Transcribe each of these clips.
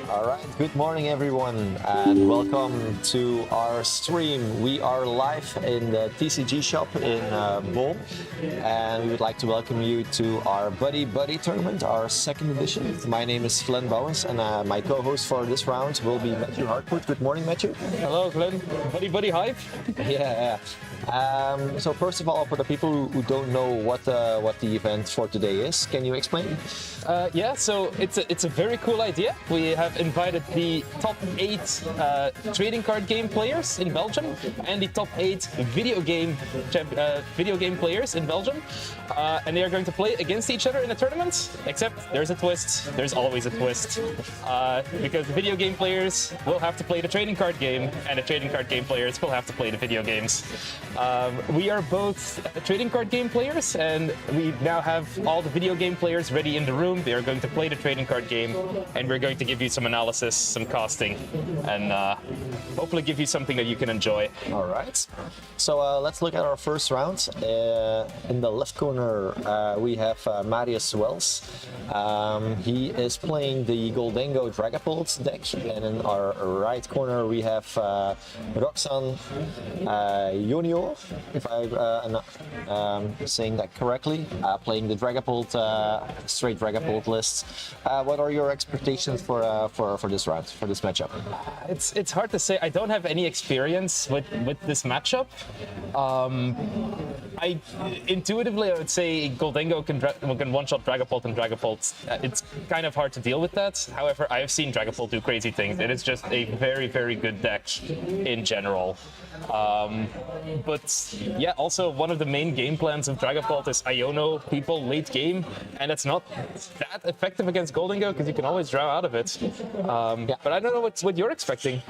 All right, good morning everyone and welcome to our stream. We are live in the TCG shop in Bol, and we would like to welcome you to our Buddy Buddy tournament, our second edition. My name is Glenn Bowens and my co-host for this round will be Matthew Hartwood. Good morning, Matthew. Hello, Glenn. Buddy Buddy hype? Yeah. So first of all, for the people who don't know what the event for today is, can you explain? Yeah, so it's a very cool idea. We have invited the top 8 trading card game players in Belgium and the top 8 video game players in Belgium, and they are going to play against each other in a tournament. Except there's a twist. There's always a twist, because the video game players will have to play the trading card game, and the trading card game players will have to play the video games. We are both trading card game players, and we now have all the video game players ready in the room. They are going to play the trading card game, and we're going to give you some analysis, some costing, and hopefully give you something that you can enjoy. All right. So let's look at our first round. In the left corner, we have Marius Wells. He is playing the Goldengo Dragapult deck, and in our right corner, we have Roxanne Jonio, if I'm saying that correctly, playing the Dragapult, straight Dragapult list. What are your expectations for this round, for this matchup? It's hard to say. I don't have any experience with this matchup. Intuitively, I would say Goldengo can one-shot Dragapult and Dragapult. It's kind of hard to deal with that. However, I have seen Dragapult do crazy things. It is just a very, very good deck in general. But yeah, also one of the main game plans of Dragapult is Iono people late game, and it's not that effective against Goldengo because you can always draw out of it. Yeah. But I don't know what you're expecting.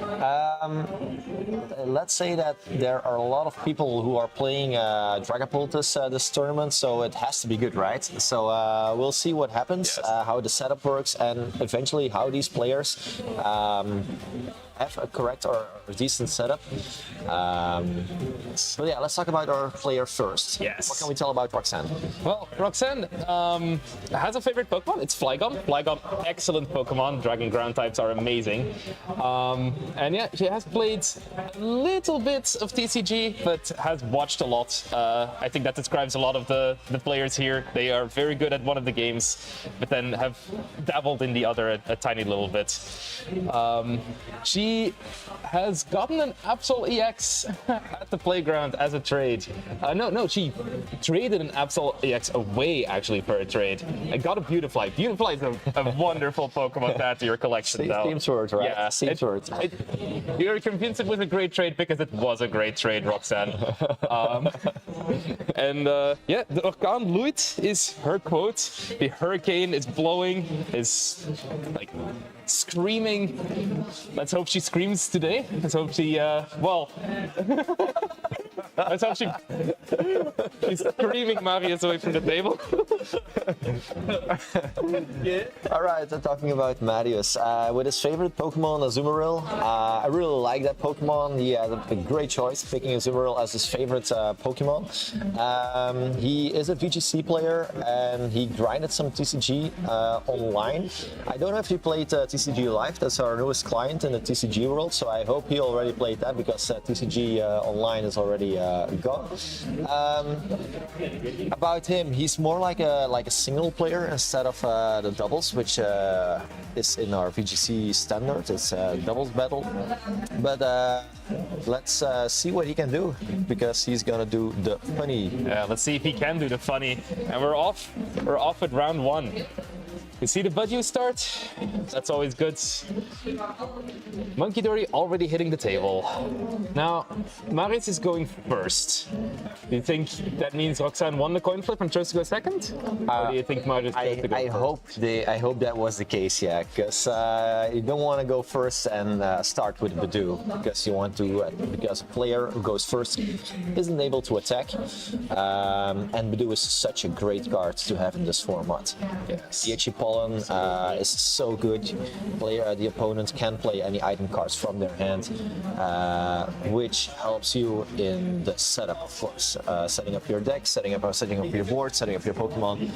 Let's say that there are a lot of people who are playing Dragapult this tournament, so it has to be good, right? So we'll see what happens, yes. How the setup works, and eventually how these players have a correct or decent setup. So yeah, let's talk about our player first. Yes. What can we tell about Roxanne? Well, Roxanne has a favorite Pokemon. It's Flygon. Flygon, excellent Pokemon. Dragon ground types are amazing. And yeah, she has played a little bit of TCG, but has watched a lot. I think that describes a lot of the players here. They are very good at one of the games, but then have dabbled in the other a tiny little bit. She has gotten an Absol EX at the playground as a trade. No, she traded an Absol EX away actually for a trade and got a Beautifly. Beautifly is a wonderful Pokemon to add to your collection, though. Team Sword, right? Yeah, Team Sword. You're convinced it was a great trade because it was a great trade, Roxanne. Yeah, the Orkaan Luit is her quote. The hurricane is blowing, is like screaming. Let's hope she screams today. Let's hope she, well, let's hope she's screaming Marius away from the table. Yeah. All right, so talking about Marius, with his favorite Pokemon, Azumarill. I really like that Pokemon. He had a great choice picking Azumarill as his favorite Pokemon. He is a VGC player and he grinded some TCG online. I don't know if he played TCG Live. That's our newest client in the TCG world, so I hope he already played that because TCG Online is already gone. About him, he's more like a single player instead of the doubles, which is in our VGC standard. It's a doubles battle, but let's see what he can do because he's gonna do the funny. Yeah, let's see if he can do the funny. And we're off at round 1. You see the Budgie start? That's always good. Monkey Dory already hitting the table. Now, Marius is going first. Do you think that means Roxanne won the coin flip and chose to go second? Or do you think Marius chose to go first? I hope that was the case, yeah, because you don't want to go first and start with Badoo, because you want to, because a player who goes first isn't able to attack, and Badoo is such a great card to have in this format. Yes. The HE Fallen is so good. The opponent can play any item cards from their hand, which helps you in the setup, of course. Setting up your deck, setting up your board, setting up your Pokemon.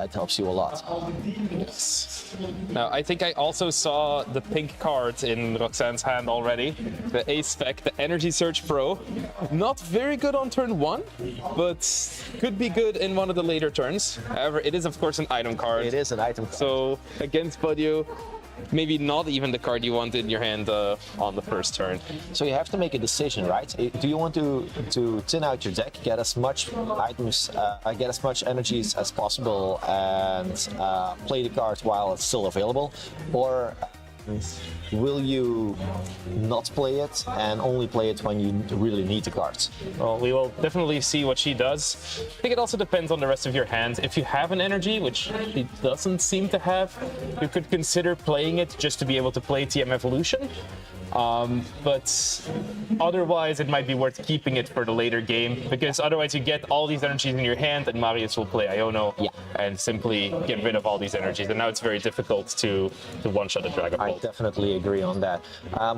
It helps you a lot. Yes. Now, I think I also saw the pink card in Roxanne's hand already. The A-Spec, the Energy Surge Pro. Not very good on turn 1, but could be good in one of the later turns. However, it is, of course, an item card. It is an item card. So, against Budio, maybe not even the card you want in your hand on the first turn. So you have to make a decision, right? Do you want to thin out your deck, get as much items, get as much energies as possible, and play the card while it's still available, or will you not play it and only play it when you really need the cards? Well, we will definitely see what she does. I think it also depends on the rest of your hand. If you have an energy, which she doesn't seem to have, you could consider playing it just to be able to play TM Evolution. But otherwise, it might be worth keeping it for the later game, because otherwise you get all these energies in your hand and Marius will play Iono and simply get rid of all these energies. And now it's very difficult to one-shot a Dragon Ball. I definitely agree on that.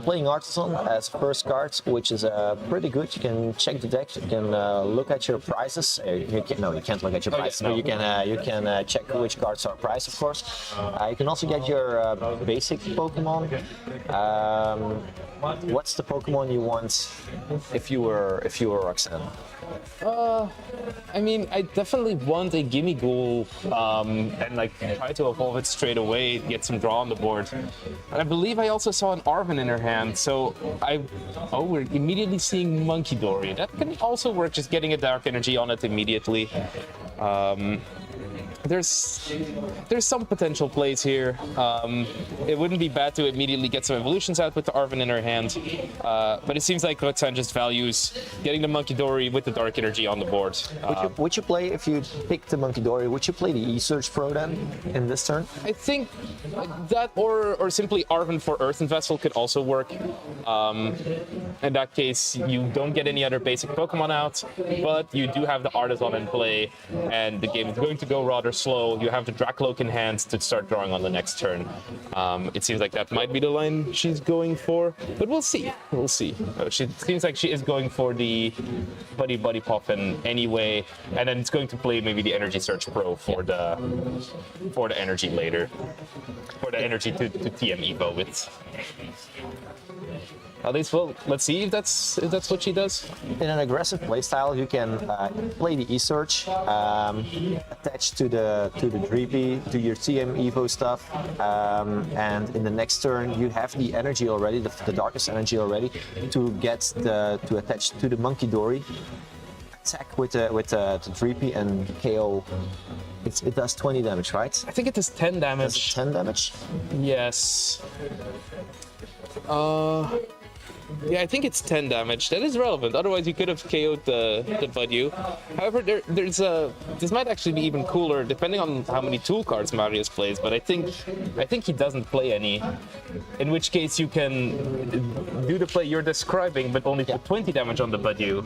Playing Artisan as first card, which is pretty good. You can check the deck, you can look at your prices. You can't look at your prices, but you can check which cards are priced, of course. You can also get your basic Pokemon. What's the Pokemon you want if you were Roxanne? I mean, I definitely want a Gimmighoul and like try to evolve it straight away, get some draw on the board. And I believe I also saw an Arven in her hand, so we're immediately seeing Monkey Dory. That can also work, just getting a Dark Energy on it immediately. There's some potential plays here. It wouldn't be bad to immediately get some evolutions out with the Arven in her hand, but it seems like Roxanne just values getting the Monkey Dory with the Dark Energy on the board. Would you play, if you pick the Monkey Dory, would you play the E-Surge Pro then in this turn? I think that or simply Arven for Earthen Vessel could also work. In that case, you don't get any other basic Pokemon out, but you do have the Artisan in play, and the game is going to go rather slow. You have the Dracloak in hand to start drawing on the next turn. It seems like that might be the line she's going for, but we'll see. We'll see. She seems like she is going for the Buddy Poffin anyway, and then it's going to play maybe the Energy Surge Pro for the energy later, for the energy to TM Evo with. At least, well, let's see if that's what she does. In an aggressive playstyle, you can play the E-Surge, attach to the Dreepy, do your TM Evo stuff, and in the next turn you have the energy already, the darkest energy already, to attach to the Monkey Dory, attack with the Dreepy and KO. It does 20 damage, right? I think it does 10 damage. Does it 10 damage? Yes. Yeah, I think it's 10 damage. That is relevant. Otherwise, you could have KO'd the Budio. However, this might actually be even cooler, depending on how many tool cards Marius plays. But I think he doesn't play any. In which case, you can do the play you're describing, but only put 20 damage on the Budio.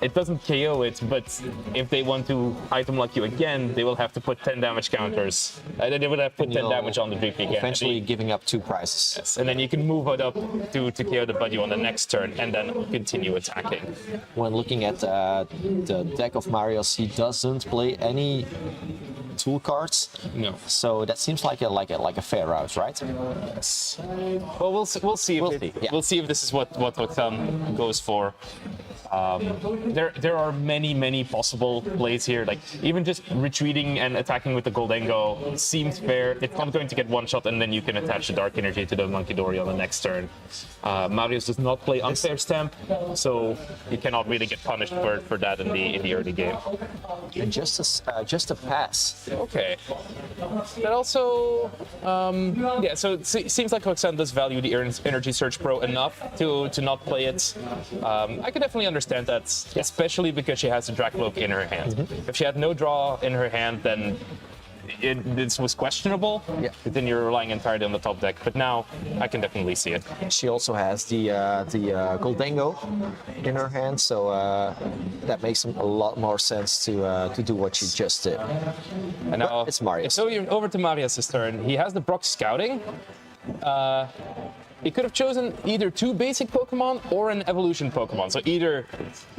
It doesn't KO it, but if they want to item lock you again, they will have to put 10 damage counters. They will have to put 10 damage on the Dreepy again. Eventually giving up 2 prizes. Yes, and then you can move it up to KO the Budio on the next turn, and then continue attacking. When looking at the deck of Marius, he doesn't play any tool cards. No. So that seems like a fair route, right? Yes. Well, we'll see. We'll see if this is what Roxanne goes for. There are many possible plays here. Like even just retreating and attacking with the Goldengo seems fair. It's not going to get one shot, and then you can attach the Dark Energy to the Monkey Dory on the next turn. Marius does not play Unfair Stamp, so you cannot really get punished for that in the early game. And just a pass. Okay. That also, yeah. So it seems like Roxanne does value the Energy Surge Pro enough to not play it. I can definitely understand that, especially because she has a Dracloak in her hand. If she had no draw in her hand, then this was questionable, then you're relying entirely on the top deck. But now I can definitely see it. She also has the Goldango in her hand, so that makes a lot more sense to do what she just did. And now it's Marius. So you're over to Marius' turn. He has the Brock Scouting. He could have chosen either 2 basic Pokemon or an evolution Pokemon. So either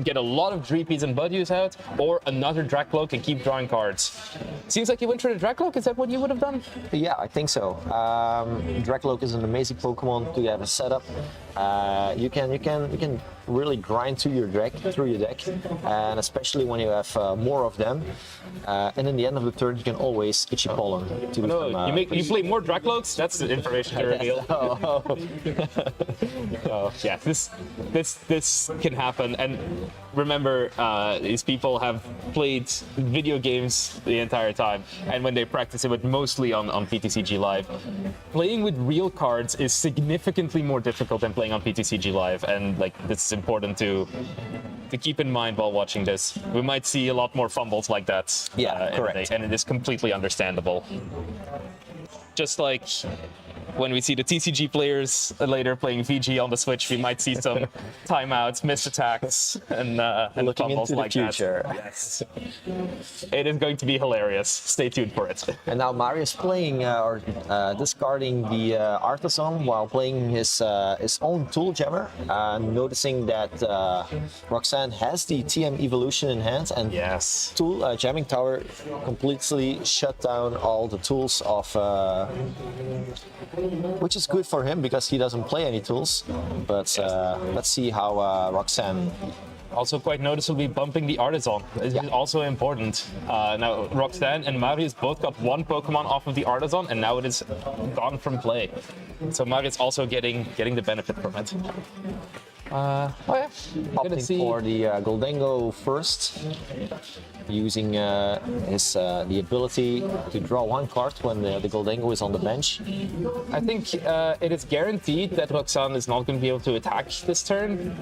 get a lot of Dreepies and Budews out, or another Dracloak and keep drawing cards. Seems like you went for the Dracloak. Is that what you would have done? Yeah, I think so. Dracloak is an amazing Pokemon to have a setup. You can really grind through your deck, and especially when you have more of them. And in the end of the turn, you can always Itchy Pollen. You play more Dracloaks? That's the information to reveal. Yeah, this can happen. And remember, these people have played video games the entire time, and when they practice, it was mostly on PTCG Live. Playing with real cards is significantly more difficult than playing on PTCG Live, and like this is important to keep in mind while watching this. We might see a lot more fumbles like that. Yeah, correct. And it is completely understandable. Just like when we see the TCG players later playing VG on the Switch, we might see some timeouts, missed attacks, and looking fumbles into the like future. that. Yes. It is going to be hilarious. Stay tuned for it. And now Marius playing discarding the Artisan while playing his own Tool Jammer, noticing that Roxanne has the TM Evolution in hand, and Yes. Tool Jamming Tower completely shut down all the tools of. Which is good for him because he doesn't play any tools. But let's see how Roxanne. Also quite noticeably bumping the Artisan. This is also important. Now Roxanne and Marius both got 1 Pokemon off of the Artisan, and now it is gone from play. So Marius also getting the benefit from it. Opting for the Goldango first, using the ability to draw 1 card when the Goldango is on the bench. I think it is guaranteed that Roxanne is not going to be able to attack this turn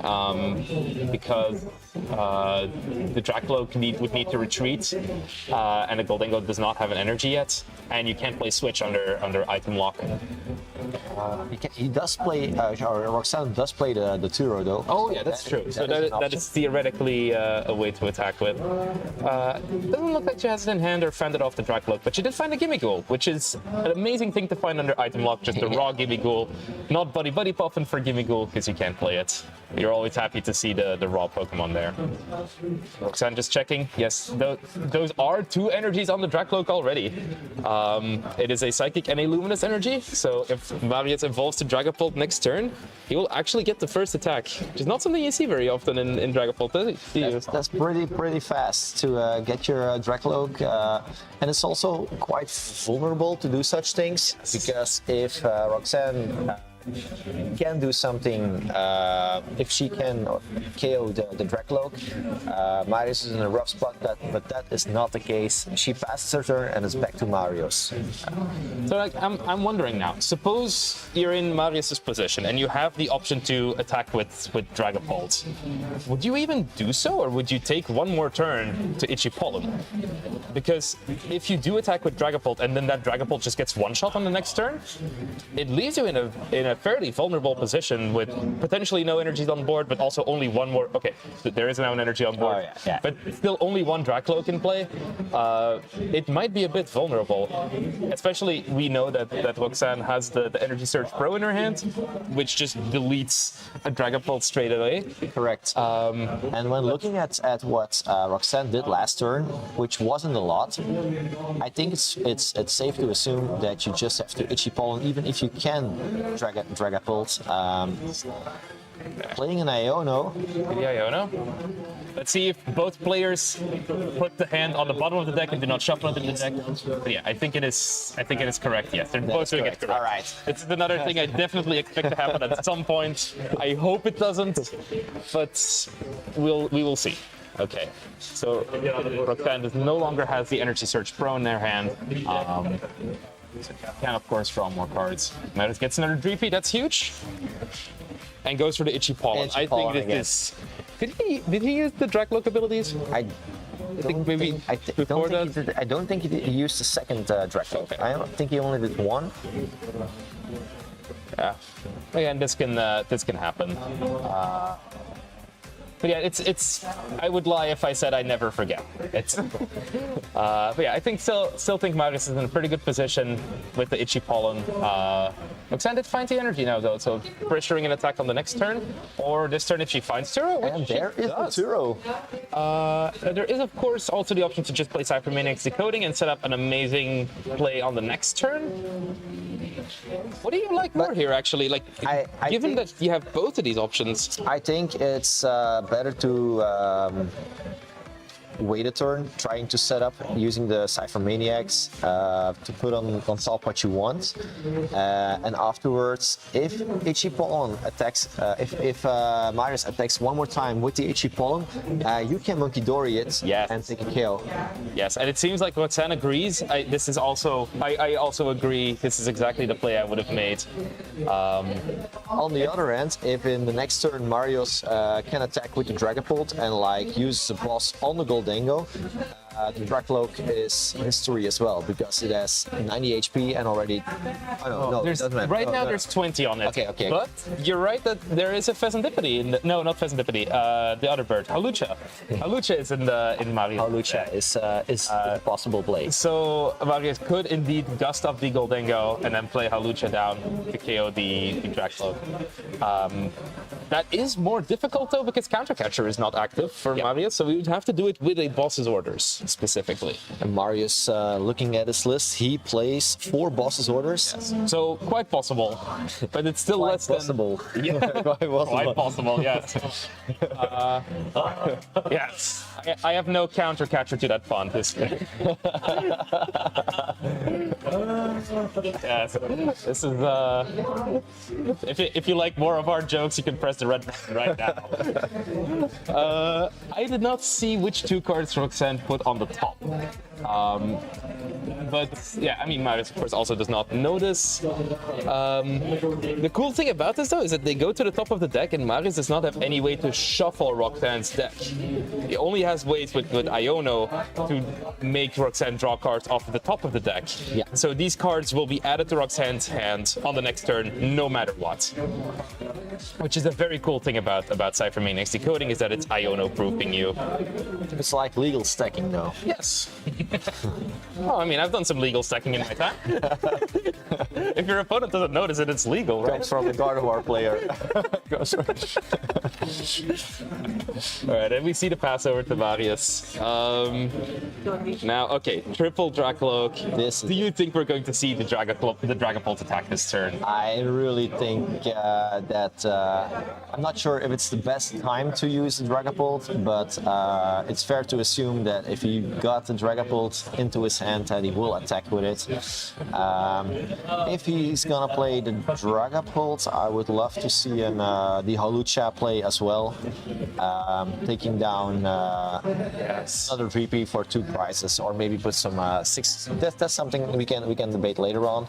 because the Dracloak would need to retreat, and the Goldango does not have an energy yet, and you can't play Switch under item lock. He does play, or Roxanne does play the Turo though. Oh yeah, that's true. So that is theoretically a way to attack with. Doesn't look like she has it in hand or fended off the Dracloak, but she did find a Gimmighoul, which is an amazing thing to find under item lock, just a raw Gimmighoul. Not Buddy Puffin for Gimmighoul, because you can't play it. You're always happy to see the raw Pokemon there. Roxanne just checking. Yes, those are 2 energies on the Dracloak already. It is a Psychic and a Luminous energy, so if Marius evolves to Dragapult next turn, he will actually get the first attack, which is not something you see very often in Dragapult, do you? That's pretty fast to get your Dracloak, and it's also quite vulnerable to do such things, because if Roxanne can do something, if she can KO the Dracloak, Marius is in a rough spot, but that is not the case. She passes her turn and it's back to Marius. So like, I'm wondering now, suppose you're in Marius's position and you have the option to attack with Dragapult. Would you even do so, or would you take 1 more turn to Itchy Pollen? Because if you do attack with Dragapult and then that Dragapult just gets 1-shot on the next turn, it leaves you in a fairly vulnerable position with potentially no energies on board, but also only 1 more. Okay, there is now an energy on board, but still only 1 Dracloak in play. It might be a bit vulnerable, especially we know that Roxanne has the Energy Surge Pro in her hand, which just deletes a Dragapult straight away. Correct. And when looking at what Roxanne did last turn, which wasn't a lot, I think it's safe to assume that you just have to Itchy Pollen, even if you can Dragapult. Playing an Iono. The Iono. Let's see if both players put the hand on the bottom of the deck and do not shuffle it in the deck. But yeah, I think it is correct. Yes, they're both doing it correct. All right. It's another thing I definitely expect to happen at some point. I hope it doesn't, but we will see. Okay, so Roxanne no longer has the Energy Surge Pro in their hand. Can of course draw more cards. Marius gets another Dreepy, that's huge. And goes for the Itchy Pollen. I think Did he use the Dragloak abilities? I think maybe before that. I don't think he used the second Dragloak. I don't think he only did one. Yeah. Again, this can happen. But yeah, it's. I would lie if I said I never forget. It's. But yeah, I think still think Marius is in a pretty good position with the itchy pollen. Roxanne did find the energy now though, so pressuring an attack on the next turn, or this turn if she finds Turo. And there is the Turo. There is of course also the option to just play Cybermaniac's Decoding and set up an amazing play on the next turn. What do you like more here, actually? Like, given that you have both of these options, I think it's better to wait a turn, trying to set up using the Cypher Maniacs to put on top what you want, and afterwards, if Itchy Pollen attacks, if Marius attacks one more time with the Itchy Pollen, you can Monkey Dory it and take a KO. Yes, and it seems like Roxanne agrees. I also agree. This is exactly the play I would have made. On the other hand, if in the next turn Marius can attack with the Dragapult and like use the boss on the Goldengo, the Dragloak is history as well because it has 90 HP and already. There's 20 on it. Okay. But you're right that there is a Pheasantipity. No, not Pheasantipity. The other bird, Halucha. Halucha is in Marius. Halucha is a possible play. So Marius could indeed dust up the Goldengo and then play Halucha down to KO the Dragloak. That is more difficult though because Countercatcher is not active for Marius, so we would have to do it with a boss's orders specifically. And Marius, looking at his list, he plays 4 boss's orders. Yes. So quite possible, but it's still less possible. Yeah, quite possible. Yes. Yes. I have no Countercatcher to that font. Yes. This is. If you like more of our jokes, you can press the red button right now. I did not see which 2 cards Roxanne put on the top. But yeah, I mean, Marius of course also does not notice. The cool thing about this though is that they go to the top of the deck and Marius does not have any way to shuffle Roxanne's deck. He only has ways with Iono to make Roxanne draw cards off the top of the deck. Yeah. So these cards will be added to Roxanne's hand on the next turn, no matter what. Which is a very cool thing about Cypher Maniac's Decoding is that it's Iono proofing you. It's like legal stacking though. Yes. Well, I mean, I've done some legal stacking in my time. If your opponent doesn't notice it, it's legal, right? Comes from the Gardevoir player. All right, and we see the pass over to Marius. Now, okay, triple Dragloak. Do you think we're going to see the Dragapult attack this turn? I really think that I'm not sure if it's the best time to use the Dragapult, but it's fair to assume that if he got the Dragapult into his hand, that he will attack with it. If he's gonna play the Dragapult, I would love to see the Halucha play as well, taking down another VP for 2 prizes, or maybe put some 6. That's something we can debate later on.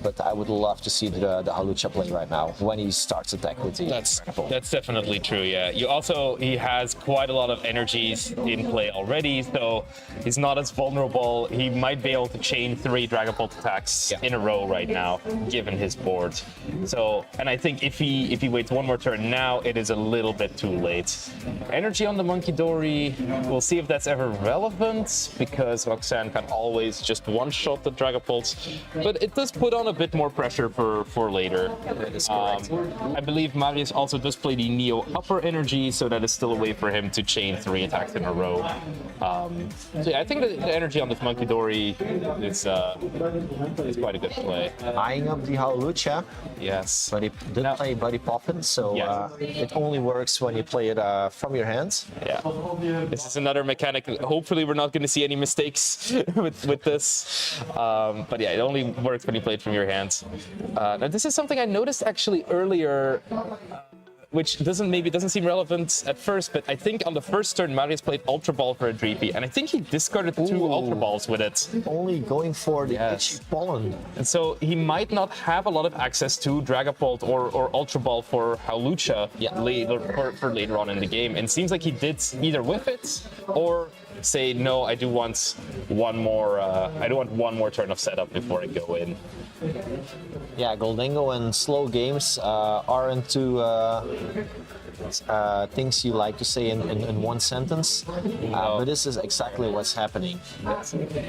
But I would love to see the Halucha play right now when he starts attack with the Dragapult. That's definitely true. Yeah. He has quite a lot of energies in play already, so he's not as vulnerable. He might be able to chain 3 Dragapult attacks in a row right now, given his board. So, and I think if he waits one more turn now, it is a little bit too late. Energy on the Monkey Dory, we'll see if that's ever relevant, because Roxanne can always just one-shot the Dragapult, but it does put on a bit more pressure for later. That is correct. I believe Marius also does play the Neo Upper Energy, so that is still a way for him to chain 3 attacks in a row. So yeah, I think the energy on this Monkey Dory is quite a good play. Eyeing up the Halucha. Yes. But he did play Buddy Poppin, so it only works when you play it from your hands. Yeah. This is another mechanic. Hopefully we're not going to see any mistakes with this. But yeah, it only works when you play it from your hands. Now this is something I noticed actually earlier. which doesn't seem relevant at first, but I think on the first turn, Marius played Ultra Ball for a Dreepy, and I think he discarded 2 Ultra Balls with it. Only going for the Yes. itchy pollen. And so he might not have a lot of access to Dragapult or Ultra Ball for Hawlucha for later on in the game. And it seems like he did either whiff it or say, no, I do want one more turn of setup before I go in. Yeah, Goldango and slow games are into things you like to say in one sentence, but this is exactly what's happening.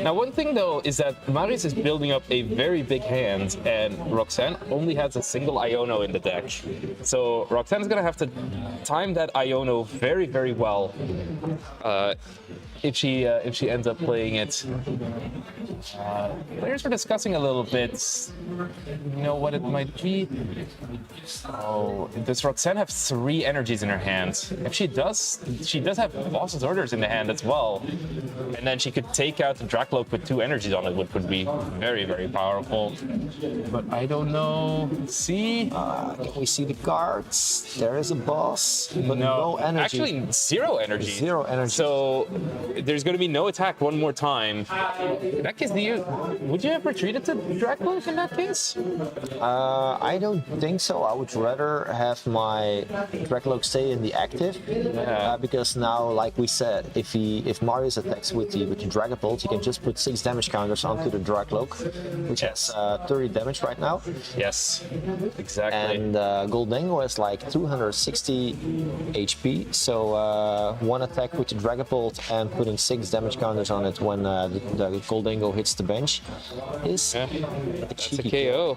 Now, one thing though is that Marius is building up a very big hand, and Roxanne only has a single Iono in the deck. So Roxanne's gonna have to time that Iono very, very well if she ends up playing it. Players were discussing a little bit, what it might be. Oh, does Roxanne have 3 energies in her hand? If she does have Boss's Orders in the hand as well. And then she could take out the Dracloak with 2 energies on it, which would be very, very powerful. But I don't know. See? Can we see the cards? There is a boss, but no energy. Actually, 0 energy. 0 energy. So there's going to be no attack one more time. In that case, would you have retreated to Dracloak in that case? I don't think so. I would rather have my Dracloak stay in the active, because now, like we said, if Marius attacks with the Dragapult, he can just put 6 damage counters onto the Dracloak, which has 30 damage right now. Yes, exactly. And Goldango has like 260 HP, so one attack with the Dragapult and putting 6 damage counters on it when the Goldango hits the bench is a cheeky KO.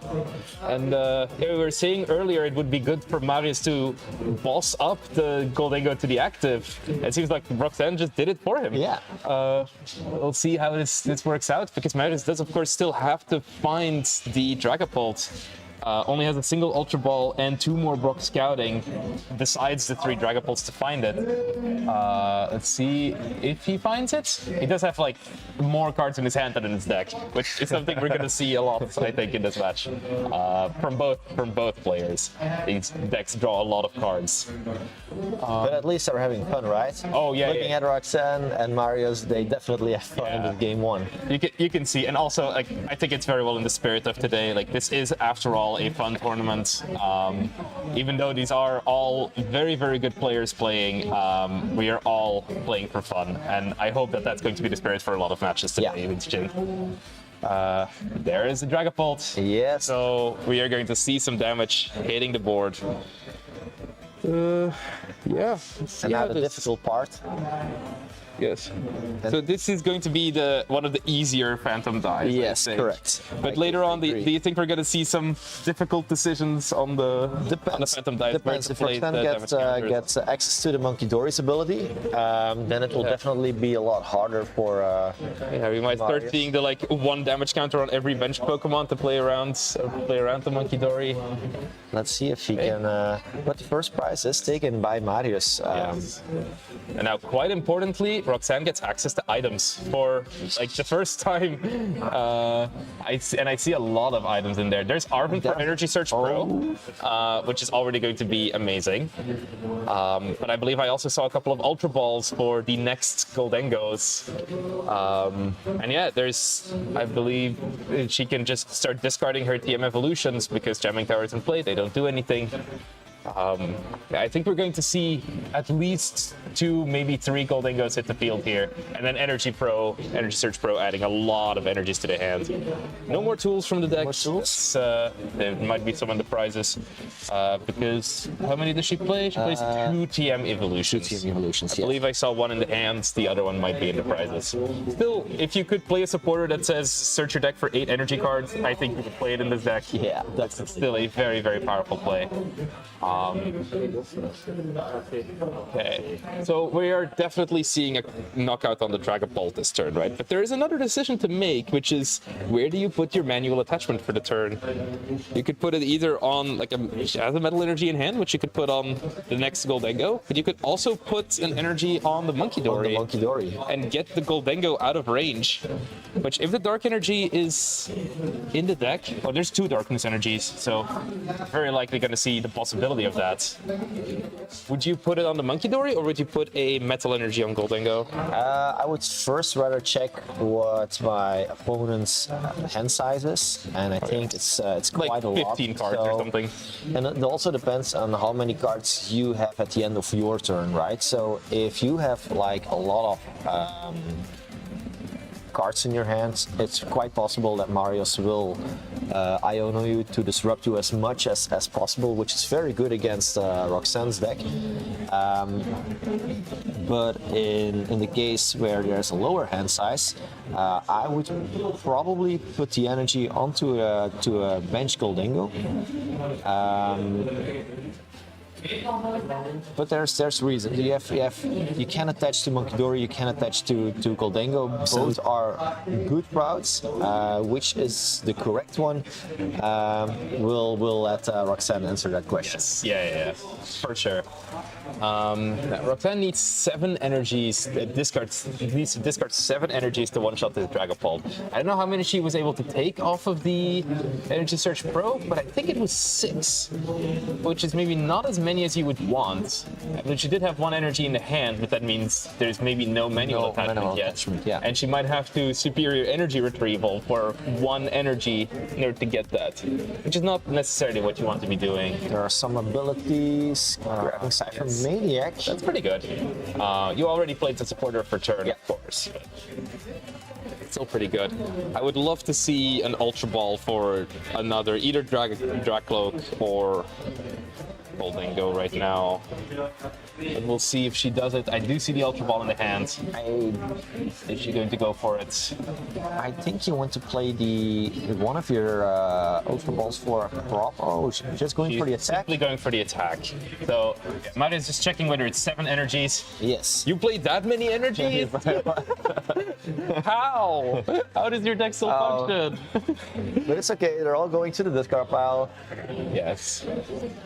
And we were saying earlier it would be good for Marius to boss up the Goldango to the active. It seems like Roxanne just did it for him. Yeah. We'll see how this works out, because Marius does, of course, still have to find the Dragapult. Only has a single Ultra Ball and 2 more Brock Scouting, besides the 3 Dragapults to find it. Let's see if he finds it. He does have like more cards in his hand than in his deck, which is something we're going to see a lot, I think, in this match. From both players, these decks draw a lot of cards. But at least they're having fun, right? Oh yeah. Looking at Roxanne and Marius, they definitely have fun in this game 1. You can see, and also like I think it's very well in the spirit of today. Like, this is, after all, a fun tournament. Even though these are all very, very good players playing, we are all playing for fun, and I hope that that's going to be the spirit for a lot of matches today. There is the Dragapult. Yes. So we are going to see some damage hitting the board. Yeah. And now the difficult part. Yes. So this is going to be one of the easier Phantom dives. Yes, correct. But later on, do you think we're going to see some difficult decisions on the Phantom dive? Depends. If Roxanne gets access to the Monkey Dory's ability, then it will definitely be a lot harder for. We might start seeing the 1 damage counter on every bench Pokemon to play around the Monkey Dory. Let's see if he can. But the first prize is taken by Marius. Yes. And now, quite importantly, Roxanne gets access to items for the first time. I see a lot of items in there. There's Arvin for Energy Search Pro, which is already going to be amazing. But I believe I also saw a couple of Ultra Balls for the next Goldengos. And yeah, I believe she can just start discarding her TM evolutions, because Jamming Tower is in play. They don't do anything. I think we're going to see at least 2, maybe 3 Goldengos hit the field here, and then Energy Search Pro adding a lot of energies to the hand. No more tools from the deck. More tools? There might be some in the prizes, because how many does she play? She plays 2 TM evolutions. 2 TM evolutions, I believe I saw 1 in the hands, the other one might be in the prizes. Still, if you could play a supporter that says search your deck for 8 energy cards, I think you could play it in this deck. Yeah, that's still a very, very powerful play. Okay, so we are definitely seeing a knockout on the Dragapult this turn, right? But there is another decision to make, which is, where do you put your manual attachment for the turn? You could put it either on, she has a Metal Energy in hand, which you could put on the next Goldango, but you could also put an energy on the Monkey Dory. And get the Goldango out of range. Which, if the Dark Energy is in the deck, there's 2 Darkness energies, so very likely going to see the possibility possibility of that. Would you put it on the Monkey Dory, or would you put a Metal Energy on Goldengo? I would first rather check what my opponent's hand size is, and I think it's Like quite a lot. 15 cards or something. And it also depends on how many cards you have at the end of your turn, right? So if you have like a lot of cards in your hands, it's quite possible that Marius will Iono you to disrupt you as much as possible, which is very good against Roxanne's deck. But in the case where there's a lower hand size, I would probably put the energy onto a bench Goldingo. But there's reasons. You can attach to Monkey Dory, you can attach to Goldengo. Both are good routes. Which is the correct one? We'll let Roxanne answer that question. Yes. Yeah, for sure. Roxanne needs 7 energies. Needs to discard 7 energies to one-shot this Dragapult. I don't know how many she was able to take off of the Energy Search Pro, but I think it was 6, which is maybe not as many as you would want. But she did have 1 energy in the hand, but that means there's maybe no manual attachment yet. Yeah. And she might have to Superior Energy Retrieval for 1 energy in order to get that, which is not necessarily what you want to be doing. There are some abilities. Grabbing Cypher Maniac. That's pretty good. You already played the supporter for turn, of course. But still pretty good. I would love to see an Ultra Ball for another, either Dracloak or Goldingo right now. But we'll see if she does it. I do see the Ultra Ball in the hand. Is she going to go for it? I think you want to play one of your Ultra Balls for a prop. Oh, she's just going for the attack. Simply going for the attack. So Marius is just checking whether it's 7 energies. Yes. You played that many energies? How? How does your deck still function? But it's okay. They're all going to the discard pile. Yes.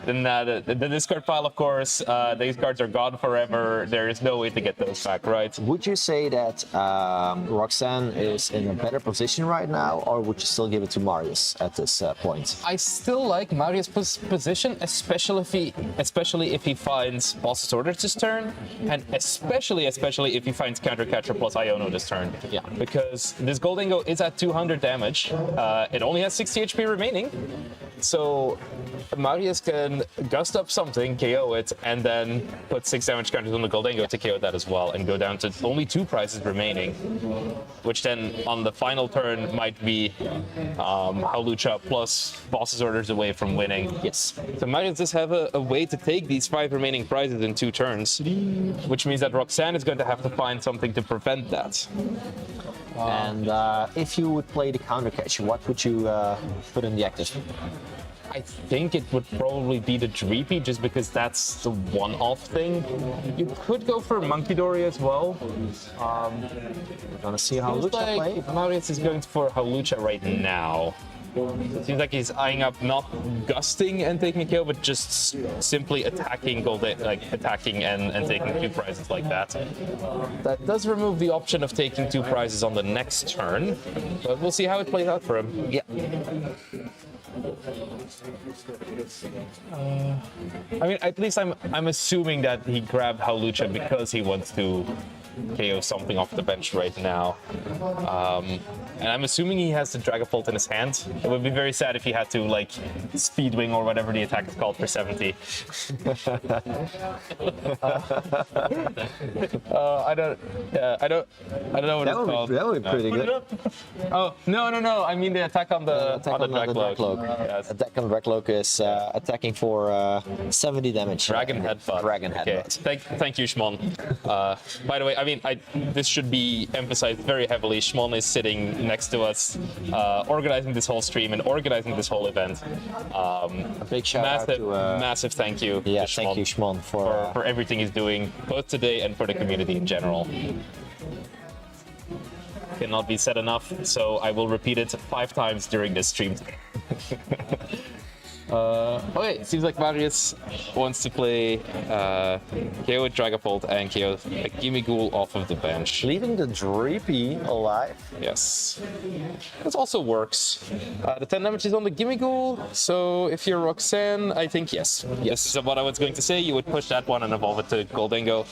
Then the discard pile, of course, these cards are gone forever. There is no way to get those back, right? Would you say that Roxanne is in a better position right now, or would you still give it to Marius at this point? I still like Marius' position, especially if he finds Boss's Orders this turn, and especially if he finds Countercatcher plus Iono this turn. Yeah. Because this Goldingo is at 200 damage. It only has 60 HP remaining. So Marius can gust up something, KO it, and then put 6 damage counters on the Goldingo to KO that as well, and go down to only 2 prizes remaining, which then on the final turn might be Hawlucha plus Boss's Orders away from winning. Yes. So Marius does have a way to take these 5 remaining prizes in 2 turns, which means that Roxanne is going to have to find something to prevent that. And if you would play the counter catch, what would you put in the active? I think it would probably be the Dreepy, just because that's the one-off thing. You could go for Monkey Dory as well. We're gonna see how Seems Lucha play. like Marius is going for Hawlucha right now. It seems like he's eyeing up not gusting and taking a kill, but just simply attacking attacking and taking 2 prizes like that. That does remove the option of taking 2 prizes on the next turn, but we'll see how it plays out for him. Yeah. I mean, at least I'm assuming that he grabbed Hawlucha because he wants to KO something off the bench right now. And I'm assuming he has the Dragapult in his hand. It would be very sad if he had to, like, Speedwing or whatever the attack is called for 70. I don't know what it's called. That would be pretty good. Oh, no. I mean the attack on the Dracloak. Yes. Attack on the Dracloak is attacking for 70 damage. Dragon Headbutt. Dragon Okay. Headbutt. Thank you, Shmon. By the way, I mean, this should be emphasized very heavily. Shmon is sitting next to us, organizing this whole stream and organizing this whole event. A big shout out to... massive thank you to Shmon, thank you, Shmon, for everything he's doing, both today and for the community in general. Cannot be said enough, so I will repeat it 5 times during this stream. Okay, seems like Marius wants to play KO with Dragapult and KO a Gimme Ghoul off of the bench. Leaving the Dreepy alive. Yes. This also works. The 10 damage is on the Gimme Ghoul, so if you're Roxanne, I think yes. Yes, this is what I was going to say. You would push that one and evolve it to Goldango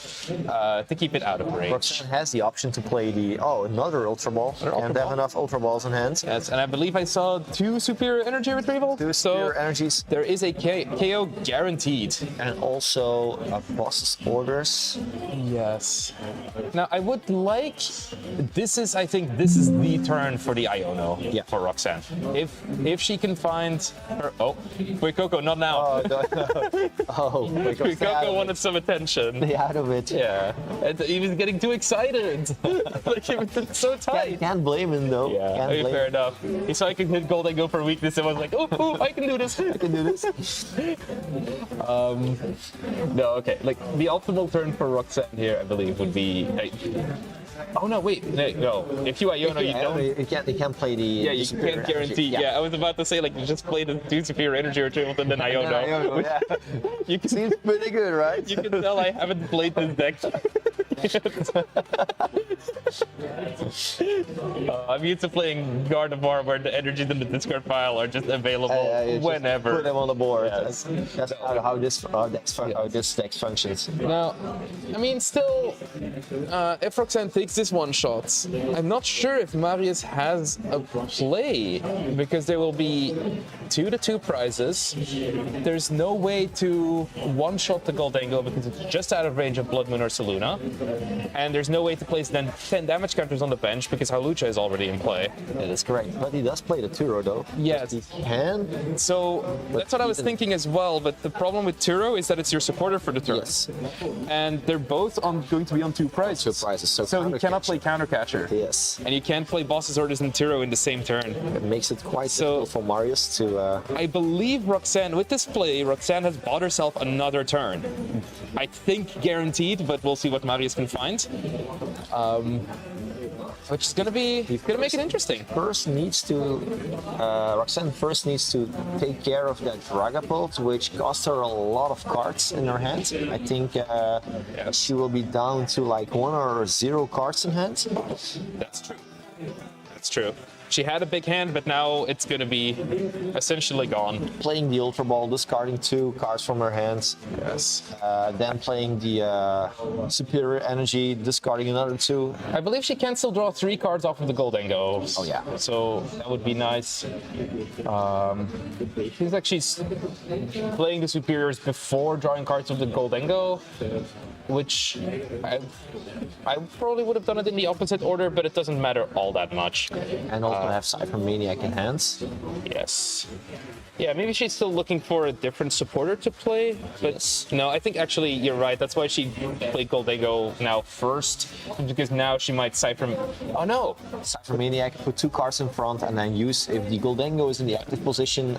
to keep it out of range. Roxanne has the option to play the another Ultra Ball. And they have enough Ultra Balls in hand. Yes, and I believe I saw 2 Superior Energy Retrieval. 2 Superior Energies. There is a KO guaranteed. And also boss's orders. Yes. Now I would like. I think this is the turn for the Iono for Roxanne. If she can find her. Oh, wait, Coco, not now. Oh, no. Oh, Coco wanted some attention. Stay out of it. Yeah, and he was getting too excited. Like it was so tight. Can't blame him though. Yeah, fair enough. He saw I could hit Goldango for weakness and was like, oh, I can do this. I can do this. No, okay. Like the optimal turn for Roxanne here, I believe, would be. Oh no! Wait, no. If you Iono, you don't. You can't play the. Yeah, you can't guarantee. Yeah. I was about to say like you just play the 2 Superior Energy Retrieval and then Iono. Yeah. You can, Seems pretty good, right? You can tell I haven't played this deck. I'm used to playing Gardevoir where the energies in the discard pile are just available whenever. Put them on the board. Yes. That's how this deck functions. Now, I mean, still, if Roxanne takes this one shot, I'm not sure if Marius has a play because there will be 2-2 prizes. There's no way to one-shot the Goldango because it's just out of range of Blood Moon or Saluna. And there's no way to place then 10 damage counters on the bench because Hawlucha is already in play. That is correct. But he does play the Turo though. Yes. He can. So that's what I was thinking as well. But the problem with Turo is that it's your supporter for the turn. Yes. And they're both going to be on 2 prizes. 2 prizes. So he cannot play Countercatcher. Yes. And you can't play Boss's Orders and Turo in the same turn. It makes it quite difficult for Marius to. I believe Roxanne, with this play, Roxanne has bought herself another turn. I think guaranteed, but we'll see what Marius can find. Which is gonna make it interesting. Roxanne first needs to take care of that Dragapult, which costs her a lot of cards in her hand. I think she will be down to like 1 or 0 cards in hand. That's true. That's true. She had a big hand, but now it's going to be essentially gone. Playing the Ultra Ball, discarding 2 cards from her hands. Yes. Then playing the Superior Energy, discarding another 2. I believe she can still draw 3 cards off of the Goldango. Oh yeah. So that would be nice. Seems like she's playing the Superiors before drawing cards of the Goldango, which I probably would have done it in the opposite order, but it doesn't matter all that much. And also have Cypher Maniac in hands. Yes. Yeah, maybe she's still looking for a different supporter to play, but no, I think actually you're right. That's why she played Goldango now first, because now she might Cypher. Oh no! Cypher Maniac, put 2 cards in front, and then use, if the Goldango is in the active position,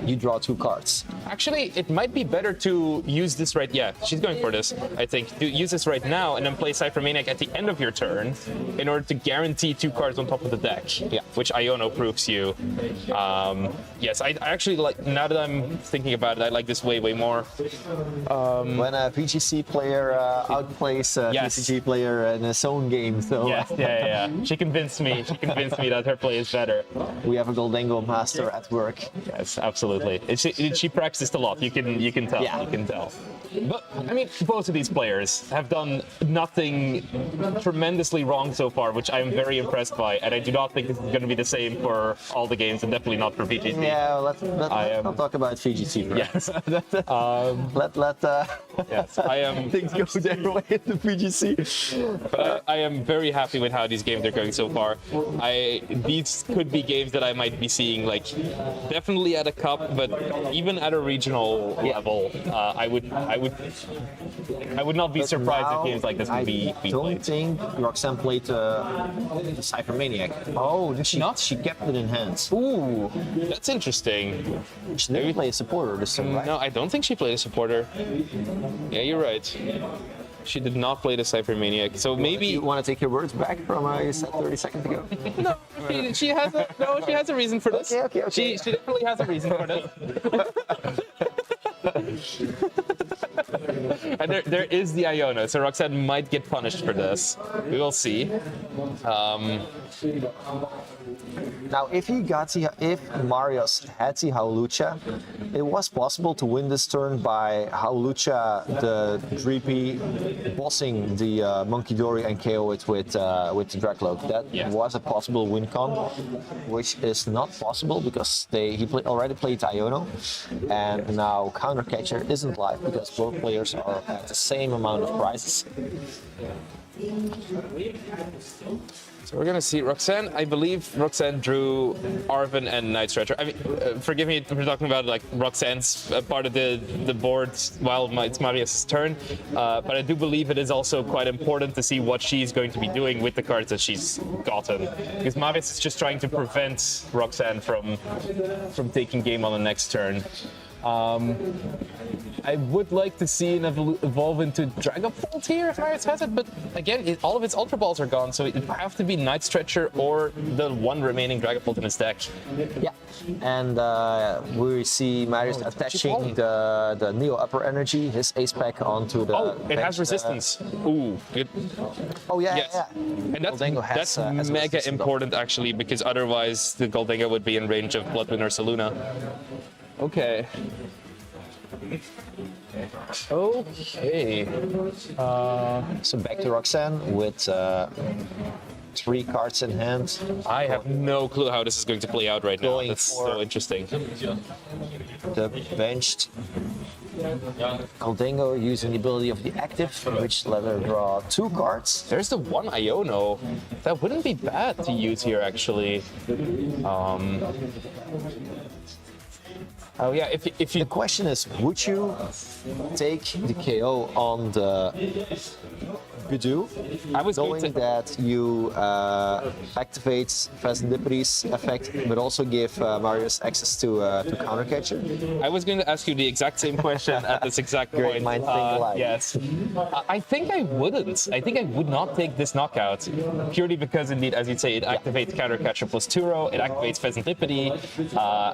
you draw 2 cards. Actually, it might be better to use this right. Yeah, she's going for this. I think to use this right now and then play Cypher Maniac at the end of your turn, in order to guarantee 2 cards on top of the deck. Yeah, which Iono proves you. Yes, I actually like. Now that I'm thinking about it, I like this way more. When a VGC player outplays a VGC player in his own game, so yes, yeah. She convinced me. She convinced me that her play is better. We have a Goldango master at work. Yes, absolutely. She practiced a lot. You can tell. Yeah. You can tell. But I mean, both of these players have done nothing tremendously wrong so far, which I am very impressed by, and I do not think this is going to be the same for all the games, and definitely not for VGC. Yeah, let's not talk about VGC. Yes. Yes, I am. Things go their way in the VGC. But I am very happy with how these games are going so far. These could be games that I might be seeing, like, definitely at a cup, but even at a regional level, I would not be surprised if games like this would be played. I don't think Roxanne played the Cypher Maniac. Oh, did she not? She kept it in hand. Ooh, that's interesting. She didn't play a supporter this time, right? No, I don't think she played a supporter. Yeah, you're right. She did not play the Cypher Maniac, so maybe You want to take your words back from you said 30 seconds ago? no. She has a reason for this. Okay. She definitely has a reason for this. And there is the Iona, so Roxanne might get punished for this. We will see. Now, if Marius had the Howlucha, it was possible to win this turn by Howlucha, the 3P, bossing the Monkey Dory and KO it with the Dracloak. That was a possible win con, which is not possible because already played Iono, and now Counter Catcher isn't live because both players are at the same amount of prizes. So we're gonna see Roxanne. I believe Roxanne drew Arven and Night Stretcher. I mean, forgive me for talking about like Roxanne's part of the board while it's Marius' turn, but I do believe it is also quite important to see what she's going to be doing with the cards that she's gotten, because Marius is just trying to prevent Roxanne from taking game on the next turn. I would like to see an evolve into Dragapult here if Marius has it, but again, all of its Ultra Balls are gone, so it would have to be Night Stretcher or the one remaining Dragapult in his deck. Yeah, and we see Marius attaching the Neo Upper Energy, his Ace Pack, onto the. Oh, it has resistance. Ooh. Oh yeah, yes. yeah. And that's has mega important actually, because otherwise the Goldenga would be in range of Bloodwind or Saluna. Okay. Okay. So back to Roxanne with 3 cards in hand. I have no clue how this is going to play out right now. Going That's for so interesting. The benched Goldengo using the ability of the active, which let her draw 2 cards. There's the one Iono. That wouldn't be bad to use here actually. Oh yeah, if you. The question is, would you take the KO on the Bidoo, I was going knowing to. that you activate Pheasantippedy's effect, but also give Marius access to Counter Catcher? I was going to ask you the exact same question at this exact Great point. mind think alike. Yes. I think I wouldn't. I think I would not take this knockout, purely because indeed, as you say, it activates Counter Catcher plus Turo, it activates Pheasantipedy.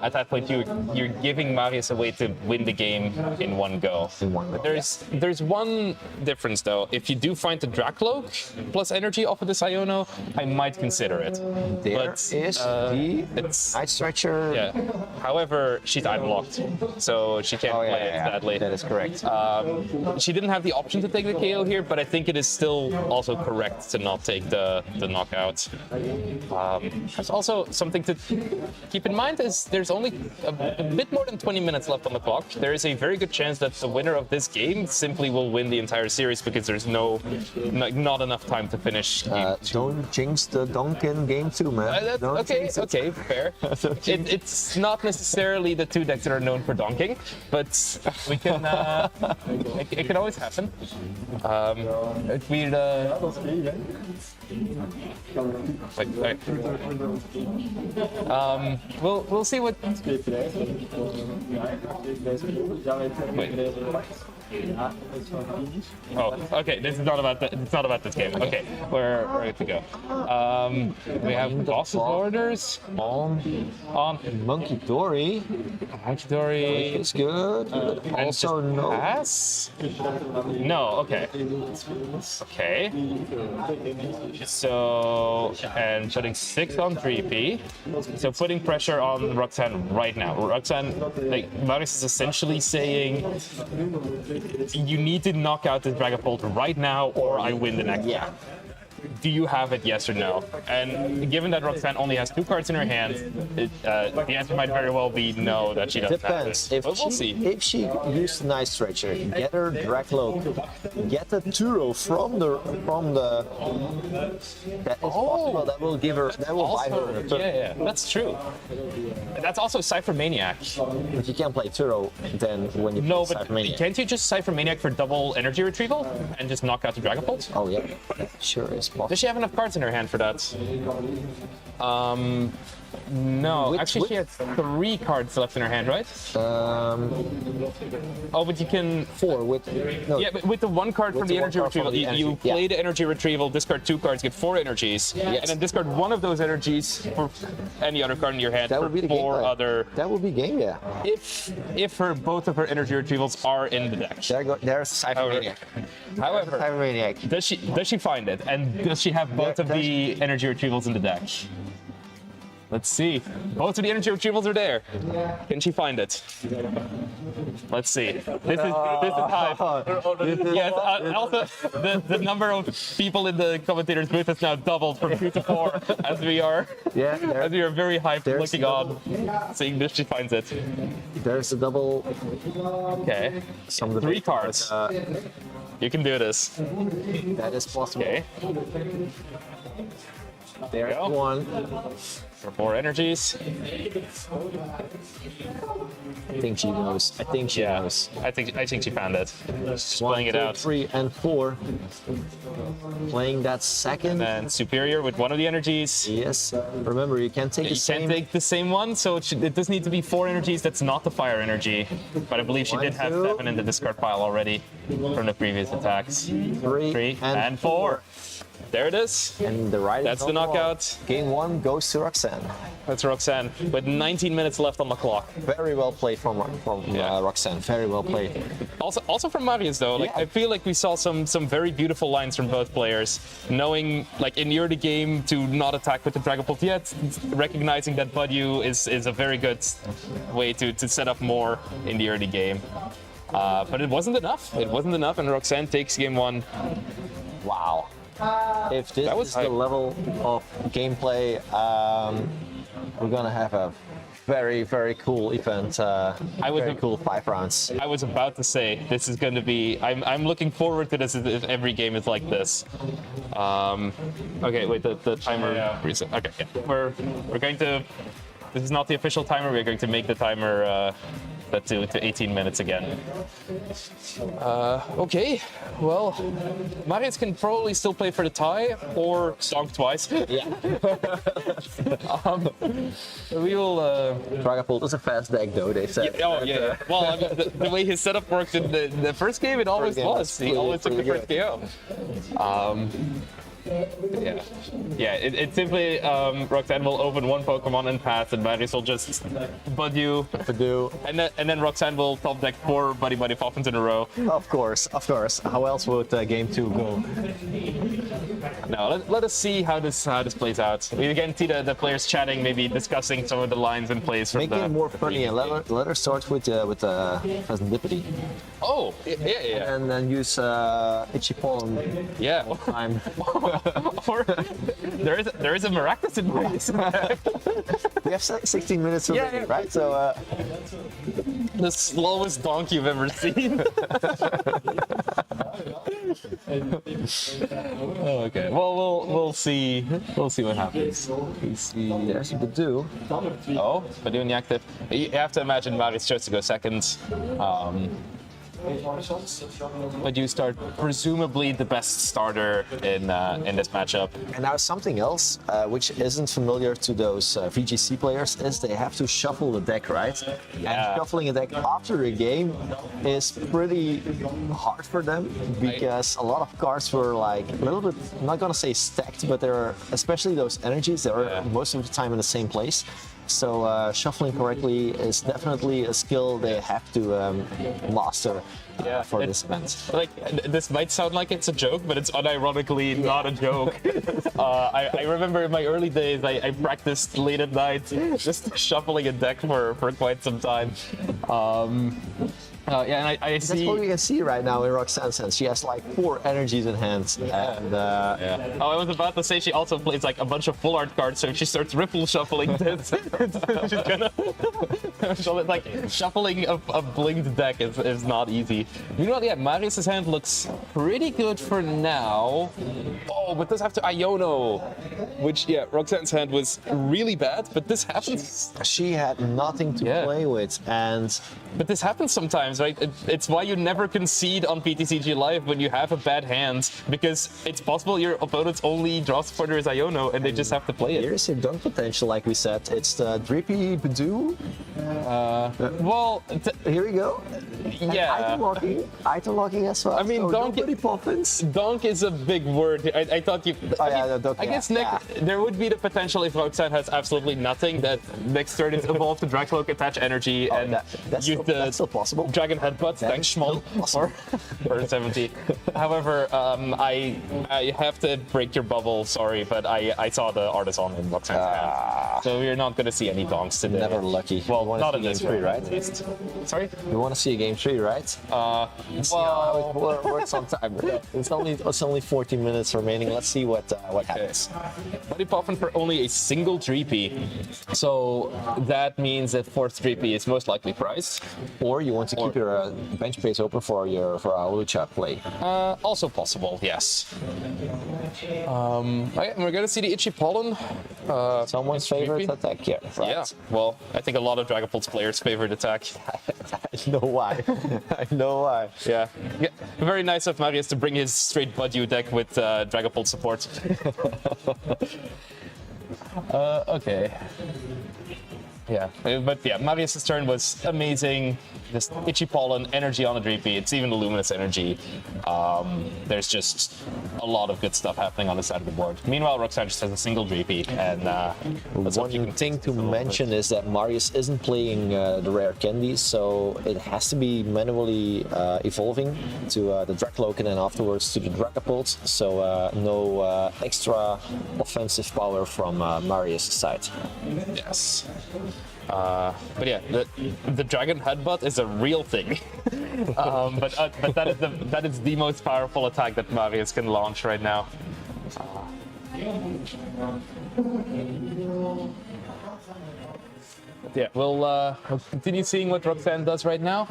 At that point, you're giving Marius a way to win the game in one go. But there's one difference though. If you do find the Dracloak plus energy off of this Iono, I might consider it. There is the Night Stretcher. Yeah. However, she's item locked, so she can't play it, sadly. That is correct. She didn't have the option to take the KO here, but I think it is still also correct to not take the knockout. There's also something to keep in mind is there's only a bit more than 20 minutes left on the clock. There is a very good chance that the winner of this game simply will win the entire series because there's not enough time to finish. Don't jinx the Donkin game 2, man. Okay, fair. It's not necessarily the 2 decks that are known for donking, but we can. It can always happen. It's weird. Wait. We'll see what. Wait. Oh, okay. This is not about it's not about this game. Okay, we're ready to go. We have boss orders on Monkey Dory. Monkey Dory. It's good. Also no. Pass? No. Okay. Okay. So and putting 6 on 3P. So putting pressure on Roxanne right now. Roxanne, like Marius is essentially saying, you need to knock out this Dragapult right now, or I win the next round. Do you have it, yes or no? And given that Roxanne only has 2 cards in her hand, the answer might very well be no, that she doesn't Depends. have it. But we'll see. If she used Night Stretcher, get her Dracloak, get a Turo from the that is possible. That will give her. That will buy her. Yeah, that's true. That's also Cypher Maniac. But you can't play Turo then when you No, play but Cypher Maniac. can't you just Cypher Maniac for double energy retrieval and just knock out the Dragapult? Oh yeah, that sure is Does she have enough cards in her hand for that? No, actually she has 3 cards left in her hand, right? Oh, but you can... 4 with... No, yeah, but with the 1 card from the energy retrieval, you play the energy retrieval, discard 2 cards, get 4 energies, and then discard 1 of those energies for any other card in your hand. that would be the 4 game. other... That would be game, yeah. If both of her energy retrievals are in the deck. There's Cypher Maniac. However, Cypher Maniac. does she find it, and does she have both of the energy retrievals in the deck? Let's see. Both of the energy retrievals are there. Can she find it? Let's see. This is hype. Yes. Also, the number of people in the commentators booth has now doubled from 2 to 4 as we are very hyped looking on, seeing this she finds it. There's a double. Okay. Some of the 3 cards. You can do this. That is possible. Okay. There's go. 1. For 4 energies. I think she knows. I think she knows. I think she found it. She's 1, playing it 2, out. 3, and 4. Playing that second. And superior with 1 of the energies. Yes. Remember, you can't take the same. You can't take the same one, so it does need to be 4 energies. That's not the fire energy. But I believe she 1, did have 2. 7 in the discard pile already from the previous attacks. 3 and 4. There it is. And the right. That's the knockout. Game 1 goes to Roxanne. That's Roxanne with 19 minutes left on the clock. Very well played from Roxanne. Very well played. Also from Marius though, like I feel like we saw some very beautiful lines from both players, knowing like in the early game to not attack with the Dragapult yet, recognizing that Budyu is a very good way to set up more in the early game. But it wasn't enough. It wasn't enough, and Roxanne takes game 1. Wow. If this is the level of gameplay, we're gonna have a very, very cool event. Very cool 5 rounds. I was about to say this is going to be. I'm looking forward to this if every game is like this. Okay, wait. The timer. Reset. Okay, yeah. We're going to. This is not the official timer. We're going to make the timer set to 18 minutes again. Okay, well, Marius can probably still play for the tie or stomp twice. Yeah. We will. Dragapult is a fast deck, though. They said. Yeah. Well, I mean, the way his setup worked in the first game, it always was. He always took the first KO. It's simply Roxanne will open 1 Pokemon and pass, and Marius will just Budyu, and then Roxanne will top deck 4 Buddy Poffins in a row. Of course. How else would game 2 go? No, let us see how this plays out. We again see the players chatting, maybe discussing some of the lines and plays. Make it more funny, and let her start with Serendipity. Oh, yeah. And then use Ichipon. Yeah. Time. Or there is a Maractus in place. We have 16 minutes remaining, right? So the slowest donkey you've ever seen. Okay. Well, we'll see. We'll see what happens. There's a Badoo. Oh, Badoo inactive. You have to imagine Marius chose to go second. But you start presumably the best starter in this matchup. And now something else, which isn't familiar to those VGC players, is they have to shuffle the deck, right? Yeah. And shuffling a deck after a game is pretty hard for them because a lot of cards were like a little bit, I'm not gonna say stacked, but they're especially those energies that are most of the time in the same place. So shuffling correctly is definitely a skill they have to master for this event. Like, this might sound like it's a joke, but it's unironically not a joke. I remember in my early days, I practiced late at night, just shuffling a deck for quite some time. And I see. That's what we can see right now in Roxanne's hand. She has like 4 energies in hand. And, Oh, I was about to say she also plays like a bunch of full art cards, so if she starts ripple shuffling this, she's gonna. So it's like shuffling a blinged deck is not easy. Meanwhile, Marius's hand looks pretty good for now. Oh, but does have to Iono, which Roxanne's hand was really bad, but this happens. she had nothing to play with, and but this happens sometimes. sometimes, right? It's why you never concede on PTCG Live when you have a bad hand, because it's possible your opponents only draw for their Iono and they just have to play it. Here's your dunk potential, like we said. It's the Drippy Badoo. Well, Here we go. yeah. Item locking as well. I mean, so Donk- nobody poppins. Donk is a big word. I thought you. Oh, I yeah, mean, the Donk, I guess yeah. there would be the potential if Roxanne has absolutely nothing that next turn it's evolve to Dracloak, attach energy, and that's use that's still possible. Dragon Headbutt. Thanks, Schmoll, for 70. However, I have to break your bubble. Sorry, but I saw the Artisan in Roxanne's hand, so we're not going to see any Donks today. Never lucky. Well, wanna not see in game this 3, round, right? at least. Sorry. We want to see a game 3, right? Well, How it works on time. It's only 14 minutes remaining. Let's see what happens. Buddy Poffin for only a single Dreepy. So that means that fourth Dreepy is most likely priced. Or you want to keep your bench space open for a Lucha play. Also possible, yes. Okay, we're gonna see the Itchy Pollen. Someone's favorite attack here, right? Yeah, well, I think a lot of Dragapult's players' favorite attack. I know why. I know why. Yeah. Very nice of Marius to bring his straight Budyu deck with Dragapult support. Okay. Yeah, but yeah, Marius' turn was amazing. Just Itchy Pollen, energy on the Dreepy. It's even the Luminous energy. There's just a lot of good stuff happening on the side of the board. Meanwhile, Roxanne just has a single Dreepy, and let's hope she One can thing to mention is that Marius isn't playing the rare candy, so it has to be manually evolving to the Dracloak and then afterwards to the Dragapult. So no extra offensive power from Marius' side. Yes. But yeah, the Dragon Headbutt is a real thing. but that is the most powerful attack that Marius can launch right now. Yeah, we'll continue seeing what Roxanne does right now.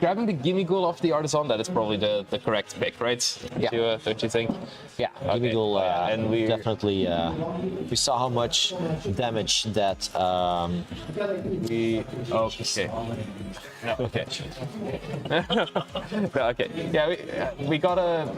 Grabbing the Gimme Ghoul off the Artisan, that is probably the correct pick, right? Yeah. Don't you think? Yeah, Okay. Gimme Ghoul, And we definitely. We saw how much damage that. Okay. No, okay. Okay. Yeah, we got a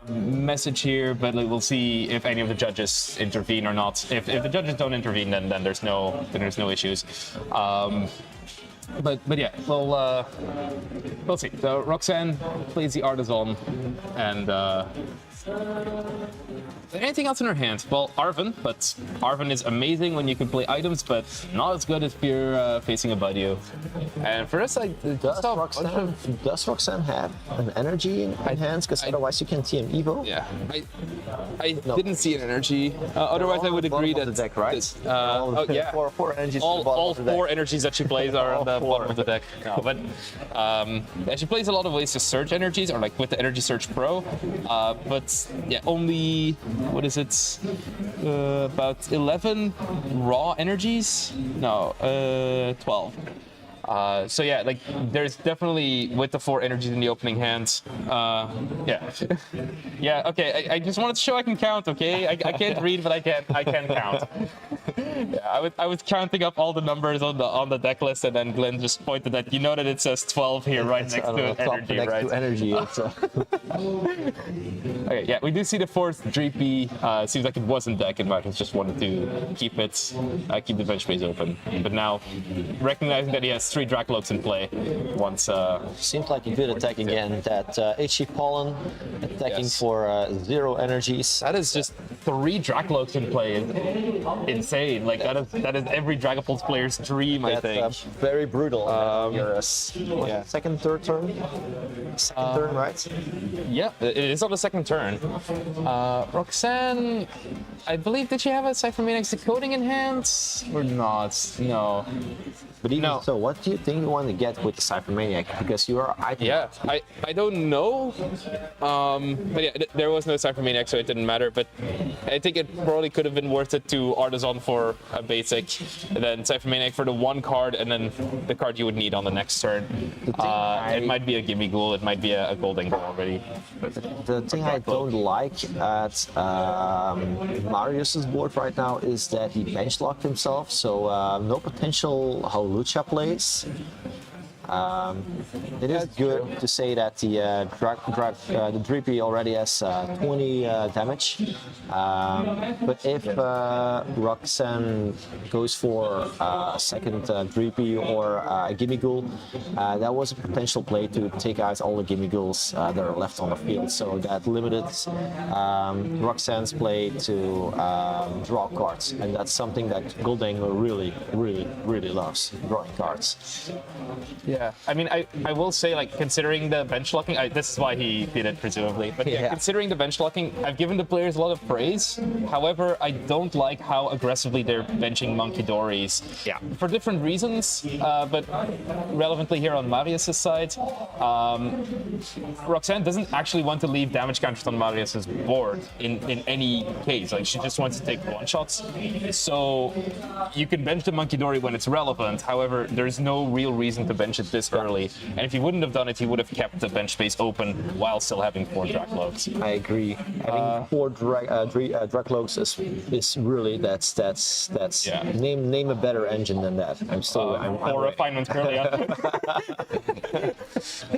message here, but we'll see if any of the judges intervene or not. If the judges don't intervene, then there's no issues. But yeah, we'll see. So Roxanne plays the Artisan, and anything else in her hand? Well, Arven, but Arven is amazing when you can play items, but not as good if you're facing a Budyu. And for us, Does Roxanne have an energy in hands? Because otherwise you can TM Evo. Yeah, I didn't see an energy. Otherwise, I would agree that the deck, right? yeah, four energies. all four energies that she plays are on the bottom of the deck. No, but yeah, she plays a lot of ways to search energies, or like with the Energy Search Pro. But yeah, only what is it? About 11 raw energies? No, 12. So yeah, like there's definitely with the 4 energies in the opening hand. Yeah, yeah. Okay, I just wanted to show I can count. Okay, I can't read, but I can count. Yeah, I was counting up all the numbers on the deck list, and then Glenn just pointed that that it says 12 here, right next to energy, right? To energy. Okay, yeah, we do see the 4th Dreepy. Seems like it wasn't deck, and Marcus just wanted to keep the bench space open. But now, recognizing that he has 3 Dracloaks in play, once Seems like a good attack again. That Itchy Pollen attacking Yes. for 0 energies. that is just 3 Dracloaks in play. Insane. Like that is every Dragapult player's dream, I think. That's very brutal. Yeah. Third turn, right? Yeah, it is on the 2nd turn. Roxanne, I believe, did she have a Cyphermaniac's Decoding in hand? Or not? No. But even No. so, what do you think you want to get with the Cyphermaniac? Because you are item. Yeah, I don't know. But yeah, there was no Cyphermaniac, so it didn't matter. But I think it probably could have been worth it to Artisan for a basic, and then Cyphermaniac for the 1 card, and then the card you would need on the next turn. It might be a Gimme Ghoul, it might be a Golden Ghoul already. The thing I don't like at Marius's board right now is that he bench locked himself, so no potential how Lucha plays. It is good to say that the Drippy already has 20 damage. But if Roxanne goes for a second Drippy or a Gimme Ghoul, that was a potential play to take out all the Gimme Ghouls that are left on the field. So that limited Roxanne's play to draw cards, and that's something that Goldango really loves, drawing cards. Yeah, I mean, I will say, like, considering the bench locking, this is why he did it, presumably. But yeah, considering the bench locking, I've given the players a lot of praise. However, I don't like how aggressively they're benching Monkey Dories. Yeah. For different reasons, but relevantly here on Marius' side, Roxanne doesn't actually want to leave damage counters on Marius' board in any case. Like, she just wants to take one-shots. So you can bench the Monkey Dory when it's relevant. However, there's no real reason to bench it this early. And if he wouldn't have done it, he would have kept the bench space open while still having 4 Dracloaks. I agree. Having 4 Dracloaks is really that's name a better engine than that. Or refinement early.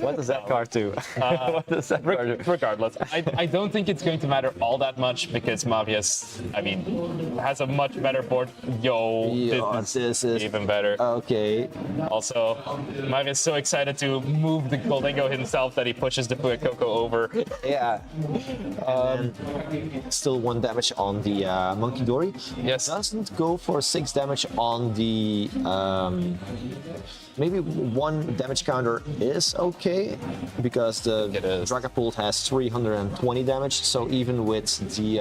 What does that card do? What does that card do? Regardless, I don't think it's going to matter all that much because Marius, I mean, has a much better board. This is even better. Okay. Also, Marius is so excited to move the Goldango himself that he pushes the Fuecoco over. Yeah. Still 1 damage on the Monkey Dory. Yes. Doesn't go for 6 damage on the. Maybe 1 damage counter is okay because the Dragapult has 320 damage. So even with the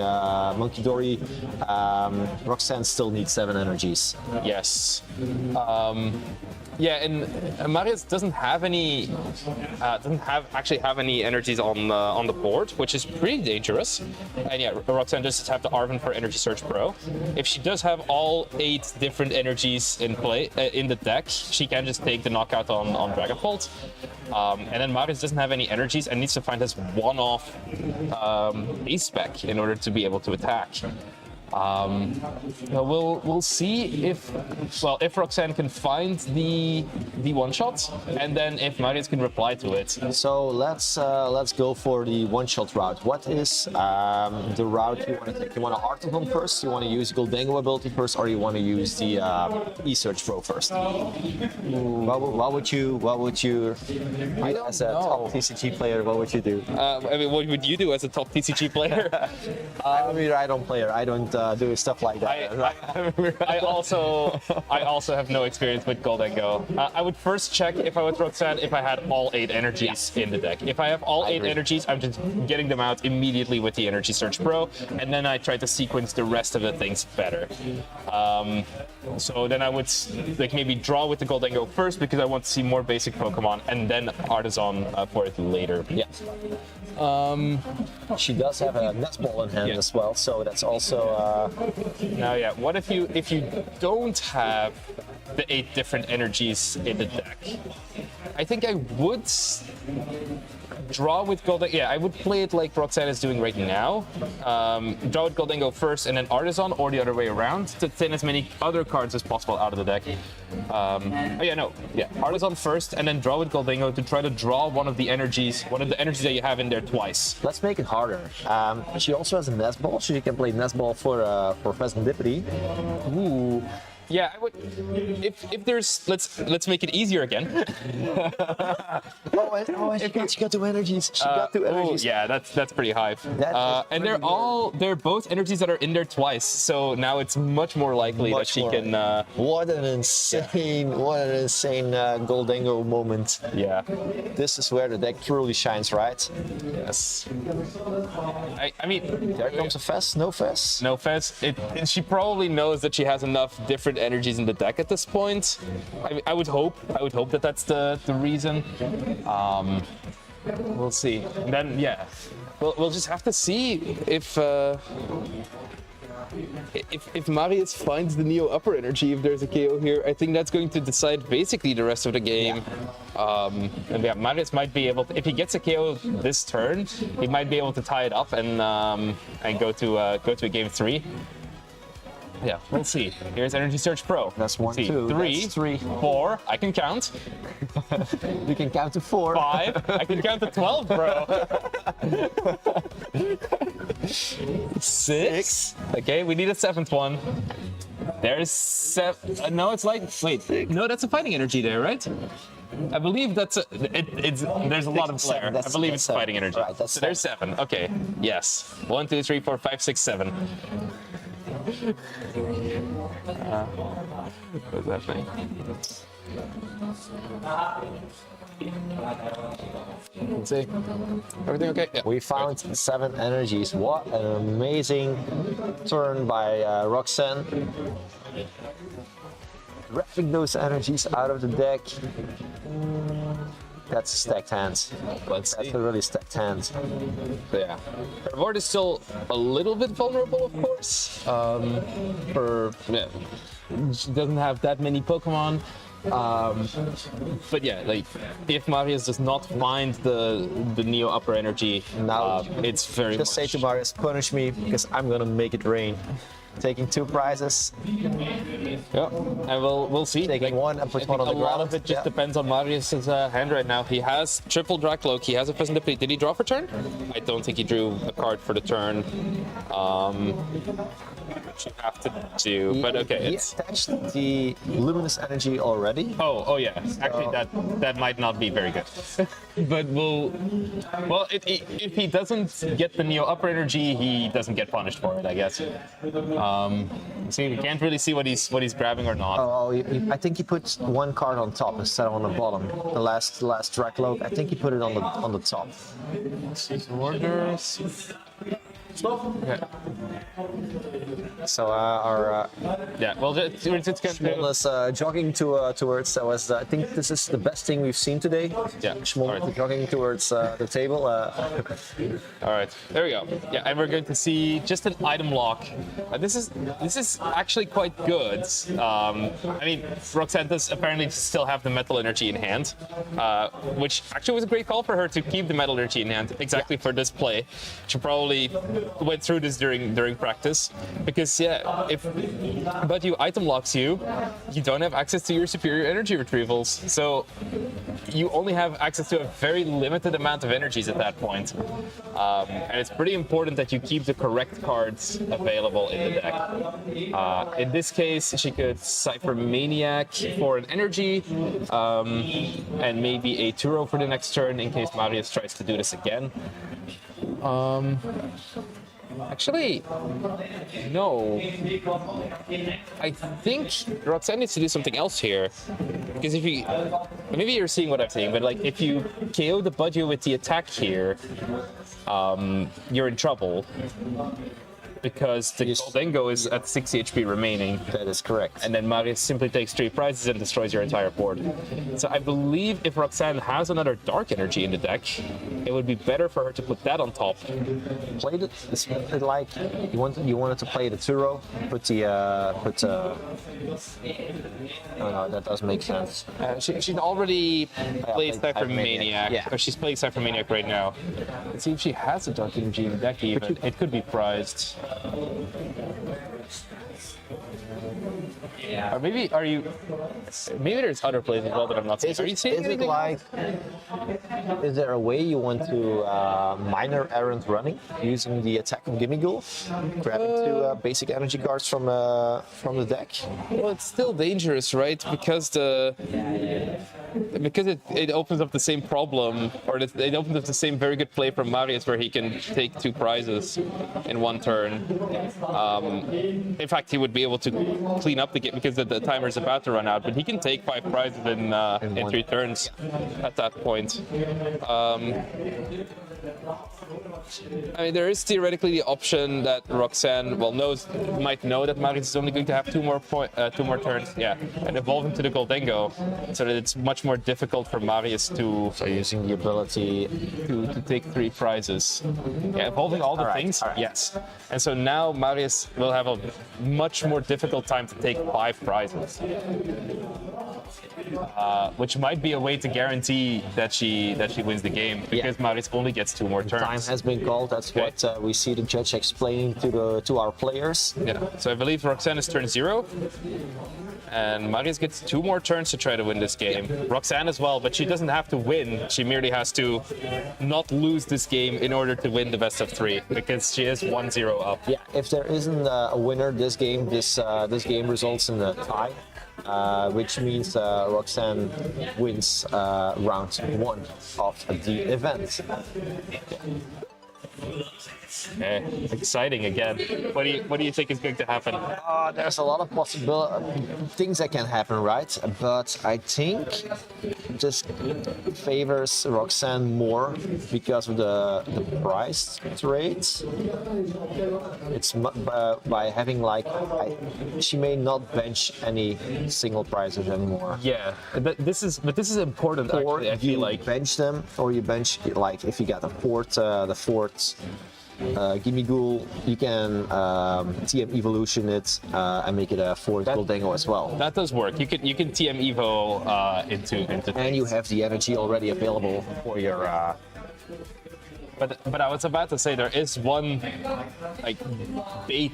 Monkey Dory, Roxanne still needs 7 energies. Yes. Yeah, and Marius doesn't have any, actually have any energies on the board, which is pretty dangerous. And yeah, Roxanne does have the Arven for Energy Search Pro. If she does have all 8 different energies in play in the deck, she can just take the knockout on Dragapult. And then Marius doesn't have any energies and needs to find his one-off ace spec in order to be able to attack. We'll see if Roxanne can find the one-shot, and then if Marius can reply to it. So let's go for the one-shot route. What is the route you want to take? You want to Article first? You want to use Goldango ability first, or you want to use the E-Search Pro first? What would you? As a top TCG player, what would you do? I mean, what would you do as a top TCG player? I'm a Rhydon player. I don't do stuff like that. I also have no experience with Goldango. I would first check if I was Roxanne if I had all 8 energies in the deck. If I have all 8 energies, I'm just getting them out immediately with the Energy Search Pro, and then I try to sequence the rest of the things better. So then I would maybe draw with the Goldango first because I want to see more basic Pokemon, and then Artisan for it later. Yeah. She does have a Nestball in hand as well, so that's also. Now, yeah. What if you don't have the 8 different energies in the deck? I think I would draw with Goldango. Yeah, I would play it like Roxanne is doing right now. Draw with Goldango first and then Artisan, or the other way around, to thin as many other cards as possible out of the deck. Artisan first and then draw with Goldango to try to draw one of the energies that you have in there twice. Let's make it harder. She also has a Nestball, so you can play Nestball for Pheasantipity. Ooh. Yeah, I would. If there's, let's make it easier again. She got 2 energies. She got 2 energies. Yeah, that's pretty high. And they're both energies that are in there twice. So now it's much more likely that she can. What an insane Goldango moment. Yeah. This is where the deck truly shines, right? Yes. I mean, there comes a Fez. No Fez. No Fez. She probably knows that she has enough different energies in the deck at this point. I would hope that that's the reason. We'll see. And then yeah, we'll just have to see if Marius finds the Neo upper energy, if there's a KO here. I think that's going to decide basically the rest of the game. And yeah, Marius might be able to, if he gets a KO this turn, he might be able to tie it up and go to a game 3. Yeah, we'll see. Here's Energy Search Pro. That's one, See, two. Three, That's three. 4. I can count. You can count to 4. 5. I can count to 12, bro. 6. Okay, we need a 7th one. There's 7. No, it's like. Wait. No, that's a fighting energy there, right? I believe that's there's a lot of glare. I believe it's fighting energy. Right, that's so there's 7. Okay. Yes. 1, 2, 3, 4, 5, 6, 7. What's happening? Let's see. Everything okay? Yeah. We found 7 energies. What an amazing turn by Roxanne. Wrapping those energies out of the deck. That's a stacked hand. Let's That's see. a really stacked hand. Yeah. Her board is still a little bit vulnerable, of course. She doesn't have that many Pokemon. But yeah, like if Marius does not find the Neo Upper Energy, Now it's very just say much. to Marius, punish me because I'm gonna make it rain. Taking 2 prizes, Yeah, and we'll see. taking one and put one on the a ground. lot of it just Yeah. depends on Marius's hand right now. He has triple Dracloak, he has a Pheasantipity. Did he draw for turn? I don't think he drew a card for the turn. Which you have to do, but okay. He It's attached the luminous energy already. oh yeah. Actually, that might not be very good. But if he doesn't get the Neo Upper Energy, he doesn't get punished for it, I guess. See, we can't really see what he's grabbing or not. Oh, I think he put 1 card on top instead of on the bottom. The last Dracloak, I think he put it on the top. Orders. Okay. So our Yeah, well, we're just going Schmoll is jogging towards. So I think this is the best thing we've seen today. Yeah. Schmoll Alright. jogging towards the table. All right, there we go. Yeah, and we're going to see just an item lock. This is actually quite good. I mean, Roxanne does apparently still have the metal energy in hand, which actually was a great call for her to keep the metal energy in hand exactly for this play. She probably went through this during practice because if but you item locks you don't have access to your superior energy retrievals, so you only have access to a very limited amount of energies at that point. And it's pretty important that you keep the correct cards available in the deck. In this case, she could Cypher Maniac for an energy, and maybe a Turo for the next turn in case Marius tries to do this again. Actually, no. I think Roxanne needs to do something else here. Because if you... Maybe you're seeing what I'm saying, but like if you KO the Budgie with the attack here, you're in trouble. Because the Goldengo is at 60 HP remaining. That is correct. And then Marius simply takes 3 prizes and destroys your entire board. So I believe if Roxanne has another Dark Energy in the deck, it would be better for her to put that on top. Played it like you wanted to play the Turo, Oh no, that does make sense. She'd already played played Cypher Maniac. Maniac. Yeah. Or she's playing Cypher Maniac right now. Let's see if she has a Dark Energy in the deck even. It could be prized. Or maybe maybe there's other plays as well that I'm not seeing. Are you seeing Is it anything? like? Is there a way you want to minor errant running using the attack of Gimmighoul, grabbing 2 basic energy cards from the deck? Well, it's still dangerous, right? Because it opens up the same problem, or it opens up the same very good play from Marius where he can take 2 prizes in 1 turn. In fact, he would be able to clean up the game because the timer is about to run out, but he can take 5 prizes in 3 turns at that point. I mean, there is theoretically the option that Roxanne might know that Marius is only going to have 2 more turns, and evolve him to the Goldengo, so that it's much more difficult for Marius to Using the ability. to take 3 prizes. Yeah, evolving all the things, yes. And so now Marius will have a much more difficult time to take 5 prizes. which might be a way to guarantee that she wins the game because Marius only gets 2 more turns. Time has been called. That's what we see the judge explaining to our players. Yeah. So I believe Roxanne is turn 0. And Marius gets 2 more turns to try to win this game. Roxanne as well, but she doesn't have to win. She merely has to not lose this game in order to win the best of 3, because she is 1-0 up. Yeah, if there isn't a winner this game, this game results in a tie, which means Roxanne wins round 1 of the event. Okay, exciting again. What do you think is going to happen? There's a lot of things that can happen, right? But I think this favors Roxanne more because of the price rates. It's by having she may not bench any single prizes anymore. Yeah, but this is important. Or actually, I feel like bench them, or you bench if you got the fourth. Gimme Ghoul, you can TM Evolution it and make it a 4th Goldango as well. That does work. You can TM Evo into and you have the energy already available for your. But I was about to say there is one bait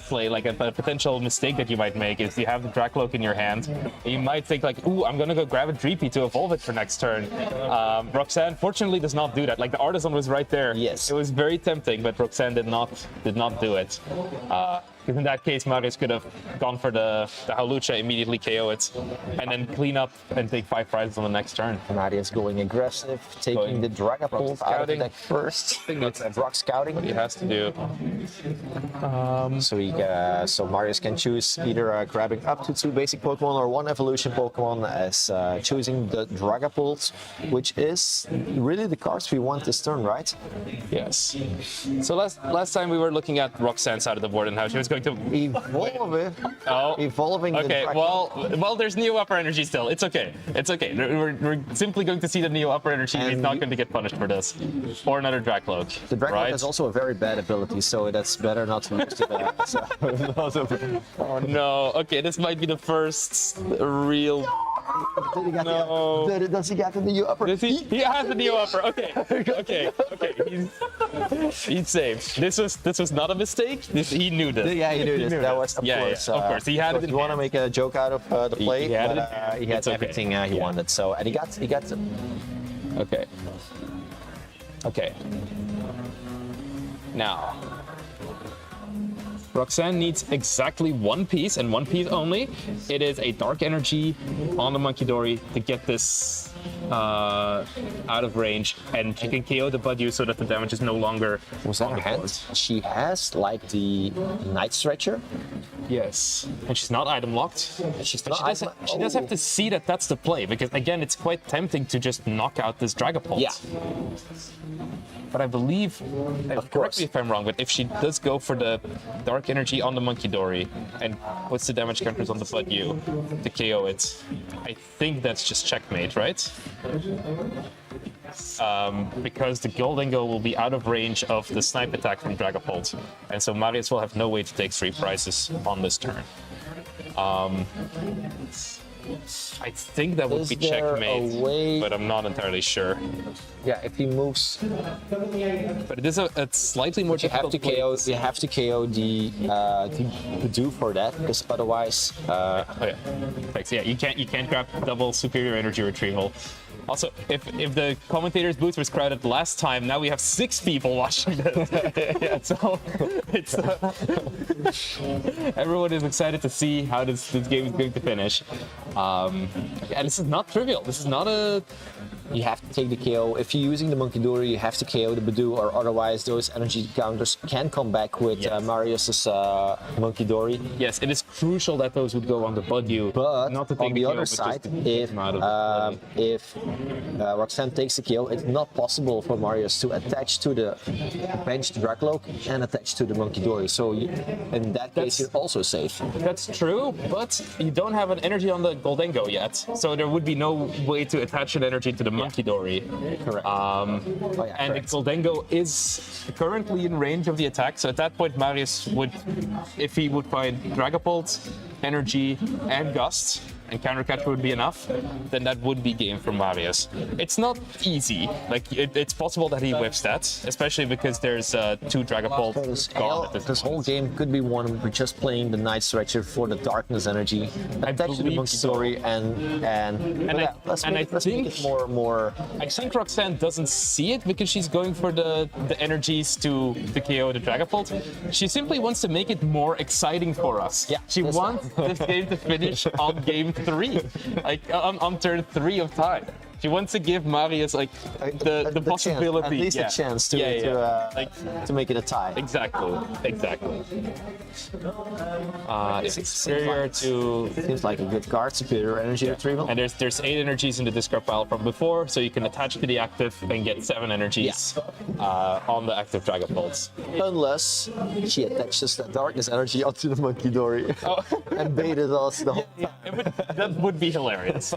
play, like a potential mistake that you might make is you have the Dracloak in your hand. And you might think ooh, I'm gonna go grab a Dreepy to evolve it for next turn. Roxanne fortunately does not do that. Like the Artisan was right there. Yes. It was very tempting, but Roxanne did not do it. Because in that case, Marius could have gone for the Hawlucha, immediately KO it, and then clean up and take 5 prizes on the next turn. Marius going aggressive, taking the Dragapult out of the deck first. I think that's rock scouting. what he has to do. So Marius can choose either grabbing up to 2 basic Pokemon or 1 evolution Pokemon as choosing the Dragapult, which is really the cards we want this turn, right? Yes. So last time we were looking at Roxanne's side of the board and how she was going to evolve it. Oh, evolving. Okay. The well, there's Neo Upper Energy still. It's okay. It's okay. We're simply going to see the Neo Upper Energy. He's not going to get punished for this, or another Dracloak. The Dracloak right? has also a very bad ability, so that's better not to use that. Oh no. Okay, this might be the first real. Does he get the Neo Upper? He has the Neo Upper. Okay. He's safe. This was not a mistake. He knew this. Yeah, he knew this. That was of course. Of course, he had it. If you want to make a joke out of the play, he had everything he wanted. So and he got. Okay. Now, Roxanne needs exactly 1 piece and 1 piece only. It is a Dark Energy on the Monkidori to get this out of range, and she can KO the Budew so that the damage is no longer Was that on her the hand? board. She has the Night Stretcher. Yes, and she's not item locked. She's But she does have to see that that's the play, because again, it's quite tempting to just knock out this Dragapult. Yeah. But I believe, correct me if I'm wrong, but if she does go for the Dark Energy on the Monkidori and puts the damage counters on the Budew to KO it, I think that's just checkmate, right? Because the Goldango will be out of range of the snipe attack from Dragapult, and so Marius will have no way to take 3 prizes on this turn. I think that would be checkmate, but I'm not entirely sure. Yeah, if he moves, But it is a slightly more you have difficult to KO. You have to KO the Budew for that, because otherwise. Oh yeah, thanks. Yeah, you can't grab double superior energy retrieval. Also, if the commentators' booth was crowded last time, now we have 6 people watching this. So it's everyone is excited to see how this game is going to finish. And this is not trivial. This is not a. You have to take the KO. If you're using the Monkidori, you have to KO the Budew, or otherwise those energy counters can come back with Marius's Monkidori. Yes, it is crucial that those would go on the Budew. But not to take on the KO, other but side, just to keep him out of the play. if Roxanne takes the KO, it's not possible for Marius to attach to the benched Dracloak and attach to the Monkidori. So in that case, you're also safe. That's true, but you don't have an energy on the Goldango yet, so there would be no way to attach an energy to the Monkidori. Correct. And the Goldango is currently in range of the attack, so at that point Marius would, if he would find Dragapult, energy, and gust, and counter catcher would be enough, then that would be game for Marius. It's not easy. Like it's possible that he whips that, especially because there's 2 Dragapult gone at This whole game could be won with just playing the Night Stretcher for the darkness energy. Attach to the Monkey Story let's make it more. I think Roxanne doesn't see it because she's going for the energies to KO the Dragapult. She simply wants to make it more exciting for us. Yeah, she wants this game to finish on game 3, like on turn 3 of time. She wants to give Marius like the possibility, at least a chance to make it a tie. Exactly. Superior to seems like a good card. Superior energy retrieval. And there's 8 energies in the discard pile from before, so you can attach to the active and get 7 energies on the active Dragapults. Unless she attaches that darkness energy onto the Monkey Dory and baited us the whole time. That would be hilarious.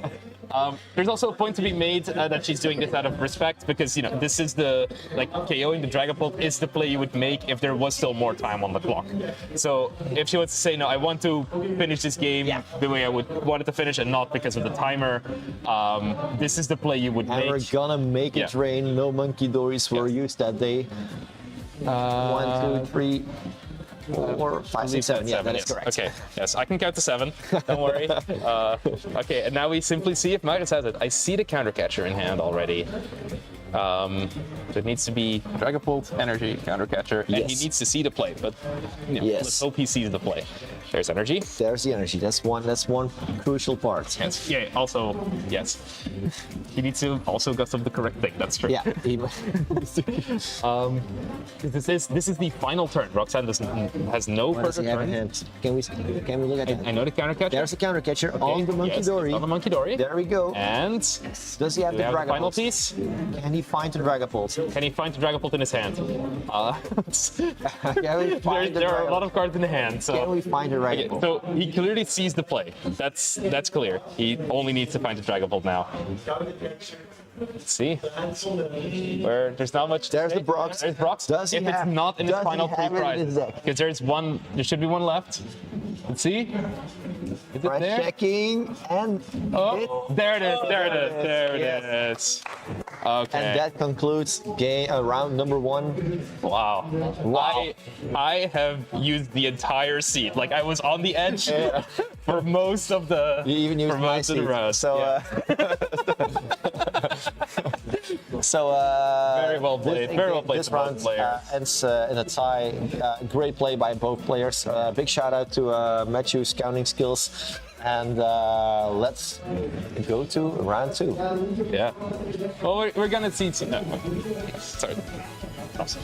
There's also a point to be made that she's doing this out of respect because this is KOing the Dragapult is the play you would make if there was still more time on the clock. So if she wants to say no, I want to finish this game the way I would want it to finish and not because of the timer, this is the play you would make. And we're gonna make it rain. No Monkey Dories were used that day. 1, 2, 3. 4, 5, 6, 7. Yeah, that is correct. Okay, yes, I can count to 7. Don't worry. Okay, and now we simply see if Marius has it. I see the counter catcher in hand already. It needs to be Dragapult, energy, counter catcher, and he needs to see the play. But let's hope he sees the play. There's energy. There's the energy. That's one crucial part. Yes. Yeah. Also, yes. He needs to also gust up the correct thing. That's true. Yeah. This is the final turn. Roxanne has no further turns. Can we look at that? I know the counter catcher. There's the counter catcher on the Monkey Dory. On the Monkey Dory. There we go. And does he have the Dragapult? Final piece? Can he find the Dragapult? Can he find the Dragapult in his hand? There are a lot of cards in the hand. So. Can we find the Dragapult? Okay, so he clearly sees the play. That's clear. He only needs to find the Dragapult now. Let's see. Where there's not much. There's the Brox. There's Brox. Does he if have, it's not in his final he have prize, it in his deck? because there should be one left. Let's see. Is it there? Checking and there it is. There it is. Okay. And that concludes round number 1. Wow. I have used the entire seat. Like I was on the edge for most of the. You even used my seat. So. Very well played. Very well played. This round ends in a tie. Great play by both players. Big shout out to Matthew's counting skills. And let's go to round 2. Yeah. Well, we're gonna see. No, sorry. Awesome.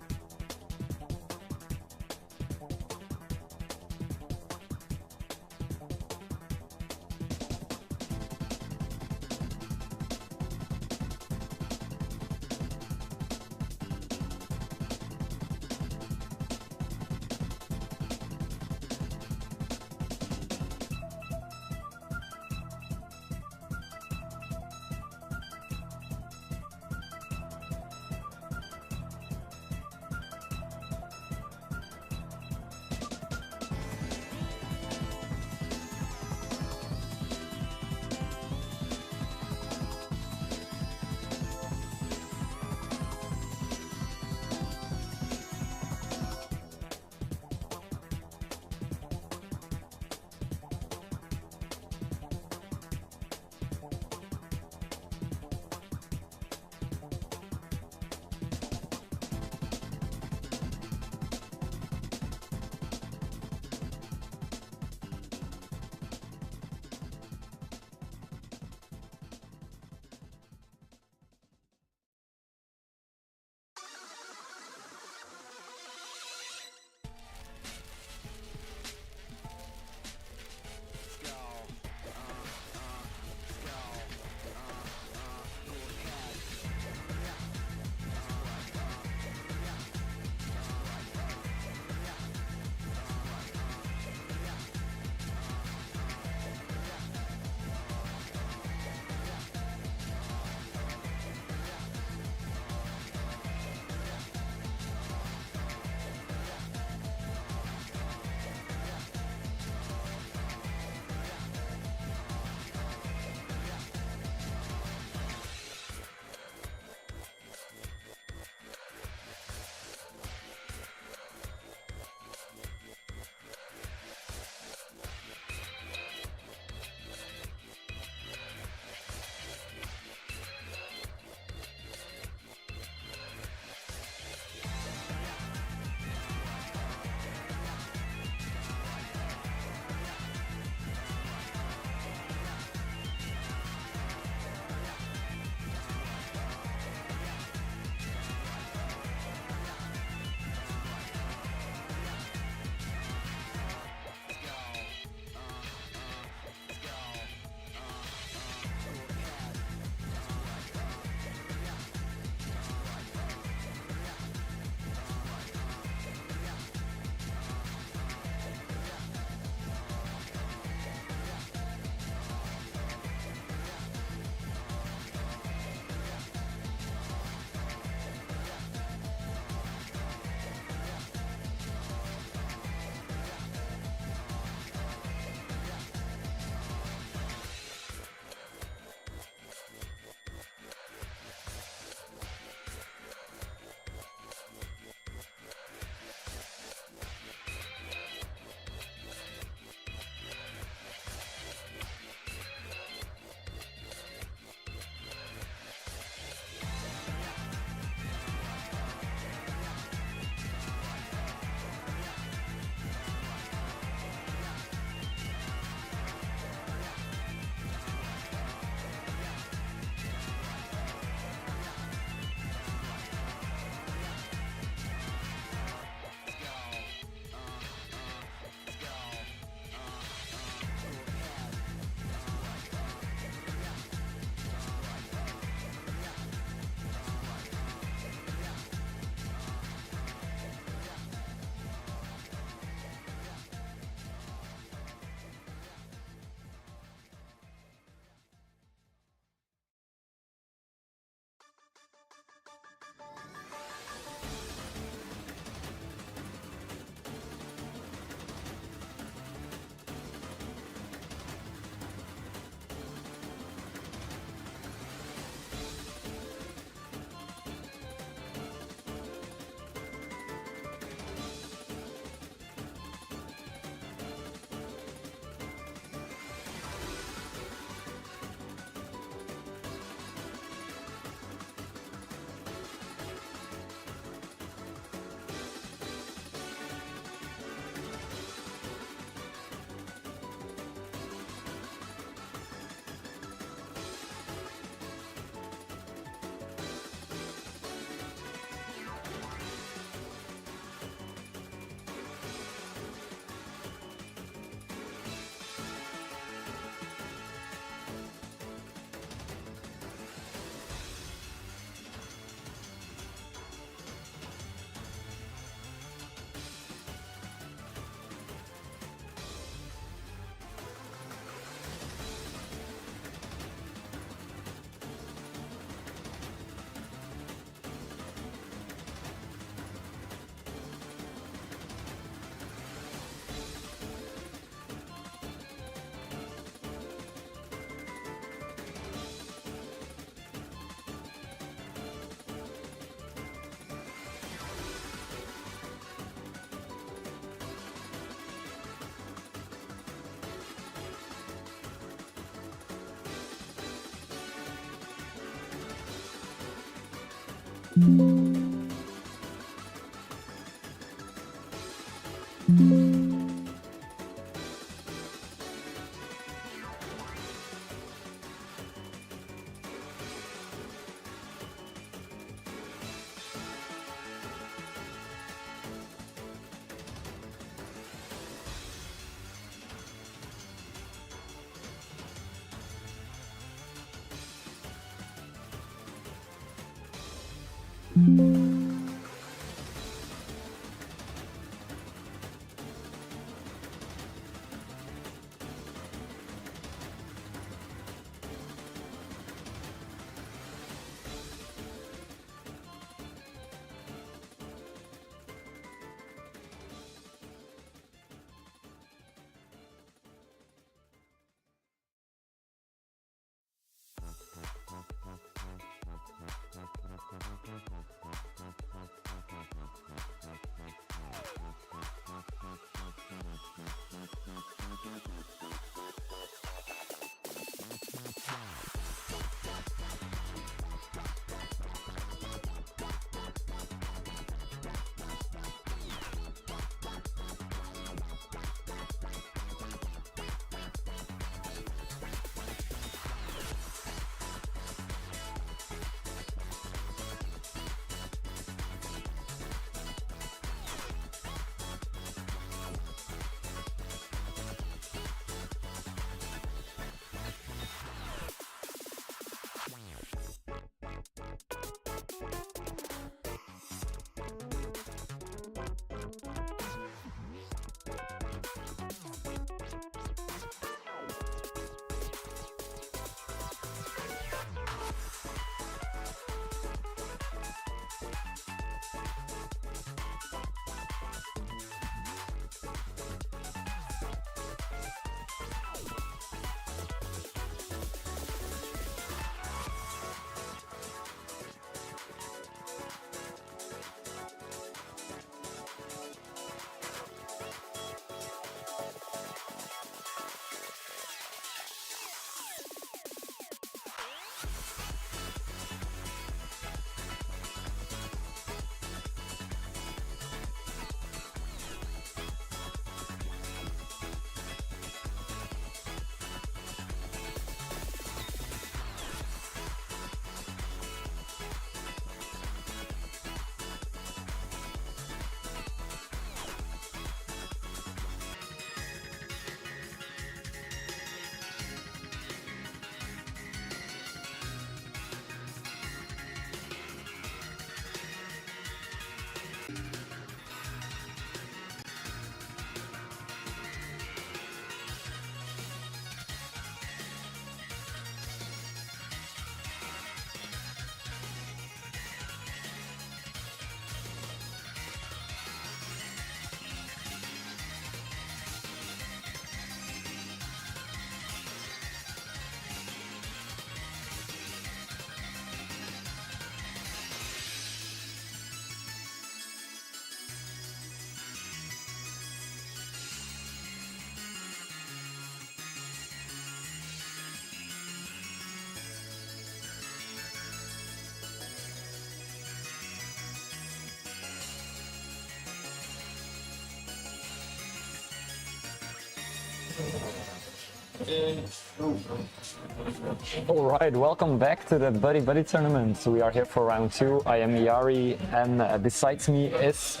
All right, welcome back to the Buddy Buddy tournament. So we are here for round two. I am Yari, and besides me is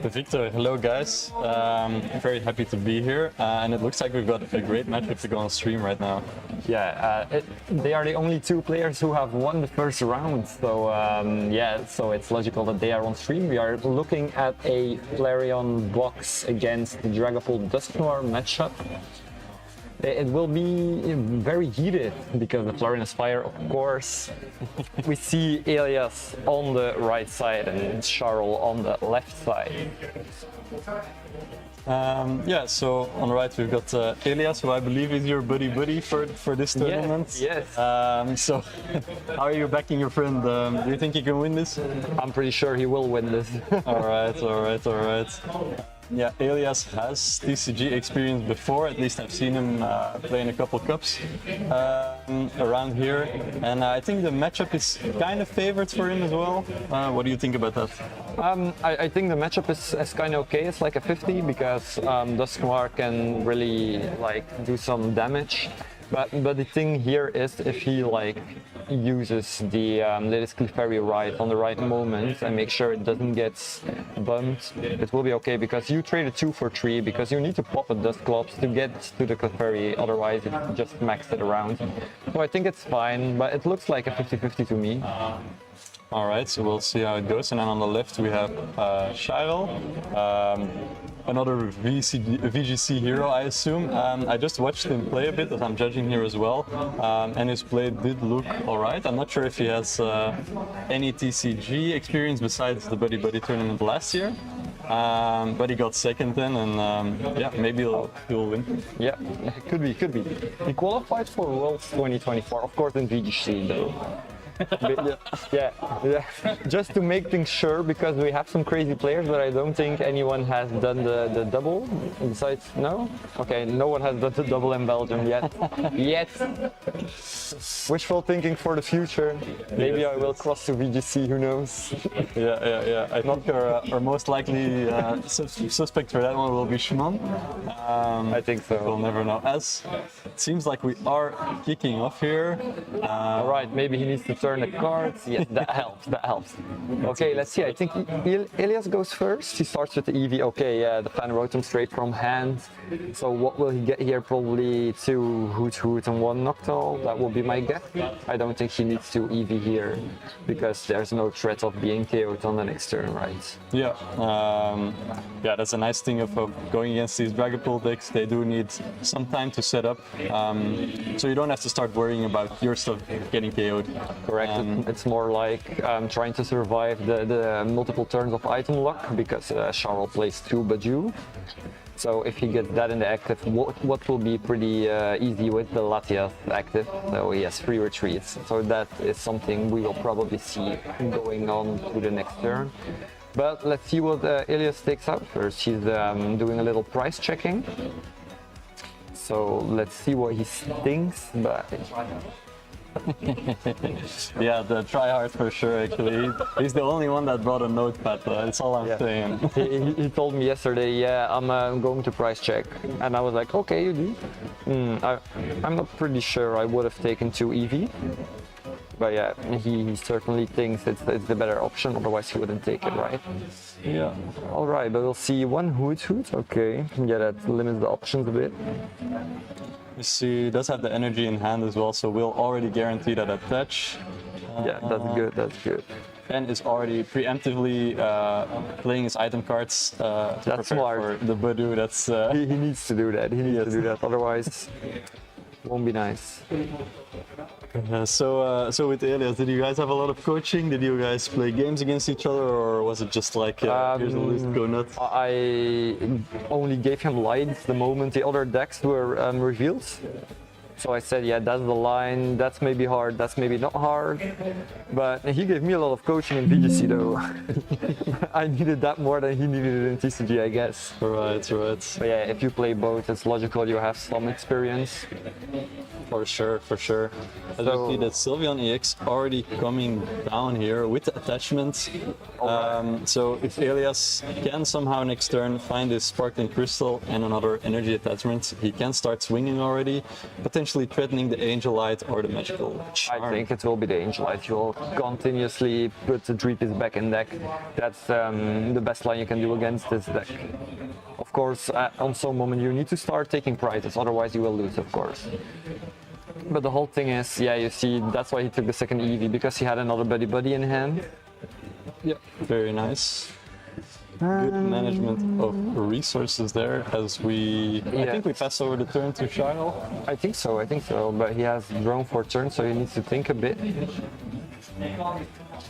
Victor. Hello guys, very happy to be here, and it looks like we've got a great matchup to go on stream right now. they are the only two players who have won the first round. So so it's logical that they are on stream. We are looking at a Flareon box against the Dragapult Dusknoir matchup. It will be very heated because the Flareon Aspire, of course. We see Elias on the right side and Charles on the left side. So on the right we've got Elias, who I believe is your buddy for this tournament. Yes. So how are you backing your friend? Do you think he can win this? I'm pretty sure he will win this. All right. Yeah, Elias has TCG experience before. At least I've seen him play in a couple cups around here, and I think the matchup is kind of favored for him as well. What do you think about that? I think the matchup is kind of okay. It's like a 50 because Dusknoir can really like do some damage. But the thing here is if he like uses the latest Clefairy right on the right moment and make sure it doesn't get bumped, it will be okay because you traded 2 for 3 because you need to pop a Dusclops to get to the Clefairy, otherwise you just max it around. So I think it's fine, but it looks like a 50-50 to me. All right, so we'll see how it goes. And then on the left we have Shirel, another VGC hero, I assume. I just watched him play a bit, as I'm judging here as well, and his play did look all right. I'm not sure if he has any TCG experience besides the Buddy Buddy tournament last year. But he got second then, and yeah, maybe he'll win. Yeah, could be. He qualified for Worlds 2024, of course in VGC though. Yeah. Just to make things sure, because we have some crazy players, but I don't think anyone has done the double. Besides, no? Okay, no one has done the double in Belgium yet. Wishful thinking for the future. Maybe I will cross to VGC, who knows? Yeah. I think our most likely suspect for that one will be Shimon. I think so. We'll never know. As it seems like we are kicking off here. All right, maybe he needs to turn the cards. Yeah, that helps. Okay, let's see. I think Elias goes first. He starts with the Eevee. Okay, yeah, the fan wrote him straight from hand. So what will he get here? Probably 2 Hoot and 1 Noctowl. That will be my guess. I don't think he needs 2 Eevee here because there's no threat of being KO'd on the next turn, right? Yeah, that's a nice thing of going against these Dragapult decks. They do need some time to set up, so you don't have to start worrying about your stuff getting KO'd. Correct. It's more like trying to survive the multiple turns of item luck because Charles plays 2 Baju. So if he gets that in the active, what will be pretty easy with the Latias active? So he has 3 retreats. So that is something we will probably see going on to the next turn. But let's see what Elias takes out first. He's doing a little price checking. So let's see what he thinks. But yeah, the tryhard for sure. Actually, he's the only one that brought a notepad. That's all I'm saying. He told me yesterday, yeah, I'm going to price check, and I was like, okay, you do. I'm not pretty sure I would have taken 2 Eevee, but yeah, he certainly thinks it's the better option. Otherwise, he wouldn't take it, right? Yeah. All right, but we'll see 1 Hoot. Okay, yeah, that limits the options a bit. You see, he does have the energy in hand as well, so we'll already guarantee that attach. Yeah, that's good. And is already preemptively playing his item cards to prepare smart. for the Budu. That's He needs to do that. Otherwise, won't be nice. So with Elias, did you guys have a lot of coaching? Did you guys play games against each other, or was it just like here's the list, go nuts? I only gave him lights the moment the other decks were revealed. So I said, yeah, that's the line, that's maybe hard, that's maybe not hard. But he gave me a lot of coaching in VGC though. I needed that more than he needed it in TCG, I guess. Right. But yeah, if you play both, it's logical you have some experience. For sure. As you see that Sylveon EX already coming down here with the attachments. So if Elias can somehow next turn find his Sparkling Crystal and another energy attachment, he can start swinging already, potentially threatening the Angel Light or the Magical Charm. I think it will be the Angel Light. You will continuously put the Dreepis back in deck. That's the best line you can do against this deck. Of course, on some moment you need to start taking prizes, otherwise you will lose, of course. But the whole thing is, yeah, you see, that's why he took the second Eevee, because he had another Buddy in hand. Yeah, very nice. Good management of resources there as we... I think we pass over the turn to Shirel. I think so, but he has drone for turn, so he needs to think a bit.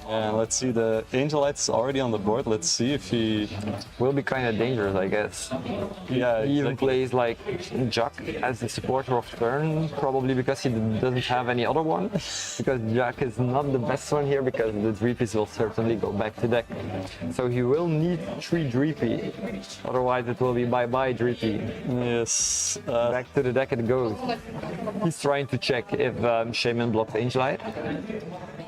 And let's see, the Angel Light's already on the board. Let's see if he... Will be kind of dangerous, I guess. Yeah, He even exactly. plays like Jack as the supporter of turn, probably because he doesn't have any other one. Because Jack is not the best one here, because the Dreepies will certainly go back to deck. So he will need 3 Dreepy, otherwise it will be bye-bye Dreepy. Yes. Back to the deck it goes. He's trying to check if Shaman blocks Angel Light.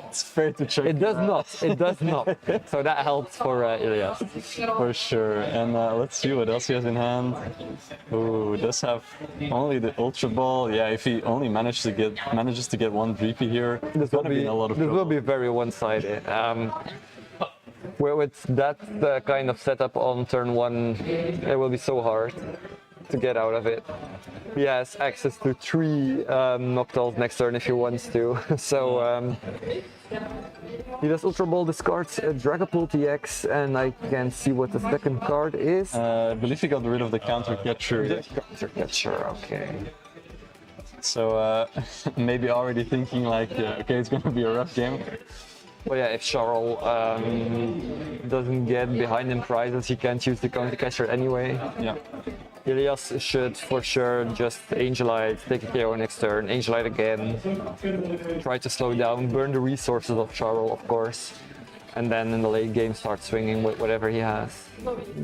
It's fair to check. It does not, it does not. So that helps for Ilias. For sure. And let's see what else he has in hand. Ooh, does have only the Ultra Ball. Yeah, if he only manages to get 1 Dreepy here, it's gonna be in a lot of This trouble. will be very one-sided. With that kind of setup on turn 1, it will be so hard to get out of it. He has access to 3 Noctols next turn if he wants to. So he does Ultra Ball, discards a Dragapult EX, and I can see what the second card is. I believe he got rid of the counter catcher. Sure, okay. So maybe already thinking like, okay, it's gonna be a rough game. Well, yeah, if Charles doesn't get behind in prizes, he can't use the counter catcher anyway. Yeah. Ilias should for sure just Angel Light, take a KO next turn, Angel Light again, try to slow down, burn the resources of Charles, of course, and then in the late game start swinging with whatever he has.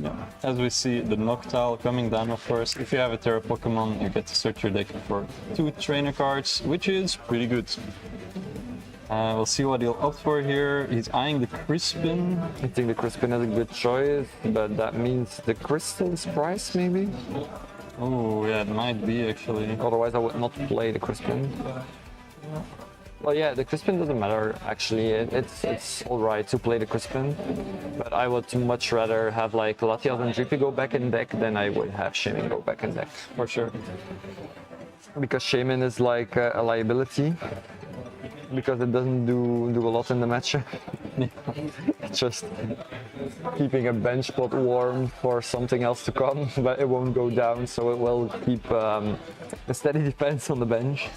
Yeah. As we see the Noctowl coming down, of course. If you have a Terra Pokemon, you get to search your deck for 2 trainer cards, which is pretty good. We'll see what he'll opt for here. He's eyeing the Crispin. I think the Crispin is a good choice, but that means the Crystal's price maybe? Oh, yeah, it might be actually. Otherwise I would not play the Crispin. Well, yeah, the Crispin doesn't matter actually. It's alright to play the Crispin, but I would much rather have like Latias and Drippy go back in deck than I would have Shaman go back in deck. For sure. Because Shaman is like a liability. Because it doesn't do a lot in the match. Just keeping a bench spot warm for something else to come, but it won't go down, so it will keep a steady defense on the bench.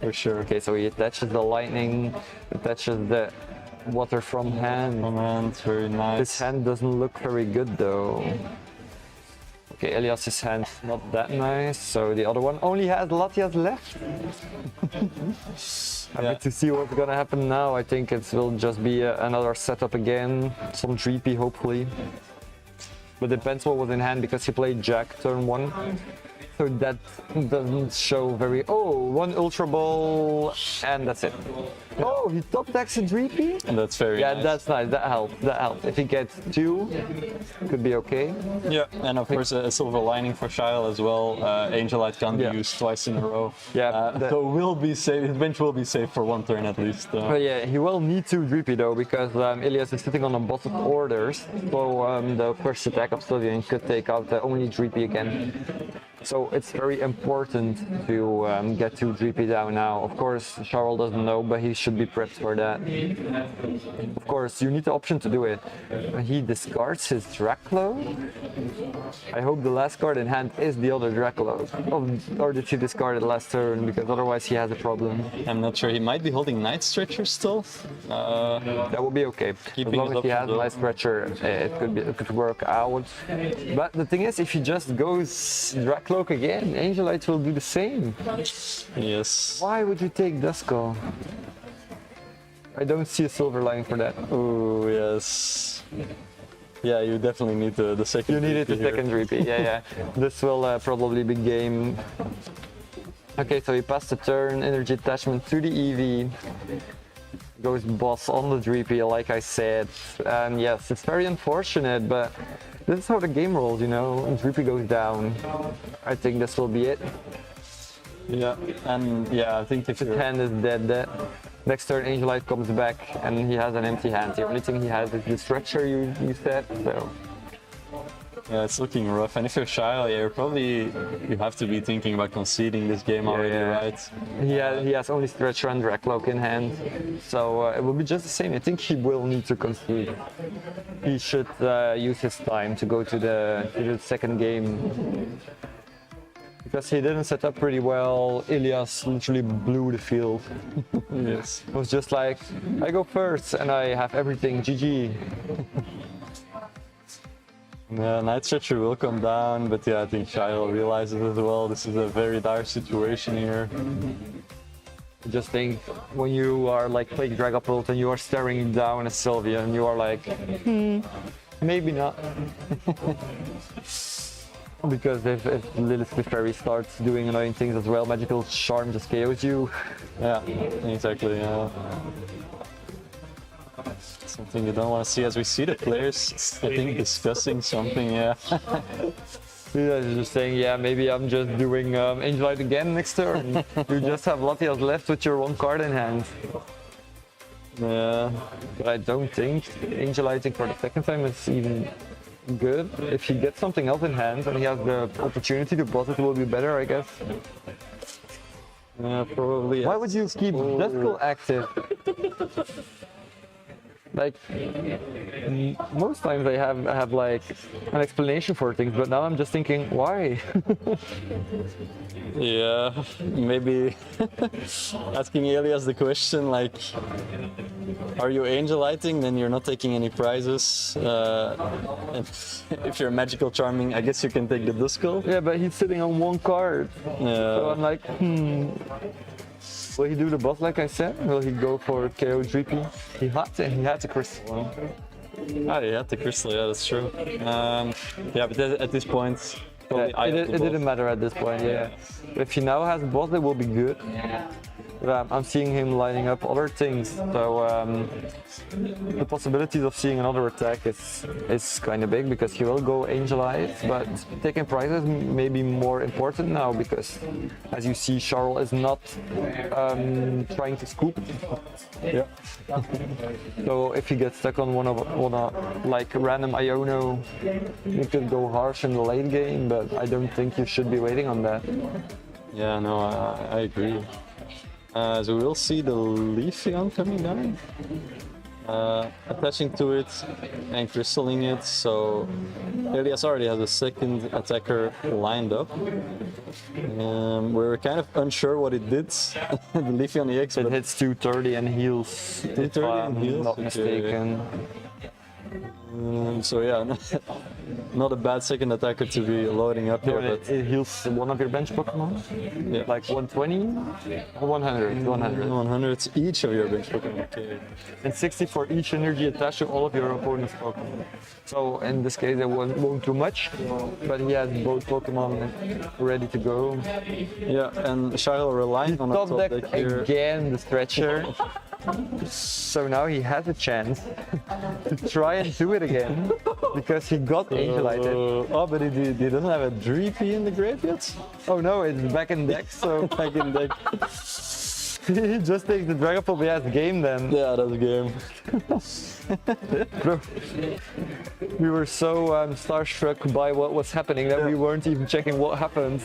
For sure. Okay, so he attaches the lightning, attaches the water from hand. Oh man, it's very nice. This hand doesn't look very good though. Okay, Elias's hand's not that nice, so the other one only has Latias left. Happy to see what's gonna happen now. I think it will just be another setup again, some Dreepy hopefully. But it depends what was in hand because he played Jack turn 1. So that doesn't show very... Oh, 1 Ultra Ball and that's it. Oh, he top decks a Dreepy? And that's very Yeah, nice. that's nice. That helps. That helps. If he gets 2, could be okay. Yeah, and of course a silver lining for Shile as well. Angel Light can't be used twice in a row. Yeah, so will be safe. His bench will be safe for 1 turn at least. But yeah, he will need 2 Dreepy though, because Ilias is sitting on a bot of orders. So the first attack of Sylvian could take out the only Dreepy again. So it's very important to get 2 Dreepy down now. Of course, Charles doesn't know, but he should be prepped for that. Of course, you need the option to do it. He discards his Draclo. I hope the last card in hand is the other Draclo. Or did he discard it last turn? Because otherwise he has a problem. I'm not sure. He might be holding Night Stretcher still. That would be okay. Keeping as long his as he has options Night Stretcher, it could work out. But the thing is, if he just goes Dracloak again, Angel Light will do the same. Yes. Why would you take Duskull? I don't see a silver lining for that. Oh yes. Yeah, you definitely need the second. You needed the here. second repeat. Yeah. This will probably be game. Okay, so he passed the turn, energy attachment to the EV. Goes boss on the Dreepy, like I said. And yes, it's very unfortunate, but this is how the game rolls, you know. Dreepy goes down. I think this will be it. Yeah, and yeah, I think if His hand is dead. Next turn, Angel Light comes back, and he has an empty hand. The only thing he has is the stretcher, you said, so... Yeah, it's looking rough. And if you're shy, yeah, you have to be thinking about conceding this game already, right? He has only stretcher and Dracloak in hand, so it will be just the same. I think he will need to concede. He should use his time to go to the second game. because he didn't set up pretty well. Ilias literally blew the field. Yes. It was just like, I go first and I have everything, GG. Yeah, Night Stretcher will come down, but yeah, I think Shyle realizes as well. This is a very dire situation here. I just think when you are like playing Dragapult and you are staring down at Sylvia and you are like, maybe not. Because if Lilith Clefairy starts doing annoying things as well, Magical Charm just KOs you. Yeah, exactly. Yeah. Something you don't want to see as we see the players, I think, discussing something, yeah. Yeah, just saying, yeah, maybe I'm just doing Angelite again next turn. You just have Latias left with your one card in hand. Yeah. But I don't think Angeliting for the second time is even good. If he gets something else in hand and he has the opportunity to boss it, will be better, I guess. Yeah, probably. Why would you keep Duskull active? Like, most times I have like an explanation for things, but now I'm just thinking, why? Yeah, maybe asking Elias the question like, are you Angeliting? Then you're not taking any prizes. And if you're Magical Charming, I guess you can take the Duskull. Yeah, but he's sitting on one card. So I'm like, will he do the boss like I said? Will he go for KO Drippy? He had to crystal. Ah, he had the crystal, yeah, that's true. Yeah, but at this point, probably It didn't matter at this point, yeah. If he now has boss, it will be good. I'm seeing him lining up other things, so the possibilities of seeing another attack is kind of big because he will go Angel Eyes, but taking prizes may be more important now because, as you see, Charles is not trying to scoop. Yeah. So if he gets stuck on one of like random Iono, you could go harsh in the late game, but I don't think you should be waiting on that. Yeah, no, I agree. So we'll see the Leafeon coming down, attaching to it and crystalling it. So Elias already has a second attacker lined up. We're kind of unsure what it did, the Leafeon EX. It hits 230 and heals. 230 and heals? Not Okay. mistaken. So yeah, not a bad second attacker to be loading up here, but It heals one of your bench Pokemon, yeah. like 120 or 100. 100 each of your bench Pokemon. Okay. And 60 for each energy attached to all of your opponent's Pokemon. So in this case, it won't too much, but he has both Pokemon ready to go. Yeah, and Shyle relying on a Top deck here. again, the stretcher. So now he has a chance to try and do it again because he got Angelited. Oh, but he doesn't have a Dreepy in the grave yet? Oh no, it's back in deck, so Back in deck. he just takes the Dragapult, but he has game then. Yeah, that's a game. Bro, we were so starstruck by what was happening that we weren't even checking what happened.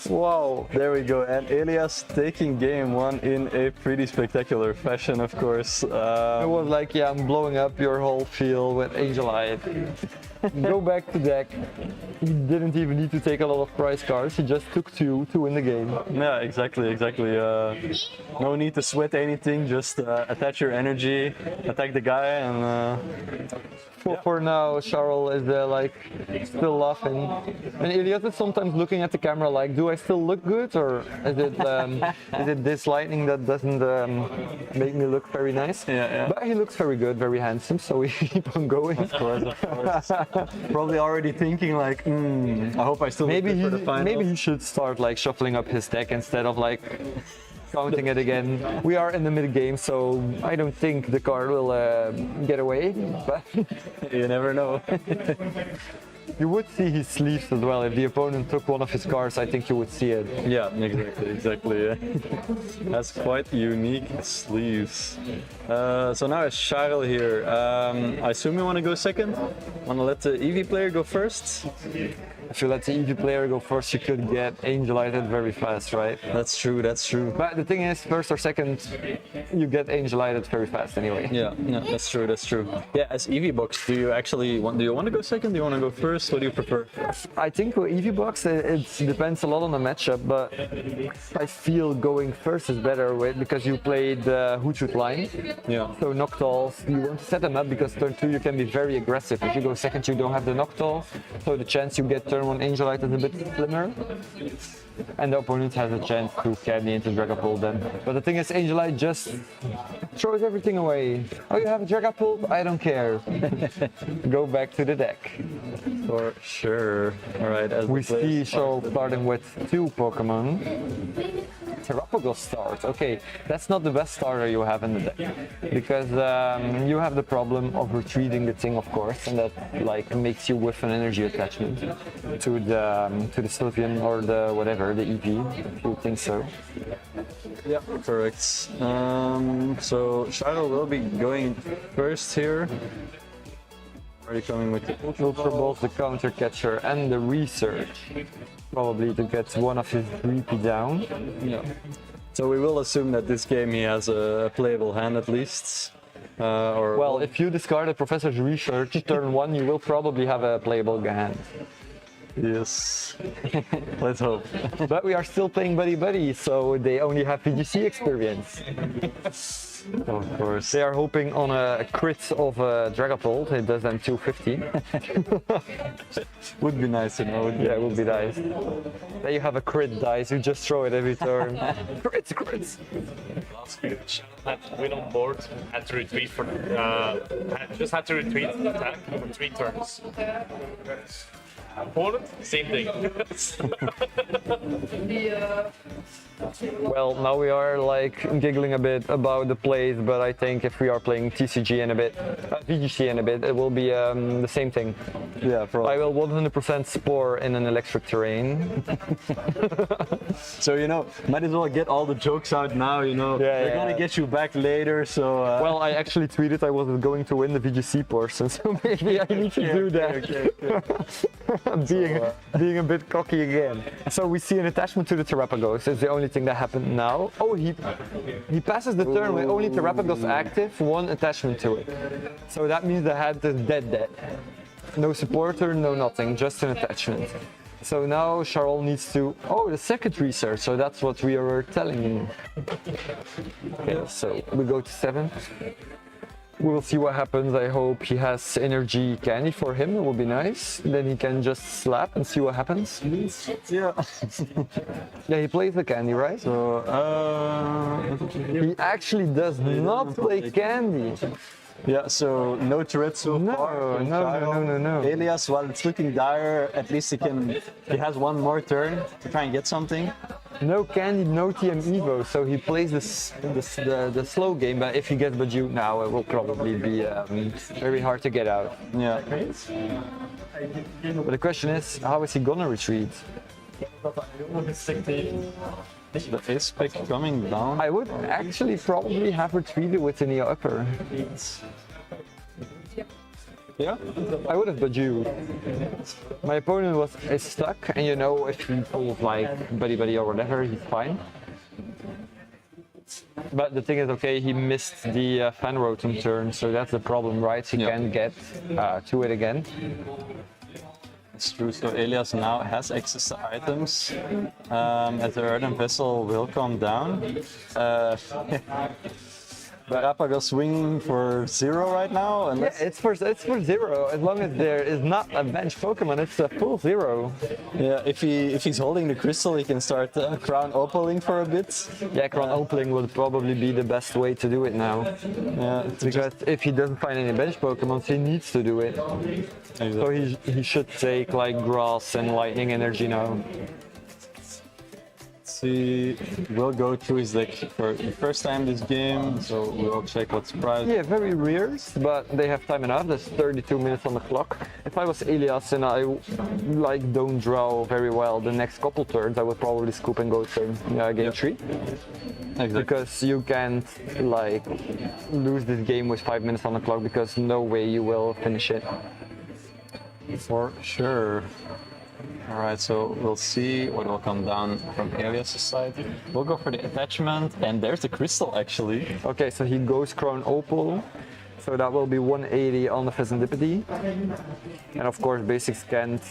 Wow. There we go, and Elias taking game one in a pretty spectacular fashion, of course. It was like, yeah, I'm blowing up your whole field with Angel Eye. Go back to deck. He didn't even need to take a lot of prize cards, he just took two to win the game. Yeah, exactly. No need to sweat anything, just attach your energy, attack the guy, and For now, Charles is like still laughing. And Elias is sometimes looking at the camera like, do I still look good? Or is it this lightning that doesn't make me look very nice? Yeah. But he looks very good, very handsome, so we keep on going. Of course. Probably already thinking like, I hope I still Maybe look good for the final. maybe he should start like shuffling up his deck instead of like counting it again. We are in the mid game, so I don't think the card will get away. But You never know. you would see his sleeves as well. If the opponent took one of his cards, I think you would see it. Yeah, exactly. Yeah. That's quite unique sleeves. So now it's Charles here. I assume you want to go second? Want to let the Eevee player go first? if you let the Eevee player go first, you could get angelited very fast, right? That's true. That's true. But the thing is, first or second, you get angelited very fast anyway. Yeah, that's true. That's true. Yeah, as Eevee box, do you actually want? Do you want to go second? Do you want to go first? What do you prefer? I think with Eevee box, it depends a lot on the matchup, but I feel going first is better because you played the Hootsuit line. Yeah. So Noctols, you want to set them up because turn 2 you can be very aggressive. If you go second, you don't have the Noctols, so the chance you get turn 1 Angelite is a bit slimmer. And the opponent has a chance to candy into Dragapult then. But the thing is, Angelite just throws everything away. Oh, you have a Dragapult? I don't care. Go back to the deck. For sure. All right. As We see Show starting with 2 Pokemon. Terapagos start. Okay, that's not the best starter you have in the deck, because you have the problem of retreating the thing, of course, and that like makes you with an energy attachment to the Sylveon or the whatever, the Eevee, if you think so. Yeah, correct. So Shadow will be going first here. Already coming with the Ultra Balls, the counter catcher, and the research, probably to get one of his repeat down. Yeah. So we will assume that this game he has a playable hand at least. Well, if you discarded Professor's Research, turn 1, you will probably have a playable hand. Yes. Let's hope. But we are still playing Buddy Buddy, so they only have VGC experience. Of course. They are hoping on a crit of a Dragapult. It does then 250. Would be nice to know. Yeah, it would be nice. Then you have a crit dice, you just throw it every turn. Crits! Last week, had to win on board, had to retreat for, just had to retreat attack for 3 turns. Opponent, same thing. Well, now we are like giggling a bit about the plays, but I think if we are playing TCG in a bit, VGC in a bit, it will be the same thing. Yeah, probably. I will 100% Spore in an electric terrain. So, might as well get all the jokes out now, Yeah, They're gonna get you back later, so... Well, I actually tweeted I was going to win the VGC portion, so maybe I need to do that. Okay. being a bit cocky again. So we see an attachment to the Terapagos. It's the only thing that happened now. Oh, he passes the turn with only Terapagos active, 1 attachment to it. So that means the hand is dead. No supporter, no nothing, just an attachment. So now Charles needs to... Oh, the second research, so that's what we were telling him. Okay, so we go to 7. We will see what happens. I hope he has energy candy for him. It will be nice. Then he can just slap and see what happens. Yeah. Yeah, he plays the candy, right? So, He actually does not play candy. yeah, so no turret so far. No. Elias, while it's looking dire, at least he has 1 more turn to try and get something. No candy, no TM Evo, so he plays the slow game, but if he gets Bajou now, it will probably be very hard to get out. Yeah. But the question is, how is he gonna retreat? The ace pick coming down. I would actually probably have retreated with the Neo Upper. Yeah? I would have Bajou. My opponent is stuck, and if he pulls like Buddy or whatever, he's fine. But the thing is, okay, he missed the Fan Rotom turn, so that's the problem, right? He can't get to it again. It's true, so Elias now has access to items, as the Earthen Vessel will come down. Terapagos swinging for 0 right now? Yeah, it's for 0. As long as there is not a bench Pokemon, it's a full 0. Yeah, if he's holding the crystal, he can start Crown Opaling for a bit. Yeah, Crown Opaling will probably be the best way to do it now. Yeah, Because if he doesn't find any bench Pokemon, he needs to do it. Exactly. So he should take like Grass and Lightning Energy now. He will go through his deck for the first time this game, so we'll check what's priced. Yeah, very weird, but they have time enough. There's 32 minutes on the clock. If I was Elias and I don't draw very well the next couple turns, I would probably scoop and go turn game 3. Exactly. Because you can't lose this game with 5 minutes on the clock, because no way you will finish it. For sure. All right, so we'll see what will come down from Elias' side. We'll go for the attachment, and there's the crystal actually. Okay, so he goes Crown Opal. So that will be 180 on the Pheasantipity. And of course, basics can't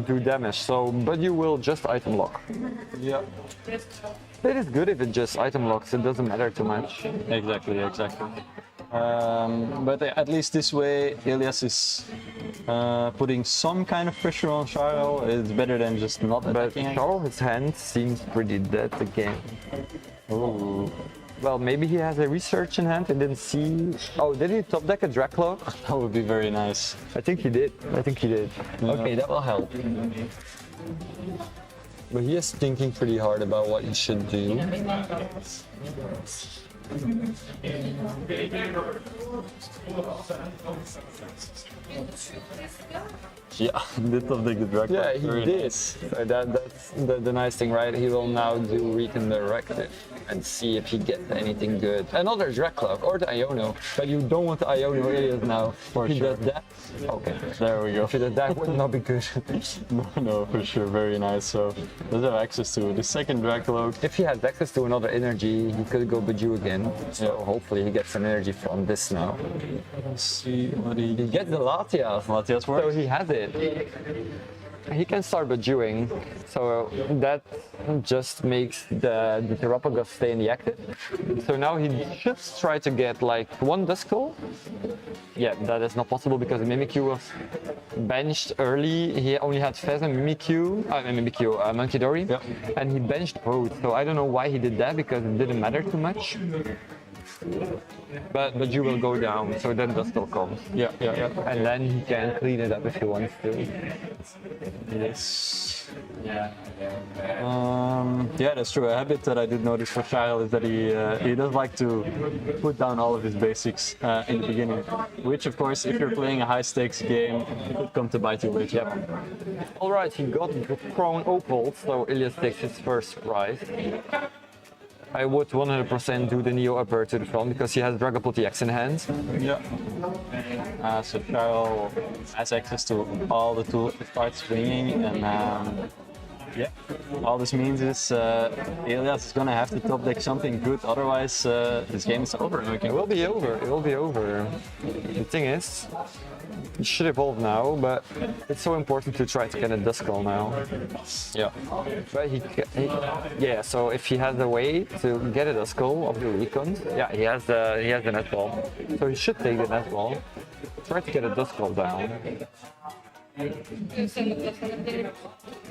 do damage. So, but you will just item lock. Yeah. It is good if it just item locks, it doesn't matter too much. Exactly. But at least this way, Elias is putting some kind of pressure on Charles. It's better than just not But attacking. Charles, his hand seems pretty dead again. Ooh. Well, maybe he has a research in hand and didn't see. Oh, did he top deck a Dracloak? That would be very nice. I think he did. Okay, that will help. But he is thinking pretty hard about what he should do. Yeah, Did top deck the Dracula. Yeah, he did. So that's the nice thing, right? He will now do Recon Directive and see if he gets anything good. Another Dracloak or the Iono, but you don't want the Iono Elias now. For he sure. does that. Okay, There we go. if he does that, would not be good. No, for sure, very nice. So does have access to the second Dracula. If he has access to another energy, he could go Biju again. So hopefully he gets some energy from this now. Let's see what he He gets the Latias. Latias So works. he has it. He can start Bajuing, so that just makes the Terrapagus stay in the active. So now he should try to get like one Duskull. Yeah, that is not possible because Mimikyu was benched early. He only had Fez and Munkidori, Yep. and he benched both. So I don't know why he did that because it didn't matter too much. But you will go down, so then Duskull comes. Yeah. And then he can clean it up if he wants to. Yes. Yeah, that's true. A habit that I did notice for Charles is that he does like to put down all of his basics in the beginning, which of course, if you're playing a high stakes game, it could come to bite you later. All right, he got Crown Opal, so Ilias takes his first prize. I would 100% do the Neo upper to the front because he has Dragapult EX in hand. Yeah. So Charles has access to all the tools to start swinging, and yeah, all this means is Elias is gonna have to top deck something good, otherwise this game is over. And we can It will be over, it will be over. The thing is, he should evolve now, but it's so important to try to get a Duskull now. yeah. But yeah, so if he has a way to get a Duskull of the Recon, yeah, he has the Netball. So he should take the Netball. Try to get a Duskull down.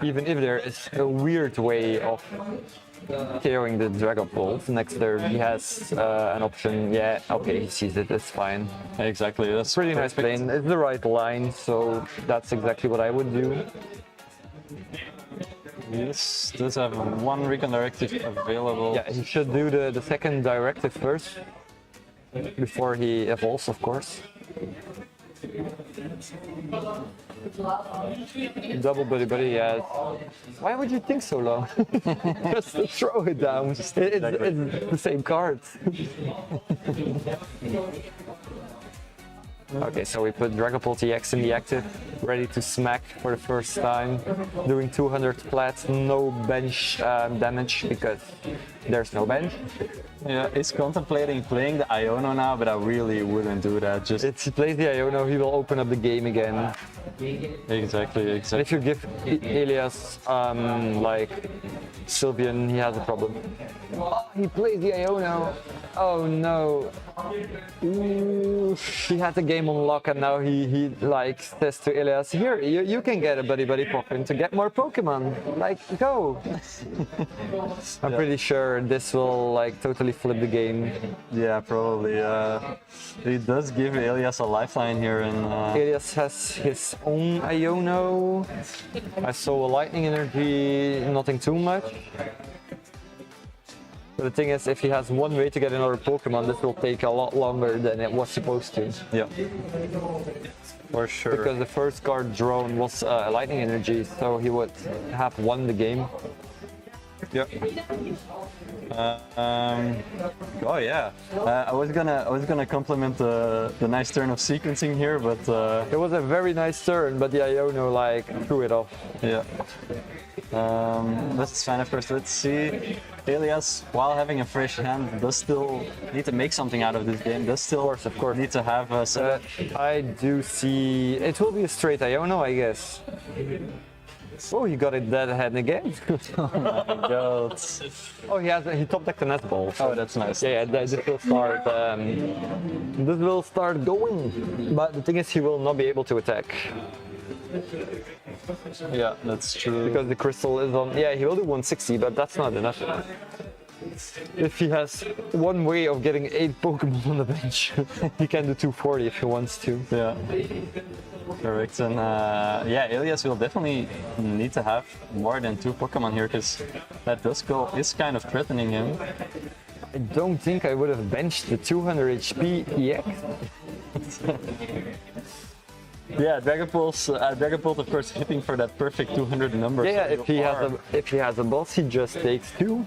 Even if there is a weird way of KOing the Dragapult, next turn he has an option. Yeah, okay, he sees it, it's fine. Exactly. That's Pretty nice plane, it's the right line, so that's exactly what I would do. Yes, does have one Recon Directive available. Yeah, he should do the second directive first, before he evolves, of course. Double buddy, yes. Why would you think so long? Just throw it down. It's the same card. Okay, so we put Dragapult EX in the active, ready to smack for the first time, doing 200 flats, no bench damage because there's no bench. Yeah, he's contemplating playing the Iono now, but I really wouldn't do that. Just If he plays the Iono, he will open up the game again. exactly. And if you give Elias like Sylvian, he has a problem. Oh, he plays the Iono. Oh no. Ooh. He had the game on lock and now he like says to Elias, here, you can get a buddy Pokémon to get more Pokemon. Like, go. I'm pretty sure this will like totally flip the game. Yeah, probably. He does give Elias a lifeline here, and Elias has his own Iono. I saw a lightning energy, nothing too much. But the thing is, if he has one way to get another Pokemon, this will take a lot longer than it was supposed to. yeah, for sure. Because the first card drawn was lightning energy, so he would have won the game. yeah, Oh yeah, I was gonna compliment the nice turn of sequencing here, but It was a very nice turn, but the Iono like threw it off. yeah. That's fine, of course. Let's see. Elias, while having a fresh hand, does still need to make something out of this game. Does still, of course. need to have a setup. I do see. It will be a straight Iono, I guess. Oh, he got it dead hand again. God. Oh, he top decked the net ball. Oh, that's nice. Yeah, this will start. This will start going, but the thing is, he will not be able to attack Yeah, that's true. because the crystal is on. Yeah, he will do 160, but that's not enough. If he has one way of getting 8 Pokemon on the bench, he can do 240 if he wants to. Yeah. Correct. And yeah, Elias will definitely need to have more than 2 Pokemon here because that Duskull is kind of threatening him. I don't think I would have benched the 200 HP EX. Yeah, Dragapult of course hitting for that perfect 200 number. Yeah, so if he has a boss, he just takes 2.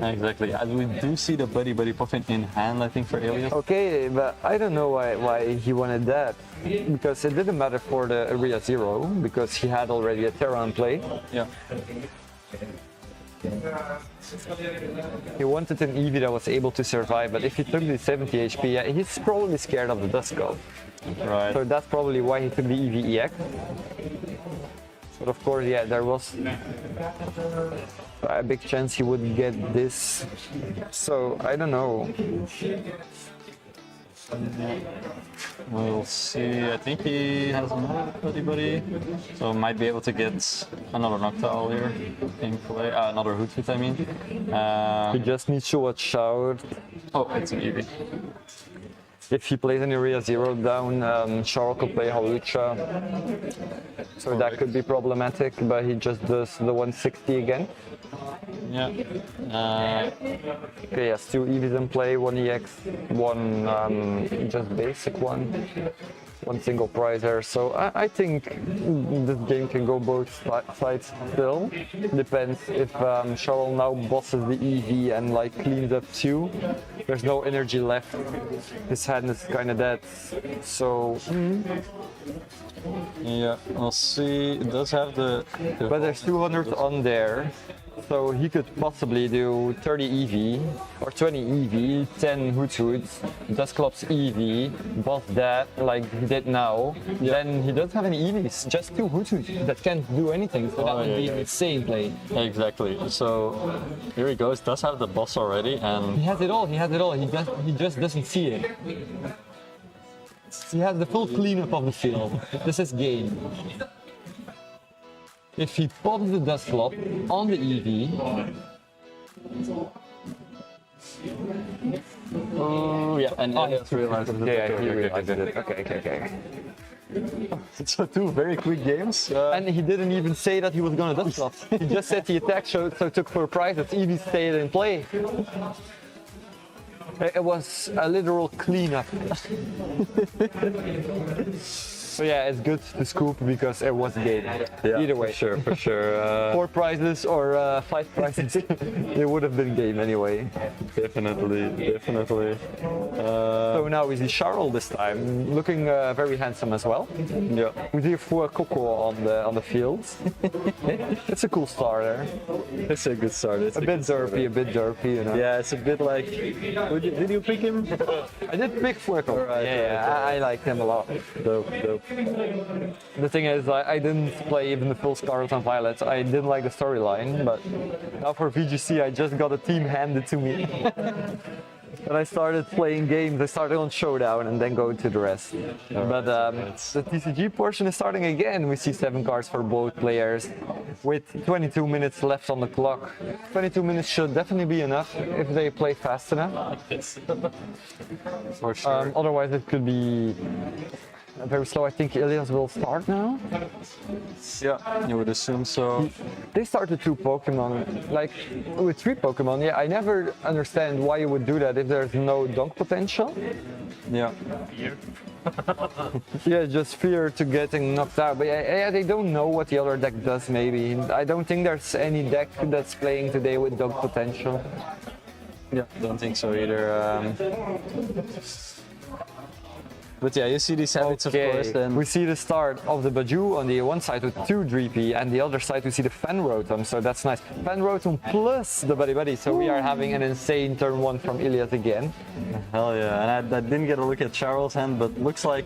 Exactly. And we do see the Buddy Puffin in hand, I think, for Elias. Okay, but I don't know why he wanted that. Because it didn't matter for the Area 0, because he had already a Terra in play. Yeah. He wanted an Eevee that was able to survive, but if he took the 70 HP, yeah, he's probably scared of the Duskull. Right. So that's probably why he took the Eevee EX. But of course, yeah, there was a big chance he would get this. So I don't know. We'll see. I think he has another Buddy, so might be able to get another Noctowl here in play. Another Hoothoot, I mean. He just needs to watch out. Oh, it's an Eevee. If he plays an Area 0 down, Charl could play Hawlucha. So that could be problematic, but he just does the 160 again. Yeah. Okay, he has 2 Eevees in play, 1 EX, 1 just basic one, 1 single prizer. So I think this game can go both sides still. Depends if Charl now bosses the Eevee and like cleans up 2. There's no energy left. His hand is kind of dead. So. Yeah, we'll see. It does have the But there's 200 on there. So he could possibly do 30 EV or 20 EV, 10 Hoothoots, Dusclops EV, boss that like he did now. Then he doesn't have any EVs, just 2 Hoothoots that can't do anything. So that would be an insane play. Exactly. So here he goes. Does have the boss already, and He has it all. He has it all. He just doesn't see it. He has the full cleanup of the field. This is game. If he pops the Dusclop on the EV, oh yeah, and oh, Elias realizes it. yeah, he Okay, realized okay. it. Okay. So 2 very quick games. And he didn't even say that he was gonna Dusclop. He just said the attack showed, so took for a prize that EV stayed in play. It was a literal cleanup. So yeah, it's good to scoop because it was game. Yeah, Either way. for sure. 4 prizes or 5 prizes, it would have been game anyway. Definitely. So now we see Charl this time, looking very handsome as well. Yeah. We see Coco on the field. It's a cool starter. It's a good start. It's A bit derpy, you know. Yeah, it's a bit like. Did you pick him? I did pick Fueco. Right, Yeah, I like him a lot. Dope. The thing is, I didn't play even the full Scarlet and Violet. I didn't like the storyline, but now for VGC, I just got a team handed to me. When I started playing games, I started on Showdown and then go to the rest. But the TCG portion is starting again. We see 7 cards for both players with 22 minutes left on the clock. 22 minutes should definitely be enough if they play fast enough. For sure. Otherwise, it could be very slow. I think Elias will start now. Yeah, you would assume so. They started 2 Pokemon, like with 3 Pokemon. Yeah, I never understand why you would do that if there's no dunk potential. Yeah. Yeah, just fear to getting knocked out. But yeah, they don't know what the other deck does. Maybe I don't think there's any deck that's playing today with dog potential. Yeah, don't think so either. But yeah, you see these habits, of course. And We see the start of the Baju on the one side with 2 Dreepy, and the other side we see the Fenrotom, so that's nice. Fenrotom plus the Buddy Buddy, so we are having an insane turn 1 from Ilias again. hell yeah, and I didn't get a look at Charles' hand, but looks like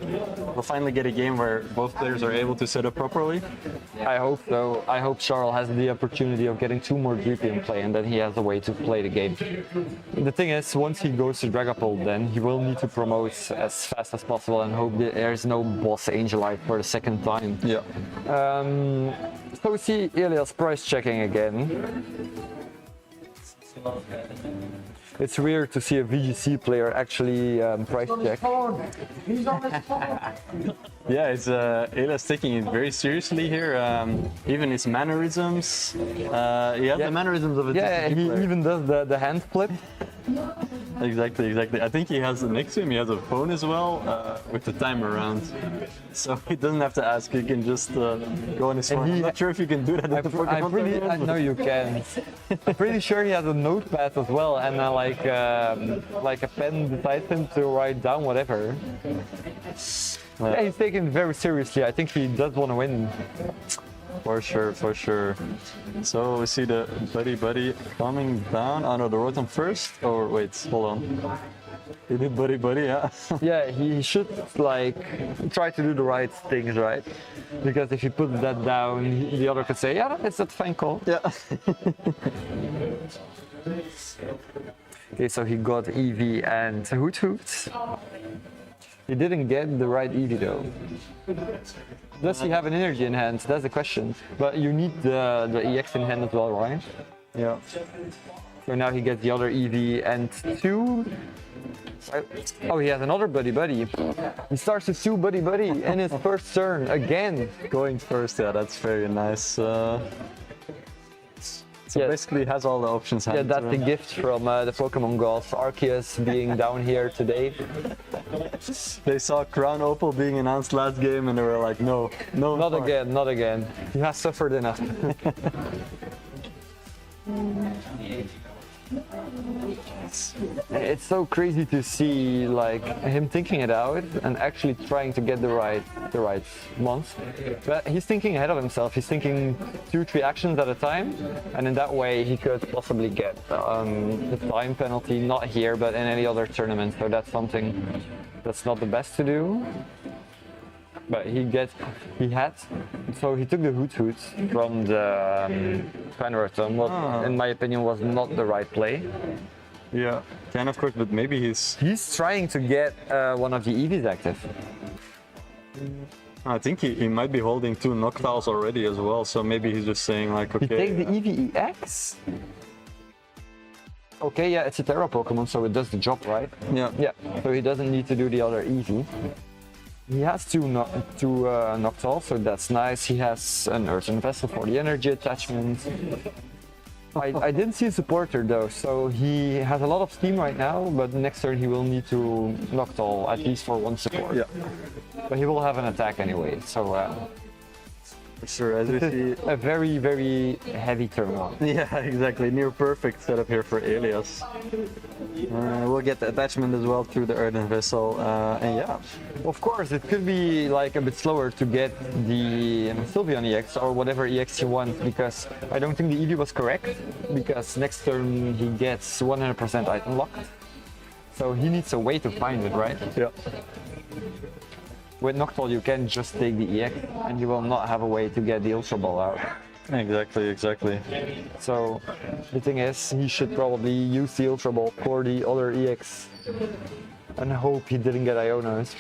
we'll finally get a game where both players are able to set up properly. I hope so. I hope Charles has the opportunity of getting 2 more Dreepy in play, and then he has a way to play the game. The thing is, once he goes to Dragapult, then he will need to promote as fast as possible and hope that there's no boss Angelite for the second time. Yeah. So we see Ilias price checking again. It's weird to see a VGC player actually price check. Yeah, it's Elias taking it very seriously here. Even his mannerisms. He has the mannerisms of a Yeah, TCG he player. even does the hand flip. Exactly. I think he has next to him. He has a phone as well with the timer around, so he doesn't have to ask. He can just go on his phone. I'm not sure if you can do that. I know you can. I'm pretty sure he has a notepad as well, and like a pen beside him to write down whatever. Yeah, he's taking it very seriously. I think he does want to win. For sure. So we see the Buddy coming down. Oh no, the Rotom first. Or wait, hold on. He did Buddy, yeah. Yeah, he should like try to do the right things, right? Because if he puts that down, the other could say, yeah, that's a fine call. Yeah. Okay, so he got Eevee and Hoot Hoot. He didn't get the right Eevee though. Does he have an energy in hand? That's the question. But you need the EX in hand as well, right? Yeah. So now he gets the other Eevee and 2. Oh, he has another Buddy. He starts with 2 Buddy in his first turn again. Going first, yeah, that's very nice. So Yeah. basically has all the options. Yeah, handed to that's the him. gift from the Pokemon gods. Arceus being down here today. They saw Crown Opal being announced last game and they were like, no, Not more. again, not again. He has suffered enough. It's so crazy to see like him thinking it out and actually trying to get the right ones. But he's thinking ahead of himself. He's thinking 2-3 actions at a time, and in that way he could possibly get the time penalty, not here but in any other tournament. So that's something that's not the best to do. But he took the Hoot Hoot from the Fenrotom, what in my opinion was not the right play. Yeah, can of course, but maybe He's trying to get one of the Eevees active. I think he might be holding 2 Noctiles already as well, so maybe he's just saying like, He okay. takes the Eevee EX? Okay, yeah, it's a Terra Pokemon, so it does the job, right? Yeah. Yeah, so he doesn't need to do the other Eevee. He has two Noctowl, so that's nice. He has an Earthen Vessel for the energy attachment. I didn't see a supporter though, so he has a lot of steam right now, but next turn he will need to Noctowl, at least for 1 support. Yeah. But he will have an attack anyway, so Sure, as we see. a very, very heavy turn 1. Yeah, exactly. Near perfect setup here for Elias. We'll get the attachment as well through the Earthen Vessel, and yeah. Of course, it could be like a bit slower to get the Sylveon EX or whatever EX you want, because I don't think the Eevee was correct, because next turn he gets 100% item locked. So he needs a way to find it, right? Yeah. With Noctowl you can just take the EX and you will not have a way to get the Ultra Ball out. Exactly. So the thing is, he should probably use the Ultra Ball for the other EX and hope he didn't get Ionos.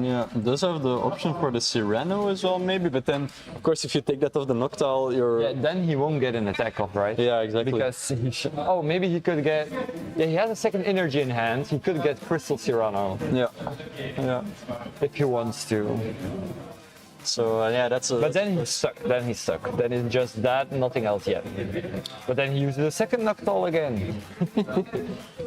Yeah, does have the option for the Cyrano as well, maybe, but then, of course, if you take that off the Noctowl, you're... Yeah, then he won't get an attack off, right? Yeah, exactly. Because he should... Oh, maybe he could get... Yeah, he has a second energy in hand. He could get Crystal Cyrano Yeah. if he wants to. So, yeah, that's a... But then he's stuck. Then it's just that, nothing else yet. But then he uses a second Noctowl again.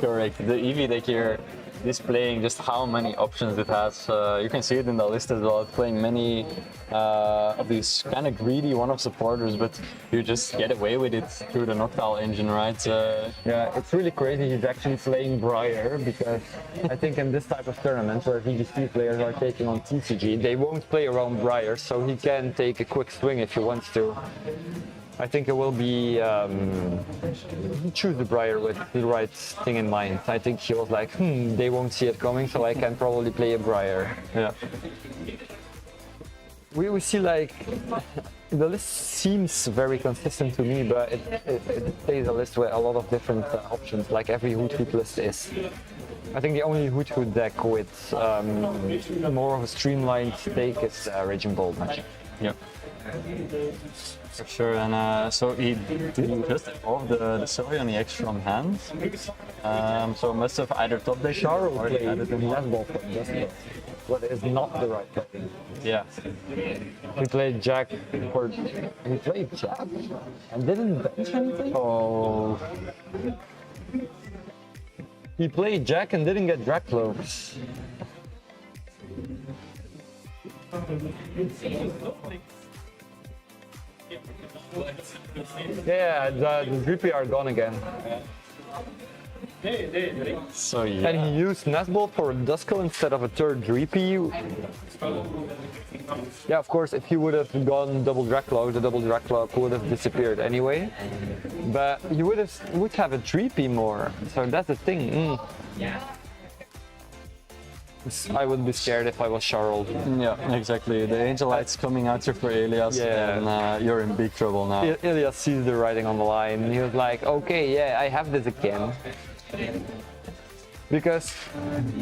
Correct. The Eevee deck here displaying just how many options it has. You can see it in the list as well. It's playing many of these kind of greedy one-off supporters, but you just get away with it through the Noctile engine, right? Yeah, it's really crazy he's actually playing Briar, because I think in this type of tournament where VGC players are taking on TCG, they won't play around Briar, so he can take a quick swing if he wants to. I think it will be choose the Briar with the right thing in mind. I think he was like, they won't see it coming, so I can probably play a Briar. Yeah. We see like the list seems very consistent to me, but it plays a list with a lot of different options, like every Hoot list is. I think the only Hoot deck with more of a streamlined take is Raging Bolt Magic. Yep. For sure, and so he just evolved the Sylveon EX from hand. So must have either top deck Charo or played added the Nesball from Dusty, but it's not the right play. Yeah. He played Jack for he played Jack and didn't bench anything. Oh. He played Jack and didn't get Drag Cloaks. Yeah, the Drippy are gone again. So yeah. And he used Nesball for Duskull instead of a third Drippy. Yeah, of course, if he would have gone double Dracloak, the double Dracloak would have disappeared anyway. But he would have a Drippy more, so that's the thing. I would be scared if I was Charles. Yeah, exactly. The Angel Light's coming out here for Elias, Yeah. and you're in big trouble now. Ilias sees the writing on the line. He was like, okay, yeah, I have this again. Because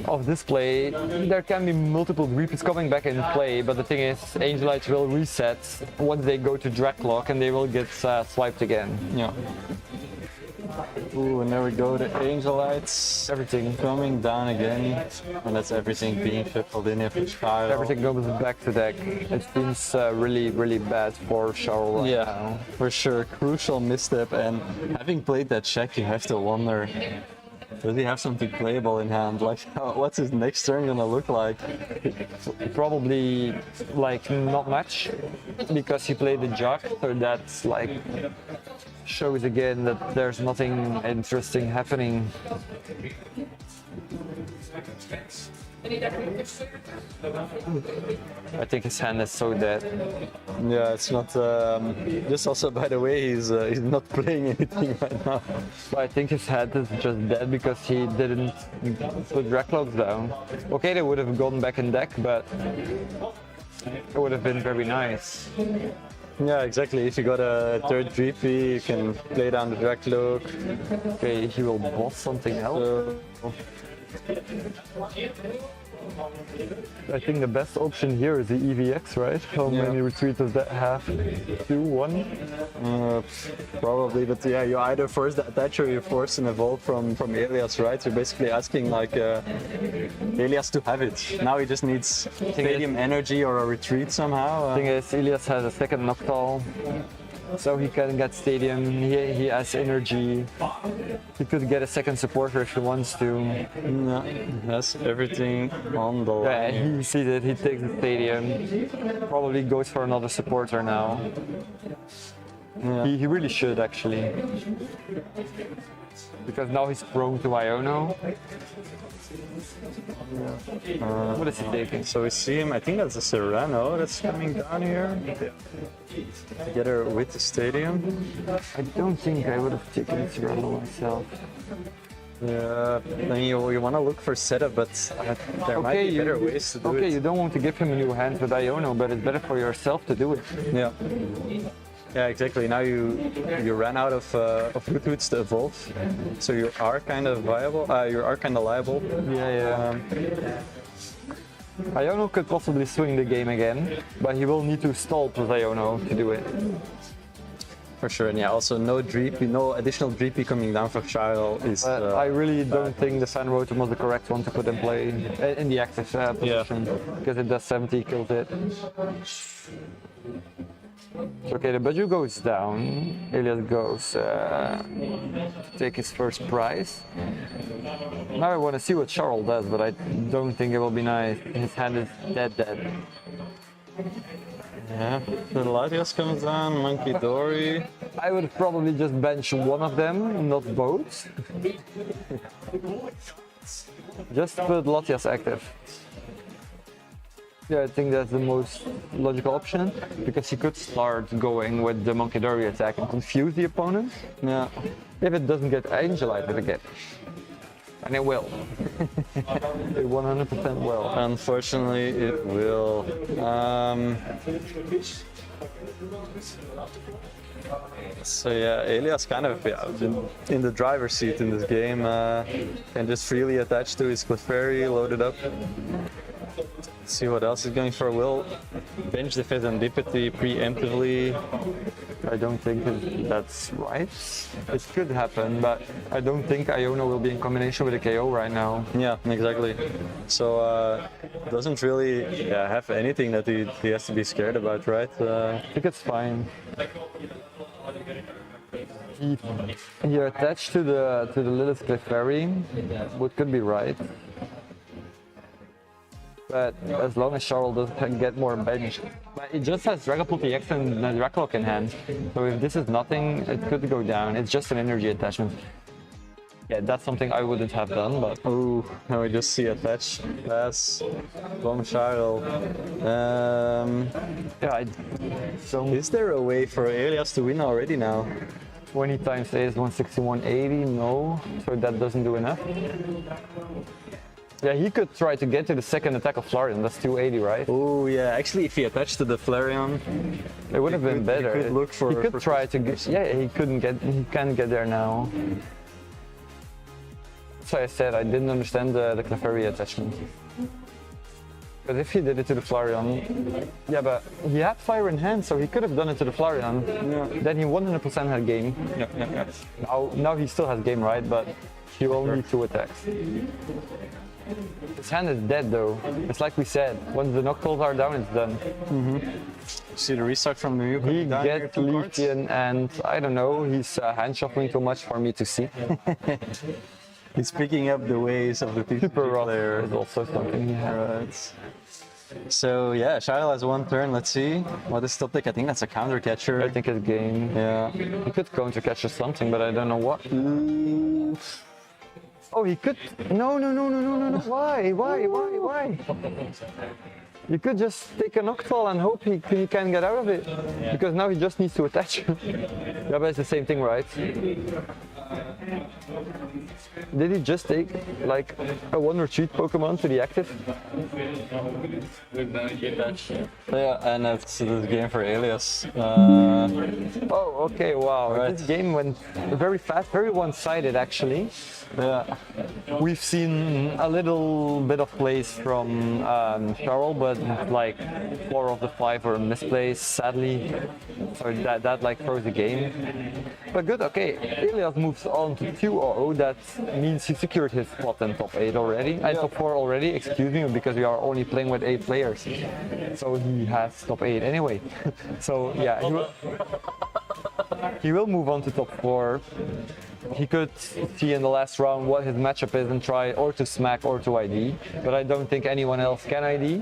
of this play, there can be multiple Reapers coming back in play, but the thing is, Angelites will reset once they go to Dracloak and they will get swiped again. Yeah. Ooh, and there we go, the Angel Lights. Everything. Coming down again, and that's everything being shuffled in here for Child. Everything goes back to deck. It seems really, really bad for Charles right Yeah, now. for sure. Crucial misstep, and having played that check, you have to wonder, does he have something playable in hand? Like, what's his next turn gonna look like? Probably like not much, because he played the Jack, so that's like shows again that there's nothing interesting happening. I think his hand is so dead. Yeah, it's not. Just also, by the way, he's not playing anything right now. But I think his head is just dead because he didn't put Dracloaks down. Okay, they would have gone back in deck, but it would have been very nice. Yeah, exactly. If you got a third 3P, you can play down the Dracloak. Okay, he will boss something else. I think the best option here is the EVX, right? How many retreats does that have? 2, 1? Probably, but yeah, you either force the attach or you force an evolve from Elias, right? You're basically asking like Elias to have it. Now he just needs stadium energy or a retreat somehow. Thing is, Elias has a second Noctile, so he can get stadium. He has energy. He could get a second supporter if he wants to. No, has everything on the line. Yeah, he sees it. He takes the stadium. Probably goes for another supporter now. Yeah. He really should actually, because now he's prone to Iono. What is he taking? So we see him, I think that's a Serrano that's coming down here. Together with the stadium. I don't think I would have taken Serrano myself. Yeah, I mean, you want to look for setup, but there might be better ways to do it. Okay, you don't want to give him a new hand with Iono, but it's better for yourself to do it. Yeah. Yeah, exactly. Now you ran out of Roots to evolve, so you are kind of viable. You are kind of liable. Yeah. Iono could possibly swing the game again, but he will need to stall with Iono to do it. For sure, and yeah, also no additional Dreepy coming down for Child is. I really don't think the Fan Rotom was the correct one to put in play in the active position, because it does 70 kills it. Okay, the budget goes down. Elias goes to take his first prize. Now I want to see what Charles does, but I don't think it will be nice. His hand is dead. Yeah, the Latias comes down, Monkey Dory. I would probably just bench one of them, not both. Just put Latias active. Yeah, I think that's the most logical option, because he could start going with the Monkey Dory attack and confuse the opponent. Yeah. If it doesn't get Angelited again. And it will. It 100% will. Unfortunately, it will. So yeah, Elias kind of in the driver's seat in this game, and just freely attached to his Clefairy, loaded up. Let's see what else he's going for. Will bench the Serendipity preemptively. I don't think that's right. It could happen, but I don't think Iona will be in combination with a KO right now. Yeah, exactly. So doesn't really have anything that he has to be scared about, right? I think it's fine. He attached to the Lilith Clefairy, what could be right. But as long as Charles doesn't get more bench. But it just has Dragapult EX and Dracloak in hand. So if this is nothing, it could go down. It's just an energy attachment. Yeah, that's something I wouldn't have done, but... Ooh, now we just see attach pass from Charles. Yeah, Is there a way for Elias to win already now? 20 times 8 is 161.80, no. So that doesn't do enough. Yeah, he could try to get to the second attack of Flareon, that's 280, right? Oh yeah, actually if he attached to the Flareon, it would have been better. He could look for... He could try to get... Yeah, he can't get there now. That's why I said I didn't understand the Clefairy attachment. Because if he did it to the Flareon... Yeah, but he had fire in hand, so he could have done it to the Flareon. Yeah. Then he 100% had game. Yeah. Now he still has game, right? But he will need 2 attacks. His hand is dead though. It's like we said, once the Noctols are down, it's done. See the restart from the He gets Leafeon and I don't know, he's hand shuffling too much for me to see. He's picking up the ways of the Super rough player. is also something he has. Right. So yeah, Charles has 1 turn. Let's see. What is top deck? I think that's a counter catcher. I think it's game. Yeah. He could counter catch or something, but I don't know what. Oh, he could. No. Why? You could just take a Noctowl and hope he can get out of it. Yeah. Because now he just needs to attach. Yeah, but it's the same thing, right? Did he just take like a 1 retreat Pokemon to the active? Yeah, and that's the game for Elias. Oh, okay, wow. Right. This game went very fast, very one-sided actually. Yeah. We've seen a little bit of plays from Charles, but like 4 of the 5 were misplays, sadly. So that like throws the game. But good, okay. Elias moves on to 2-0. That means he secured his spot in top 8 already. Top 4 already, excuse me, because we are only playing with 8 players. So he has top 8 anyway. So yeah, he will move on to top 4. He could see in the last round what his matchup is and try or to smack or to ID, but I don't think anyone else can ID.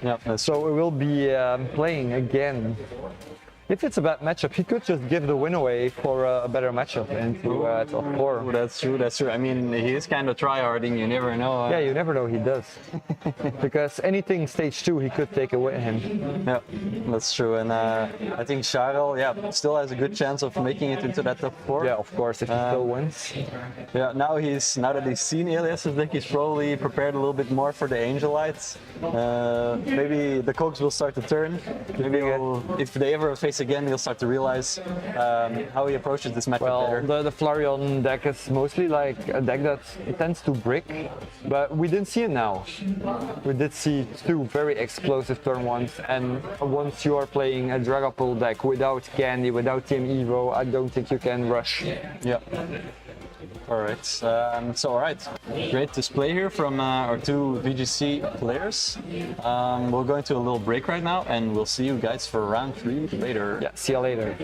Yeah, so we will be playing again. If it's a bad matchup, he could just give the win away for a better matchup into top 4. Oh, that's true. I mean, he is kind of tryharding, you never know. Yeah, you never know, he does. Because anything stage 2, he could take away him. Yeah, that's true. And I think Charles, still has a good chance of making it into that top 4. Yeah, of course, if he still wins. Yeah, now that he's seen Elias's deck, he's probably prepared a little bit more for the Angelites. Maybe the cogs will start to turn. Maybe if they ever face again, he'll start to realize how he approaches this matchup better. The Flareon deck is mostly like a deck that tends to brick, but we didn't see it now. We did see 2 very explosive turn 1s, and once you are playing a Dragapult deck without Candy, without Team Evo, I don't think you can rush. Yeah. All right. All right. Great display here from our two VGC players. We'll go into a little break right now, and we'll see you guys for round 3 later. Yeah, see you later.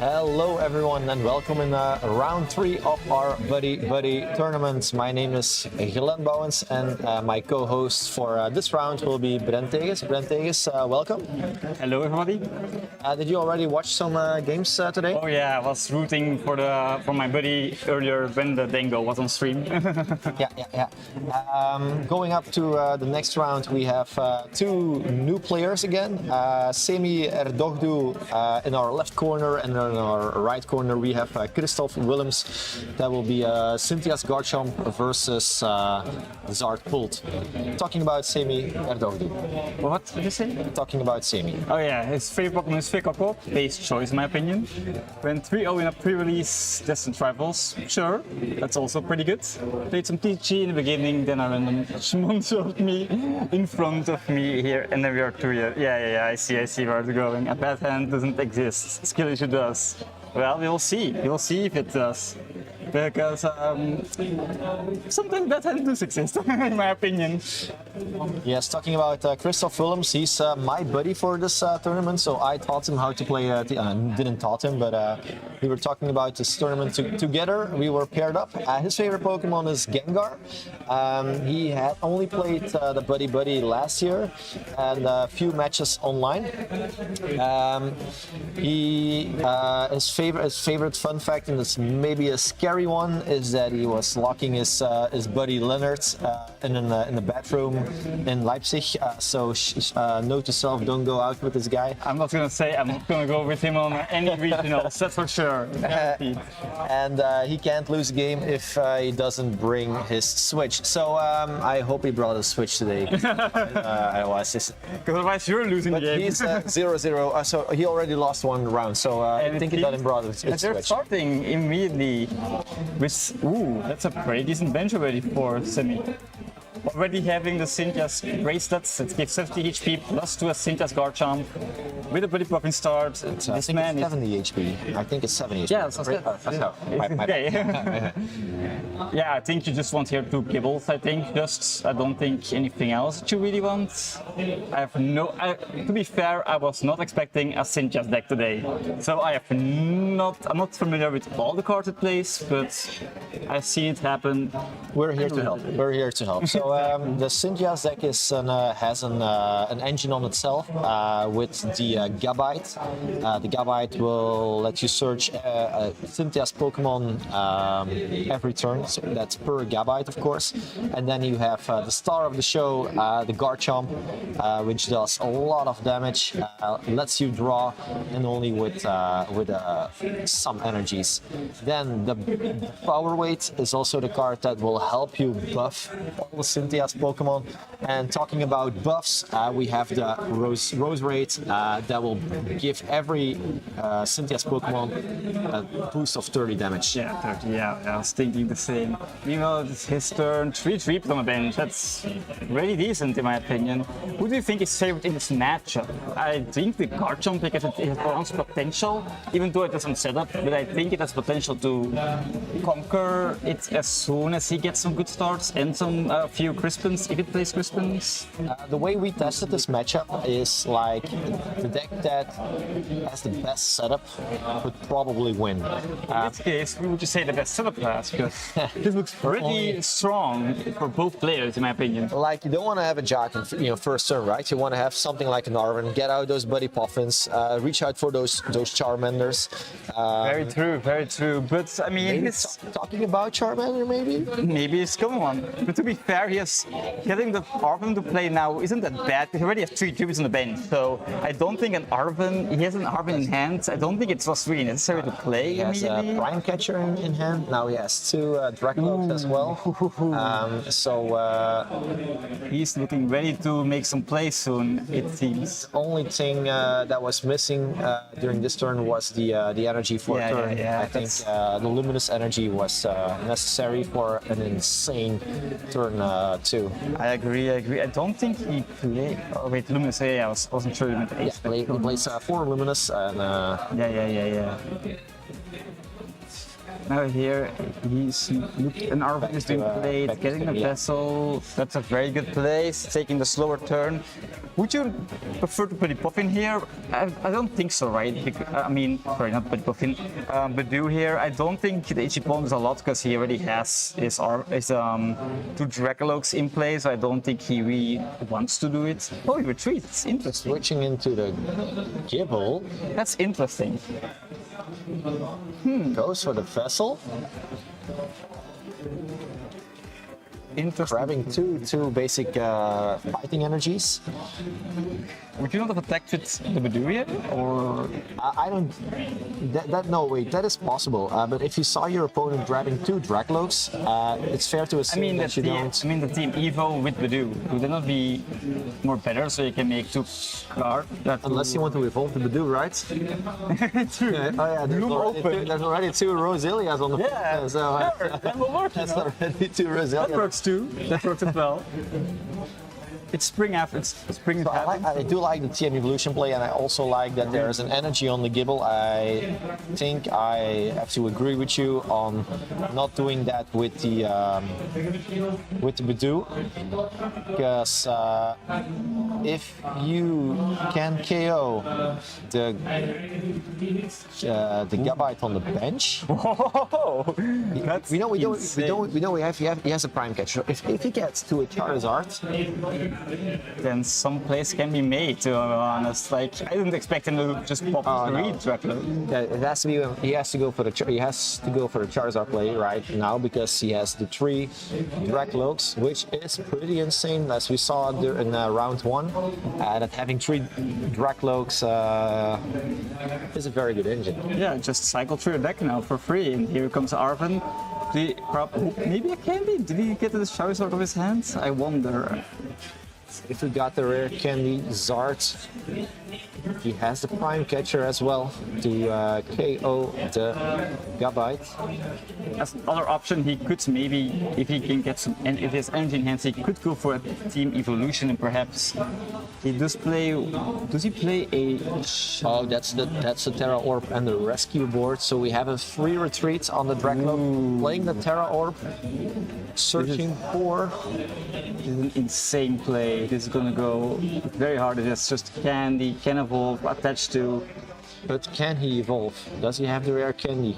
Hello everyone and welcome in round 3 of our Buddy Buddy tournament. My name is Glenn Bouwens and my co-host for this round will be Brent Teges. Brent Teges, welcome. Hello everybody. Did you already watch some games today? Oh yeah, I was rooting for my buddy earlier when the Dango was on stream. Yeah. Going up to the next round, we have 2 new players again. Semi Erdogdu in our left corner, and in our right corner we have Christoph Willems. That will be Cynthia's Garchomp versus Zard Pult. Talking about Semi Erdogdu. What did you say? Talking about Semi. Oh yeah, his favorite Pokémon is Fikoko. Base choice in my opinion. Went 3-0 in a pre-release Distant Rivals. Sure, that's also pretty good. Played some TG in the beginning, then a random shoved me in front of me here, and then we are 2 here. Yeah, I see where it's going. A bad hand doesn't exist. Skill issue does. Well, we will see. We will see if it does. Because sometimes bad hands do exist, in my opinion. Yes, talking about Christoph Willems, he's my buddy for this tournament, so I taught him how to play. Didn't taught him, but we were talking about this tournament together. We were paired up. His favorite Pokemon is Gengar. He had only played the Buddy Buddy last year and a few matches online. His favorite fun fact, and it's maybe a scary one, is that he was locking his buddy Leonard in the bathroom in Leipzig. So note to self: don't go out with this guy. I'm not gonna say I'm not gonna go with him on any regionals. That's for sure. And he can't lose a game if he doesn't bring his Switch. So I hope he brought a Switch today. Because otherwise you're losing the But game. he's 0-0, so he already lost 1 round. So I think he didn't brought his They're Switch. starting immediately with, that's a pretty decent bench already for Semi. Already having the Cynthia's bracelets, it gives 70 HP plus to a Cynthia's Garchomp with a pretty popping start. I This think man it's is 70 HP. I think it's 70 HP. Yeah, that's good. My Okay. Yeah, I think you just want here 2 kibbles, I think. I don't think anything else that you really want. To be fair, I was not expecting a Cynthia's deck today. So I'm not familiar with all the cards it plays, but I've seen it happen. We're here to help. We're here to help. So the Cynthia's deck is has an engine on itself with the Gabite. The Gabite will let you search Cynthia's Pokemon every turn. So that's per Gabite, of course. And then you have the star of the show, the Garchomp, which does a lot of damage, lets you draw, and only with some energies. Then the Power Weight is also the card that will help you buff all the Cynthia's Pokemon. And talking about buffs, we have the Rose Raid that will give every Cynthia's Pokemon a boost of 30 damage. Yeah, 30, yeah, I was thinking the same. Meanwhile, it's his turn, 3 trips on the bench. That's really decent in my opinion. Who do you think is favorite in this matchup? I think the Garchomp, because it has potential, even though it doesn't set up, but I think it has potential to conquer it as soon as he gets some good starts and some few Crispins, if it plays Crispins. The way we tested this matchup is like the deck that has the best setup would probably win. In this case, we would just say the best setup class, because this looks pretty strong for both players, in my opinion. Like, you don't want to have a Jock in first turn, right? You want to have something like an Arven, get out those Buddy Puffins, reach out for those Charmanders. Very true. But I mean, it's Talking about Charmander, maybe it's common one. But to be fair, getting the Arven to play now isn't that bad. He already has 3 tributes on the bench, so I don't think he has an Arven in hand. I don't think it was really necessary to play he has a immediately. Prime Catcher in hand. Now he has 2 Dracologs as well. He's looking ready to make some plays soon, it seems. Only thing that was missing during this turn was the energy for a turn. I think the Luminous energy was necessary for an insane turn 2. I agree. I don't think he played. Oh wait, Luminous. Yeah, I wasn't sure. He plays 4 Luminous and Yeah. Now here an Arvin is being played, back getting to- the yeah. vessel. That's a very good place, taking the slower turn. Would you prefer to put Puffin here? I don't think so, right? I mean, sorry, not put Puffin, Badu here. I don't think the HP bonus a lot because he already has his two Dracologs in play, so I don't think he really wants to do it. Oh, he retreats. Interesting. Switching into the Gibble, That's interesting. goes for the vessel, Interesting. grabbing two basic fighting energies. Would you not have attacked with the Badu yet? Or I don't. No, wait, that is possible. But if you saw your opponent grabbing two Dracloaks, it's fair to assume that you don't. the team Evo with Badu. Would that not be more better so you can make two cards? Unless you want to evolve the Badu, right? True. Oh yeah, there's already two Roselias on the Yeah, so that will work. that's already two That Roselias. works too. That works as well. It's spring after. It's spring. So I do like the TM evolution play, and I also like that there is an energy on the Gibble. I think I have to agree with you on not doing that with the Badu, because if you can KO the Gabite on the bench, Whoa! we know he has a prime catcher. If he gets to a Charizard, Then some plays can be made. To be honest, like I didn't expect him to just pop no. three Dracula. yeah, it has to be. He has to go for the Charizard play right now because he has the three Dracloaks, which is pretty insane, as we saw in round one. That having three Dracloaks is a very good engine. Yeah, just cycle through your deck now for free. And here comes Arvin. Maybe a candy? Did he get the Charizard of his hands? I wonder. If we got the rare candy Zard, he has the prime catcher as well to KO the Gabite. As another option, he could maybe, if he can get some, and if he has energy in hands, he could go for a team evolution and perhaps he does play. Does he play a? Oh, that's the Terra Orb and the rescue board. So we have a free retreat on the Dracloak, playing the Terra Orb, searching for. This is an insane play. This is gonna go very hard. It's just candy, can evolve, attached to. But can he evolve? Does he have the rare candy?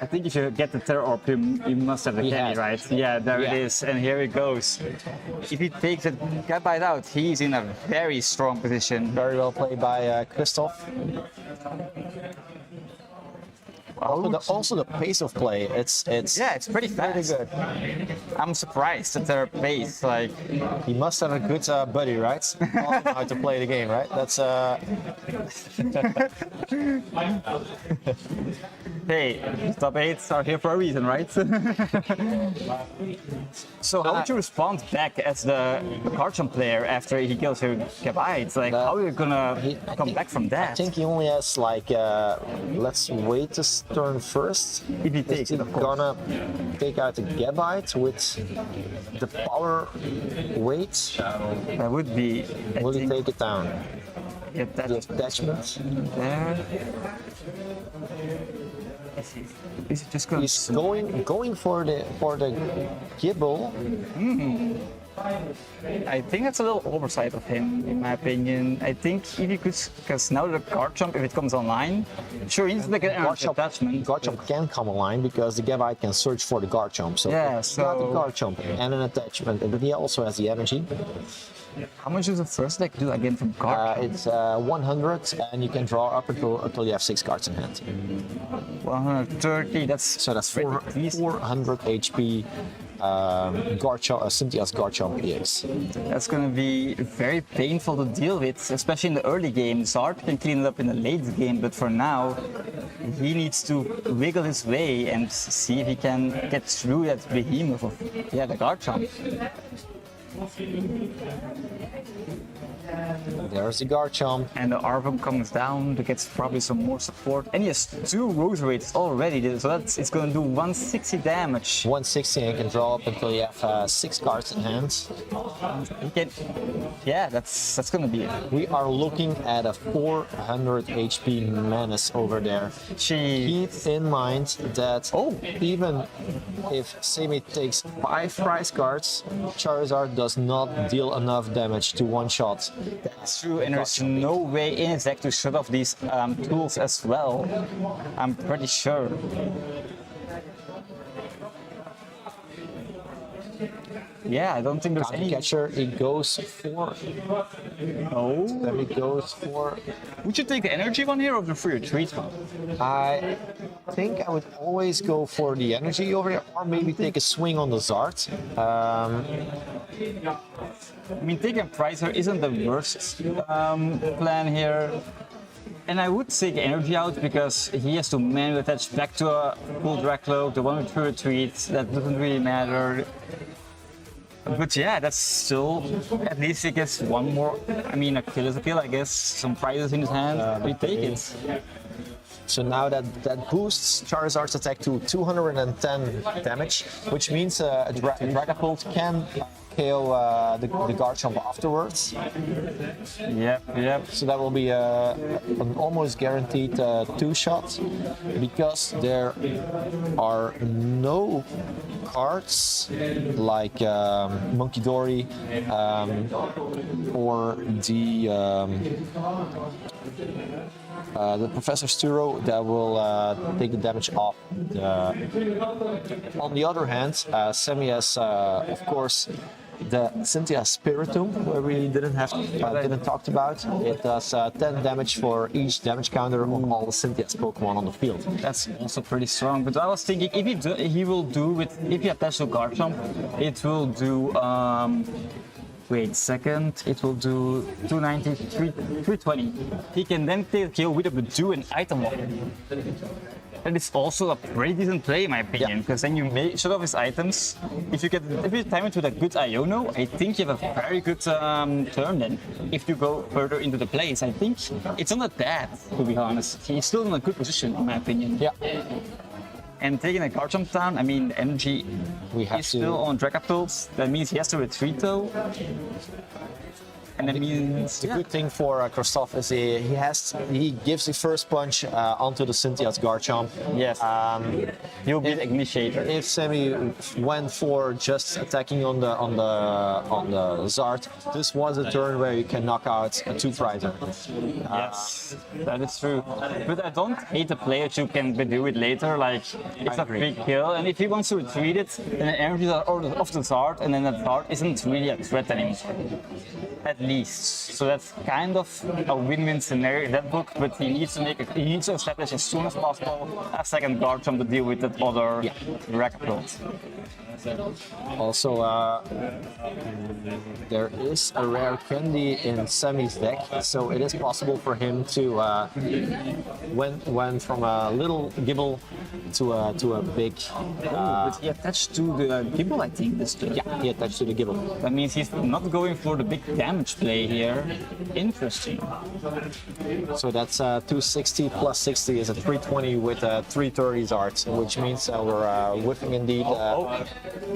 I think if you get the Terror Orb, you must have the He candy, has. right? Yeah, there it Yeah. is, and here it goes. If he takes it, Gabite out, he's in a very strong position. Very well played by Christoph. Also the pace of play. It's Yeah, it's pretty fast. good. I'm surprised at their pace. Like, He must have a good buddy, right? Also how to play the game, right? That's hey, top 8s are here for a reason, right? So how would you respond back as the Carchon player after he kills your Gabite? Like, how are you gonna come back from I that? think he only has like let's wait this turn first. If he Is takes he it, of course. gonna take out the Gabite with the power weight? That would be. I Will he think, take it down? yeah, The that attachment. there. Is it just gonna? He's going for the Gibble. I think that's a little oversight of him, in my opinion. I think if you could, because now the guard jump, if it comes online, sure, he needs to make an energy attachment. Garchomp can come online because the Gabite can search for the Garchomp. So Yeah, it's got the so- Garchomp and an attachment, and then he also has the energy. How much does the first deck do again from guard? It's 100, and you can draw up until you have 6 cards in hand. 130. That's So that's 400 HP. Garchomp, Cynthia's Garchomp EX. That's going to be very painful to deal with, especially in the early game. Zard can clean it up in the late game, but for now, he needs to wiggle his way and see if he can get through that behemoth of the Garchomp. There's the Garchomp. And the Arbok comes down to get probably some more support. And he has 2 Rose Rates already, so it's going to do 160 damage. 160 and can draw up until you have 6 cards in hand. He can, yeah, that's going to be it. We are looking at a 400 HP menace over there. Keep in mind that even if Semi takes 5 prize cards, Charizard does not deal enough damage to one-shot. That's true, and there's no way in his deck to shut off these tools as well. I'm pretty sure. Yeah, I don't think there's any Catcher, it goes for. No. Then it goes for. Would you take the energy one here or the free retreat one? I think I would always go for the energy over there, or maybe take a swing on the Zard. I mean, taking Pricer isn't the worst plan here. And I would take energy out because he has to manually attach back to a full Dracloak, the one with free retreat. That doesn't really matter. But yeah, that's still, at least he gets one more. I mean, a kill is a kill, I guess. Some prizes in his hand, we take it. So now that boosts Charizard's attack to 210 damage, which means a Dragapult can KO the Garchomp afterwards. Yep. So that will be an almost guaranteed 2-shot, because there are no cards like Monkey Dory or the Professor Sturo that will take the damage off. On the other hand, Semi has, of course, the Cynthia Spiritomb, where we didn't talk about. It does 10 damage for each damage counter on all the Cynthia's Pokemon on the field. That's also pretty strong. But I was thinking, if he attach to Garchomp, it will do. Wait a second, it will do 290, 320. He can then take a kill with a Badoo and item lock. And it's also a pretty decent play in my opinion, because then you may shut off his items. If you time it with a good Iono, I think you have a very good turn then. If you go further into the plays, I think it's not that bad, to be honest. He's still in a good position in my opinion. Yeah. And taking a Garchomp down, I mean, energy is still on Dragapult. That means he has to retreat though. And that means the good thing for Christoph is he gives the first punch onto the Cynthia's Garchomp. Yes. He'll be the initiator. If Semi went for just attacking on the Zard, this was a turn where you can knock out a 2-prizer. Yes, that is true. But I don't hate the play that you can do it later. Like, it's a big kill, and if he wants to retreat it, then the energies are off the Zard, and then that Zard isn't really a threat anymore. At least. So that's kind of a win-win scenario in that book, but he needs to establish as soon as possible a second Garchomp to deal with that other Dragapult. Also, there is a rare candy in Semi's deck, so it is possible for him to went from a little Gibble to a big. But he attached to the Gibble, I think, this turn. Yeah, he attached to the Gibble. That means he's not going for the big damage play here. Interesting. So that's 260 plus 60 is a 320 with a 330 Zard, which means we're whipping indeed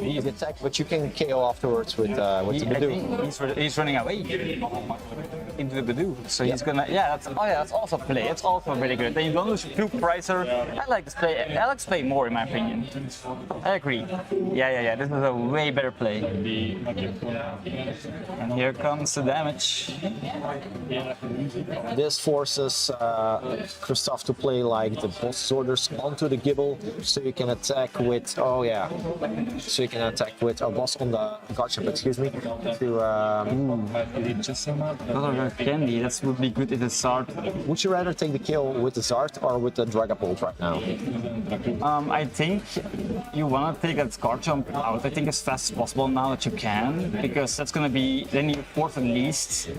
the attack, but you can KO afterwards with the Badoo. He's running away into the Badoo, so he's gonna. That's also play. It's also really good. Then you don't lose your Pricer. I like this play. I like this play more in my opinion. I agree. Yeah. This is a way better play. And here comes the damage. This forces Christoph to play like the boss orders onto the Gibble, so you can attack with. So you can attack with a boss on the Garchomp, excuse me. Another candy. That would be good if the Zard. Would you rather take the kill with the Zard or with the Dragapult right now? I think you want to take that Garchomp out. I think as fast as possible now that you can, because that's gonna be then you force at least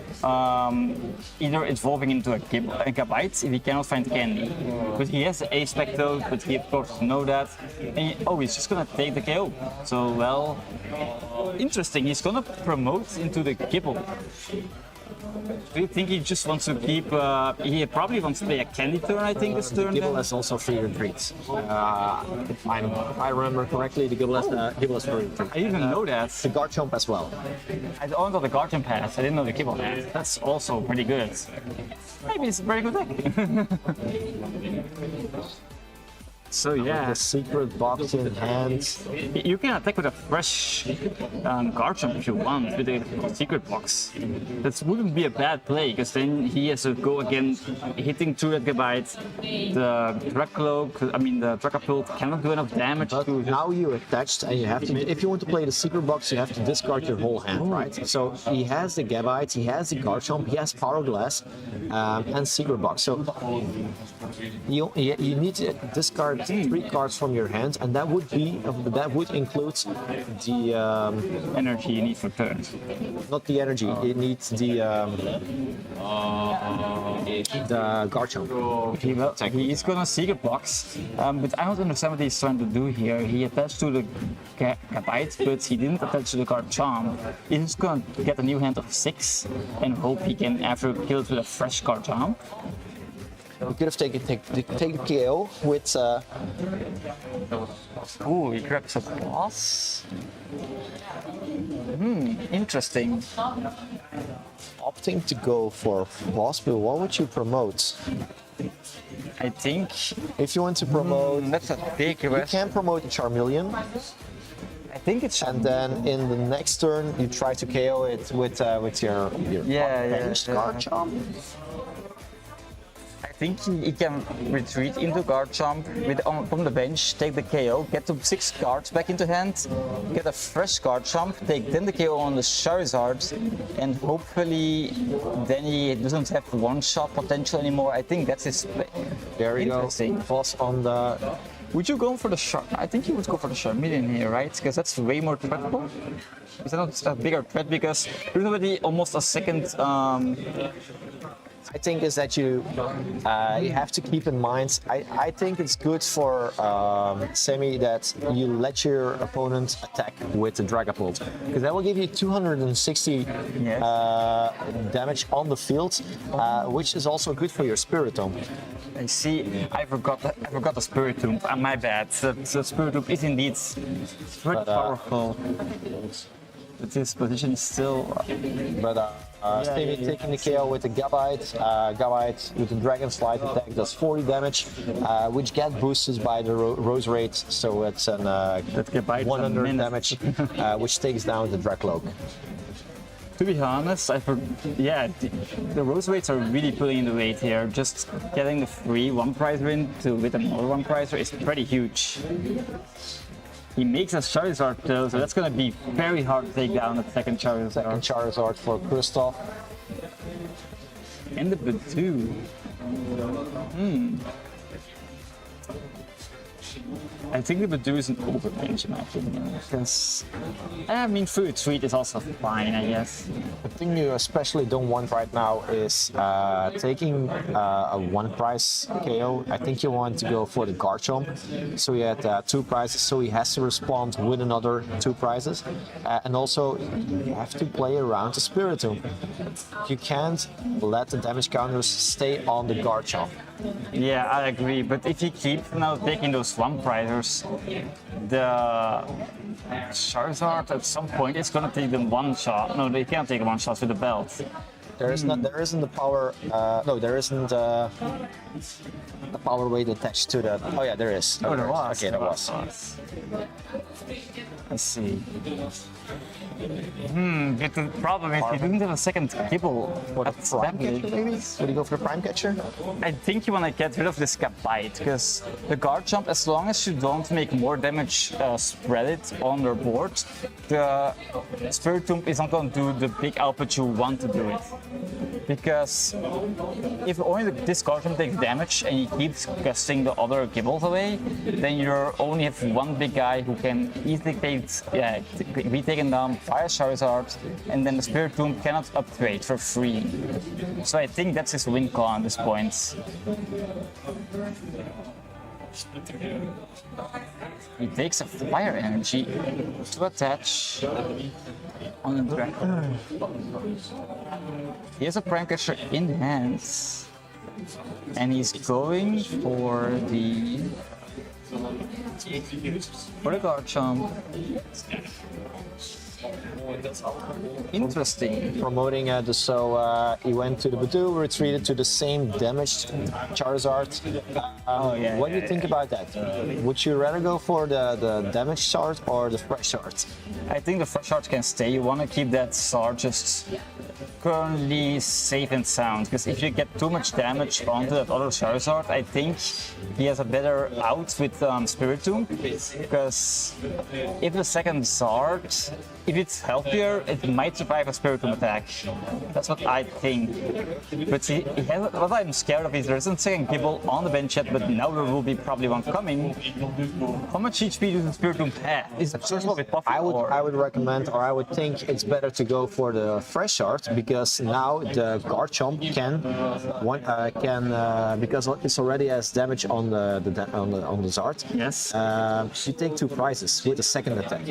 either evolving into a Gabite if he cannot find candy. But he has the A-Spec though, but he of course doesn't know that. And he's just gonna take the KO. So well, interesting. He's gonna promote into the Gibble. Do you think he just wants to keep? He probably wants to play a candy turn. I think this turn. Gibble then? has also free retreats. If I remember correctly, the Gibble has free retreat. I didn't even know that. The Garchomp as well. I only know the Guardian pass. I didn't know the Kibble pass. That's also pretty good. Maybe it's a very good deck. So yeah, The secret box in hand. you can attack with a fresh Garchomp if you want with a secret box. That wouldn't be a bad play because then he has to go again, hitting through that Gabite. The the Dragapult cannot do enough damage But to. now you're attached, and you have to. If you want to play the secret box, you have to discard your whole hand, right? So he has the Gabite, he has the Garchomp, he has Power Glass, and secret box. So you need to discard 3 cards from your hand, and that would include the Energy you need for turn. not the energy. It needs the Garchomp. He is gonna secret box, but I don't understand what he's trying to do here. He attached to the Gabite, but he didn't attach to the Garchomp. He's just gonna get a new hand of 6 and hope he can ever kill it with a fresh Garchomp. You could have taken KO with. Ooh, he grabs a boss. Interesting. Opting to go for boss, but what would you promote? I think If you want to promote, that's a big you risk. can promote the Charmeleon, I think it's and then in the next turn you try to KO it with your benched Garchomp. I think he can retreat into Garchomp from the bench, take the KO, get to 6 cards back into hand, get a fresh Garchomp, take then the KO on the Charizard, and hopefully then he doesn't have one-shot potential anymore. I think that's his play. There you go. Interesting. Boss on the. Would you go for the I think you would go for the Charmeleon here, right? Because that's way more threatable. Is that not a bigger threat? Because there's already almost a second. I think is that you have to keep in mind. I think it's good for Semi that you let your opponent attack with the Dragapult, because that will give you 260 damage on the field, which is also good for your Spiritomb. I see. I forgot the Spiritomb. My bad. The Spiritomb is indeed very powerful. But his position is still. Semi taking the KO with the Gabite. Gabite with the Dragon Slide attack does 40 damage, which gets boosted by the Rose Rate, so it's an 100 damage, which takes down the Dracloak. To be honest, the Rose Rates are really pulling in the weight here. Just getting the free 1-prize win with another 1-prizer is pretty huge. He makes a Charizard though, so that's going to be very hard to take down the second Charizard. Second Charizard for Kristoff. And the Bidoof. I think the Bidoof is an overrange in my opinion, because free retreat is also fine, I guess. The thing you especially don't want right now is taking a 1-prize KO. I think you want to go for the Garchomp, so he had 2 prizes, so he has to respond with another 2 prizes, and also you have to play around the Spiritomb. You can't let the damage counters stay on the Garchomp. Yeah, I agree. But if he keeps now taking those 1-prizers, the Charizard at some point is gonna take them 1-shot. No, they can't take 1-shot with the belt. There isn't the power. No, there isn't the power weight attached to the. Oh yeah, there is. Oh, there was. Okay, there was. I see. But the problem is he didn't have a second kibble. Prime Catcher, maybe? Would you go for the Prime Catcher? I think you want to get rid of this Gabite, because the Garchomp, as long as you don't make more damage spread it on your board, the Spiritomb is not going to do the big output you want to do it. Because if only this Garchomp takes damage and he keeps casting the other Gibbles away, then you only have one big guy who can easily be taken down by a Charizard, and then the Spiritomb cannot upgrade for free. So I think that's his win con at this point. He takes a fire energy to attach on the dragon. He has a prime catcher in hands. And he's going for the Garchomp. Interesting. Promoting he went to the Budu, retreated to the same damaged Charizard. What do you think about that? Would you rather go for the damaged shard or the fresh shard? I think the fresh shard can stay. You want to keep that shard just currently safe and sound, because if you get too much damage onto that other Charizard, I think he has a better out with Spiritomb, because if the second Zard, if it's healthier, it might survive a Spiritomb attack. That's what I think. But what I'm scared of is there isn't second Gibble on the bench yet, but now there will be probably one coming. How much HP does the Spiritomb have? Is it first of all with Puffy? I would recommend, or I would think it's better to go for the fresh shard, because now the Garchomp because it already has damage on the Zard. Yes. You take 2 prizes with the second attack.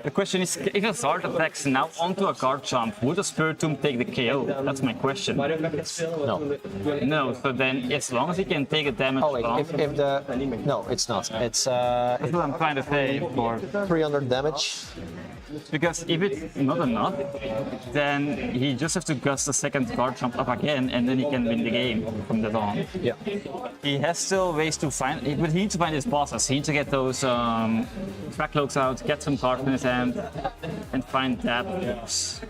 The question is, if a Zard attacks now onto a Garchomp, would a Spiritomb take the KO? That's my question. No. No, so then as long as he can take a damage no, it's not. It's that's what I'm trying to say. For 300 damage. Because if it's not enough, then he just has to gust the second Garchomp up again, and then he can win the game from that on. Yeah. He has still ways to find, but he needs to find his bosses. He needs to get those track cloaks out, get some cards in his hand, and find that boss.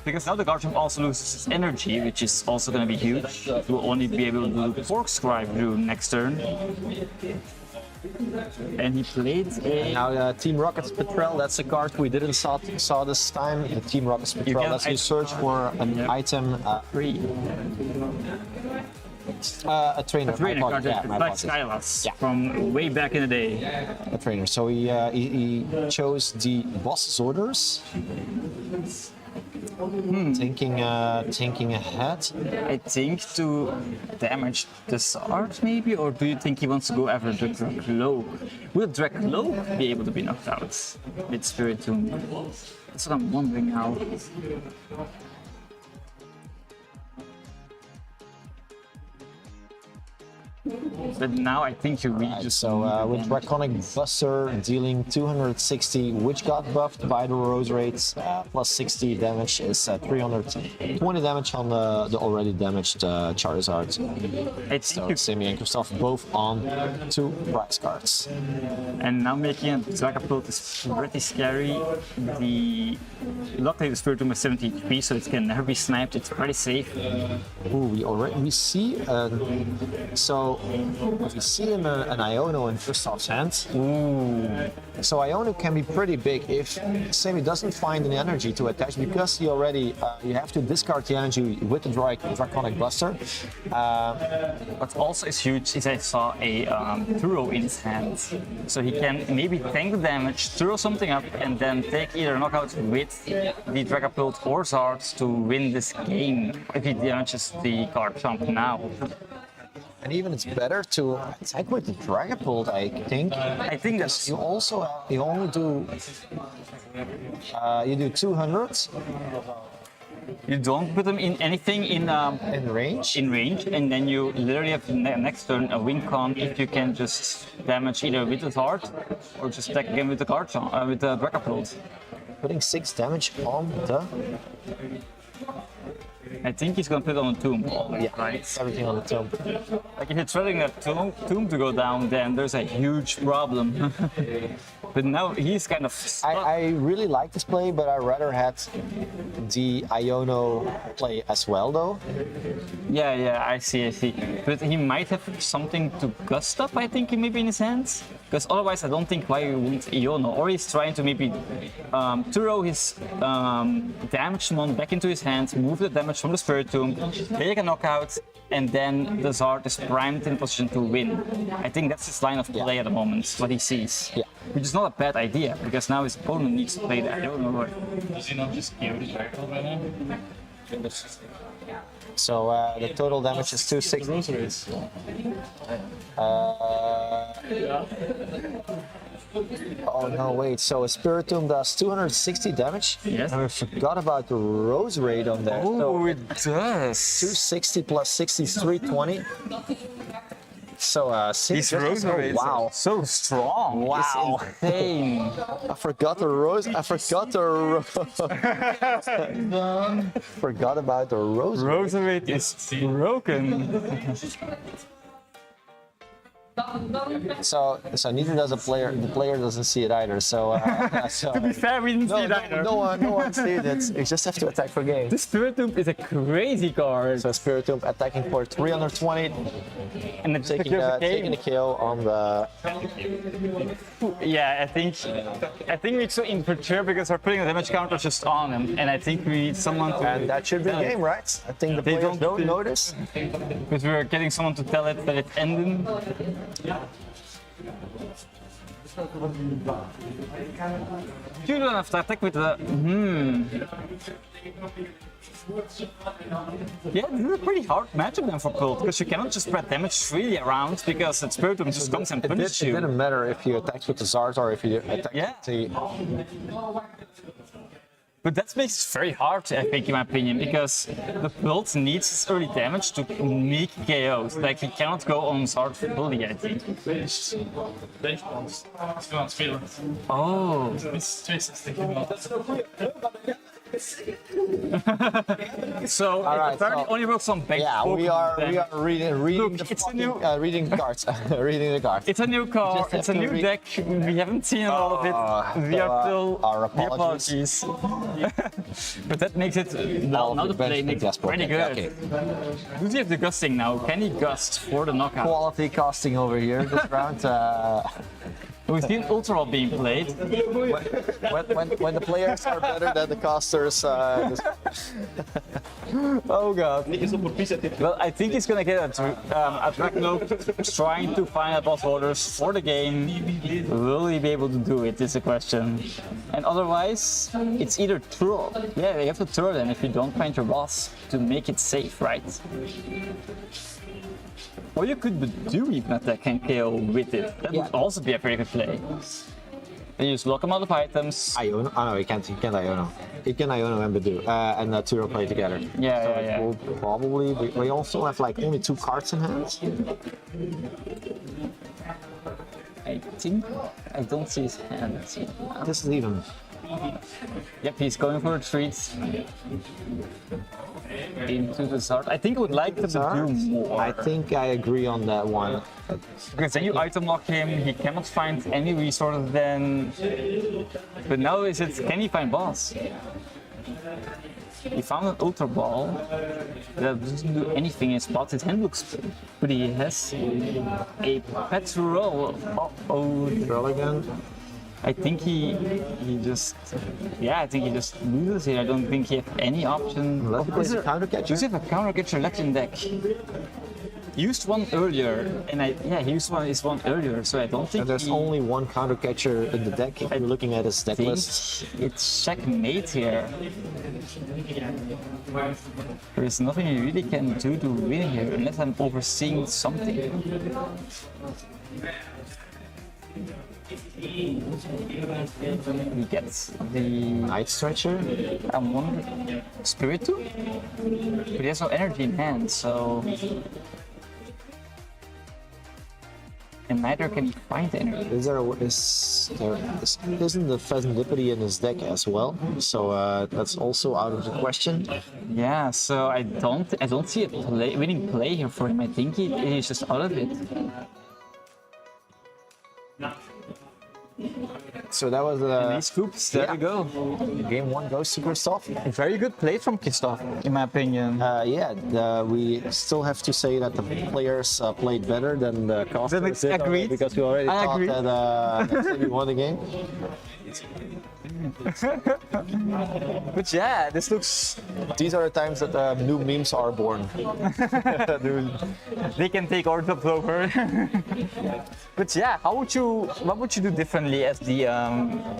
Because now the Garchomp also loses his energy, which is also going to be huge. He will only be able to do Fork Scribe next turn. And he played a... Now Team Rocket's Patrol, that's a card we didn't saw this time. The Team Rocket's Patrol, that's you search for an item. Free. A trainer. Card, yeah, like Skylas from way back in the day. A trainer. So he chose the boss's orders. Thinking ahead. I think to damage the Zard maybe, or do you think he wants to go after the Dracloak? Will Dracloak be able to be knocked out with Spiritomb? That's what I'm wondering now. But now I think you read just... So with Draconic Buster dealing 260, which got buffed by the Rose rates, plus 60 damage is 320 damage on the already damaged Charizard. I think So Simi and Christoph both on 2 prize cards. And now making a Dragapult is pretty scary. Luckily the Spiritomb is 70 HP, so it can never be sniped. It's pretty safe. Ooh, we see we see an Iono in Christoph's hands. Ooh. So Iono can be pretty big if Semi doesn't find an energy to attach, because he already you have to discard the energy with the Draconic Buster. What also is huge is I saw a Thuro in his hand. So he can maybe tank the damage, throw something up, and then take either knockout with the Dragapult or Zard to win this game if he damages the Garchomp now. And even it's better to attack with the Dragapult, I think. I think that's... You only do you do 200 You don't put them in anything in range. and then you literally have next turn a win con if you can just damage either with the Zard or just attack again with the Garchomp, with the Dragapult. Putting 6 damage on the... I think he's gonna put it on the tomb. Yeah, right. Everything on the tomb. Like if you're threatening that tomb to go down, then there's a huge problem. But now he's kind of stuck. I really like this play, but I rather had the Iono play as well, though. Yeah, I see. But he might have something to gust up, I think, maybe in his hands. Because otherwise, I don't think why he wants Iono. Or he's trying to maybe throw his damaged mon back into his hands, move the damage from the Spiritomb, take a knockout, and then the Zard is primed in position to win. I think that's his line of play at the moment, what he sees. Yeah. Which is not a bad idea, because now his opponent needs to play the Iono. Does he not just KO the Dracula by now? So the total damage is 260. Oh no, wait. So a Spiritomb does 260 damage. Yes. And I forgot about the Rose Raid on there. Oh, So it does. 260 plus 60 is 320. So These rose rates wow. are so strong. Wow. It's insane. I forgot the rose. I forgot the forgot about the rose. Rose rate is broken. So neither does the player doesn't see it either. So, To be fair, we didn't see it either. no one sees it. You just have to attack for game. The Spiritomb is a crazy card. So Spiritomb attacking for 320, And it's taking the kill on the. Yeah, I think we're so immature because we're putting a damage counter just on him, and I think we need someone to. And that should be game, right? I think the They players don't don't- notice. Because we're getting someone to tell it that it's ending. You don't have to attack with the. Yeah, this is a pretty hard matchup then for Cult, because you cannot just spread damage freely around because the Spiritomb just comes and punishes It you. didn't matter if you attacked with the Zard or if you attacked Yeah. with the. But that makes it very hard, I think, in my opinion, because the build needs this early damage to make KOs. Like, he cannot go on Zard fully, I think. Oh. So, Alright, it apparently so- only works on back. Yeah, we are reading Look, the it's a fucking, new- reading the cards. Reading the cards. It's a new car, Just have it's a to new read- deck, we haven't seen a lot of it. We so, are still. our the apologies. But that makes it. Now the play makes it pretty good. Okay. Does he have the gusting now? Can he gust for the knockout? Quality casting over here this round. We've seen Ultra Ball being played. When the players are better than the casters. Oh god. Well, I think he's gonna get a Dracnope trying to find out boss orders for the game. Will he be able to do it is the question. And otherwise, it's either throw. Yeah, you have to throw then if you don't find your boss to make it safe, right? Or you could do even attack and KO with it. That would also be a very good play. And you just block him out of items. Iono? Oh no, he can't Iono. He can Iono and Badu, and Turo play together. Yeah, So yeah, yeah. We'll probably, we also have like only 2 cards in hand. I think I don't see his hand. This is even. Yep, he's going for a treat. Into the Zard. I think I would like to do more. I think I agree on that one. Because then you item lock him, he cannot find any resources then. But now is it, can he find boss? He found an Ultra Ball that doesn't do anything in spot. His hand looks good, but he has a Petrol. Oh, Roll again. I think he just, yeah, I think he just loses here. I don't think he has any option. Let's play the counter catcher. Does he have a counter catcher left in deck? He used one earlier, and he used one earlier, so I don't think And there's he, only one counter catcher in the deck if you're looking at his deck think list. it's checkmate here. There is nothing he really can do to win here, unless I'm overseeing something. He gets the Night Stretcher. I'm wondering, Spirit too? But he has no energy in hand, so. And neither can he find energy. Isn't the Pheasantipity in his deck as well? So that's also out of the question. Yeah, so I don't see a winning play here for him. I think he's just out of it. So that was These scoops, there we go. game 1 goes to Christoph. Very good play from Christoph, in my opinion. We still have to say that the players played better than the casters did, agreed. because we already I thought agree. that we won the game. But yeah, this looks. These are the times that new memes are born. They can take our jobs over. But yeah, what would you do differently as the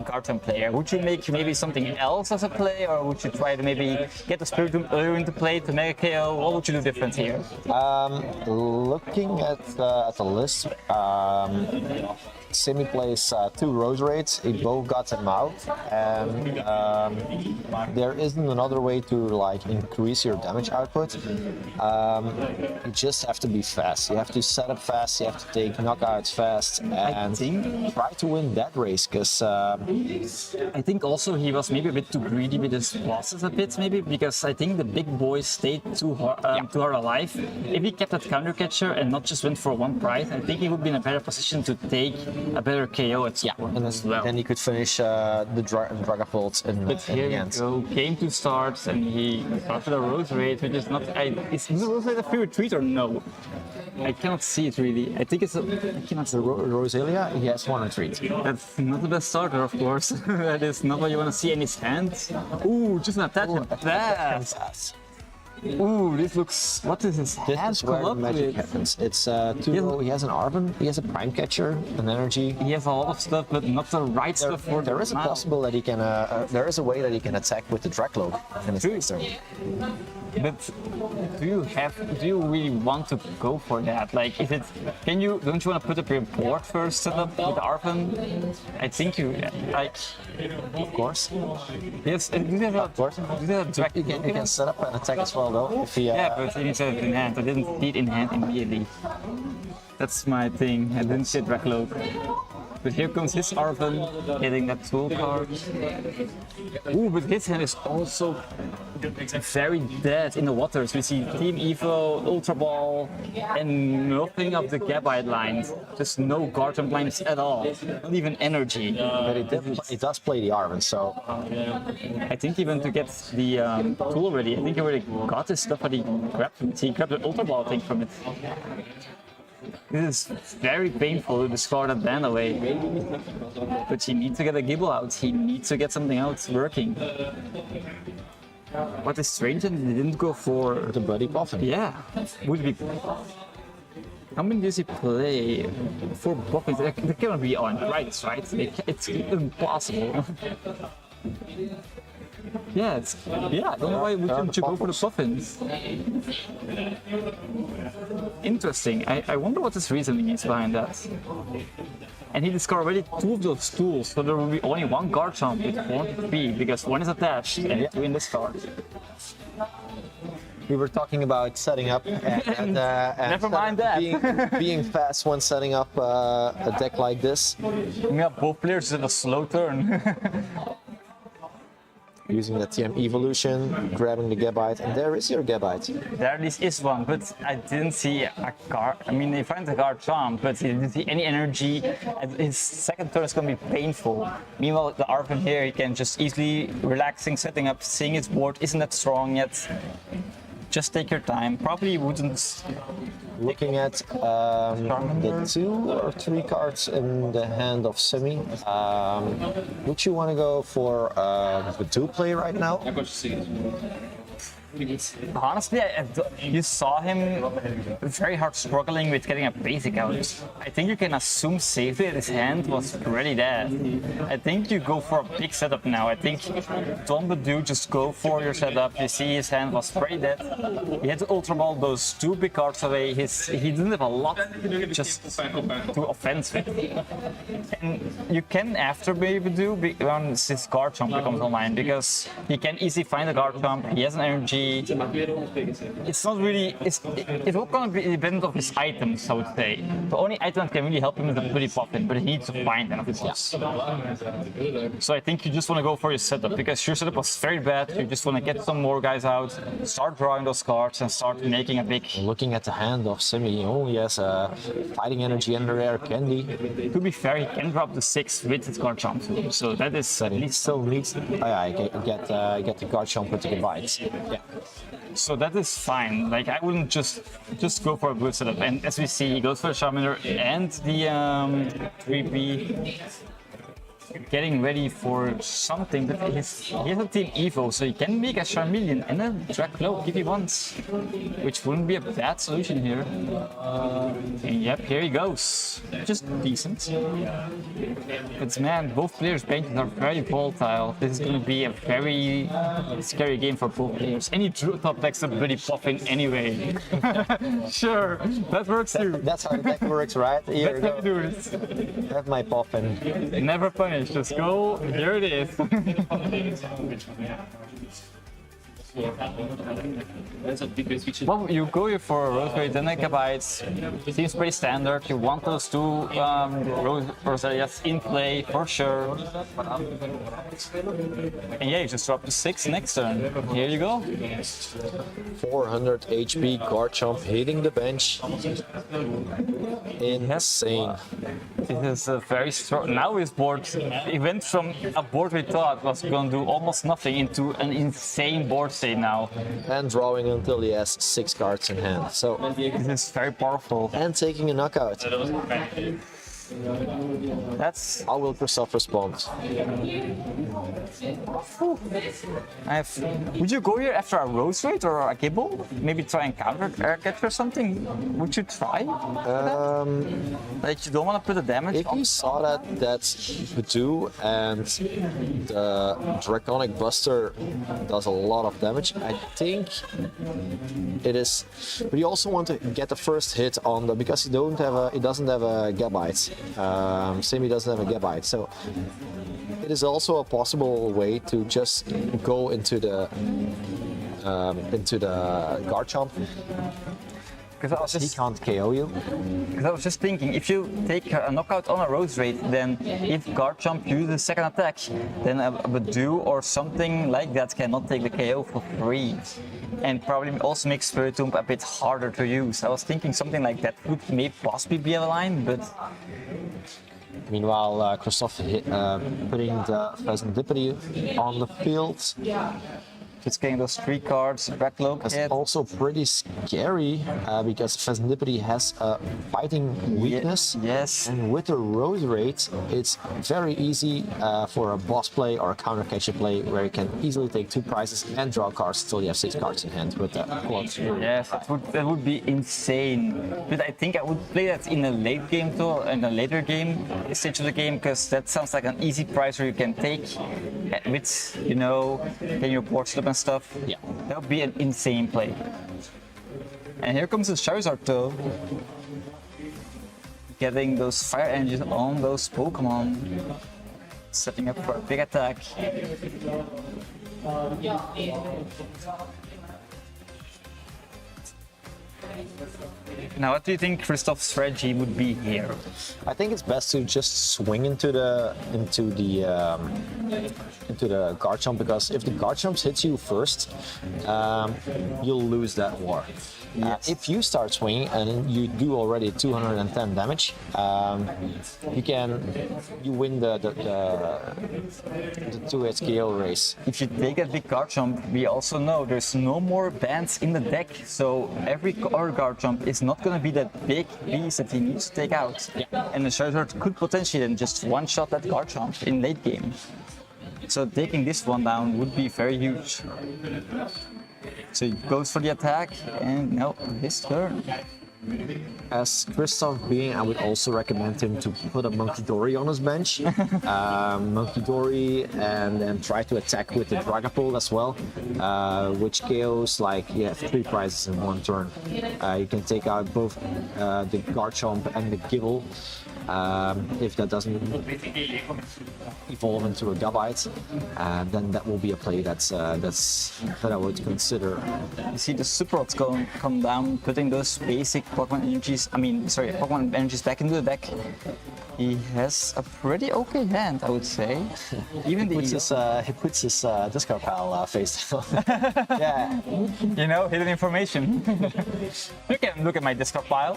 Garton player? Would you make maybe something else as a play, or would you try to maybe get the Spirit Room earlier into play to make a KO? What would you do different here? Looking at the list, Simi plays 2 Rose Raids, he both got them out, and there isn't another way to like increase your damage output. You just have to be fast. You have to set up fast. You have to take knockouts fast, and try to win that race. Because I think also he was maybe a bit too greedy with his bosses a bit, maybe because I think the big boys stayed too hard alive. If he kept that counter catcher and not just went for one prize, I think he would be in a better position to take a better KO at some point as well. then he could finish the Dragapult in But here the we end. go, came to start and he started a Rose Raid, which is not. Is the Rose Raid a free retreat or no? I cannot see it really. I think it's a. I cannot see. Roselia, he has 1 retreat. That's not the best starter, of course. That is not what you want to see in his hand. Ooh, just an attachment. That. Ooh, this looks. What is his This hand is where the come up magic with? happens. It's he has an Arven, he has a Prime Catcher, an Energy. He has a lot of stuff, but not the right stuff for There is a now. possible that he can. There is a way that he can attack with the Dracloak in his next turn. But do you really want to go for that? Like, is it? Don't you want to put up your board first, set up with Arven? I think you like. Of course. Yes, do you have a course. Do you have a Drac- You can set up an attack as well, though. If he, Yeah, but he needs to have it in hand. I didn't see it in hand immediately. That's my thing. I didn't see a Dracloak. But here comes his Arven, hitting that tool card. Ooh, but his hand is also very dead in the waters. We see Team Evo, Ultra Ball, and nothing of the Gabite lines. Just no Garden lines at all. Not even energy. but he does play the Arven, so I think even to get the tool ready, I think he already got his stuff, but he grabbed an Ultra Ball, I think, from it. This is very painful to discard that band away. But he needs to get a Gibble out. He needs to get something else working. What is strange that he didn't go for... the Bloody Coffin. Yeah, would be... How many does he play? 4 buffins? They cannot be on rights, right? It's impossible. Yeah, I don't know why wouldn't you go for the puffins. Interesting. I wonder what his reasoning is behind that. And he discarded already 2 of those tools, so there will be only 1 guard jump with 1 because 1 is attached and 2 in this card. We were talking about setting up and Never mind that. being fast when setting up a deck like this. Yeah, both players have a slow turn. Using the TM Evolution, grabbing the Gabite, and there is your Gabite. There this is one, but I didn't see a card. I mean, he finds a guard jump, but he didn't see any energy. And his second turn is going to be painful. Meanwhile, the Arven here, he can just easily relaxing, setting up, seeing his board isn't that strong yet. Just take your time. Probably wouldn't. Looking at the 2 or 3 cards in the hand of Simi, would you want to go for the 2 play right now? Honestly, you saw him very hard struggling with getting a basic out. I think you can assume safely that his hand was pretty dead. I think you go for a big setup now. I think don't do just go for your setup. You see his hand was pretty dead. He had to Ultra Ball those 2 big cards away. He didn't have a lot just to offense with. And you can after maybe do once his guard jump becomes online because he can easily find a guard jump. He has an energy. It's not really. It's all gonna be dependent on his items, I would say. The only item that can really help him is the Bloody Puffin, but he needs to find them, of course. So I think you just want to go for your setup because your setup was very bad. You just want to get some more guys out, start drawing those cards, and start making a big. Looking at the hand of Simi, oh he has fighting energy under rare candy. To be fair, he can drop the 6 with his guard jump, so that is at He least. still needs. Get the guard jump with the Gabites. Yeah. So that is fine. Like I wouldn't just go for a good setup. And as we see, he goes for the Charmander and the 3B. getting ready for something, but he has a Team Evo, so he can make a Charmeleon and a Dracloak if he wants, which wouldn't be a bad solution here. And yep, here he goes. Just decent. But man, both players' benches are very volatile. This is going to be a very scary game for both players. Any top decks are pretty popping anyway. Sure, that works too. That's how the deck works, right? Here That's how you do it. have my poppin. Never punish, just go, here it is. Well, you go here for Roseberry, then Gigabytes. Seems pretty standard. You want those two Rosarias in play for sure. And yeah, you just drop to 6 next turn. Here you go. 400 HP Garchomp hitting the bench. Insane. This is a very strong. Now his board, he went from a board we thought was going to do almost nothing into an insane board state now. And drawing until he has 6 cards in hand. So This is very powerful. and taking a knockout. That's. How will Christoph respond? Would you go here after a Rose Raid or a Gibble? Maybe try and counter Aircat or something? Would you try? Like you don't want to put the damage If on. you saw that's Badoo and the Draconic Buster does a lot of damage, I think it is. But you also want to get the first hit on the because it doesn't have a Gabite. Simi doesn't have a Gabite, so it is also a possible way to just go into the Garchomp. Because He can't KO you. I was just thinking, if you take a knockout on a Rose Raid, then if Garchomp uses second attack, then a Badoo or something like that cannot take the KO for free. And probably also makes Spiritomb a bit harder to use. I was thinking something like that would maybe possibly be a line, but Meanwhile, Christoph putting the Pheasantipity on the field. it's getting those 3 cards, Dracloak That's hit. also pretty scary because Pheasantipity has a fighting weakness. Yes. And with the Rose Raid, it's very easy for a boss play or a counter catcher play where you can easily take 2 prizes and draw cards until you have 6 cards in hand with the quad. Yes, that would be insane. But I think I would play that in a late game too, in a later game stage of the game, because that sounds like an easy prize where you can take with, getting your board slip and stuff. Yeah. That would be an insane play. And here comes the Charizard though. Getting those fire engines on those Pokémon. Setting up for a big attack. Now, what do you think Christoph's strategy would be here? I think it's best to just swing into the Garchomp, because if the Garchomp hits you first, you'll lose that war. If you start swinging and you do already 210 damage, you win the 2-hit KO race. If you take a big Garchomp, we also know there's no more bands in the deck, so every other Garchomp is not going to be that big beast that he needs to take out. And the Charizard could potentially then just one-shot that Garchomp in late game. So taking this one down would be very huge. So he goes for the attack, and now his turn. As Christoph being, I would also recommend him to put a Monkey Dory on his bench. Monkey Dory, and then try to attack with the Dragapult as well, which KOs like you have 3 prizes in 1 turn. You can take out both the Garchomp and the Gibble. If that doesn't evolve into a Gabite, then that will be a play that I would consider. You see the Super Rods come down, putting those basic Pokemon energies back into the deck. He has a pretty okay hand, I would say. Even He puts his discard pile face down. Yeah. hidden information. You can look at my discard pile.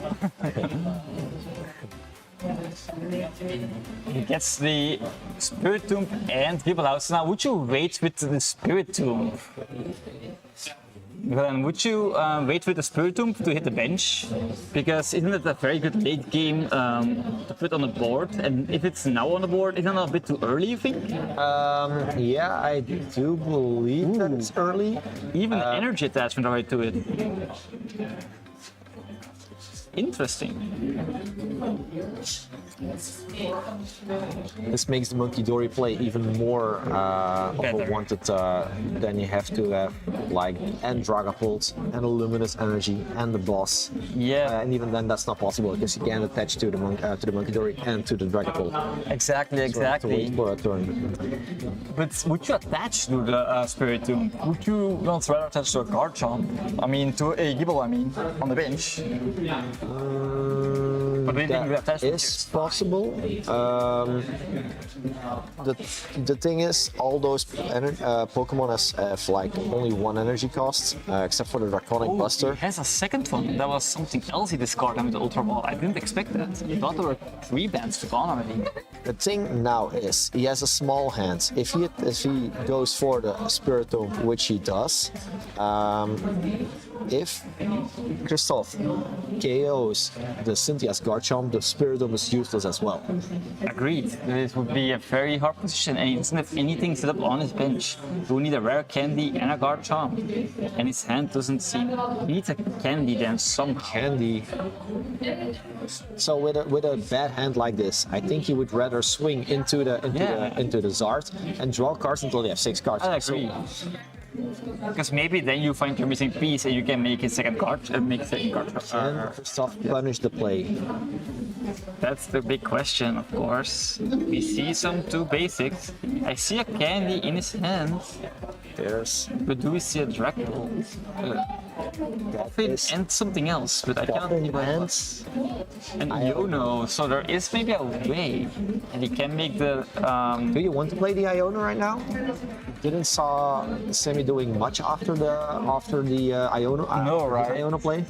He gets the Spiritomb and Gibblehouse. Now, would you wait with the Spiritomb? Then would you wait with the Spiritomb to hit the bench? Because isn't it a very good late game to put on the board? And if it's now on the board, isn't it a bit too early, you think? Yeah, I do believe that it's early. Even the energy attachment already to it. Interesting. This makes the Monkey Dory play even more of a Better. wanted. Then you have to have like and Dragapult and a Luminous Energy and the boss. Yeah. And even then, that's not possible because you can't attach to the Monkey Dory and to the Dragapult. Exactly, So you have to wait exactly. for a turn. But would you attach to the Spiritomb? Would you not rather attach to a Garchomp? I mean, to a Gible, I mean, on the bench? But do you think the That attachment is possible. The thing is, all those Pokemon have like only one energy cost, except for the Draconic Oh, Buster. he has a second one. That was something else he discarded with the Ultra Ball. I didn't expect that. I thought there were 3 bands gone already. The thing now is he has a small hand. If he goes for the Spiritomb, which he does, if Christoph KOs the Cynthia's Garchomp, the Spiritomb is useless as well. Agreed. This would be a very hard position, and he doesn't have anything set up on his bench. He will need a rare candy and a Garchomp, and his hand doesn't seem. He needs a candy then somehow. Candy. So with a bad hand like this, I think he would rather swing into the Zard and draw cards until they have 6 cards. I agree. Because maybe then you find your missing piece and you can make a second card and make a second card. And Christoph punish the play. That's the big question, of course. We see some 2 basics. I see a candy in his hand, There's but do we see a Dracul? is And something else, but I cannot think what it was. And Iono, so there is maybe a way, and he can make the. Do you want to play the Iono right now? Didn't saw Sammy doing much after the Iono. No, right? Iono play.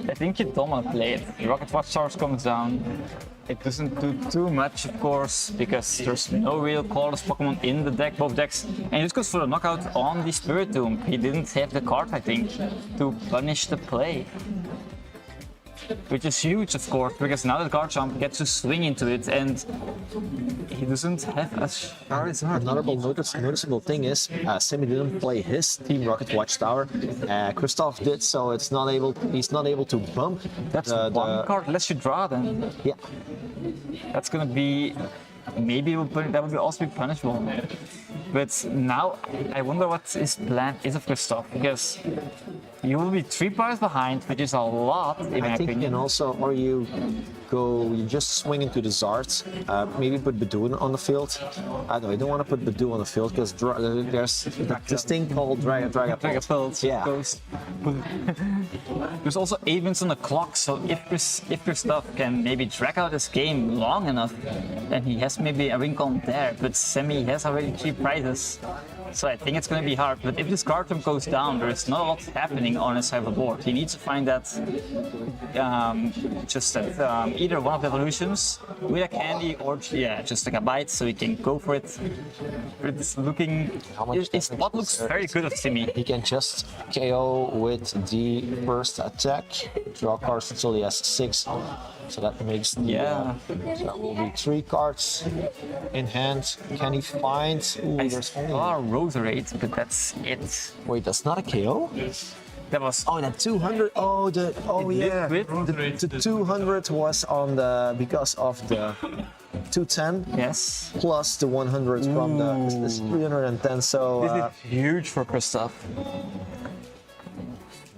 I think you don't want to play it. The Rocket Watchtower comes down. It doesn't do too much, of course, because there's no real colorless Pokemon in the deck, both decks. And this goes for the knockout on the Spiritomb. He didn't have the card, I think, to punish the play. Which is huge, of course, because now the Garchomp gets to swing into it, and he doesn't have a Charizard. Another noticeable thing is Sammy didn't play his Team Rocket Watchtower. Christoph did, so he's not able to bump. That's one card less you draw then. Yeah. That's gonna be maybe that would also be punishable. But now I wonder what his plan is of Christoph, because you will be 3 piles behind, which is a lot in my I think you opinion. can also, or you just swing into the Zards, maybe put Badoon on the field. I don't want to put Badoon on the field because there's this thing called Dragapult. Dragapult, Yeah. goes. There's also Avens on the clock, so if Christoph can maybe drag out this game long enough, then he has maybe a Rincon there, but Sammy has already 3 prizes. So I think it's going to be hard, but if this Garchomp goes down, there's not a lot happening on his side of the board. He needs to find that, either one of the evolutions with a candy or just like a bite, so he can go for it. It's looking, his spot looks very good of Timmy. He can just KO with the first attack, draw cards until he has 6. So that makes the, so that will be 3 cards in hand. Can he find? Ooh, there's only. Roserade, but that's it. Wait, that's not a KO? That was Oh, that 200. Oh, yeah. The 200 was on because of the 210 yes. plus the 100 from the this 310. So This is huge for Christoph.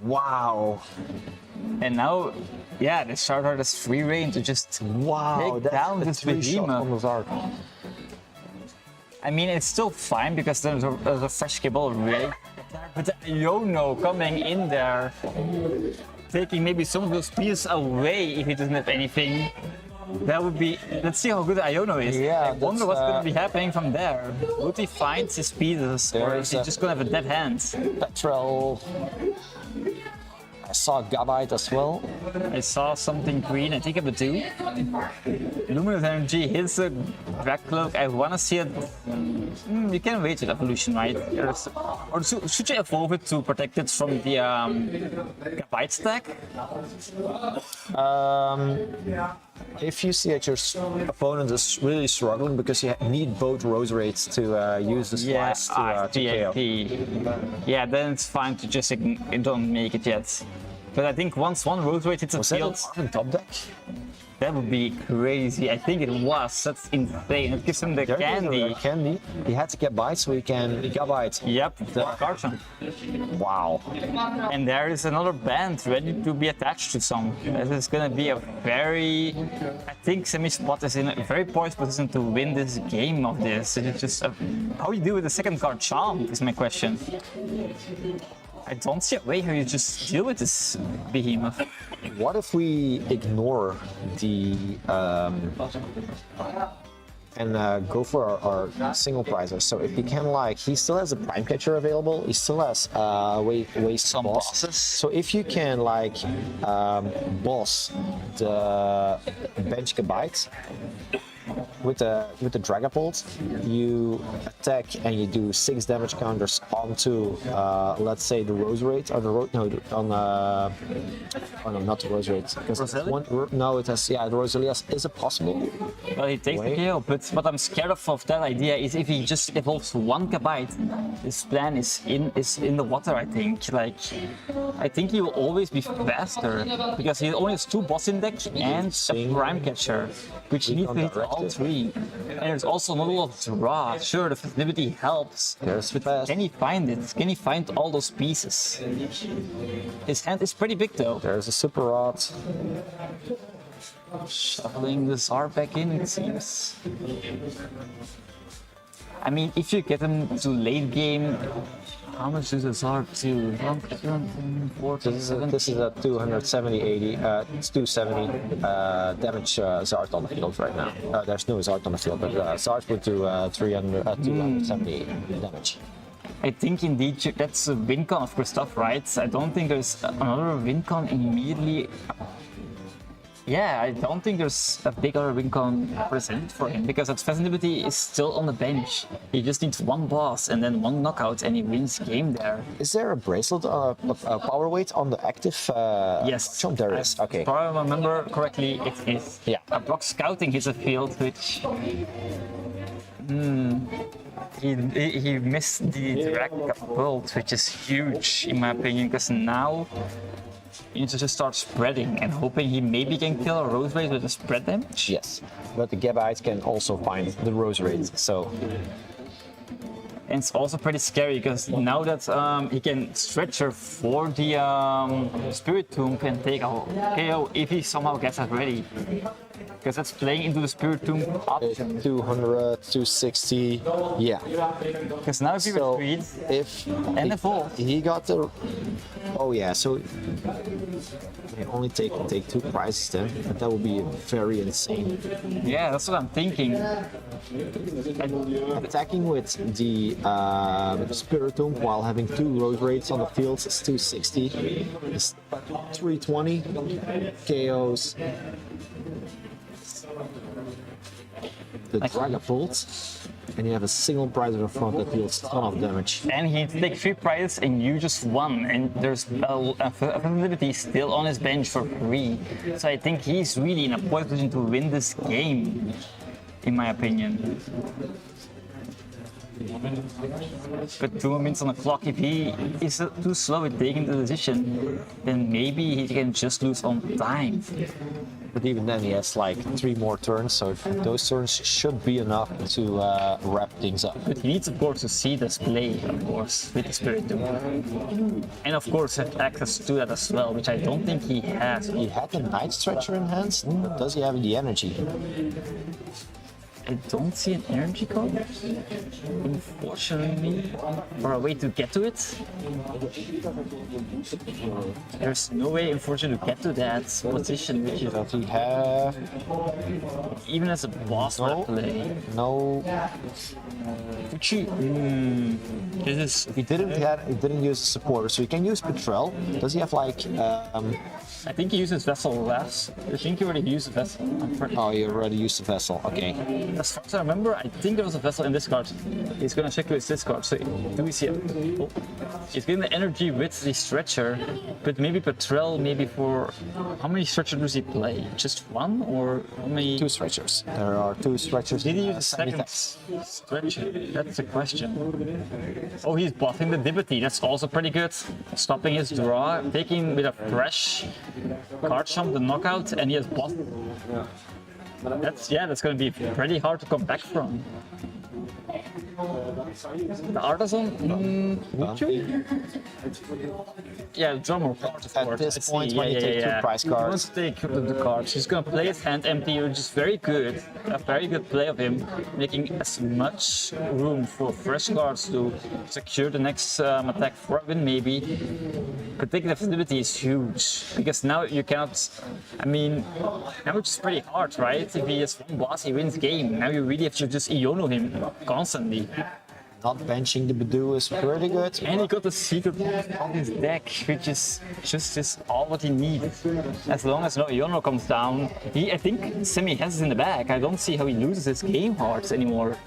wow, And now, the Charizard has free reign to just take down that's this a 3-shot behemoth. from the Zard. I mean, it's still fine because there's a fresh Kibble ready. But the Iono coming in there, taking maybe some of those pieces away if he doesn't have anything. That would be. Let's see how good Iono is. Yeah, I wonder that's, what's going to be happening from there. Would he find his pieces, or is he just going to have a dead hand? Petrel. I saw Gabite as well. I saw something green. I think I would do. Luminous Energy hits a Drag Cloak. I want to see it. You can wait with evolution, right? Or should you evolve it to protect it from the Gabite stack? If you see that your opponent is really struggling because you need both Rose Raids to use the slice to KO. Yeah, then it's fine to just don't make it yet. But I think once one Rose Raid hits a field, in top deck? that would be crazy. I think it was. That's insane. It gives him the candy. Candy. He had to get bite so he can Gabite. Yep, the Carson. Wow. And there is another band ready to be attached to some. This is gonna be a very, I think Semi-Spot is in a very poised position to win this game of this. It's just how you do with the second card Charm is my question. I don't see a way how you just deal with this behemoth. What if we ignore the and go for our single prizes? So if he can, like, he still has a prime catcher available. He still has waste Some bosses. So if you can, like, boss the bench Gabite with the Dragapult, you attack and you do 6 damage counters onto let's say the Rose Raid or the not the Rose Raid, because it has, the Roselias. Is it possible? Well, he takes the KO, but what I'm scared of that idea is if he just evolves one Gabite, his plan is in the water, I think. Like, I think he will always be faster because he only has 2 boss in deck and a prime catcher, which needs to hit all 3. And there's also not a lot of draw. Sure, the facility helps, but can he find it? Can he find all those pieces? His hand is pretty big though. There's a Super Rod. Shuffling the Tsar back in, it seems. I mean, if you get him to late game, how much is the Tsar to? This is a 270, it's 270 damage Zard on the field right now. There's no Zard on the field, but Zard would do 270 damage. I think indeed that's a win con of Christoph, right? I don't think there's another win con immediately. Yeah, I don't think there's a big other win con presented for him because that Fascinability is still on the bench. He just needs one boss and then one knockout and he wins game there. Is there a bracelet, power weight on the active? Yes, there is. Okay. If I remember correctly, it is. Yeah. A block scouting hits a field, which he missed the drag bolt, which is huge in my opinion, because now he needs to just start spreading and hoping he maybe can kill a Rose Raid with a spread damage. Yes, but the Gabite can also find the Rose Raids, so. And it's also pretty scary because now that he can stretch her for the Spirit Tomb and take a KO if he somehow gets that ready. Because that's playing into the Spirit Tomb option. 200, 260, yeah. Because now if he retreat and evolve. He got the. Oh yeah, so they only take 2 prizes then, but that would be very insane. Yeah, that's what I'm thinking. Attacking with the Spirit Tomb while having 2 Rose Raids on the field is 260. It's 320 KOs. The Dragapult, and you have a single prize in the front that deals a ton of damage. And he takes 3 prizes and you just won, and there's a facility still on his bench for free. So I think he's really in a position to win this game, in my opinion. But 2 minutes on the clock, if he is too slow at taking the decision, then maybe he can just lose on time. But even then, he has like 3 more turns, so those turns should be enough to wrap things up. But he needs, of course, to see this play, of course, with the Spirit Tomb. And of course, have access to that as well, which I don't think he has. He had the Night Stretcher in hands. Does he have the energy? I don't see an energy card, unfortunately, or a way to get to it. There's no way, unfortunately, to get to that position, which is Does he have even as a boss play. no? Which you, this is. He didn't use a supporter, so he can use Petrel. Does he have like? I think he uses Vessel less. I think he already used a Vessel. I'm pretty Oh, you already used the vessel. Okay. As far as I remember, I think there was a Vessel in this card. He's gonna check with this card. So do we see it? Oh. He's getting the energy with the stretcher, but maybe Petrel, maybe for how many stretchers does he play? Just one or how many? 2 stretchers. There are 2 stretchers. Did he use a semi second stretcher? That's the question. Oh, he's buffing the Dibbity. That's also pretty good. Stopping his draw, taking with a fresh card jump the knockout, and he has buffed. That's going to be pretty hard to come back from. The Artisan? Would you? Yeah, draw more cards, of At course. this I see. point, when you take 2 prize He wants cards, to take the cards. He's going to play his hand empty, which is very good. A very good play of him, making as much room for fresh cards to secure the next attack for a win, maybe. But taking the flexibility is huge, because now you cannot. I mean, now it's pretty hard, right? If he has one boss, he wins game. Now you really have to just Iono him constantly. not benching the Badoo is pretty good. And he got the secret on his deck, which is just all what he needs. As long as no Iono comes down, I think Semi has it in the bag. I don't see how he loses his game hearts anymore.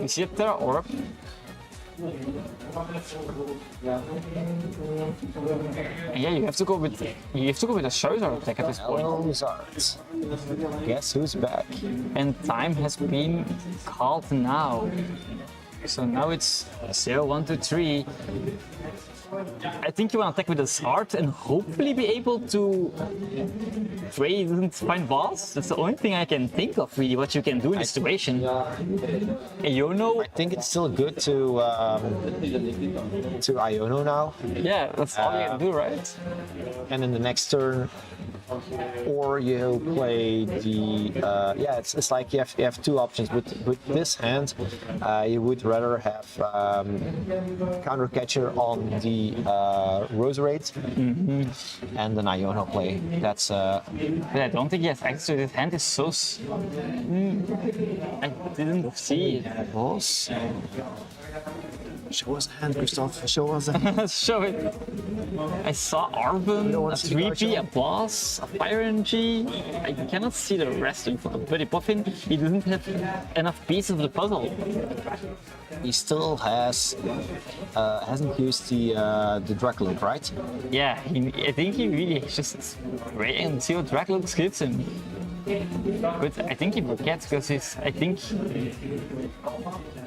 You see up there, Orb? And yeah, you have to go with a Charizard attack at this point. Charizard. Guess who's back? And time has been called now. So now it's 0, 1, 2, 3. I think you want to attack with his heart and hopefully be able to pray he doesn't find boss. That's the only thing I can think of really what you can do in this situation. Iono. I think it's still good to Iono now. Yeah, that's all you can do, right? And in the next turn, or you play the it's like you have two options. With this hand, you would rather have counter catcher on the Roserade and an Iono play. That's But I don't think he has access to this hand. Is so. I didn't see it. boss. Show us the hand, Christoph. Show us the hand. Show it. I saw Arven, a 3P, a boss, a Fire Energy. I cannot see the rest in front of Buddy Puffin. He doesn't have enough pieces of the puzzle. He still hasn't used the Dracloak, right? Yeah, I think he really just wait and see what Dracloak gives him. But I think he forgets because I think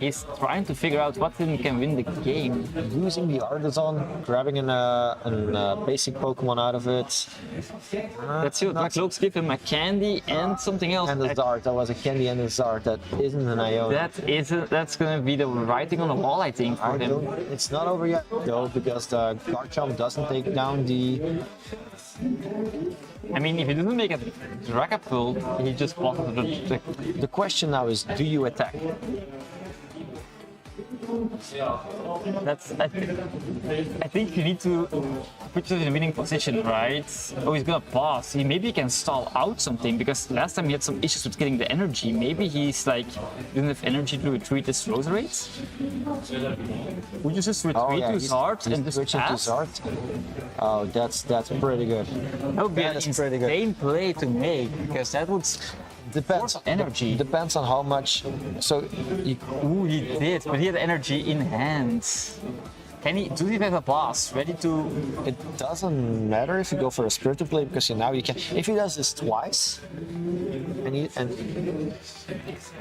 he's trying to figure out what thing can win the game. Using the Artisan, grabbing a basic Pokemon out of it. Let's see what Dracloak give him, a candy and something else. And the Zard, that was a candy and a Zard, that isn't an Iono. That's gonna be the writing on the wall, I think, for him. It's not over yet though, because the Garchomp doesn't take down the. I mean, if he doesn't make a Dragapult, he just bosses The question now is, do you attack? I think you need to put yourself in a winning position, right? Oh, he's gonna pause. Maybe he can stall out something, because last time he had some issues with getting the energy. Maybe he's like, doesn't have energy to retreat his Roserades? Would you just retreat to his heart and just pass? Oh, that's pretty good. That would be an insane play to make, because that would Depends force energy. Depends on how much. So He did, but he had energy in hand. Does he have a boss ready to? it doesn't matter if you go for a spirited play, because now you can. If he does this twice,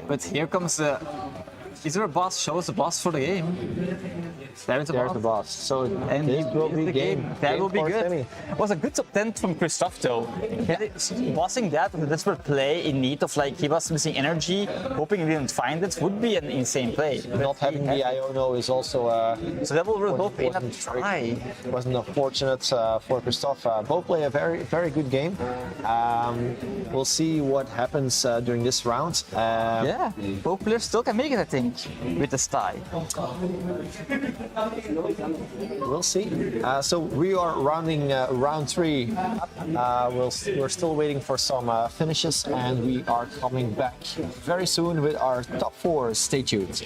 But here comes the. Is there a boss? Show us a boss for the game. There's the boss. So And this will be the game. That game will be for good. Timmy. It was a good top 10 from Christoph though. Bossing that with a desperate play in need of like he was missing energy, hoping he didn't find it would be an insane play. Not having the Iono is also So that will result in a try. wasn't unfortunate for Christoph. Both play a very good game. We'll see what happens during this round. Yeah, both players still can make it, I think, with the style. We'll see. So we are rounding round 3 up. We're still waiting for some finishes, and we are coming back very soon with our top 4. Stay tuned.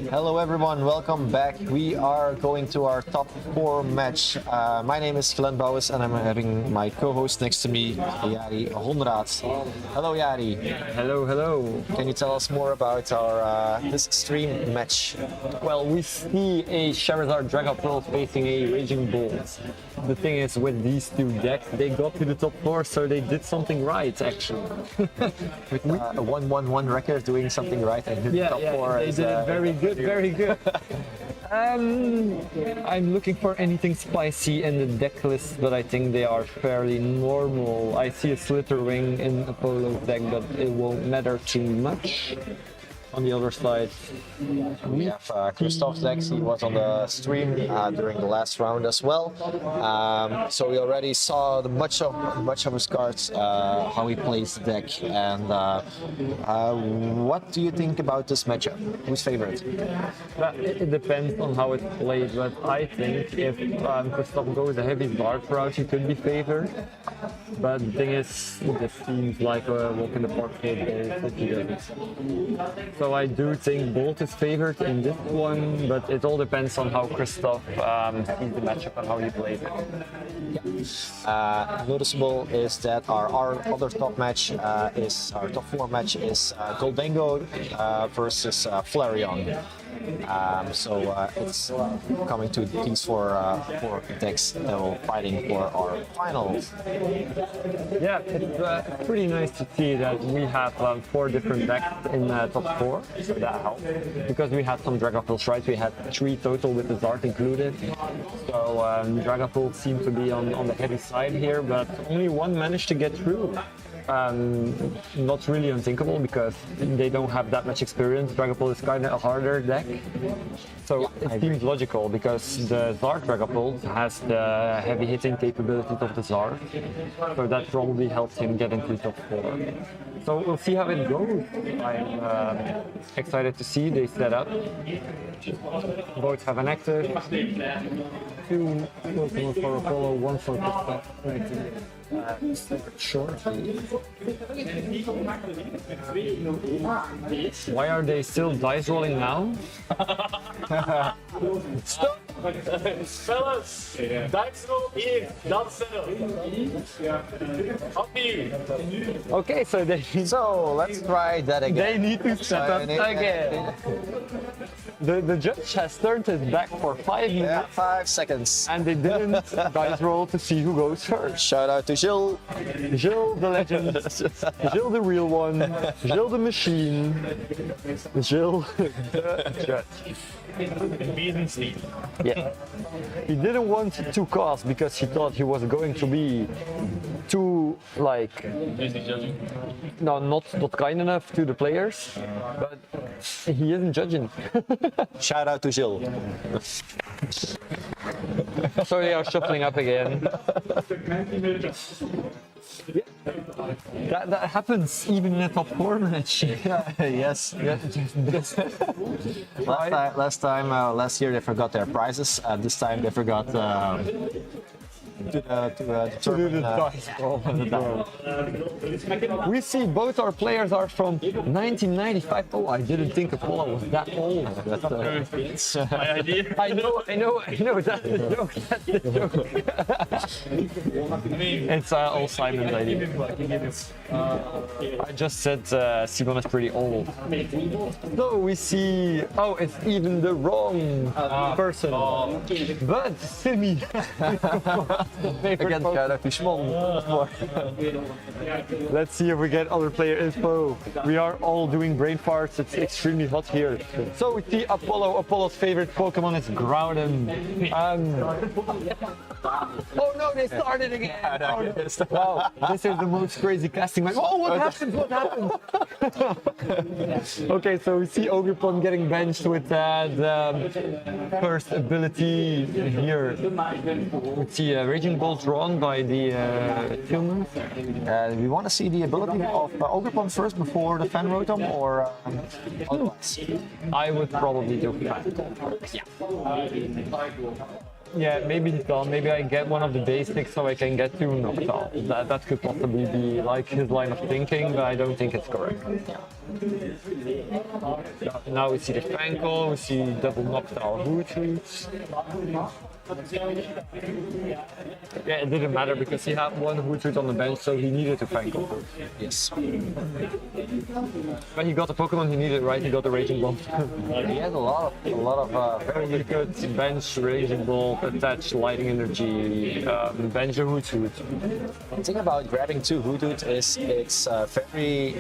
Hello everyone, welcome back. We are going to our top 4 match. My name is Glenn Bouwens and I'm having my co-host next to me, Jari Honraad. Hello Jari. Hello, hello. Can you tell us more about our this stream match? Well, we see a Charizard Dragapult facing a Raging Bolt. The thing is, with these two decks, they got to the top 4, so they did something right, actually. With a 1-1-1 record, doing something right and hit the top 4. They did it very good, very good. I'm looking for anything spicy in the deck list, but I think they are fairly normal. I see a Slitherwing in Apollo's deck, but it won't matter too much. On the other side, we have Christoph's deck. He was on the stream during the last round as well. So we already saw much of his cards, how he plays the deck. And what do you think about this matchup? Who's favorite? it depends on how it's played, but I think if Christoph goes a heavy Dart route, he could be favored. But the thing is, this seems like a walk in the park for Bolt if he doesn't. So I do think Bolt is favored in this one, but it all depends on how Christoph sees the matchup and how he plays it. Noticeable is that our other top match our top 4 match is Goldango versus Flareon. So it's coming to these four decks fighting for our finals. Yeah, it's pretty nice to see that we have 4 different decks in top 4, so that helps. Because we had some Dragapults, right? We had 3 total with the Zard included. So Dragapult seemed to be on the heavy side here, but only 1 managed to get through. Not really unthinkable because they don't have that much experience. Dragapult is kind of a harder deck. So it seems logical because the Zard Dragapult has the heavy hitting capabilities of the Zard. So that probably helps him get into top 4. So we'll see how it goes. I'm excited to see they set up. Both have an active. 2 Pokémon for Apollo, 1 for short. Why are they still dice rolling now? Stop! Fellas! Dice roll here, dan zelf. Happy! Okay, So let's try that again. they need to set up again. The judge has turned his back for 5 minutes. Yeah, 5 seconds. And they didn't dice roll to see who goes first. Shout out to Gilles. Gilles the legend, Gilles the real one, Gilles the machine, Gilles the judge. Yeah. He didn't want to cast because he thought he was going to be too not kind enough to the players, but he isn't judging. Shout out to Gilles. So they are shuffling up again. That happens even in a top 4 match. Yes. Last year they forgot their prizes. This time they forgot to do the dice roll. We see both our players are from 1995. Oh, I didn't think Apollo was that old. It's my idea. I know. That's the joke. It's all Simon's idea. I just said Simon is pretty old. So we see. Oh, it's even the wrong person. But Simi. Again, shout out to Schmon. Let's see if we get other player info. We are all doing brain farts. It's extremely hot here. So we see Apollo. Apollo's favorite Pokemon is Groudon. Oh no, they started again. Oh, no. Wow, this is the most crazy casting. Oh, what happened? What happened? Okay, so we see Ogerpon getting benched with the first ability here. We see Raging Raging Ball drawn by the humans. We want to see the ability of Ogrepon first before the Fan Rotom, or otherwise? I would probably do Fan. Yeah, maybe Noctowl. Maybe I get one of the basics so I can get to Noctowl. That could possibly be like his line of thinking, but I don't think it's correct. Now we see the Fankel, we see double Noctowl Hoothoot. Yeah, it didn't matter because he had one Hoothoot on the bench, so he needed to Fankel. Yes. But he got the Pokemon he needed, right? He got the Raging Ball. He had a lot of Very good bench, Raging Ball, attach, Lighting Energy, bench a Hoothoot. The thing about grabbing two Hoothoot is it's very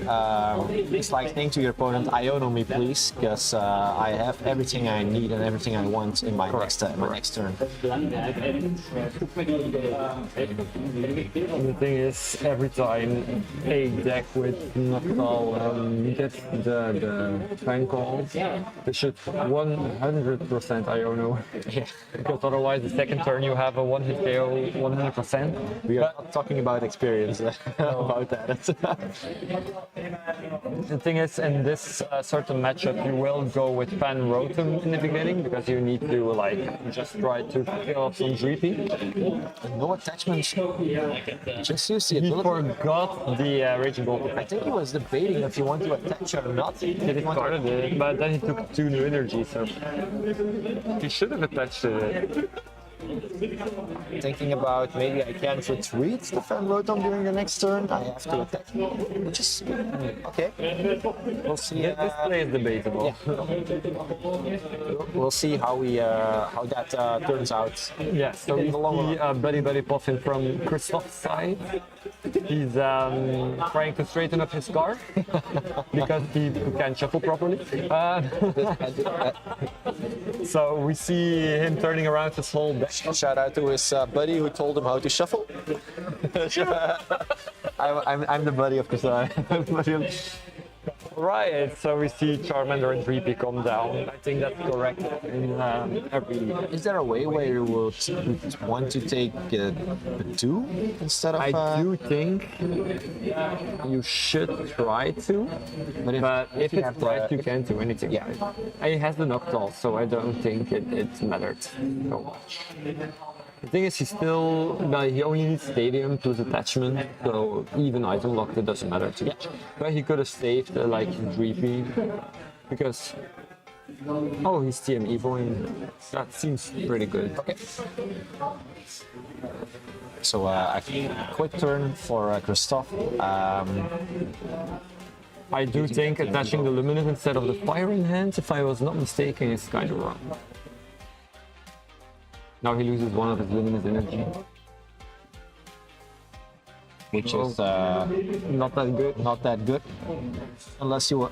it's like saying to your opponent, "Iono me, please," because I have everything I need and everything I want in my next turn. And the thing is, every time a deck with Noctowl gets the Fankel, they should 100% Iono. Yeah. Because otherwise, the second turn you have a one-hit KO 100%. We are not talking about experience about that. The thing is, in this certain matchup, you will go with Fan Rotom in the beginning because you need to like just try to kill off some Dreepy. No attachments. Just use the He ability. forgot the Raging Ball. I think he was debating if you want to attach or not. He started it, but then he took 2 new energy, so he should have attached it. Thinking about maybe I can retreat the Fan Rotom during the next turn. I have to attack, which is okay. We'll see. This play is debatable. We'll see how that turns out. Yeah, so we see Buddy Puffin from Christoph's side. He's trying to straighten up his car because he can't shuffle properly. So we see him turning around his whole deck. Shout out to his buddy who told him how to shuffle. I'm the buddy of Chris. Right, so we see Charmander and Dreepy come down. I think that's correct in every... Is there a way where you would want to take a 2 instead of? I do think you should try to, but if you it's have right, the- you can't do anything. Yeah. He has the Noctowl, so I don't think it mattered so much. The thing is, he only needs Stadium plus attachment, so even item locked, it doesn't matter too much. But he could have saved like Dreepy, because he's TM Evoing. That seems pretty good. Okay. So a quick turn for Christoph. I do think attaching the Luminous instead of the Firing Hands, if I was not mistaken, is kind of wrong. Now he loses one of his Luminous energy. Which is Not that good. not that good. Unless you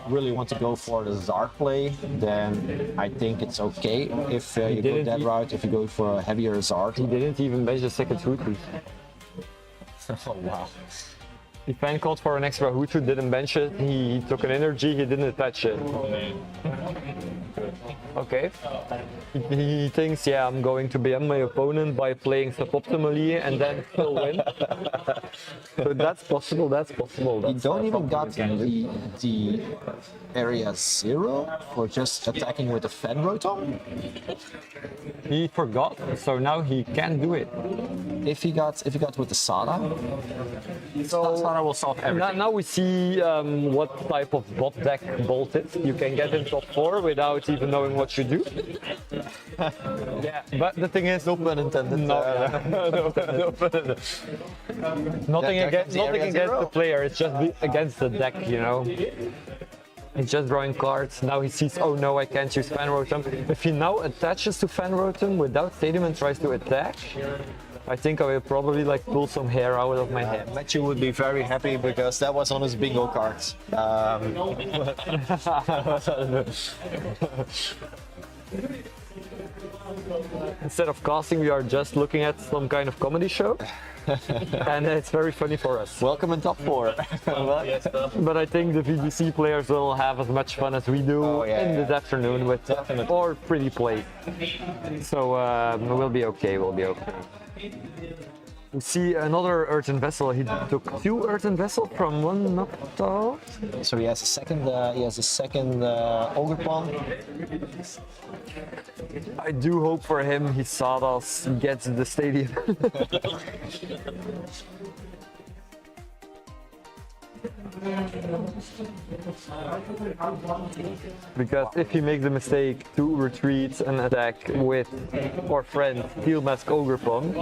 really want to go for the Zard play, then I think it's okay if you go that route. If you go for a heavier Zard. He didn't even bench the second Hoothoot. Oh wow. He fan called for an extra Hoothoot, didn't bench it. He took an energy, he didn't attach it. Okay. He thinks, yeah, I'm going to BM my opponent by playing suboptimally and then he'll win. So that's possible, that's possible. You don't even got the area 0 for just attacking with the Fan Rotom. He forgot, so now he can do it. If he got with the Sada, Sada will solve everything. Now we see what type of bot deck Bolt is. You can get in top 4 without even knowing what you do. Yeah, but the thing is, No pun intended. nothing That against area zero. the player. It's just against the deck, you know. He's just drawing cards. Now he sees, oh no, I can't use Fan Rotom. If he now attaches to Fan Rotom without Stadium and tries to attack, I think I will probably like pull some hair out of my head. Matthew would be very happy because that was on his bingo cards. instead of casting, we are just looking at some kind of comedy show. And it's very funny for us. Welcome in top 4. But I think the VGC players will have as much fun as we do in this afternoon with or pretty play. So we'll be okay. We'll be okay. We see another earthen vessel. He took 2 earthen vessels from 1 knocked out. So he has a second. Ogre pawn. I do hope for him Hisadas gets the stadium. Because if he makes the mistake to retreat and attack with our friend Steel Mask Ogre Pawn,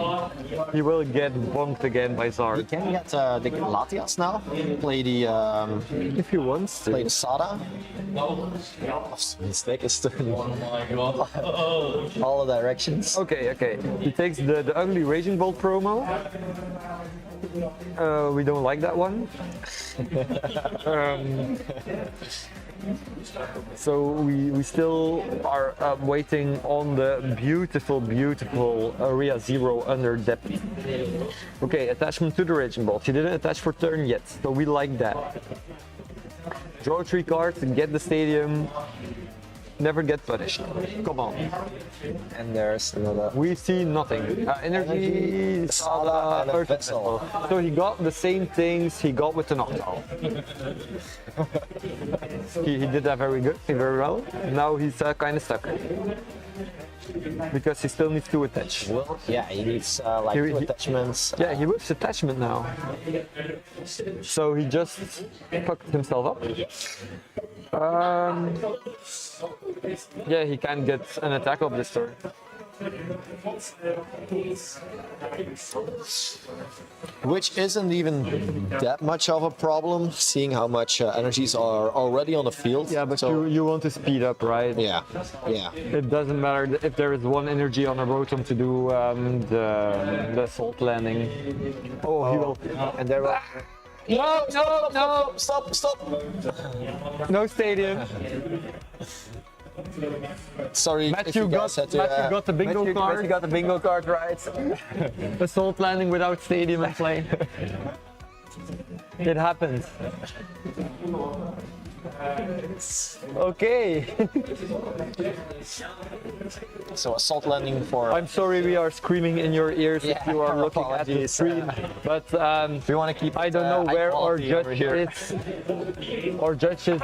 he will get bonked again by Zard. He can get the Latias now. Play the If he wants to. play the Sada. Mistake is turning all the directions. Okay, okay. He takes the Ugly Raging Bolt promo. We don't like that one. So we still are waiting on the beautiful, beautiful Area 0 under depth. Okay, attachment to the Raging Bolt. He didn't attach for turn yet, so we like that. Draw 3 cards and get the stadium. Never get punished. Come on. And there's another. We see nothing. Energy, Sada, and a Earth vessel. Vessel. So he got the same things he got with the knockout. he did that very good, very well. Now he's kind of stuck. Because he still needs to attach. Well, yeah, he needs like 2 attachments. Yeah, he whips attachment now. So he just fucked himself up. Yeah, he can't get an attack of this turn. Which isn't even that much of a problem, seeing how much energies are already on the field. Yeah, but so, you want to speed up, right? yeah, yeah. It doesn't matter if there is 1 energy on a rotom to do the salt landing. Oh, he will. And there will. No! Stop! No stadium. Sorry, if Matthew you got, guys had to, Matthew got the bingo card. Matthew got the bingo card right. A salt landing without stadium in play. It happens. Okay. So a salt landing for. I'm sorry we are screaming in your ears if you are looking at the apologies. screen, but we want to keep. I don't know where our quality over judge here. is. Our judge is.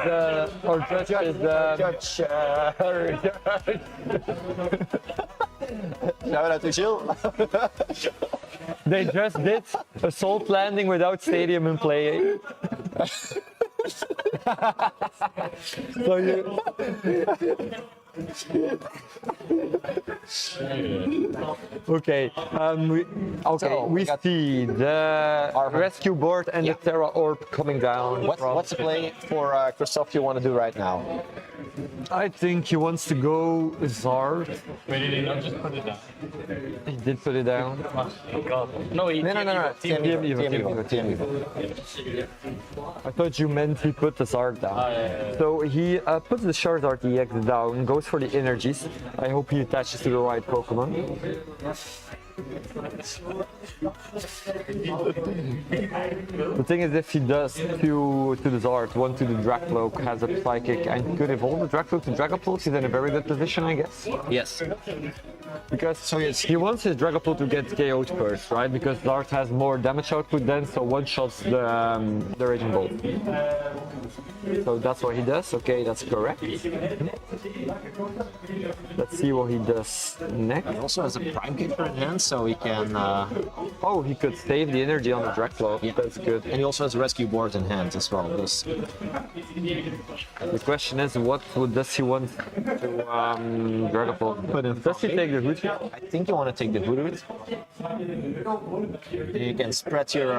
Shout out to Gilles. They just did a salt landing without stadium in play. So you. Okay, we got see the rescue board and the Terra Orb coming down. What's the play for Christoph you want to do right now? I think he wants to go Zard. Wait, did he not just put it down? He did put it down. Oh god. No, he No. TM. I thought you meant he put the Zard down. So he puts the Charizard EX down, goes for the energies. I hope he attaches to the right Pokemon. The thing is, if he does to the Zard, 1 to the Dracloak, has a Psychic, and could evolve the Dracloak to Dragapult, he's in a very good position, I guess. Yes. Because he wants his Dragapult to get KO'd first, right? Because Zard has more damage output then, so one-shots the Raging Bolt. So that's what he does. Okay, that's correct. Let's see what he does next. He also has a Prime Kicker in hand, so he can. Oh, he could save the energy on the Dracloak. Yeah. That's good. And he also has a Rescue Board in hand as well. This. The question is, what does he want to Dragapult put in? Does he take the root? I think you want to take the Hoodoo. You can spread your.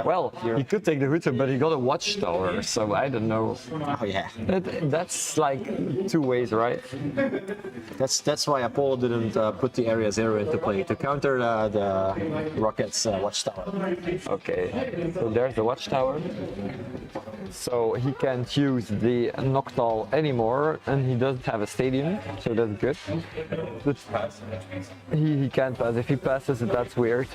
Well, he could take the root, but he got a Watchtower, so I don't know. Oh yeah. That's like 2 ways, right? That's why Apollo didn't put the Area 0 into play to counter the Rocket's Watchtower. Okay, so there's the Watchtower. so he can't use the Noctowl anymore, and he doesn't have a stadium, so that's good. But he can't pass. If he passes, that's weird.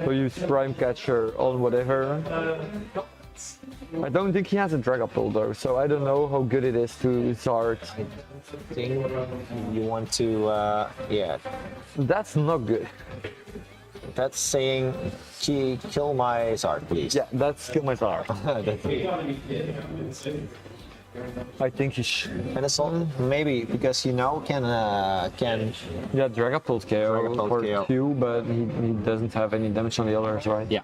So use Prime Catcher on whatever. I don't think he has a Dragapult though, so I don't know how good it is to Zard. Think you want to, yeah. That's not good. That's saying, gee, kill my Zard, please. Yeah, that's kill my Zard. I think he should. And it's on, maybe, because you know can Yeah, Dragapult KO Dragapult for KO. 2, but he doesn't have any damage on the others, right? yeah.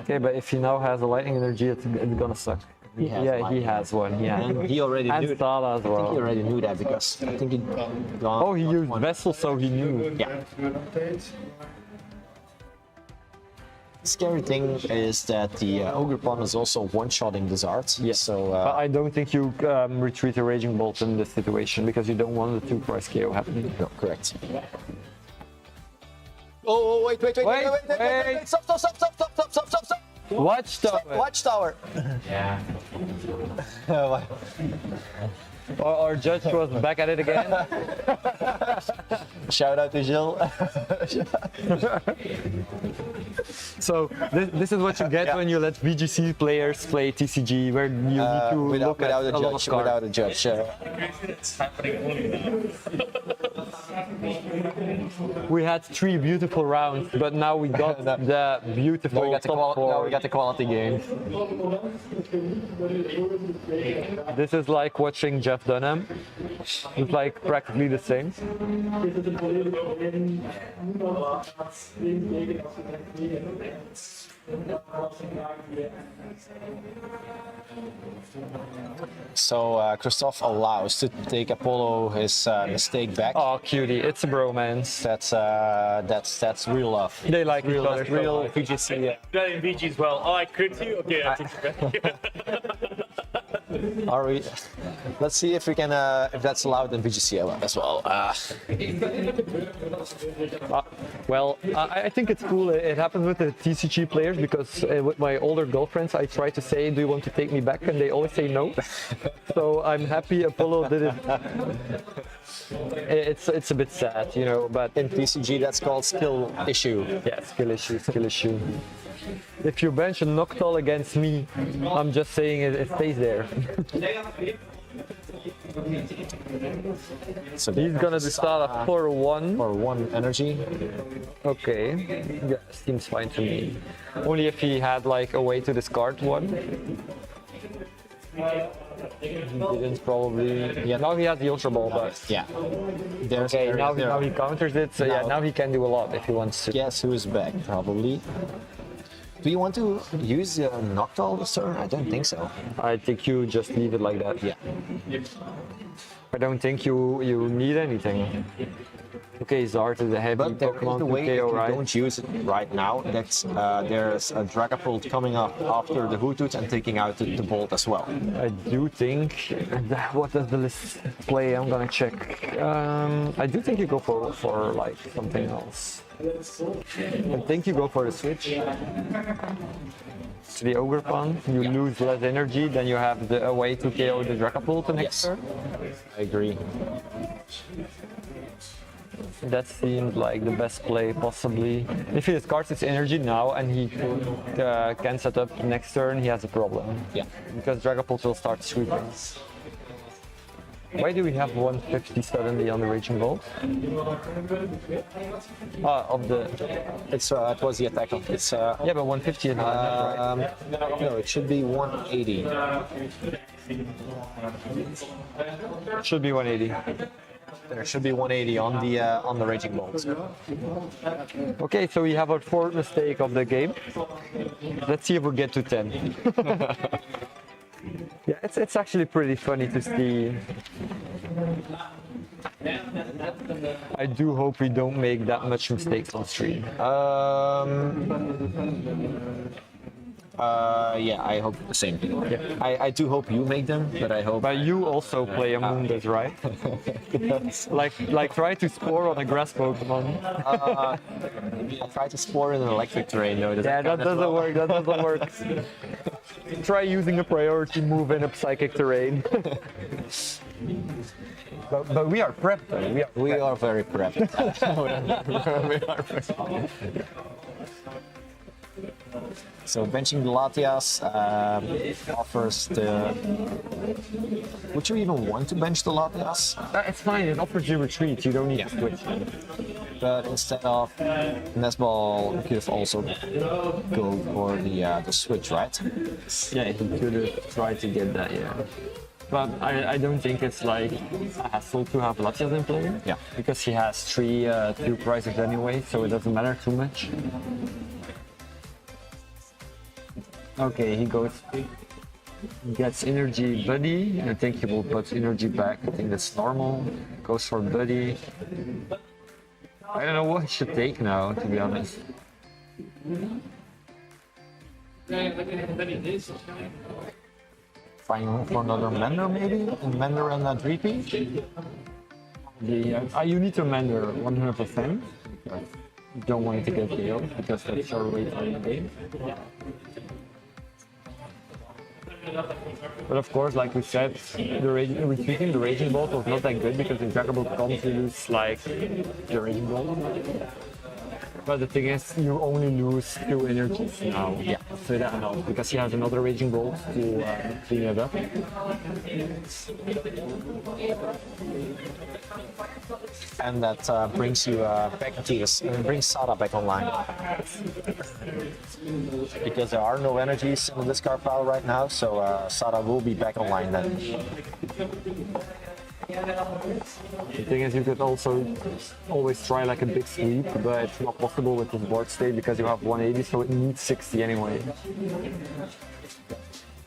Okay, but if he now has a lightning energy, it's gonna suck. He has Yeah, he lightning. has one. Yeah, And he already and knew. Stala as I think he well. already knew that because I think he gone. Oh, he used Vessel, so he knew. Yeah. Scary thing is that the Ogerpon is also one-shotting the Zard. Yes. So But I don't think you retreat a Raging Bolt in this situation because you don't want the 2-price KO happening. no, correct. Oh, wait! Stop! Watchtower! Watchtower! Yeah. Our judge was back at it again. Shout out to Gilles. So this is what you get Yeah. when you let VGC players play TCG, where you need to look at without a a lot of judge. cards. Without a judge. It's happening only now. We had 3 beautiful rounds, but now we got the beautiful top 4. Now we got the quality game. This is like watching Jeff Dunham. It's like practically the same. So Christoph allows to take Apollo his mistake back. Oh, cutie! It's a bromance. That's real love. They like each other. That's real VGC. That in VG as well. Oh, I crit you? Okay, I take it back. Are we? Let's see if we can if that's allowed in VGC as well. Well, I think it's cool. It happens with the TCG players because with my older girlfriends, I try to say, "Do you want to take me back?" and they always say no. So I'm happy Apollo did it. It's a bit sad, you know, but In TCG, that's called skill issue. yeah, skill issue, skill issue. If you bench a Noctowl against me, I'm just saying it stays there. So He's gonna start a 4-1. for 1 energy. Okay, yeah, seems fine to me. Only if he had like a way to discard one. He didn't probably. Yeah, now he has the Ultra Ball, but Yeah. There's okay, there- now there- he counters it. So yeah, Now- now he can do a lot if he wants to. Guess who is back? Probably. Do you want to use Noctowl this turn? I don't think so. I think you just leave it like that. Yeah. I don't think you need anything. Okay, Zard is a heavy But there is Pokemon the to way if KO, you right? don't use it right now. That's there's a Dragapult coming up after the Hootoots and taking out the Bolt as well. I do think. What does the list play? I'm gonna check. I do think you go for like something else. I think you go for the switch. To the Ogerpon, you lose less energy, then you have a way to KO the Dragapult the next turn. I agree. That seemed like the best play possibly. If he discards his energy now and he can set up next turn, he has a problem. Yeah. Because Dragapult will start sweeping. Why do we have 150 suddenly on the Raging Bolt? Of the... It was the attack of it's Yeah, but 150 is not enough, right? no, it should be 180. It should be 180. There should be 180 on the Raging Bolt. Okay, so we have our 4th mistake of the game. Let's see if we get to 10. Yeah, it's actually pretty funny to see. I do hope we don't make that much mistakes on stream. Yeah, I hope the same. I do hope you make them, but I hope. But you also play Among Us, right? like try to score on a grass Pokemon. I'll try to spore in an electric terrain. No, Yeah, that doesn't work. That doesn't work. Try using a priority move in a psychic terrain. but we are prepped though. We are very prepped. We are prepped. So benching the Latias offers the. Would you even want to bench the Latias? It's fine. It offers you retreat. You don't need to switch. But instead of Nesball, you could have also go for the switch, right? Yeah, he could have tried to get that. Yeah. But I don't think it's like a hassle to have Latias in play. Yeah. Because he has three prizes anyway, so it doesn't matter too much. Okay, he gets energy buddy. I think he will put energy back. I think that's normal. Goes for buddy. I don't know what he should take now, to be honest. Fine for another Mender maybe? Mender and a Dreepy? You need to Mender 100%. You don't want to get killed because that's your rate in the game. But of course, like we said, retreating the Raging Bolt was not that good because in Dragon Ball comes you lose like the Raging Bolt. But the thing is, you only lose 2 energies now. Yeah, so that helps because he has another Raging Bolt to clean it up. And that brings you back into this, brings Sada back online. Because there are no energies in the discard pile right now, so Sada will be back online then. The thing is, you could also always try like a big sweep, but it's not possible with this board state because you have 180, so it needs 60 anyway.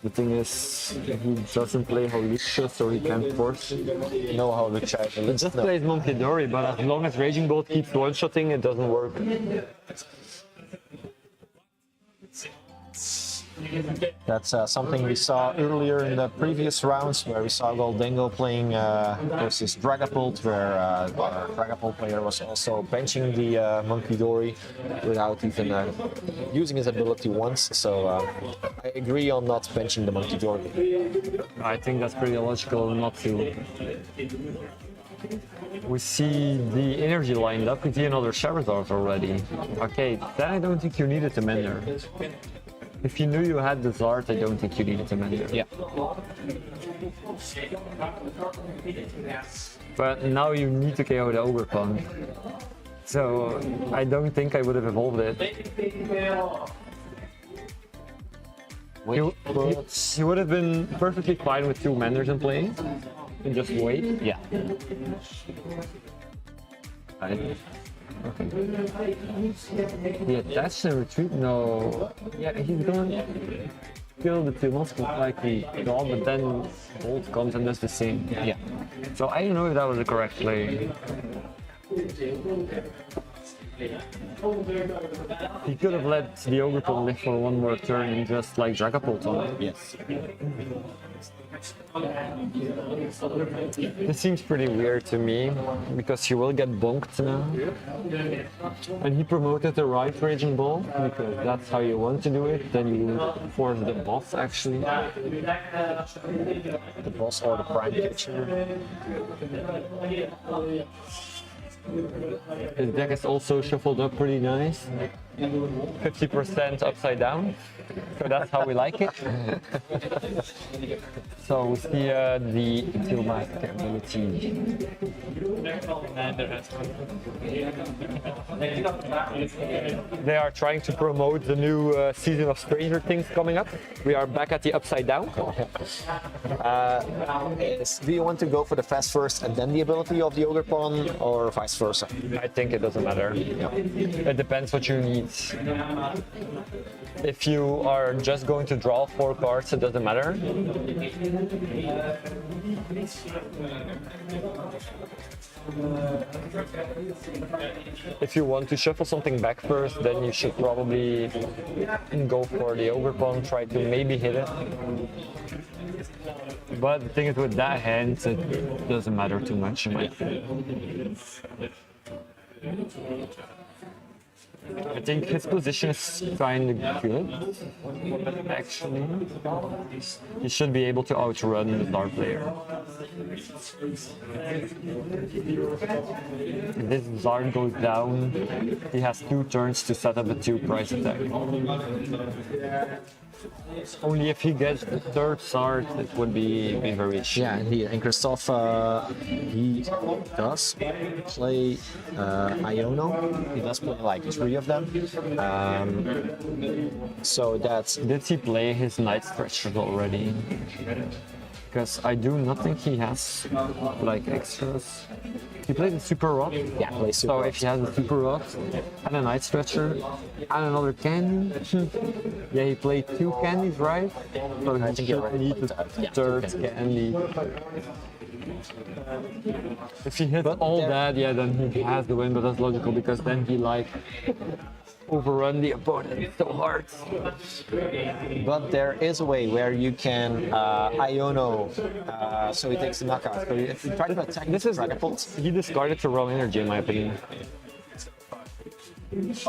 The thing is, he doesn't play Holucha, so he can't force. No Holucha. He just plays Monkey Dory, but as long as Raging Bolt keeps one-shotting, it doesn't work. That's something we saw earlier in the previous rounds, where we saw Goldengo playing versus Dragapult, where our Dragapult player was also benching the Monkey Dory without even using his ability once. So I agree on not benching the Monkey Dory. I think that's pretty logical not to. We see the energy lined up, we see another Charizard already. Okay, then I don't think you needed to Mender. If you knew you had the Zard, I don't think you needed to Mender. Yeah. But now you need to KO the Ogerpon. So I don't think I would have evolved it. You would have been perfectly fine with 2 Menders in play and just wait. Yeah. Okay. He attached and retreat? No. Yeah, he's gonna kill the 2 most likely god, but then Bolt comes and does the same. Yeah. So I don't know if that was the correct play. He could have let the Ogerpon live for 1 more turn and just like Dragapult on it. Yes. This seems pretty weird to me, because he will get bonked now. And he promoted the right Raging Ball, because that's how you want to do it. Then you force the boss, actually. The boss or the Prime Catcher. His deck is also shuffled up pretty nice. 50% upside down. So that's how we like it. So we see the Teal Mask ability. They are trying to promote the new season of Stranger Things coming up. We are back at the upside down. Do you want to go for the fast first and then the ability of the Ogerpon, or vice versa? I think it doesn't matter. It depends what you need. If you are just going to draw 4 cards, it doesn't matter. If you want to shuffle something back first, then you should probably go for the overpawn, try to maybe hit it. But the thing is, with that hand, it doesn't matter too much in my opinion. I think his position is kind of good, actually. He should be able to outrun the star player. If this Zard goes down, he has 2 turns to set up a 2 price attack. Only if he gets the 3rd Zard, it would be very shitty. Yeah, indeed. And Christoph, he does play Iono. He does play like 3 of them. So that's... Did he play his Night Stretchers already? Because I do not think he has like extras. He played a Super Rod. Yeah, plays Super So Rod. if he has a Super Rod and a Night Stretcher and another candy, yeah, he played 2 candies, right? So I he think you're should right need the about that. Yeah, 3rd 2 candy. If he hits all that, yeah, then he has the win, but that's logical because then he like overrun the opponent so hard. But there is a way where you can Iono, so he takes the knockout. So if you try to attack This is Dragapult, he discarded to raw energy in my opinion.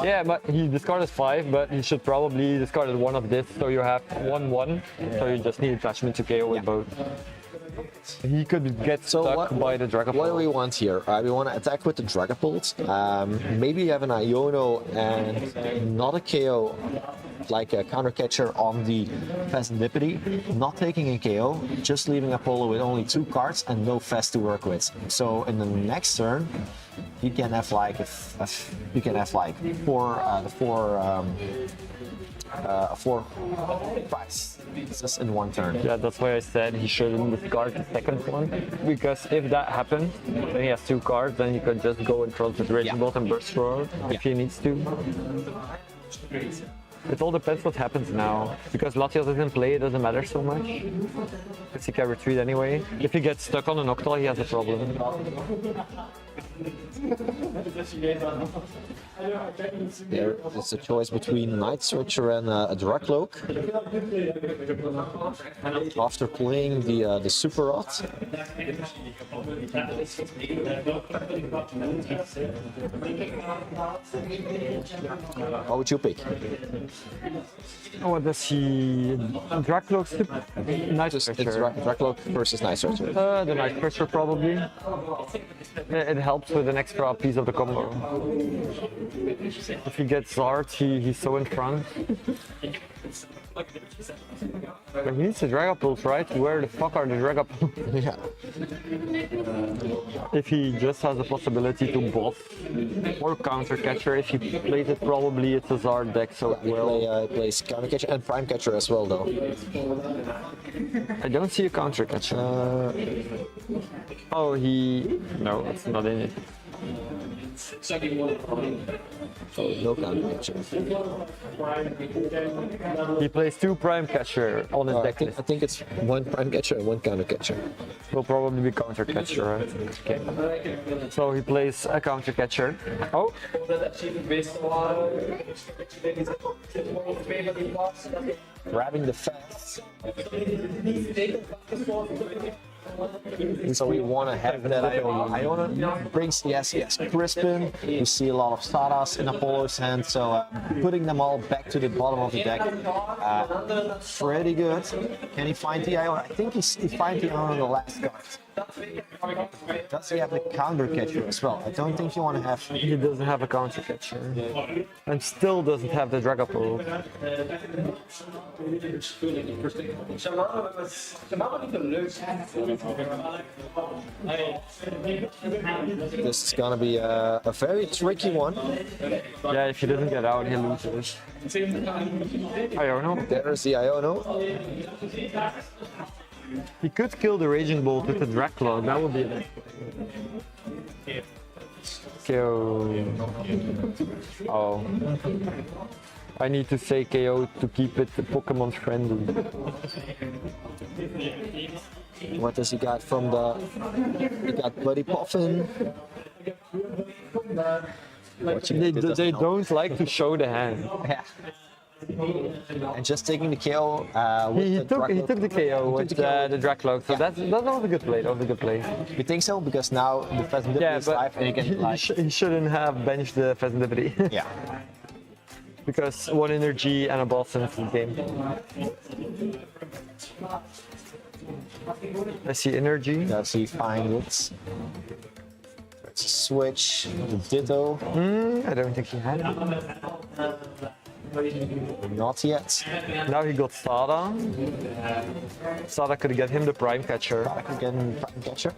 Yeah, but he discarded 5, but he should probably discarded 1 of this, so you have 1/1. So you just need attachment to KO with both. He could get stuck by the Dragapult. What do we want here? We want to attack with the Dragapult. Maybe you have an Iono and not a KO, like a counter catcher on the Pheasantipity, not taking a KO, just leaving Apollo with only 2 cards and no Fest to work with. So in the next turn, you can have like you can have like 4 price just in 1 turn. Yeah, that's why I said he shouldn't discard the 2nd one, because if that happens, then he has 2 cards, then he could just go and throw the Raging Bolt and Burst Roar if he needs to. It all depends what happens now, because Latios doesn't play, it doesn't matter so much, because he can retreat anyway. If he gets stuck on an Octal, he has a problem. There is a choice between Night Searcher and a Dracloak. After playing the Super Rod. What would you pick? What does he... Dracloak, Night It's Stretcher. Dracloak versus Night Searcher. The Night Stretcher probably. It helps with an extra piece of the combo. If he gets Zard, he's so in front. But he needs the Dragapults, right? Where the fuck are the Dragapults? Yeah. If he just has the possibility to boss or counter catcher, if he plays it, probably it's a Zard deck, so it will. He plays counter catcher and prime catcher as well, though. I don't see a counter catcher. Oh, no, it's not in it. No counter catcher. He plays 2 prime catcher on his deck I list. think it's 1 prime catcher and 1 counter catcher. Will probably be counter catcher, right? Okay. So he plays a counter catcher. Oh, Grabbing the fast. So we want to have that Iona brings, yes, Crispin. You see a lot of Stardust in Apollo's hand, so putting them all back to the bottom of the deck, pretty good. Can he find the Iona? I think he finds the Iona on the last card. Does he have the counter catcher as well? I don't think you want to have. he doesn't have a counter catcher. And still doesn't have the Dragapult. This is gonna be a very tricky one. Yeah, if he doesn't get out, he loses. I don't know. There's the Iono. He could kill the Raging Bolt with the Draclaw, that would be it. KO. Oh. I need to say KO to keep it Pokemon friendly. What does he got from the... He got Buddy Puffin. They don't like to show the hand. Yeah. And just taking the KO with He the took the KO with the Dracloak, so that was a good play. That was a good play. You think so? Because now the Pheasant Yeah, is live and you but can like... he shouldn't have benched the Pheasantipity. Yeah. Because 1 energy and a ball sense in the game. I see energy. Does he find it? Let's switch. Ditto. I don't think he had. Not yet. Now he got Sada. Sada could get him the Prime Catcher. Back again, Prime Catcher.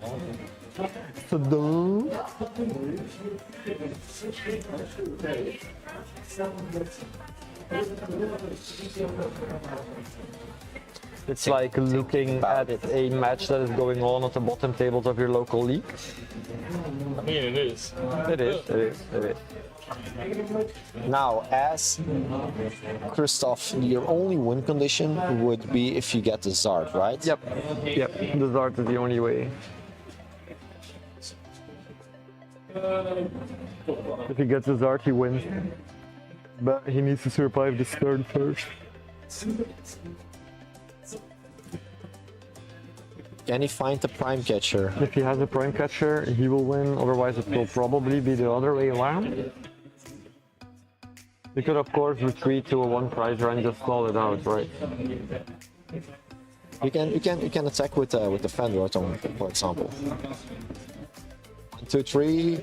It's like looking at a match that is going on at the bottom tables of your local league. I mean, it is. It is. Now, as Christoph, your only win condition would be if you get the Zard, right? Yep. The Zard is the only way. If he gets the Zard, he wins. But he needs to survive this turn first. Can he find the Prime Catcher? If he has a Prime Catcher, he will win. Otherwise, it will probably be the other way around. He could, of course, retreat to a 1 prize and just stall it out, right? You can attack with the Fan Rotom, for example. 1, 2, 3.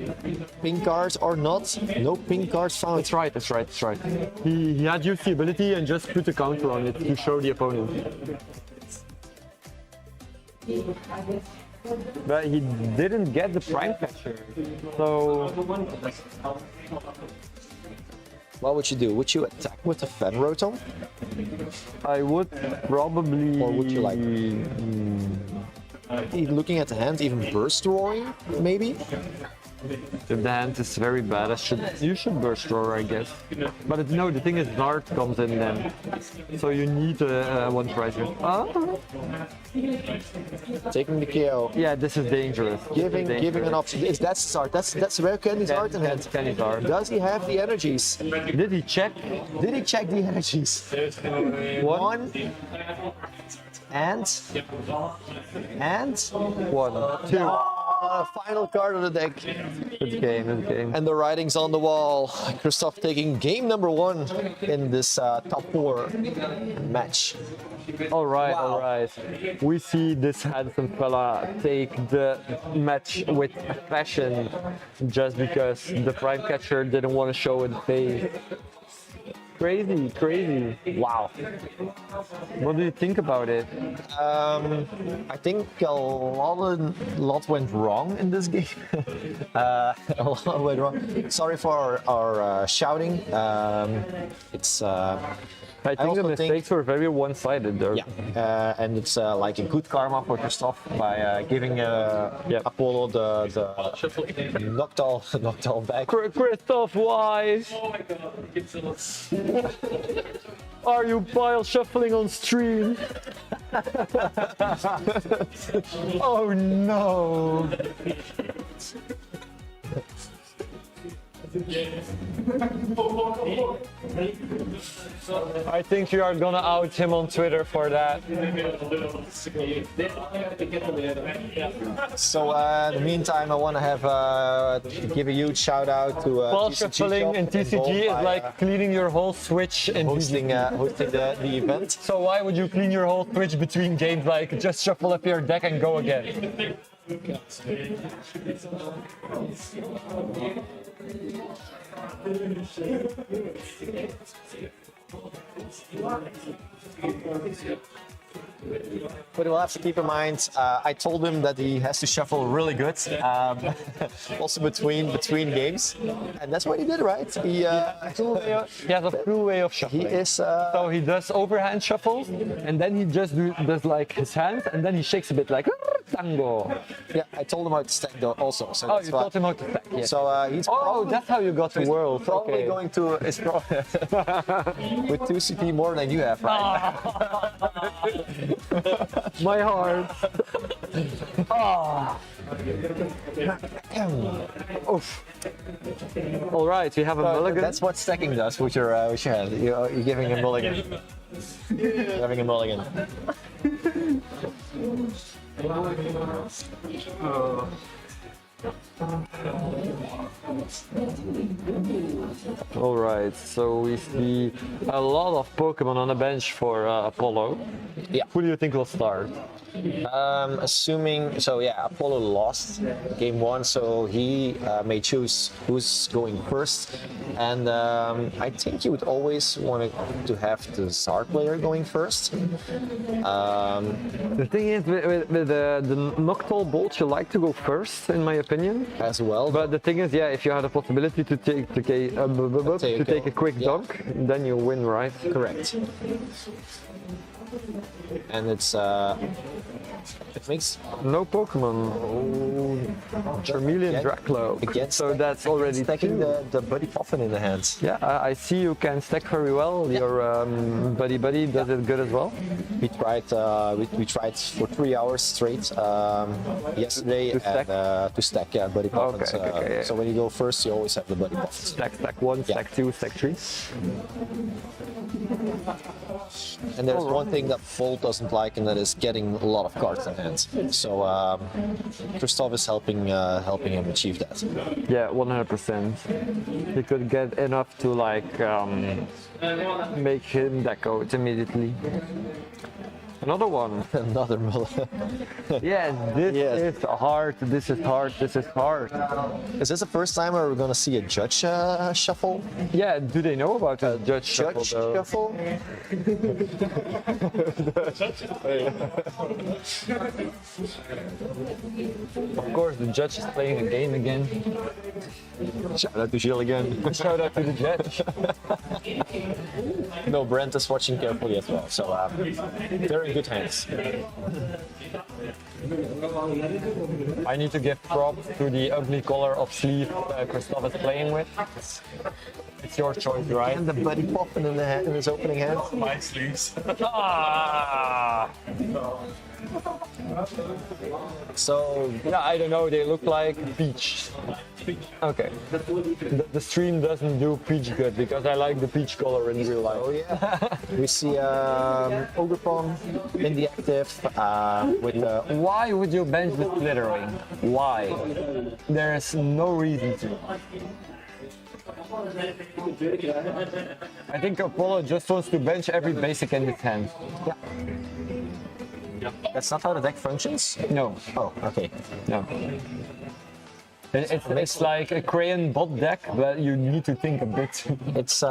Pink cards or not? No pink cards found. That's right. He had used the ability and just put a counter on it to show the opponent. But he didn't get the Prime Catcher, so... What would you do? Would you attack with the Fan Rotom? I would probably... Or would you like... Looking at the hand, even Burst Roaring, maybe? If the hand is very bad, you should Burst Roar, I guess. But no, the thing is, Zard comes in then. So you need a 1 prize. Taking the KO. Yeah, this is dangerous. Giving an option. That's Zard. That's rare candy Zard in hand. Candy Zard. Does he have the energies? Did he check? Did he check the energies? 1 and 1, 2. Final card of the deck. Good game. And the writing's on the wall. Christoph taking game number 1 in this top 4 match. All right. We see this handsome fella take the match with fashion just because the Prime Catcher didn't want to show it face. Crazy. Wow. What do you think about it? I think a lot went wrong in this game. A lot went wrong. Sorry for our shouting. It's. I think the mistakes were very one-sided there. Yeah, and it's like a good karma for Christoph by giving Apollo the Noctowl back. Christoph, why? Are you pile shuffling on stream? Oh no! I think you are gonna out him on Twitter for that. So in the meantime, I want to have give a huge shout out to Ball TCG shuffling Shop in TCG is by, like cleaning your whole Switch in hosting the event. So why would you clean your whole Switch between games? Like just shuffle up your deck and go again. But we'll have to keep in mind, I told him that he has to shuffle really good, also between games, and that's what he did, right? He has a full way of shuffling. he is. So he does overhand shuffles, and then he just does like his hand, and then he shakes a bit like, Tango. Yeah, I told him how to stack though also. So Oh, that's you fine. taught him how to stack. Yes. So he's Oh, probably, that's how you got to world. probably Okay. going to with 2 CP more than you have, right? My heart. Oof. All right, we have a mulligan. That's what stacking does with your hand. You're giving a mulligan. You're having a mulligan. All right, so we see a lot of Pokemon on the bench for Apollo. Yeah. Who do you think will start? Assuming so, yeah. Apollo lost game 1, so he may choose who's going first, and I think you would always want to have the Czar player going first. The thing is, with the Noctowl Bolt, you like to go first, in my opinion. As well, But the thing is, yeah, if you had a possibility to take a quick Yeah. dunk, then you win, right? correct. And it makes No Pokemon. Oh, Charmeleon Again- Dracloak. again So that's already stacking two. the Buddy Puffin in the hands. Yeah, I see you can stack very well. Your buddy does it good as well. We tried we tried for 3 hours straight yesterday To stack? and to stack Buddy Puffins. Okay, yeah. So when you go first, you always have the Buddy Puffins. Stack 1, Yeah. stack 2, stack 3. And there's one thing that Volt doesn't like, and that is getting a lot of cards in hand. So Christoph is helping him achieve that. Yeah, 100%. He could get enough to like make him deck out immediately. Another one. Another mulligan. Yeah, this Yes. is hard. This is hard. This is hard. Is this the first time where we're going to see a judge shuffle? Yeah, do they know about the judge shuffle Judge though? shuffle? Of course, the judge is playing a game again. Shout out to Gilles again. Shout out to the judge. No, Brent is watching carefully as well. So they're in good hands. I need to give props to the ugly color of sleeve Christoph is playing with. It's your choice, right? And the Buddy Puffin in his opening hand. My sleeves. Ah! So Yeah, I don't know, they look like peach. Okay. The stream doesn't do peach good because I like the peach color in real life. oh yeah, we see Ogrepon in the active with the Why would you bench the slithering? Why? There is no reason to. I think Apollo just wants to bench every basic in his hand. That's not how the deck functions? No, Oh, okay. no. It's like a crayon bot deck, but you need to think a bit. It's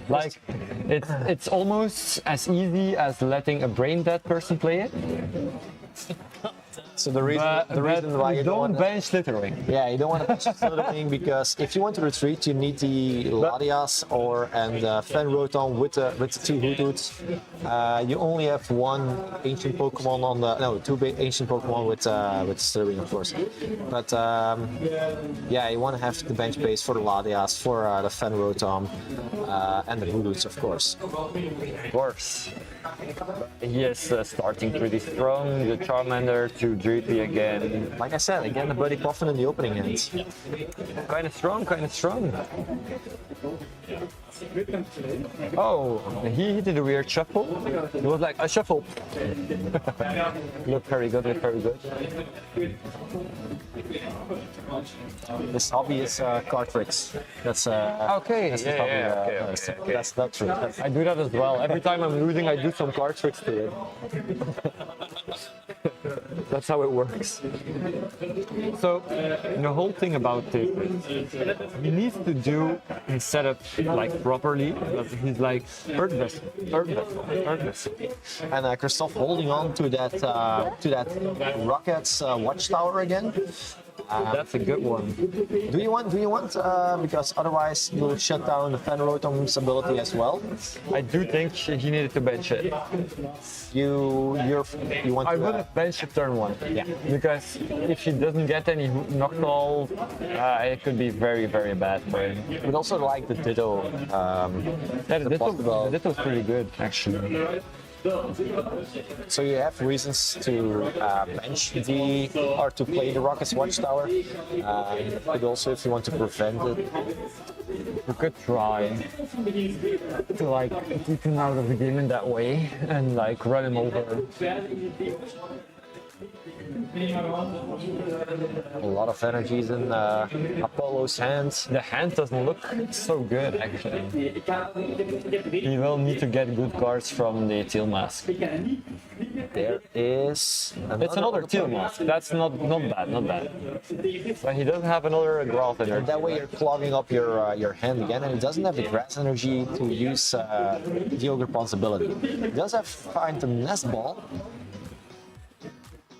Like, it's almost as easy as letting a brain dead person play it. so the reason why you don't want bench slithering. yeah, you don't want to touch the slithering because if you want to retreat, you need the Latias and Fen Rotom with the 2 Hoothoots. You only have 1 ancient Pokemon on the 2 ancient Pokemon with slithering, of course. But yeah, you want to have the bench base for the Latias, for the Fen Rotom, and the Hoothoots, of course. Of course. He is starting pretty strong. The Charmander to Drippy again. Like I said, again, the Buddy Puffin in the opening hand. Kind of strong, kind of strong. Oh, he did a weird shuffle. It was like a shuffle. Look very good, look very good. This hobby is card tricks. That's Okay, that's the yeah, hobby. yeah, okay. That's not true. I do that as well. Every time I'm losing, I do some card tricks to it. That's how it works. So the whole thing about this, he needs to do his setup like properly. But he's like Earth Vessel, Earth Vessel, Earth Vessel. And Christoph holding on to that Rockets watchtower again. That's a good one. Do you want? Because otherwise you'll shut down the Fan Rotom's ability as well. I do think he needed to bench it. You want I to? would have benched it turn 1. Yeah. Because if he doesn't get any Noctowl, it could be very, very bad for him. Would also like the Ditto. Yeah, the Ditto's pretty good, actually. So you have reasons to bench or to play the Rocket's Watchtower, but also if you want to prevent it. We could try to like keep him out of the game in that way and like run him over. A lot of energies in Apollo's hands. The hand doesn't look so good, actually. He will need to get good cards from the Teal Mask. There is It's another Teal Mask. That's not bad, not bad. But he doesn't have another Growth energy. that way you're clogging up your hand again, and it doesn't have the grass energy to use the Ogre Possibility. It does have Find the Nest Ball.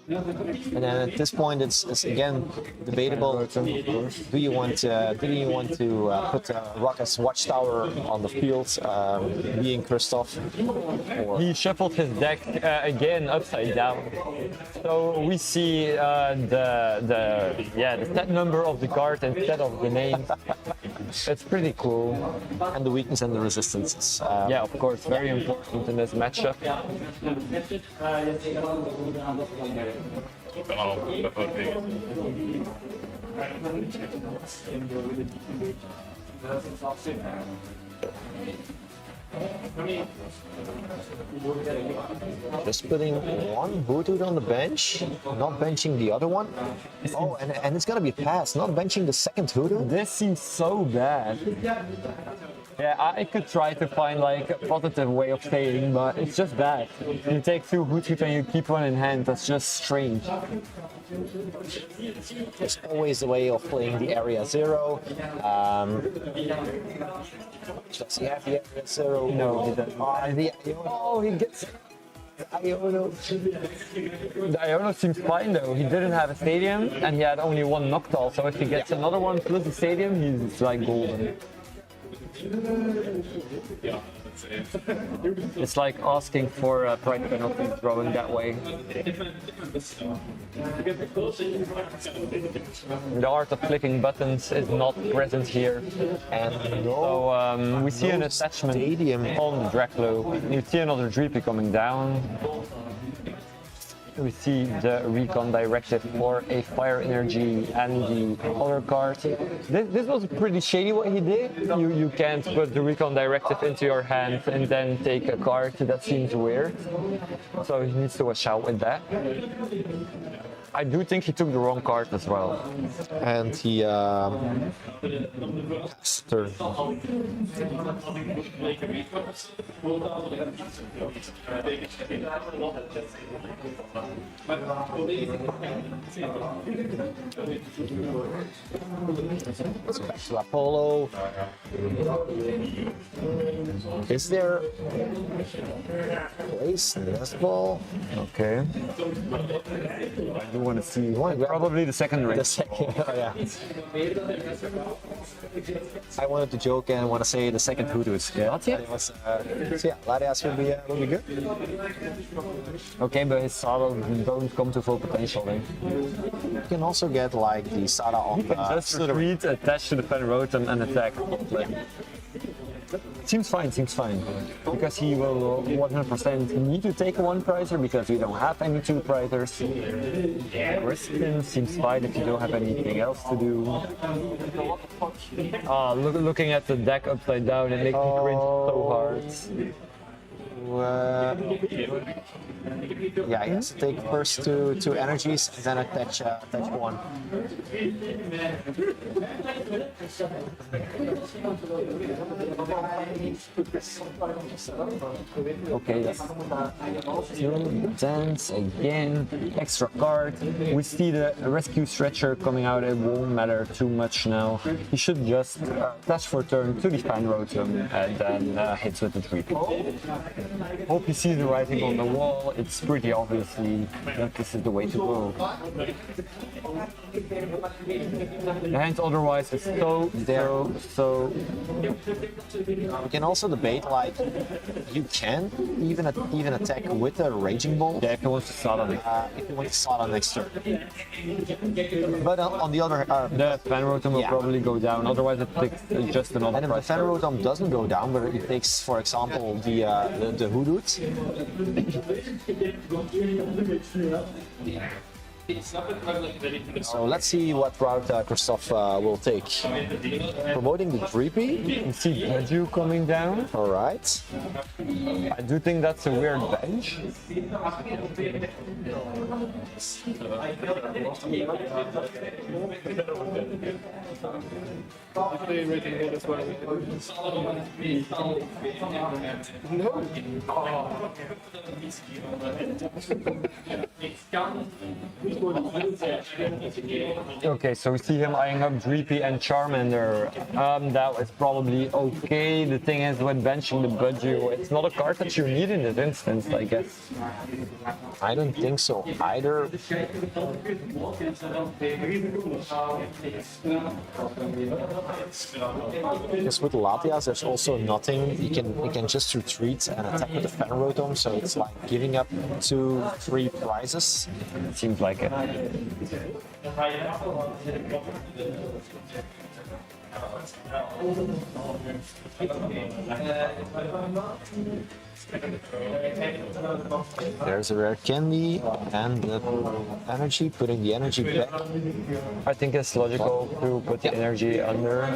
And then at this point, it's again debatable. Do you want to put Rocket's Watchtower on the field, being Kristoff? Or He shuffled his deck again upside down. So we see the set number of the card instead of the name. It's pretty cool. and the weakness and the resistances. Yeah, of course, very important in this matchup. Just putting one Voodoo on the bench, not benching the other one. Oh, and it's gonna be passed, not benching the second Voodoo. This seems so bad. Yeah, I could try to find like a positive way of saying, but it's just bad. You take 2 Hoothoot and you keep one in hand, that's just strange. It's always the way of playing the area 0. Does he have the area 0? No, he doesn't. Oh, he gets Iono. The Iono seems fine though. He didn't have a stadium and he had only 1 Noctowl, so if he gets another one plus the stadium, he's like golden. It's like asking for a pride penalty throwing that way. The art of clicking buttons is not present here. And So we see an attachment stadium. on the Draclo. You see another Dreepy coming down. We see the Recon Directive for a Fire Energy and the other card. This was pretty shady what he did. You can't put the Recon Directive into your hand and then take a card. That seems weird. So he needs to watch out with that. I do think he took the wrong card as well. And he turn. So back to Apollo. Is there place Nest Ball? Okay. I do want to see. wanna grab Probably the second ring. The second, oh, yeah. I wanted to joke and want to say the second Hoodoos. Yeah. Not yet? It was, so yeah, Larias will be good. Okay, but his saddle don't come to full potential then. You can also get like the Sada on Just retreat, attach to the Fan Rotom and attack. Seems fine, because he will 100% need to take a 1-prizer because we don't have any 2-prizers. Resistance seems fine if you don't have anything else to do. Looking at the deck upside down, it makes me cringe so hard. Yeah, yes. Take first two energies, and then attach one. Okay, dance again, extra card. We see the rescue stretcher coming out, it won't matter too much now. He should just dash for turn to the Fan Rotom and then hits with the 3. hope he sees the writing on the wall. It's pretty obviously that this is the way to go. The hand otherwise is so. We can also debate like you can even attack with a raging bolt. Yeah, if he wants to start on it. If you want to start on next turn. But on the other hand, The Fenrotom will probably go down, otherwise it takes just another and if the price. Fenrotom doesn't go down, but it takes, for example, the Hoodoo, so let's see what route Christoph will take. Promoting the Dreepy. You see Bedju coming down. All right. I do think that's a weird bench. Okay, so we see him eyeing up Dreepy and Charmander. That was probably okay. The thing is, when benching the Budgie, it's not a card that you need in this instance, I guess. I don't think so either. Because with Latias, there's also nothing. You can just retreat and attack with the Fenrotom, so it's like giving up 2-3 prizes. Seems like it. There's a rare candy and the energy, putting the energy back. I think it's logical to put the energy under.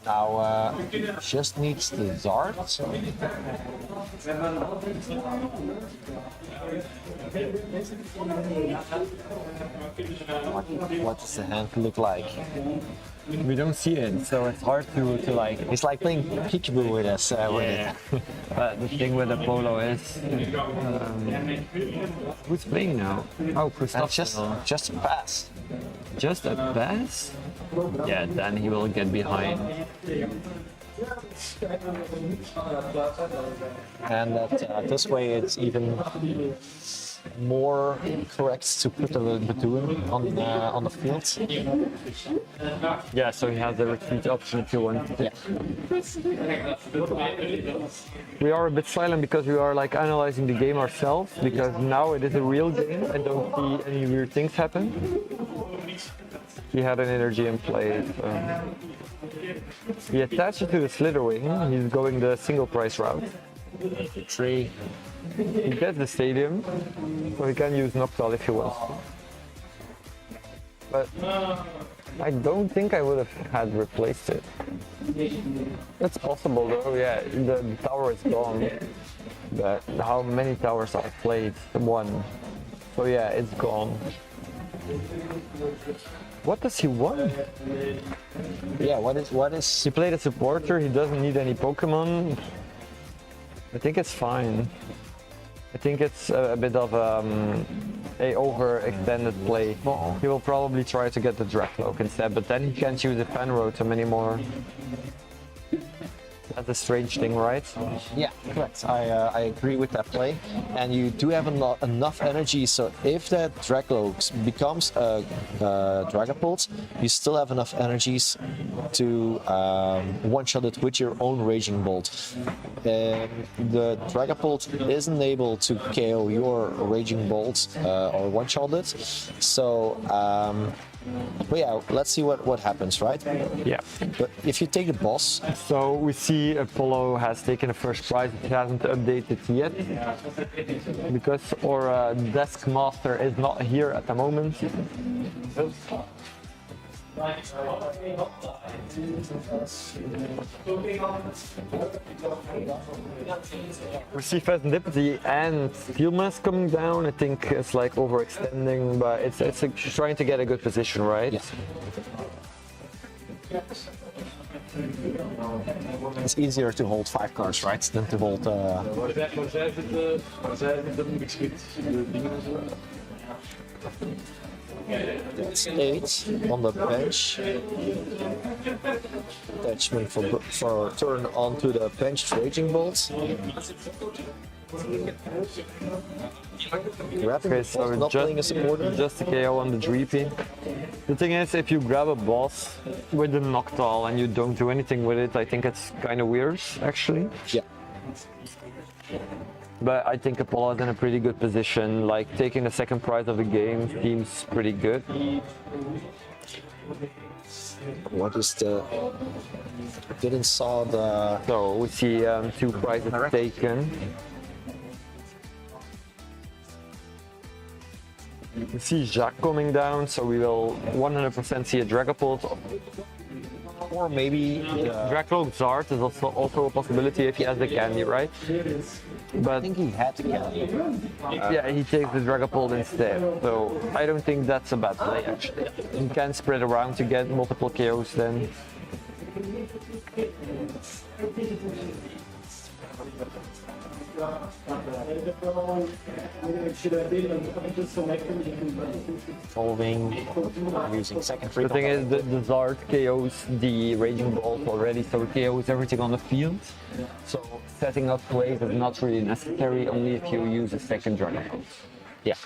Now just needs the dart. What does the hand look like? We don't see it, so it's hard to like. It's like playing peekaboo with us. With it. The thing with the polo is, who's playing now? Oh, That's Christoph. just a pass. Just a pass? Yeah, then he will get behind. And that this way it's even more correct to put the Batoon on the field. Yeah, so he has the retreat option if you want. Yeah. We are a bit silent because we are like analyzing the game ourselves, because now it is a real game. I don't see any weird things happen. He had an energy in play. He attached it to the Slitherwing. He's going the single price route. 3. He gets the stadium, so he can use Noctowl if he wants. But I don't think I would have had replaced it. It's possible though, yeah, the tower is gone. But how many towers I've played? 1. So yeah, it's gone. What does he want? Yeah, what is He played a supporter, he doesn't need any Pokemon. I think it's fine. I think it's a bit of a overextended play. He will probably try to get the Dracloak instead, but then he can't use the Fenrotom anymore. That's a strange thing, right? Yeah, correct. I agree with that play. And you do have enough energy, so if that Dracloak becomes a Dragapult, you still have enough energies to one-shot it with your own Raging Bolt. The Dragapult isn't able to KO your Raging Bolt or one-shot it. So, but yeah, let's see what happens, right? Yeah. But if you take the boss, So we see Apollo has taken the first prize. It hasn't updated yet because our desk master is not here at the moment. We see Pheasantipity and Steelmask coming down. I think it's like overextending, but it's like trying to get a good position, right? yeah. It's easier to hold 5 cards, right, than to hold. That's 8 on the bench. Attachment for turn onto the benched Raging Bolt. Grabbing Okay, the so boss, not playing a supporter. just a KO on the Dreepy. The thing is, if you grab a boss with the Noctowl and you don't do anything with it, I think it's kind of weird, actually. Yeah. But I think Apollo is in a pretty good position. Like, taking the second prize of the game seems pretty good. What is the... Didn't saw the... So we see 2 prizes taken. We see Jacques coming down, so we will 100% see a Dragapult. Or maybe... Dracloak Zard is also a possibility if he has the candy, right? I But think he had to get it. yeah, he takes the Dragapult instead. So I don't think that's a bad play, actually. You can spread around to get multiple KOs then. Folding, using second free. The thing is, the Zard KOs the Raging Bolt already, so it KOs everything on the field. So setting up plays is not really necessary, only if you use a second Dragapult. Yeah.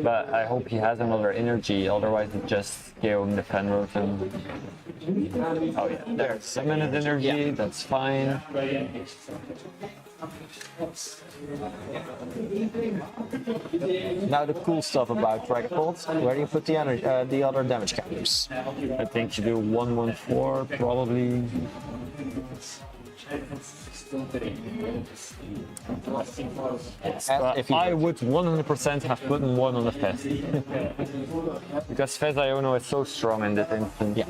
But I hope he has another energy, otherwise it's just KOing the Fenroten. Oh yeah, there's a minute energy, that's fine. Now the cool stuff about Dragapult, where do you put the energy, the other damage counters? I think you do 114 probably. If you I would 100% have put 1 on the Fez. Because Fez Iono is so strong in this instance. Yeah.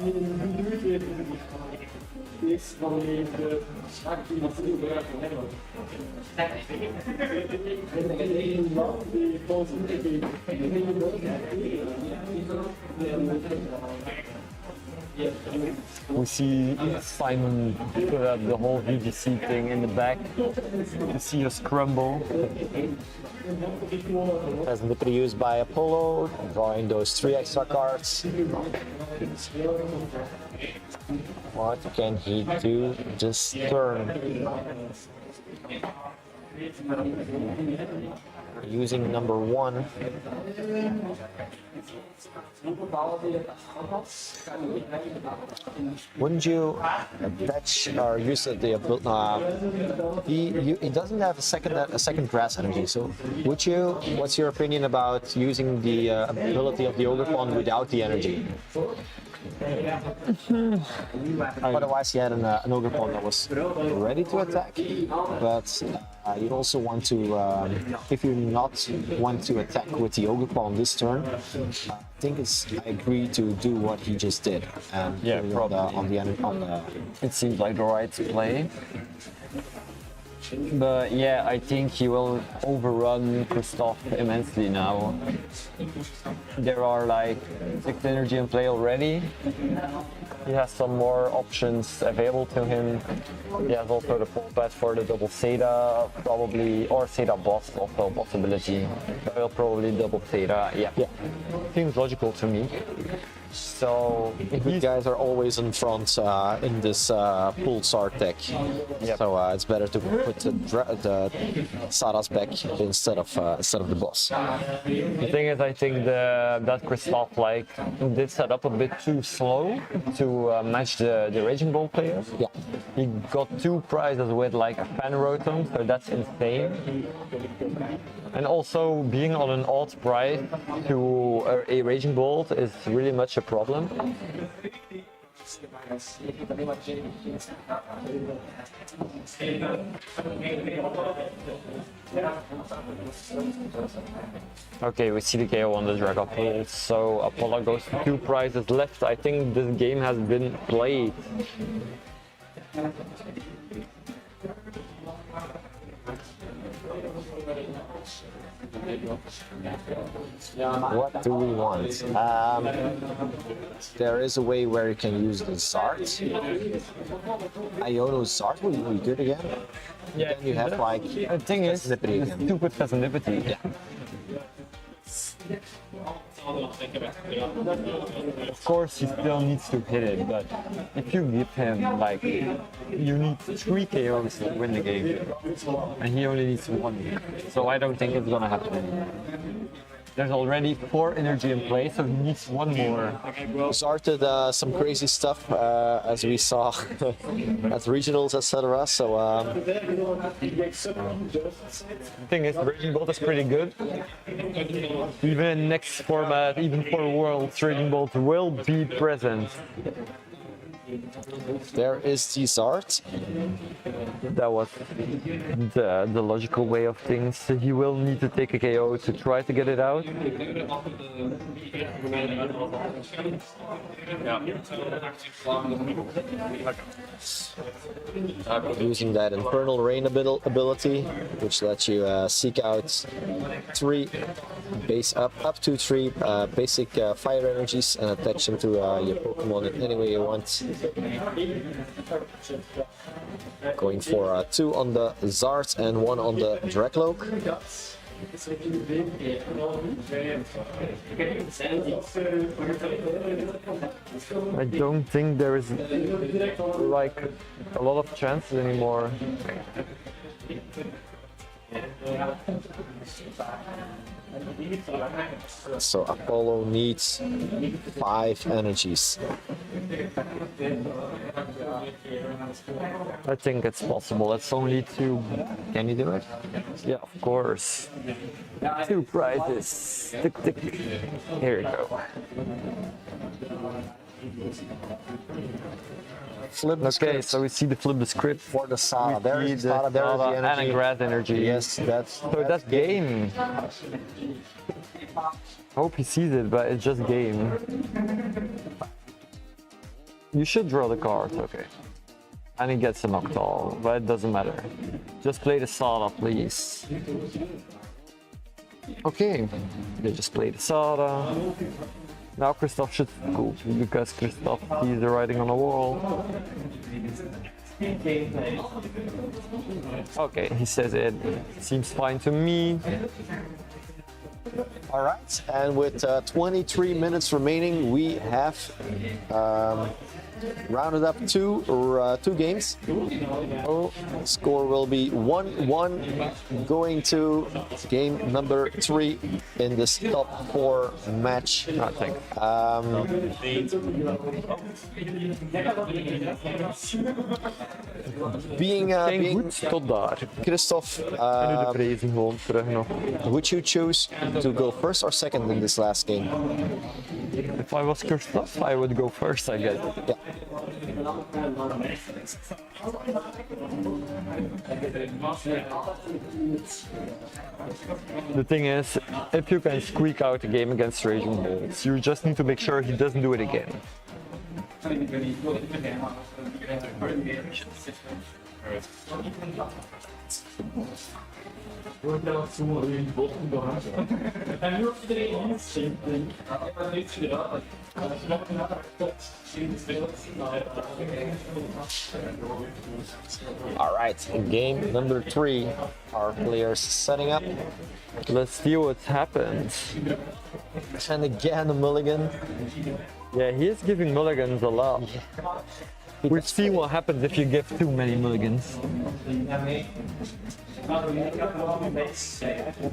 We see Simon put up the whole VGC thing in the back. You see us crumble. Has Nipper used by Apollo, drawing those 3 extra cards. What can he do this turn? Using number 1. Wouldn't you attach or use the he doesn't have a second grass energy, so would you? What's your opinion about using the ability of the Ogre without the energy? Otherwise, he had an Ogre that was ready to attack, but you also want to, if you not want to attack with the Ogre this turn, I think I agree to do what he just did and Yeah, put it on the It seems like the right play. But yeah, I think he will overrun Christoph immensely now. There are like 6 energy in play already. He has some more options available to him. He has also the full pass for the double Seda, probably, or Seda boss, also a possibility. But he'll probably double Seda, yeah. Seems logical to me. So Good guys are always in front in this pool Sard deck, so it's better to put the Saras back instead of the boss. the thing is, I think that Christoph did set up a bit too slow to match the Raging Bolt players. Yeah. He got 2 prizes with like a fan rotom, so that's insane. And also being on an odd prize to a Raging Bolt is really much a problem. Okay, we see the KO on the Dragapult, so Apollo goes 2 prizes left. I think this game has been played. What do we want? There is a way where you can use the Zard. Iono Zard will be good again. Yeah, Then you have like the thing is, Nippity the again. stupid Fezandipity. Yeah. Of course, he still needs to hit it, but if you give him like, you need 3 KOs to win the game, and he only needs 1. So I don't think it's gonna happen. There's already 4 energy in play, so he needs 1 more. Zart did some crazy stuff as we saw at regionals, etc. So The thing is, Raging Bolt is pretty good. Even in next format, even for Worlds, Raging Bolt will be present. there is the Zart. That was the logical way of things. He will need to take a KO to try to get it out. Using that Infernal Rain ability, which lets you seek out 3 base up to 3 basic fire energies and attach them to your Pokemon in any way you want. Going for 2 on the Zart and 1 on the Dracloak. I don't think there is like a lot of chances anymore. So Apollo needs 5 energies. I think it's possible. It's only 2. Can you do it? Yeah, of course. 2 prizes. Tick, tick. Here you go. Flip the Okay, script so we see the flip the script for the Sada. We There see is the Sada, there is the Sada energy. and a grass energy. Yes, So that's game. Hope he sees it, but it's just game. You should draw the card, okay. And he gets a Noctowl, but it doesn't matter. Just play the Sada, please. Okay, they just play the Sada. Now Christoph should go because Christoph sees the writing on the wall. Okay, he says it seems fine to me. All right, and with 23 minutes remaining, we have rounded up two games. Score will be 1-1 going to game number 3 in this top 4 match. I think. Being Goed, tot daar. Christoph, En nu de prijzen gewoon terug nog. would you choose to go first or second in this last game? If I was Christoph, I would go first, I guess. Yeah. The thing is, if you can squeak out a game against Raging Bulls, you just need to make sure he doesn't do it again. All right, game number 3. Our players setting up. Let's see what happens. And again, a mulligan. Yeah, he is giving mulligans a lot. We've seen what happens if you give too many mulligans.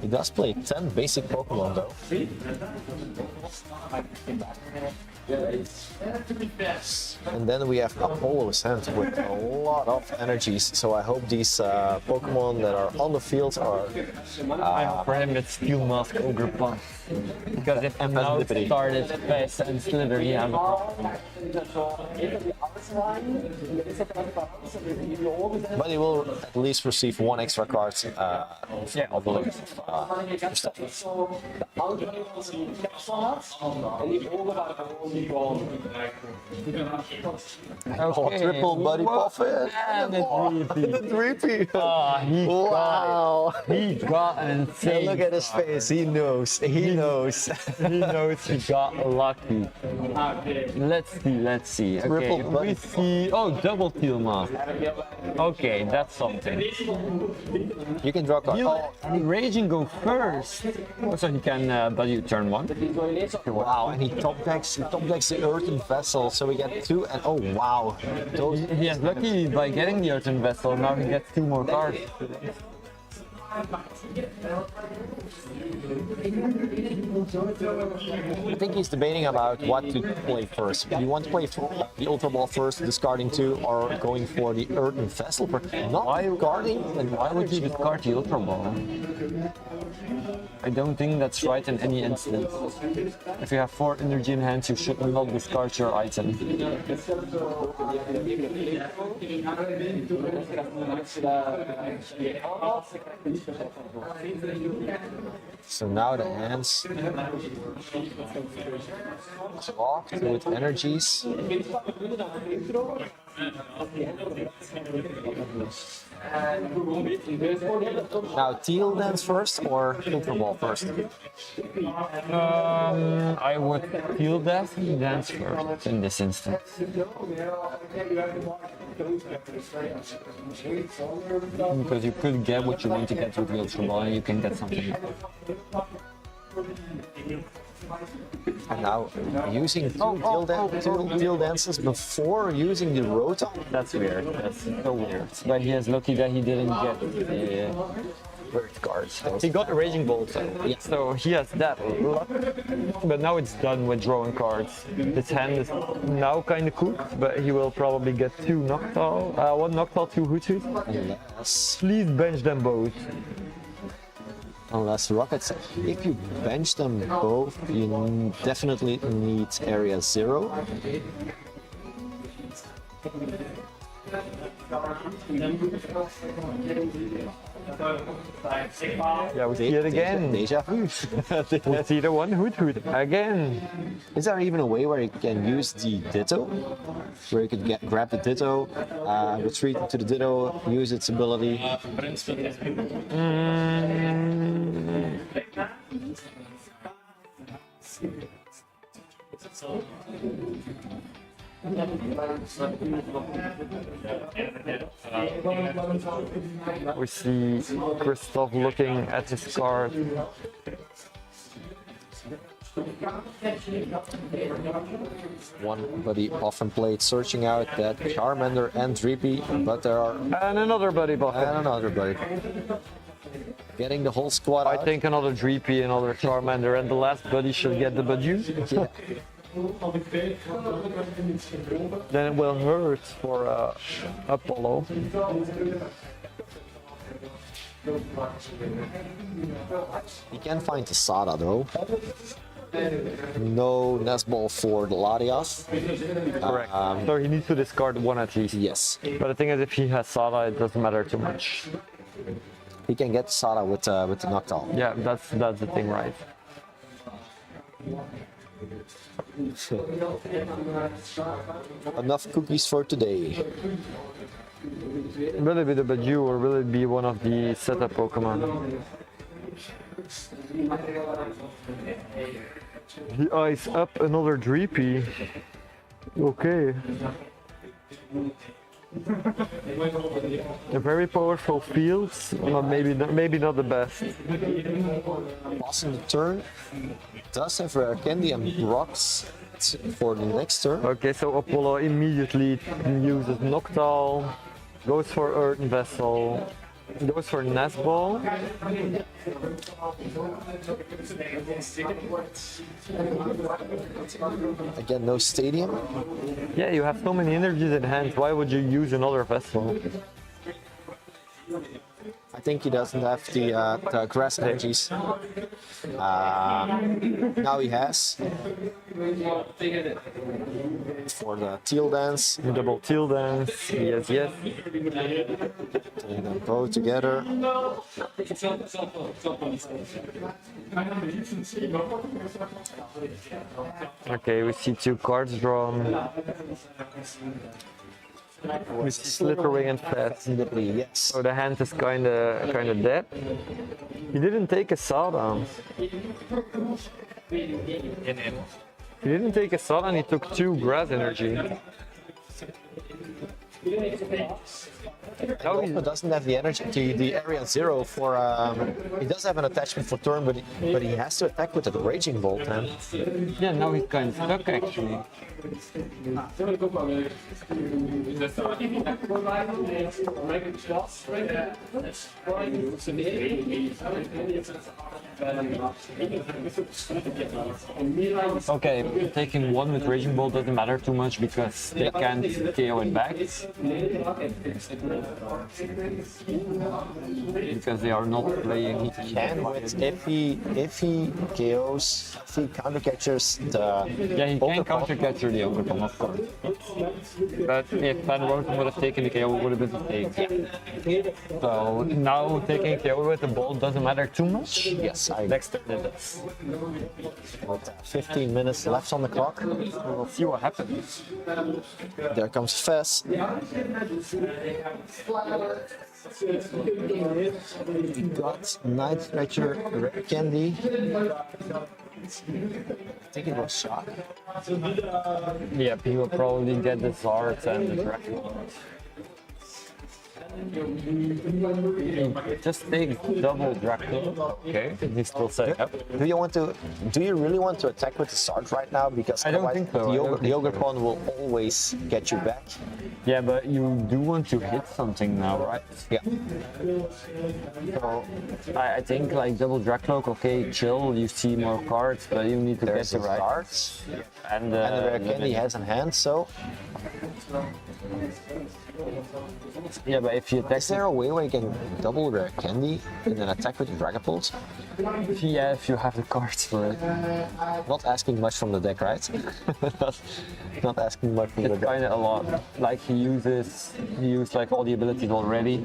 He does play 10 basic Pokemon though. And then we have Apollo's hand with a lot of energies. So I hope these Pokemon that are on the field are For him, it's Steel Mask Ogre Punch. Because if now Lippity. started Fast and Slither, you have a problem. but he will at least receive 1 extra card. Yeah, of the triple buddy Puffin. And it's Repeat. he Wow. He got an insane. Look at his face. He knows. He knows. He knows he got lucky. Let's see. Okay, Triple if we buddy see see. Oh, double teal mask. Okay, that's something. You can draw a card. Oh, and Raging go first. So he can value turn 1. Wow, and he top decks the Earthen Vessel, so we get 2 and oh wow. Those, He is lucky by getting the Earthen Vessel. Now he gets 2 more cards. I think he's debating about what to play first. Do you want to play the Ultra Ball first, discarding 2, or going for the Earthen Vessel? Not discarding, and Why would you discard the Ultra Ball? I don't think that's right in any instance. If you have 4 energy in hand, you should not discard your item. So now the hands locked with energies. Now teal dance first or Ultra Ball first? I would feel that dance first in this instance. Because you could get what you want to get with the Ultra Ball and you can get something else. And now using two teal dances before using the Rotom? That's weird. That's so weird. But he is lucky that he didn't get the bird cards. He got a Raging Bolt, so he has that luck. But now it's done with drawing cards. His hand is now kind of cooked, but he will probably get 2 Noctowl, 1 Noctowl, 2 Hoot Hoot. Unless, Please bench them both. unless Rockets, if you bench them both, you definitely need area 0. Yeah, we see it again. Deja vu. We see the 1 Hoot Hoot again. Is there even a way where you can use the Ditto? Where you could grab the Ditto, retreat to the Ditto, use its ability? We see Christoph looking at his card. One buddy often played searching out that Charmander and Dreepy, but there are And another buddy buffet. and another buddy. Getting the whole squad I out. think another Dreepy, another Charmander, and the last buddy should get the Badu. Yeah. Then it will hurt for Apollo. You can find the Sada though. No Nest Ball for the Latias. Correct. So he needs to discard 1 at least. Yes. But the thing is, if he has Sada, it doesn't matter too much. He can get Sada with the Noctowl. Yeah, that's the thing, right? Enough cookies for today. Will it be the Badu or will it be one of the setup Pokemon? He eyes up another Dreepy. Okay. A very powerful field, but maybe not the best. Boss in the turn does have Rare Candy and rocks for the next turn. Okay, so Apollo immediately uses Noctowl, goes for Earthen Vessel, goes for Nest Ball. Again, no Stadium. Yeah, you have so many energies in hand, why would you use another vessel? I think he doesn't have the grass energies. Now he has. For the Teal Dance. Double Teal Dance, yes, yes. They then go together. Okay, we see 2 cards drawn. We see Slitherwing and Fast. Yes. So the hand is kinda dead. He didn't take a Sada. He didn't take a Sada and he took 2 grass energy. Also doesn't have the energy, the area 0 for. He does have an attachment for turn, but he has to attack with the Raging Bolt. Then. Yeah, now he's kind of stuck actually. Okay, taking one with Raging Bolt doesn't matter too much because they can't KO it back. Because they are not playing. Can with if he KOs, if he counter catches the. Yeah, he can counter capture the Overcome, of course. But if Van Roten would have taken the KO, it would have been a mistake. So now taking KO with the ball doesn't matter too much. Yes, I Next turn it does. with 15 minutes left on the clock. We'll see what happens. There comes Fess. Got Night Stretcher, Rare Candy. I think it was Shock. Yep, he will probably get the Zard and the Dragon. Just take double Dracula. Okay, he's still setting up. Do you really want to attack with the Zard right now? Because I don't otherwise think so. the Ogre Pawn will always get you back. Yeah, but you do want to hit something now, right? Yeah. So I think like double Dracloak, okay, chill, you see more cards, but you need to There's get the the right. Zards. And And the Rare Candy has in hand, so. yeah, but if you attack, Is there a way where you can double Rare Candy and then attack with the Dragapult? yeah, if you have the cards for it, Not asking much from the deck, right? Not asking much from the it's deck. kind of a lot. Like he used like all the abilities already,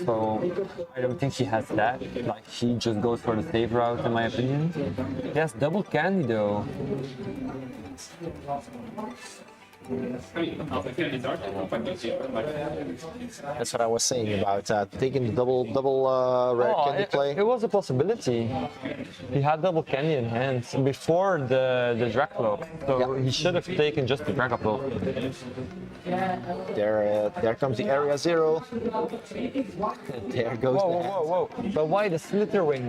so I don't think he has that. Like he just goes for the save route, in my opinion. He has double candy though. That's what I was saying about taking the double Rare Candy play. It was a possibility. He had double candy in hand before the Dracloak, so Yeah. he should have taken just the Dragapult. There comes the area 0. And there goes Whoa, the whoa, hand. whoa, whoa! But why the Slitherwing?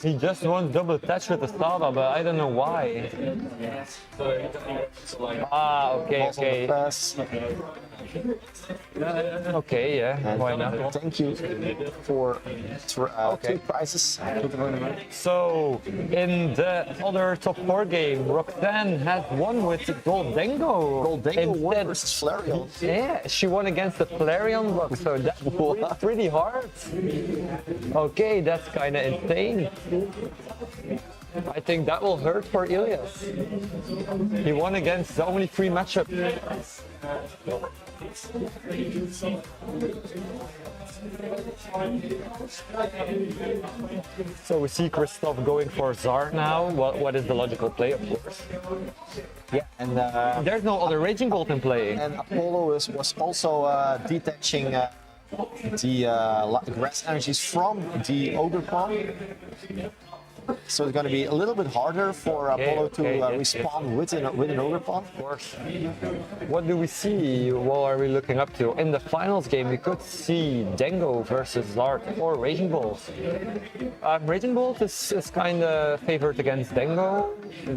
He just wants double attach with the Saba, but I don't know why. Ah, okay, Balls on the okay, pass. okay, yeah. And Why not? thank you for two prizes. So, in the other top 4 game, Roxanne has won with Goldengo. Goldengo won Instead- versus Flareon. Yeah, she won against the Flareon block, so that was pretty hard. Okay, that's kind of insane. I think that will hurt for Ilias. He won against only 3 matchups. So we see Christoph going for Zard now. What is the logical play, of course? Yeah, and There's no other Raging Bolt in play. Apollo was also detaching the grass energies from the Ogre Pawn. So it's going to be a little bit harder for Apollo to respawn with an Ogre Pawn. Of course. What do we see? What are we looking up to? In the finals game, we could see Dengo versus Zard or Raging Bolt. Raging Bolt is kind of favored against Dengo.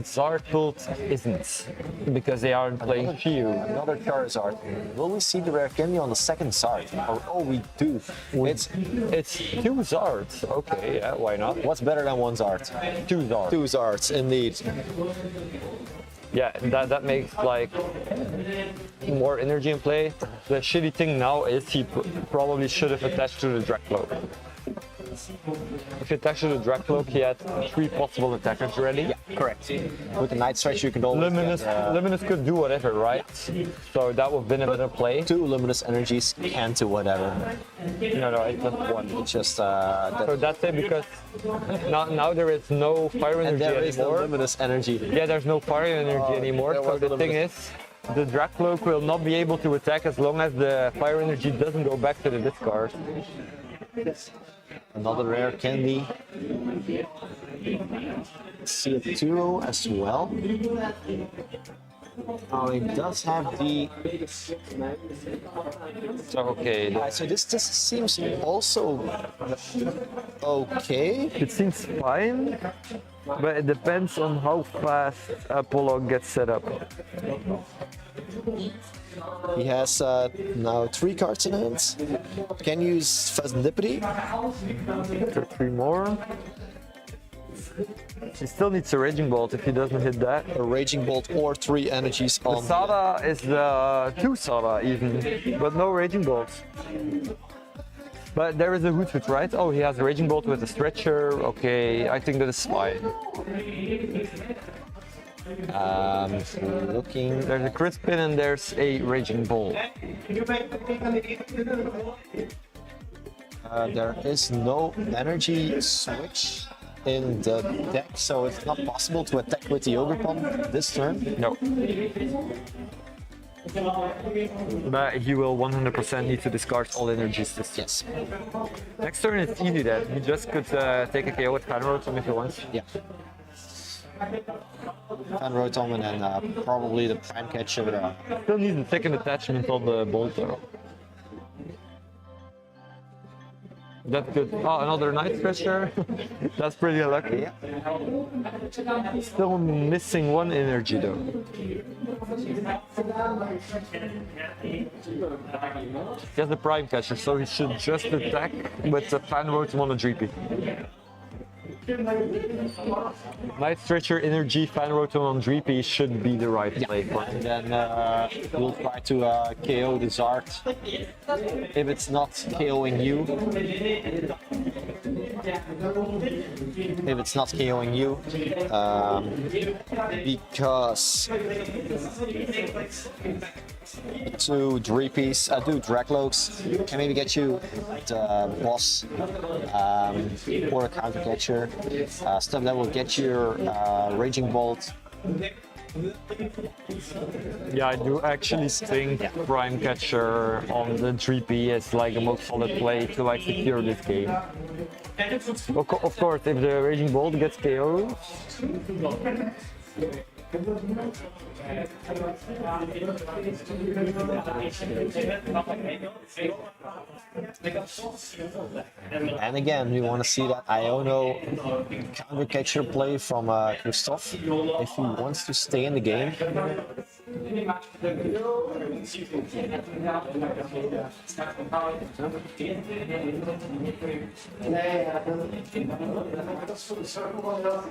Zard Bolt isn't, because they aren't playing Shiyu. Another Charizard. Will we see the Rare Candy on the second Zard? Oh, we do. It's 2 Zards. Okay, yeah, why not? What's better than one Zard? 2 Zards. 2 Zards, indeed. Yeah, that makes like more energy in play. The shitty thing now is he probably should have attached to the Dracloak. If he attached to the Dracloak, he had 3 possible attackers already. Yeah, correct. With the Night Stretch, you can always Luminous could do whatever, right? So that would have been a better play. 2 Luminous Energies can't do whatever. No, it's just 1. It's just So that's it, because now there is no fire and energy there is no anymore. Luminous Energy. Yeah, there's no fire energy anymore. there So was the the thing is, the Dracloak will not be able to attack as long as the fire energy doesn't go back to the discard. Another Rare Candy. See a 2 as well. Oh, it does have the. Okay, So this seems also okay. it seems fine, but it depends on how fast Apollo gets set up. He has now 3 cards in hand. Can use Pheasantipity. For 3 more. He still needs a Raging Bolt if he doesn't hit that. A Raging Bolt or 3 energies The on. Sada is 2 Sada even, but no Raging Bolts. But there is a Hoothoot, right? Oh, he has a Raging Bolt with a Stretcher. Okay, I think that is fine. Looking. There's a Crispin and there's a Raging Bolt. There is no energy switch in the deck, so it's not possible to attack with the Ogre Pump this turn. No. But he will 100% need to discard all energies this turn. Yes. Next turn it's easy then. He just could take a KO with Fan Rotom if he wants. Yeah. Fan Rotom and then probably the Prime Catcher. Still needs the second attachment on the Bolt though. That's good. Oh, another Night Stretcher. That's pretty unlucky. Yeah. Still missing 1 energy though. He has the Prime Catcher, so he should just attack with the Fan Rotom on the Dreepy. Night Stretcher, Energy, Fan Rotom on Dreepy should be the right play for him. And then we'll try to KO the Zard if it's not KOing you. If it's not KOing you, because 2 Dreepies, 2 Dragloaks can maybe get you the boss or a counter catcher, stuff that will get your Raging Bolt. Yeah, I do actually think Prime Catcher on the 3P is like the most solid play to like secure this game. Of course, if the Raging Bolt gets KO'd, and again, we want to see that Iono counter catcher play from Christoph if he wants to stay in the game.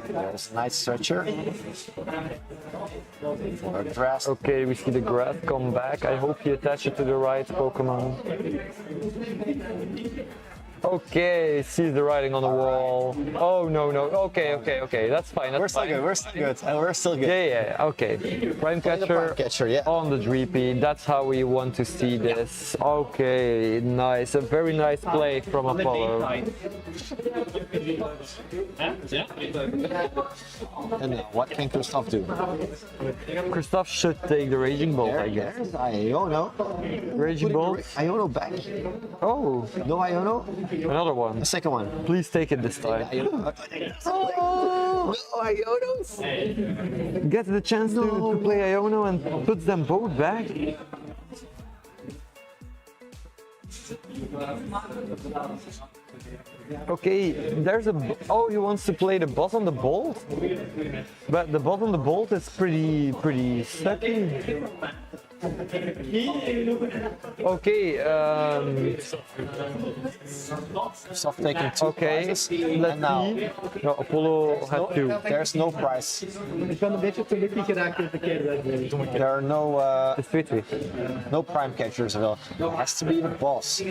There's a nice stretcher. For grass. okay, we see the grass come back. I hope you attach it to the right Pokemon. Okay, sees the writing on the wall. Oh no, no. Okay, that's fine. That's We're still fine. good. We're still good. And we're still good. Yeah, okay. Prime Catcher, Prime Catcher, yeah. on the Dreepy. That's how we want to see this. Okay, nice. A very nice play from Apollo. And what can Christoph do? Christoph should take the Raging Bolt, I guess. There's Iono. Raging Bolt. Iono back. Oh, No Iono. another one. The second one. Please take it this time. Iono. No Ionos. Gets the chance to play Iono and puts them both back. Okay, there's a. Oh, he wants to play the boss on the bolt, but the boss on the bolt is pretty sucky. Okay, Christoph taking 2 okay. prizes. Let's And now see. No, Apollo had 2. there's no prize. Ik ben een beetje te lucky geraakt in de verkeerde wedstrijd. There are It's 3-3. no prime catchers available. It has to be the boss.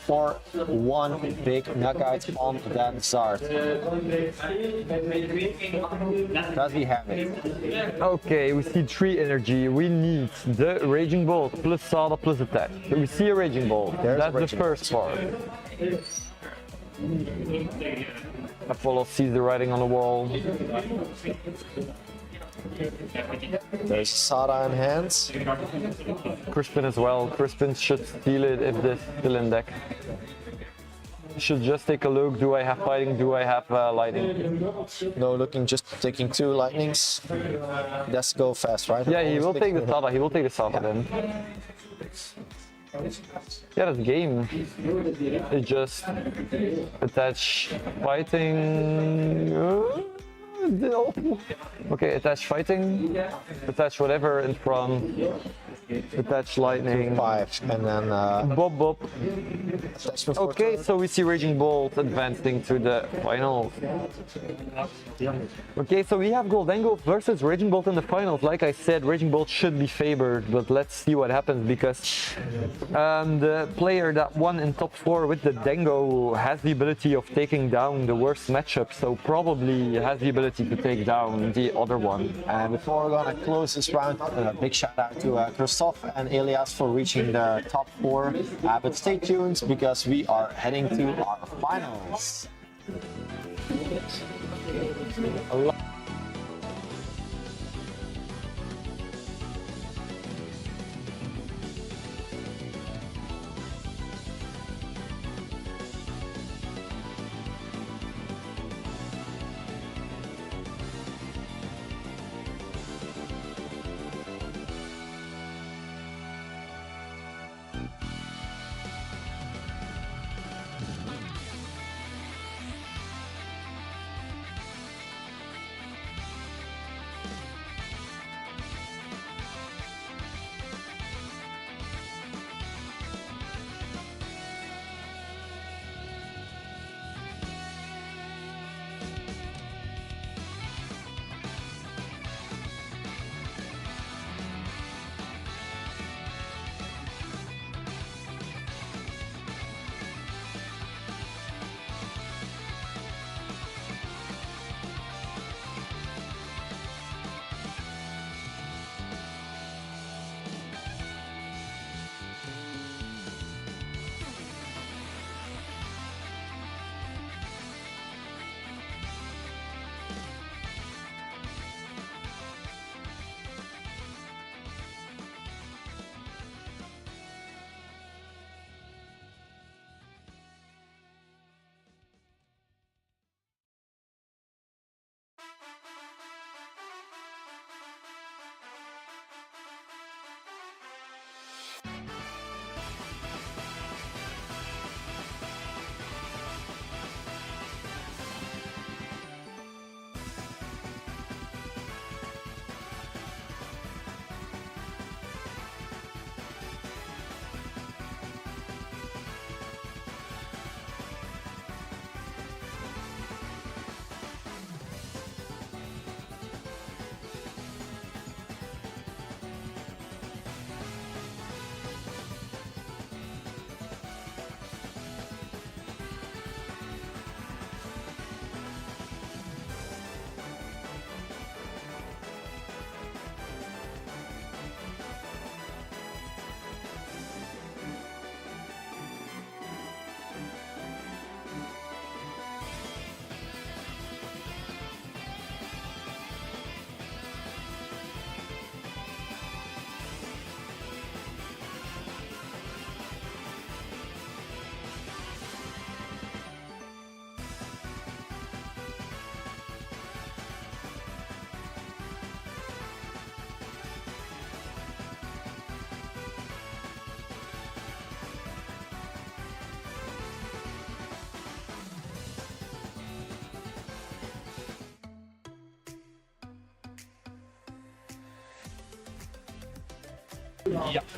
For 1 big knockout on that Zard. Does he have it? Okay, we see 3 energy. We need the Raging Bolt plus Sada plus attack. So we see a Raging Bolt. There's That's a the Raging first part. Apollo sees the writing on the wall. There's Sada in hands. Crispin as well. Crispin should steal it if this is still in deck. should just take a look. Do I have fighting? Do I have lightning? No looking, just taking 2 lightnings. Let's go fast, right? Yeah, he will take the Sava. He will take the Sava then. Yeah, that's game. It's just attach fighting. No. Okay, attach fighting. Attach whatever in front. Attach lightning. 5 and then Bob Bob. attach before Okay, turn. so we see Raging Bolt advancing to the finals. Okay, so we have Goldango versus Raging Bolt in the finals. Like I said, Raging Bolt should be favored, but let's see what happens because the player that won in top 4 with the Dango has the ability of taking down the worst matchup, so probably has the ability to take down the other one. And before we're gonna close this round, big shout out to Christoph and Elias for reaching the top 4. But stay tuned because we are heading to our finals.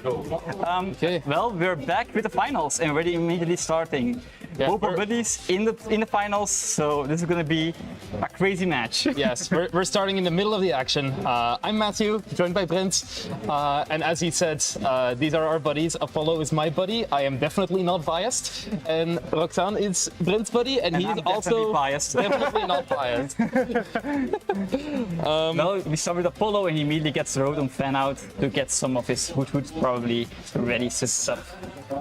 Okay. Well, we're back with the finals and we're immediately starting. Yeah, Both our buddies in the finals, so this is gonna be a crazy match. Yes, we're starting in the middle of the action. I'm Matthew, joined by Brent, and as he said, these are our buddies. Apollo is my buddy. I am definitely not biased, and Roxanne is Brent's buddy, and he's I'm also definitely biased. definitely not biased. Well, we start with Apollo and he immediately gets Rotom fan out to get some of his Hoot probably ready set up.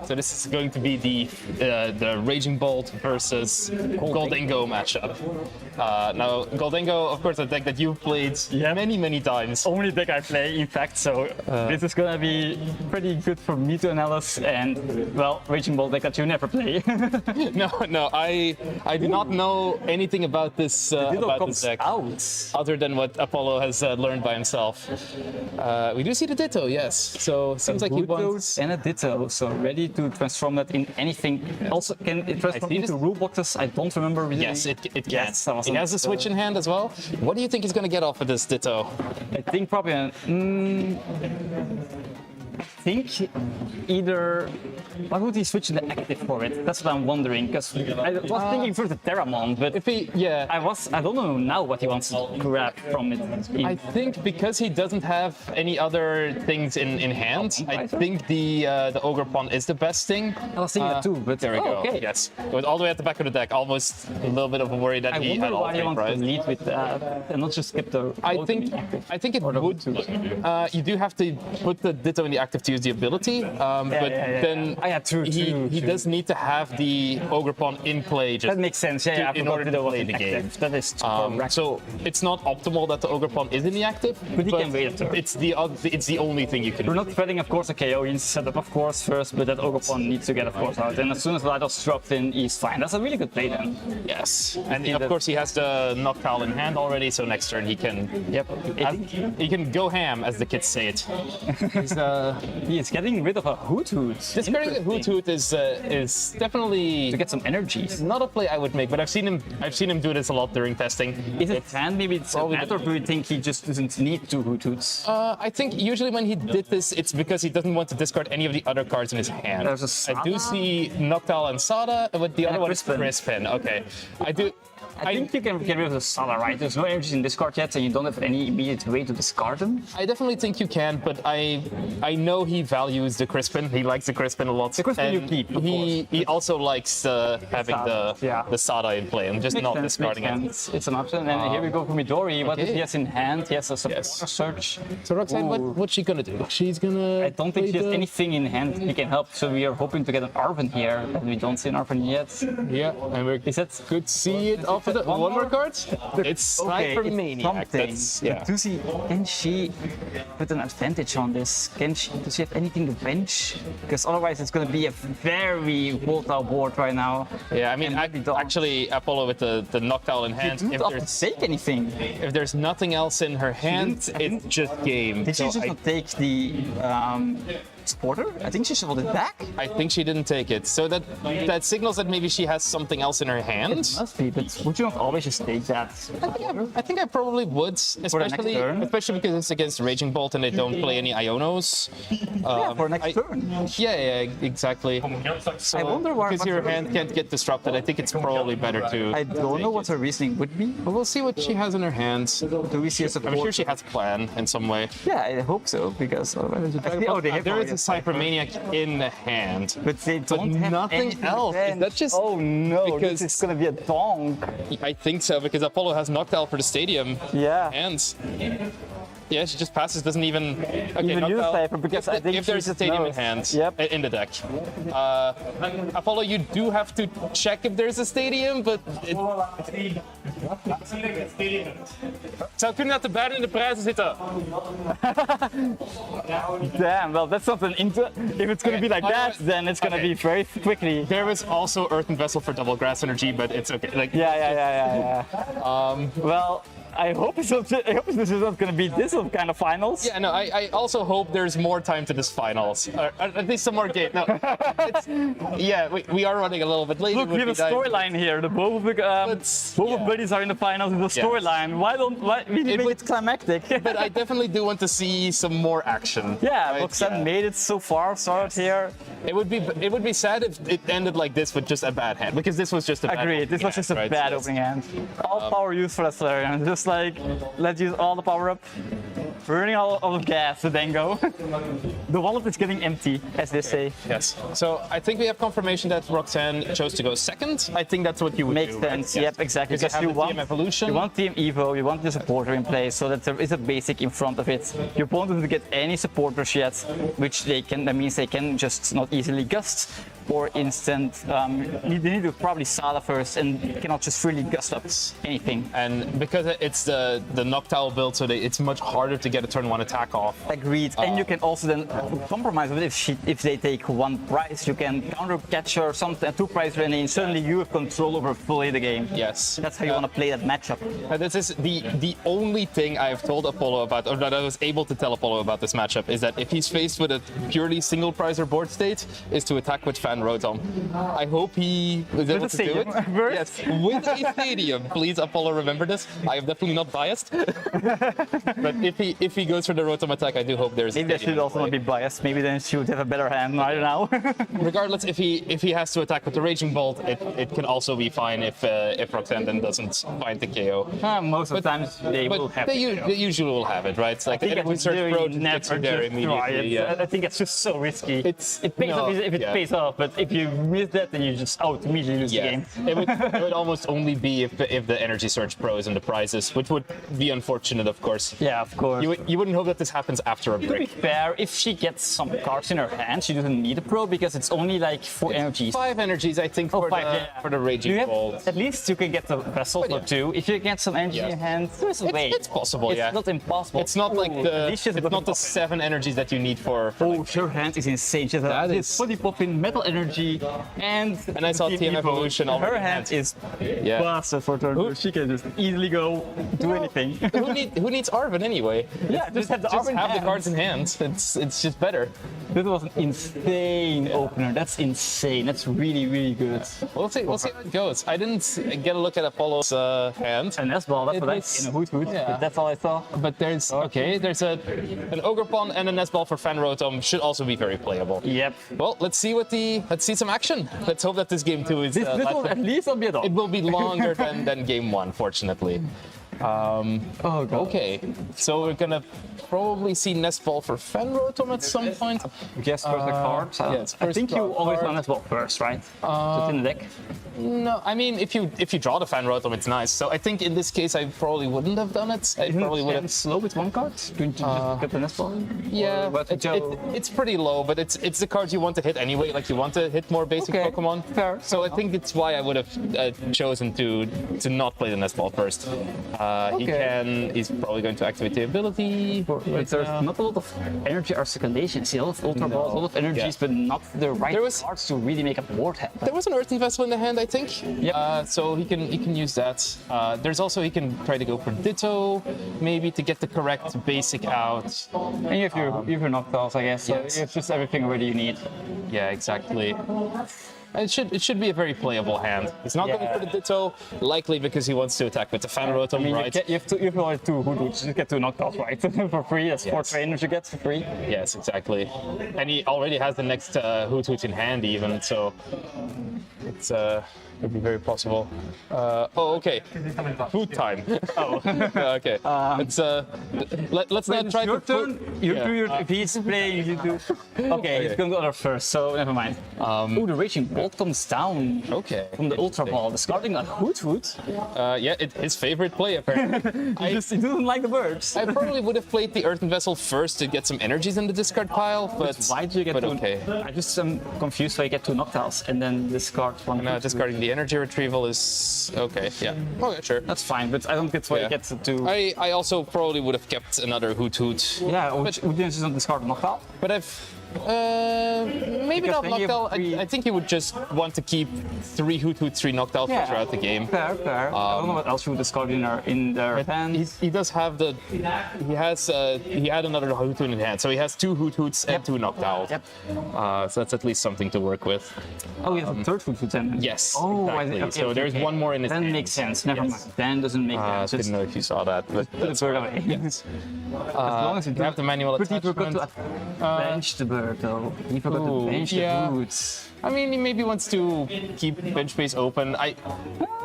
So this is going to be the Raging Raging Bolt versus Goldengo matchup. Now, Goldengo, of course, a deck that you've played many times. Only deck I play, in fact, so this is gonna be pretty good for me to analyze. And well, Raging Ball deck that you never play. No, I do not know anything about this deck other than what Apollo has learned by himself. We do see the Ditto, yes. So seems like he wants and a Ditto, so ready to transform that in anything. Also, can it transform into rule boxes? I don't remember really. Yes, it can. Yes, He has a switch in hand as well. What do you think he's going to get off of this Ditto? I think probably I think either. Why would he switch in the active for it? That's what I'm wondering. Because I was thinking for the Terramon, but if he, I don't know now what he wants to grab from it. I think because he doesn't have any other things in hand, I think the Ogre Pawn is the best thing. I was thinking that too, but there we go. Okay. Yes, it was all the way at the back of the deck. Almost a little bit of a worry that he had all why he three, wants right? to lead with that and not just skip the. I think it would. You do have to put the Ditto in the active to use the ability, but then he does need to have the Ogre Pawn in play. Just that makes sense. Yeah, in order to play the game. That is so it's not optimal that the Ogre Pawn is in the active, but he can wait a turn. It's the only thing you can. We're not threading, of course, a KO. He needs to set up, of course, first, but that Ogre Pawn needs to get, of course, out. And as soon as Lydos dropped in, he's fine. That's a really good play then. Yes, and of course he has the Noctowl in hand already, so next turn he can. Yep. He can go ham, as the kids say it. He is getting rid of a Hoot Hoot. Discarding a Hoot Hoot is definitely to get some energy. Not a play I would make, but I've seen him do this a lot during testing. Is it hand maybe it's bad, or do you think he just doesn't need two Hoot Hoots? I think usually when he did this, it's because he doesn't want to discard any of the other cards in his hand. There's a Sada? I do see Noctowl and Sada, but the other one is Crispin. Okay, I think you can get rid of the Sada, right? There's no energies in this card yet, and you don't have any immediate way to discard them. I definitely think you can, but I know he values the Crispin. He likes the Crispin a lot. The Crispin you keep, of course. He also likes having the Sada in play and just not discarding it. It's an option. And here we go for Midori. What does he has in hand? He has a supporter search. So Roxanne, what's she gonna do? She's gonna. I don't think she has anything in hand he can help. So we are hoping to get an Arven here, and we don't see an Arven yet. Yeah, and we could see it off of the one more card. It's Hypermaniac. Can she put an advantage on this? Does she have anything to bench? Because otherwise it's going to be a very volatile board right now. Yeah, I mean, actually, Apollo with the Noctowl in hand. You don't have to take anything. If there's nothing else in her hand, it's just game. Did she just not take the supporter? I think she shuffled it back. I think she didn't take it. So that signals that maybe she has something else in her hand. It must be, but would you not always just take that? I think I probably would, especially because it's against Raging Bolt and they don't play any Ionos. For next turn. Yeah, exactly. So, I wonder why. Because your hand can't get disrupted, I think it's probably better to. I don't know what her reasoning would be. But we'll see what she has in her hand. Do we see a support? I'm sure she has a plan in some way. Yeah, I hope so, because there is a Hypermaniac in the hand, but they don't have nothing else. Is that just? Oh no! Because this is gonna be a donk. I think so because Apollo has Noctowl for the stadium. Yeah. And yeah, she just passes. Doesn't even use Cypher because I think if there's a stadium in hand in the deck. Apollo, you do have to check if there's a stadium, but. Zou kunnen dat de beiden in de prijzen zitten. Damn, well that's not an if it's gonna be like that, then it's gonna be very quickly. There was also Earthen Vessel for double grass energy, but it's okay. Like yeah. Well, I hope this is not going to be this kind of finals. Yeah, no, I also hope there's more time to this finals. Or at least some more game. No, we are running a little bit late. Look, we have a storyline here. The both buddies are in the finals with the storyline. Why we make it climactic? But I definitely do want to see some more action. Yeah, right? Roxanne made it so far, started here. It would be sad if it ended like this with just a bad hand, because this was just a bad hand. Agreed, this was just a bad opening hand. All power used for that Solarian. Just like, let's use all the power up. burning out of gas, the Dango. The wallet is getting empty, as they say. Yes. So I think we have confirmation that Roxanne chose to go second. I think that's what you would Makes do. sense. Right? Yep, exactly. Because you have the TM Evolution. You want Team Evo, you want the supporter in place, so that there is a basic in front of it. Your opponent doesn't get any supporters yet, which they can. That means they can just not easily gust. For instance, they need to probably Sada first, and cannot just freely gust up anything. And because it's the Noctowl build, so it's much harder to get a turn 1 attack off. Agreed. And you can also then compromise with it. If they take 1 prize, you can counter catch or something, 2 prize running, and suddenly you have control over fully the game. Yes. That's how you want to play that matchup. This is the only thing I've told Apollo about, or that I was able to tell Apollo about this matchup, is that if he's faced with a purely single prize or board state, is to attack with Fan Rotom. I hope he was able to do it. Yes, with a stadium. Please, Apollo, remember this. I am definitely not biased. But if he goes for the Rotom attack, I do hope there's. Maybe that should also not be biased. Maybe then she would have a better hand. I don't know. Regardless, if he has to attack with the Raging Bolt, it can also be fine if Roxanne then doesn't find the KO. Most of the times they will have they usually will have it, right? It's like if Search Pro takes you there immediately. Yeah. I think it's just so risky. It pays no, off if it pays off, but if you miss that, then you just immediately lose the game. it would almost only be if the Energy Search Pro is in the prizes, which would be unfortunate, of course. Yeah, of course. You wouldn't hope that this happens after a To be break. fair, if she gets some cards in her hand, she doesn't need a pro because it's only like 4 energies. 5 energies, I think, for the Raging Bolt. At least you can get the vessel for 2. If you get some energy in your hand, there's a way. It's possible, It's yeah. not impossible. It's not like it's not the 7 energies that you need for her hand is insane. She has a fully popping metal energy, and I saw TM Evolution already. Her hand is busted for turn 2. She can just easily go do anything. Who needs Arven anyway? Yeah, just have the Arven have the hand. cards in hand. It's just better. This was an insane opener. That's insane. That's really, really good. We'll see how it goes. I didn't get a look at Apollo's hand. An S-ball, that's what I in a hoot. Yeah. That's all I saw. But there's an Ogre Pawn and a Nest Ball for Fan Rotom should also be very playable. Yep. Well, let's see some action. Let's hope that this game 2 is This will at least not be a dog. it will be longer than game 1, fortunately. Okay, so we're gonna probably see Nest Ball for Fan Rotom at some point. Guess first the cards. Yes, I think you first always card. want as well first, right? Just in the deck. No, I mean if you draw the Fan Rotom, it's nice. So I think in this case I probably wouldn't have done it. I probably would have. Slow with 1 card. Don't you just get the nest ball? Yeah, it's pretty low, but it's the cards you want to hit anyway. Like you want to hit more basic Okay, Pokemon. fair. So I think it's why I would have chosen to not play the Nest Ball first. He's probably going to activate the ability. But there's not a lot of energy or secondation. See, a lot of ultra balls, a lot of energies, but not the right cards to really make a board happen. There was an Earthy Vessel in the hand, I think. Yep. So he can use that. There's also he can try to go for Ditto, maybe to get the correct basic out. And you have your Noctows, I guess. So Yes. it's just everything already you need. Yeah, exactly. It should be a very playable hand. He's not going for the Ditto, likely because he wants to attack with the Fan Rotom, I mean, right? you have only 2 Hoodoos. You just get 2 Noctows, right? For free. That's 4 trainers you get for free. Yes, exactly. And he already has the next Hoot Hoot in hand, even, so it's could be very possible. Okay. Food time. Okay. Let's not try your to. turn. If he's playing, you do. Okay, he's going to go first, so never mind. The Raging Bolt comes down. Okay. From the Ultra Ball, discarding a Hoot Hoot. His favorite play apparently. He doesn't like the birds. I probably would have played the Earthen Vessel first to get some energies in the discard pile, but why do you get 2? Okay. I just am confused why you get 2 Noctows and then discard 1. No, discarding the energy retrieval is okay. Yeah. Okay, sure. That's fine, but I don't get why you get to 2. I also probably would have kept another Hoot Hoot. Yeah, would you just not discard a Noctowl? But maybe Because not then you have Noctowl. 3. I think he would just want to keep 3 Hoot Hoot, 3 Noctowl throughout the game. Fair. I don't know what else you would discard in their hand. He does have he had another Hoot Hoot in hand, so he has 2 Hoot Hoots and 2 Noctowls. Yep. So that's at least something to work with. Oh, he has a 3rd Hoot Hoot then. Yes. Oh, exactly. So there's one more in his Then hand. makes sense. Never mind. Then doesn't make sense. Didn't know if you saw that, but Put the bird away. yes. As long as you have the manual But he forgot attachment. to bench the bird though. He forgot to bench the boots. I mean, he maybe wants to keep bench space open.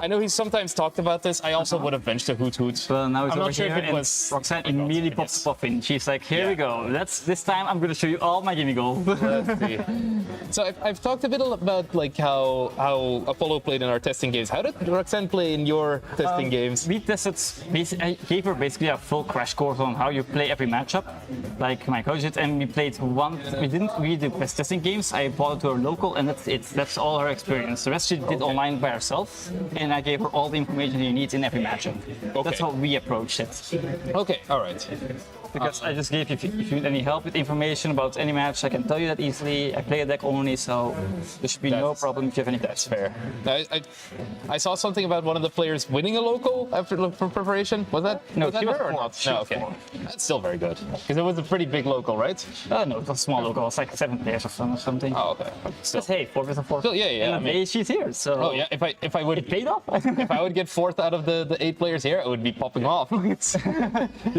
I know he's sometimes talked about this. I also would have benched a Hoot Hoot. Well, now it's I'm over not sure here, if it and was. Roxanne immediately pops up in. She's like, here we go. This time I'm gonna show you all my gimme goals. Let's see. So I've talked a bit about like how Apollo played in our testing games. How did Roxanne play in your testing games? We tested, I gave her basically a full crash course on how you play every matchup, like my coach did, and we played we didn't really do best testing games. I brought it to her local, and that's it. That's all her experience. The rest she did online by herself, and I gave her all the information you need in every matchup. That's how we approached it. Okay, all right. Because I just gave you, if you need any help with information about any match, I can tell you that easily. I play a deck only, so there should be no problem if you have any questions. Fair. I saw something about one of the players winning a local after preparation. Was that No, that she was her or fourth. not? No, okay. That's still very good because it was a pretty big local, right? No, it was a small local. It's like 7 players or something. Oh, okay. But hey, 4 versus 4. Still, yeah. And the she's here, so. Oh yeah. If I would It paid off. if I would get fourth out of the 8 players here, I would be popping off.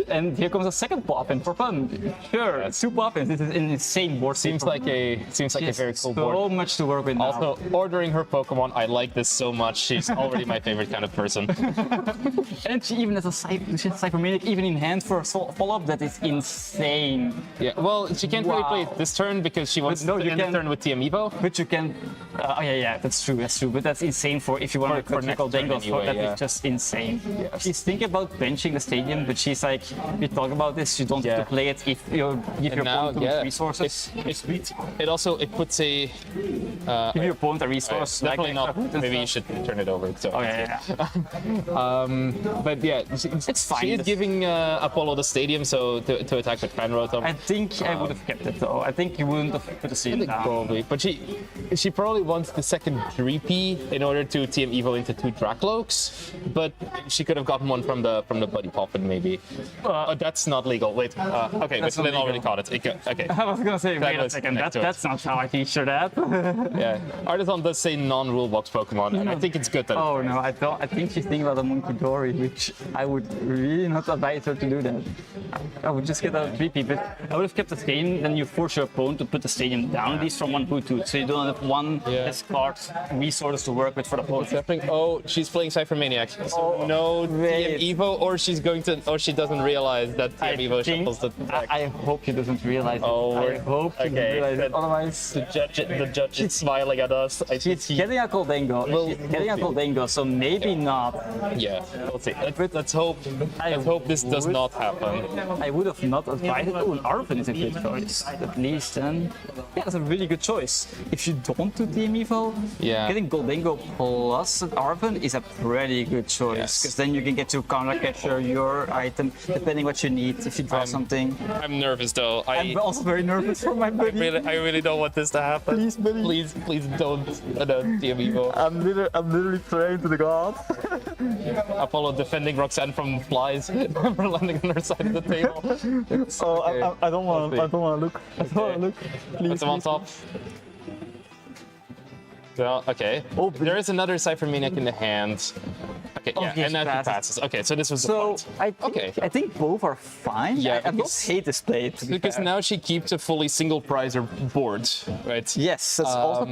And here comes a second pop-in for fun. Sure, 2 pop-ins. This is an insane board. Seems like a very cool board. So much to work with now. Also, ordering her Pokemon, I like this so much. She's already my favorite kind of person. And she even has a Cybermaniac even in hand for a follow-up that is insane. Yeah. Well, she can't really play it this turn because she wants no, to you end the can- turn with TM Evo. But you can, yeah, that's true. But that's insane for if you want to For next critical turn dangles. anyway, That is yeah. just insane. Yes. She's thinking about benching the stadium, but she's like, we talk about this. You don't have to play it if you give your now, opponent too much resources. It also puts a Give your opponent a resource. definitely like, not. Maybe you should turn it over. So. Oh yeah. But yeah, It's fine. She is giving Apollo the stadium, so to attack with Fan Rotom. I think I would have kept it though. I think you wouldn't have put the I stadium think down. probably, but she probably wants the second 3P in order to TM Evo into 2 Dracloaks, but she could have gotten one from the Buddy Poppin maybe. Oh, that's not legal. Wait, okay, but That's not Lynn already legal. caught it. Okay, I was gonna say, wait a was second, next to it. that's not how I teach her that. yeah. Artisan does say non-rule box Pokemon, and I think it's good that. Oh no, I don't. I think she's thinking about a Monkey Dory, which I would really not advise her to do that. I would just get a 3P, but I would have kept the stadium, then you force your opponent to put the stadium down, at least from 1 Hoot Hoot, so you don't have one discard resource to work with for the opponent. Happening. Oh, she's playing Cypher-Maniac. So no wait. TM Evo, or she doesn't realize that TM Evo shuffles the deck. I hope she doesn't realize Oh, it. I we're- hope she okay. doesn't realize it. Good. Otherwise, The judge is smiling at us. I think she's getting a Goldengo. She's getting a Goldengo, so maybe not. yeah. Let's see. Let's hope. Let's hope this does not happen. I would have not advised it. Oh, an Arven is a good choice. At least then. Yeah, that's a really good choice. If you don't do TM Evo, Yeah. getting Goldengo plus an Arven is a pretty good choice. Yes. Because then you can get to counter capture your item, depending what you need, if you draw something. I'm nervous though. I'm also very nervous for my buddy. I really don't want this to happen. Please, buddy. Please don't TM Evo. I'm literally praying to the gods. Apollo defending Roxanne from flies for landing on her side of the table. Oh, I don't want to look. I don't want to look. Please. Put them on top. Well, okay. Oh, There is another Cypher-Maniac in the hand. Okay, yeah, yes, and that passes. passes. Okay, so this was the So point. I think both are fine. Yeah, I because- just hate this play. To be Because fair. now she keeps a fully single prizer board, right? Yes, that's also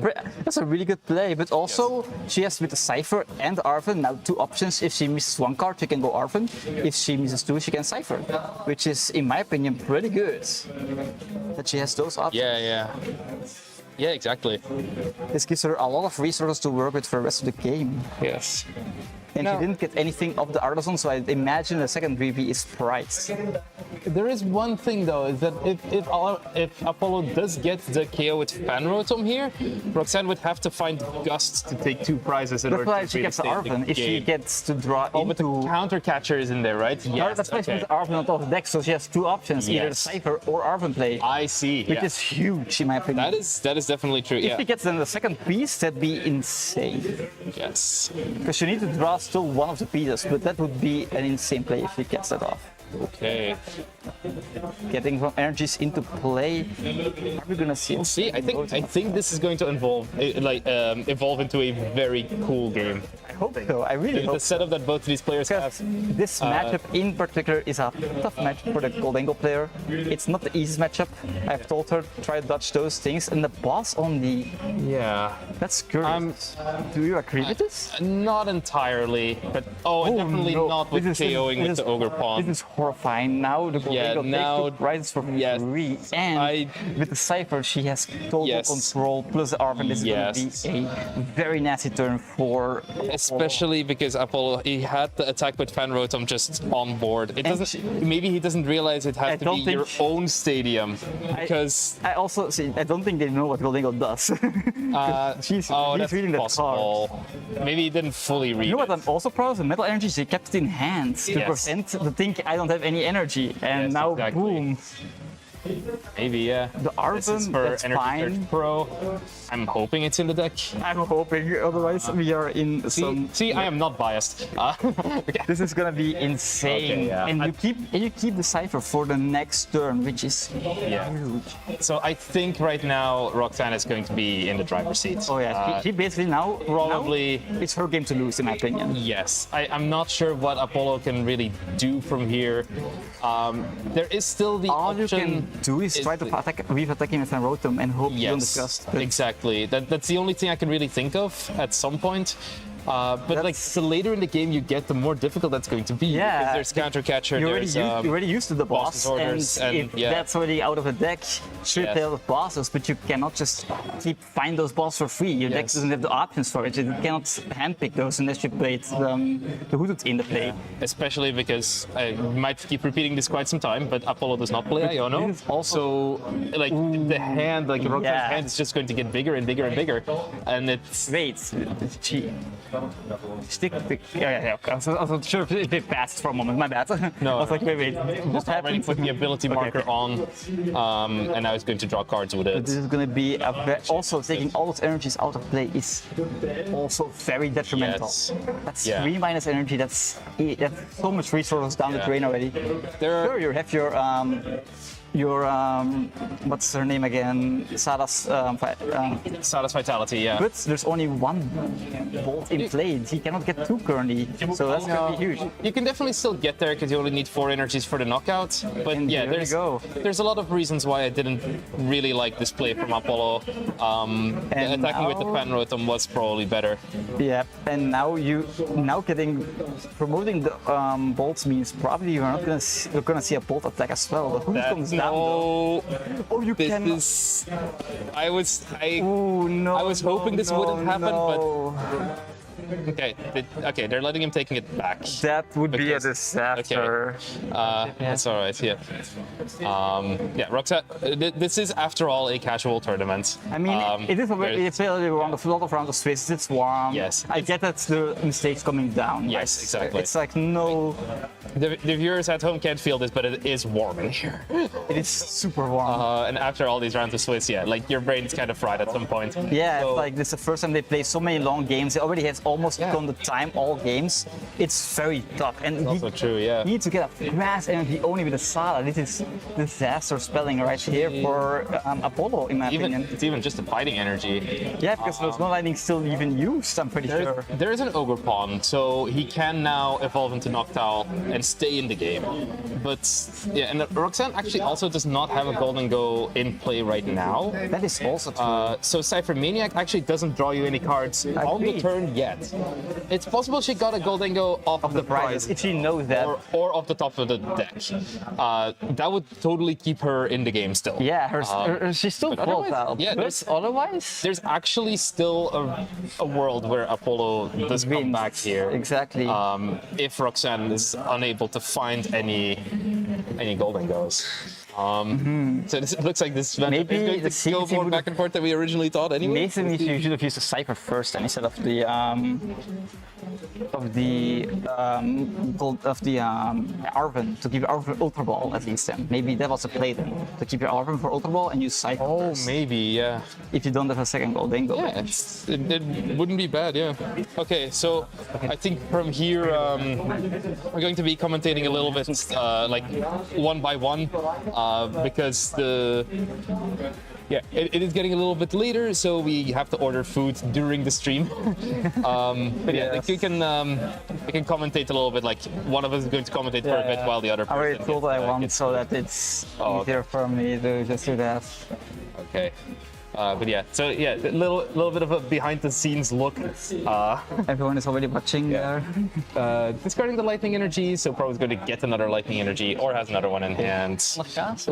that's a really good play. But also she has with the Cypher and Arven now 2 options. If she misses 1 card, she can go Arven. If she misses 2, she can Cypher, which is, in my opinion, pretty good. That she has those options. Yeah, exactly. This gives her a lot of resources to work with for the rest of the game. Yes. And she didn't get anything of the Artisan, so I imagine the second 3P is priced. There is one thing though, is that if Apollo does get the KO with Fan Rotom here, Roxanne would have to find Gust to take 2 prizes in That's order why to she really gets the stay in the Arven. If she game. gets to draw Oh, but the into... counter catcher is in there, right? Yes. That's why she okay. puts Arven on top of the deck, so she has 2 options, either the Yes. Cypher or Arven play, I see. which Yeah. is huge in my opinion. That is definitely true. If Yeah. she gets then the second piece, that'd be insane. Yes. Because you need to draw still one of the pieces, but that would be an insane play if she gets that off. Okay. getting some energies into play. Are we gonna see? See, I think this is going to evolve into a very cool game. I hope so. I really hope The setup that both of these players have. this matchup in particular is a tough matchup for the Goldengo player. It's not the easiest matchup. I've told her try to dodge those things, and the boss on the Yeah. that's curious. Do you agree with this? Not entirely, but definitely no. not with This is- KOing with the ogre pawn. This is horrifying. Now the Yeah, Goldengo now- takes rises for yes, free, and with the Cypher she has total Yes. control plus the Arven. This is Yes. going to be a very nasty turn for Especially because Apollo, he had the attack with Fan Rotom just on board. It doesn't. Maybe he doesn't realize it has to don't be your think- own stadium because. I also see. I don't think they know what Goldengo does. he's That's reading that possible. card. Maybe he didn't fully read You know what it. I'm also proud of? The metal energy, they kept it in hand to Yes. prevent the thing I don't have any energy. And Yes, now, exactly. boom, Maybe, yeah. the This is Arven, for that's Energy fine. Surge Pro. I'm hoping it's in the deck. I'm hoping, otherwise we are in some... See, I am not biased. Okay. This is gonna be insane. Okay, yeah. And you keep the Cypher for the next turn, which is Yeah. huge. So I think right now Roxanne is going to be in the driver's seat. Oh yeah, she basically now... probably- now it's her game to lose, in my opinion. Yes, I'm not sure what Apollo can really do from here. There is still the All you option. can do is try to attack him with a Rotom and hope you don't Yes, disgust. exactly. That's the only thing I can really think of at some point. But like the later in the game you get, the more difficult that's going to be. Yeah. Because there's counter catcher. You're There's already used to the boss's boss, orders, and and if yeah. that's already out of the deck, sure Yes. tell of bosses, but you cannot just find those bosses for free. Your deck Yes. doesn't have the options for it. You cannot handpick those unless you played the Hoodoo in the play. Especially because I might keep repeating this quite some time, but Apollo does not play Iono. This is also- So like the hand, like Roxanne's Yeah. hand is just going to get bigger and bigger and bigger. And it's Wait, gee. Stick. Yeah. Okay. I was sure if it passed for a moment. My bad. No. I was like, wait. What already happened? put the ability marker on, and now it's going to draw cards with This it. is going to be also taking all those energies out of play is also very detrimental. Yes. That's Yeah. 3 minus energy. That's so much resources down the Yeah. drain already. There are- Sure, you have your what's her name again? Sada's Status Vitality, yeah. but there's only one bolt in play. He cannot get 2 currently, so that's gonna be huge. You can definitely still get there because you only need 4 energies for the knockout. But And yeah, there you go. there's a lot of reasons why I didn't really like this play from Apollo. And Attacking with the now- Fan Rotom was probably better. Yeah, and now promoting the bolts means probably you're gonna see a bolt attack as well. But who comes down though? No, Oh, you this can. is. I Oh no! I was hoping this wouldn't happen, but Okay, they're letting him taking it back. that would be a Because- disaster. That's all right. Yeah. Roxanne. This is after all a casual tournament. I mean, it is a there's- a lot of rounds of Swiss. It's warm. Yes. I get that the mistakes coming down. Yes, right? exactly. It's like no, The viewers at home can't feel this, but it is warm in here. it is super warm. And after all these rounds of Swiss, yeah, like your brain's kind of fried at some point. Yeah, So- it's like this is the first time they play so many long games. They already has almost on the time all games. It's very tough. And Also true, yeah. You need to get a grass energy only with a Sada. This is disaster spelling right here for Apollo, in my opinion. It's even just a fighting energy. Yeah, because there's no lightning still even used, I'm pretty sure. There is an Ogre Pawn, so he can now evolve into Noctowl and stay in the game. But yeah, and Roxanne actually also does not have a Golden Go in play right now. That is also true. So Cypher Maniac actually doesn't draw you any cards on the Agreed. turn yet. It's possible she got a Golden Go off Of the prize, if she knows that. or off the top of the deck. That would totally keep her in the game still. Yeah, she's still but otherwise- volatile. yeah, but there's- otherwise, There's actually still a world where Apollo does come wins. back here. Exactly. If Roxanne is unable to find any Golden Goes. So this looks like this matchup Maybe is going the to go CC more would back and forth than we originally thought anyway. Maybe you should have used the Cypher first and instead of the Arven to keep your Arven Ultra Ball at least. Then maybe that was a play then to keep your Arven for Ultra Ball and use Cypher. Oh, first, maybe, yeah. if you don't have a second Goldengo. Yeah, it wouldn't be bad, yeah. Okay, so I think from here we're going to be commentating a little bit like one by one because it is getting a little bit later, so we have to order food during the stream. But yeah, like we can commentate a little bit. Like one of us is going to commentate for a bit while the other I person already told gets, I want gets- so that it's Oh, easier for me to just do that. Okay. But yeah, so yeah, a little bit of a behind the scenes look. Everyone is already watching there. Discarding the lightning energy, so Pro is going to get another lightning energy or has another one in hand. Staat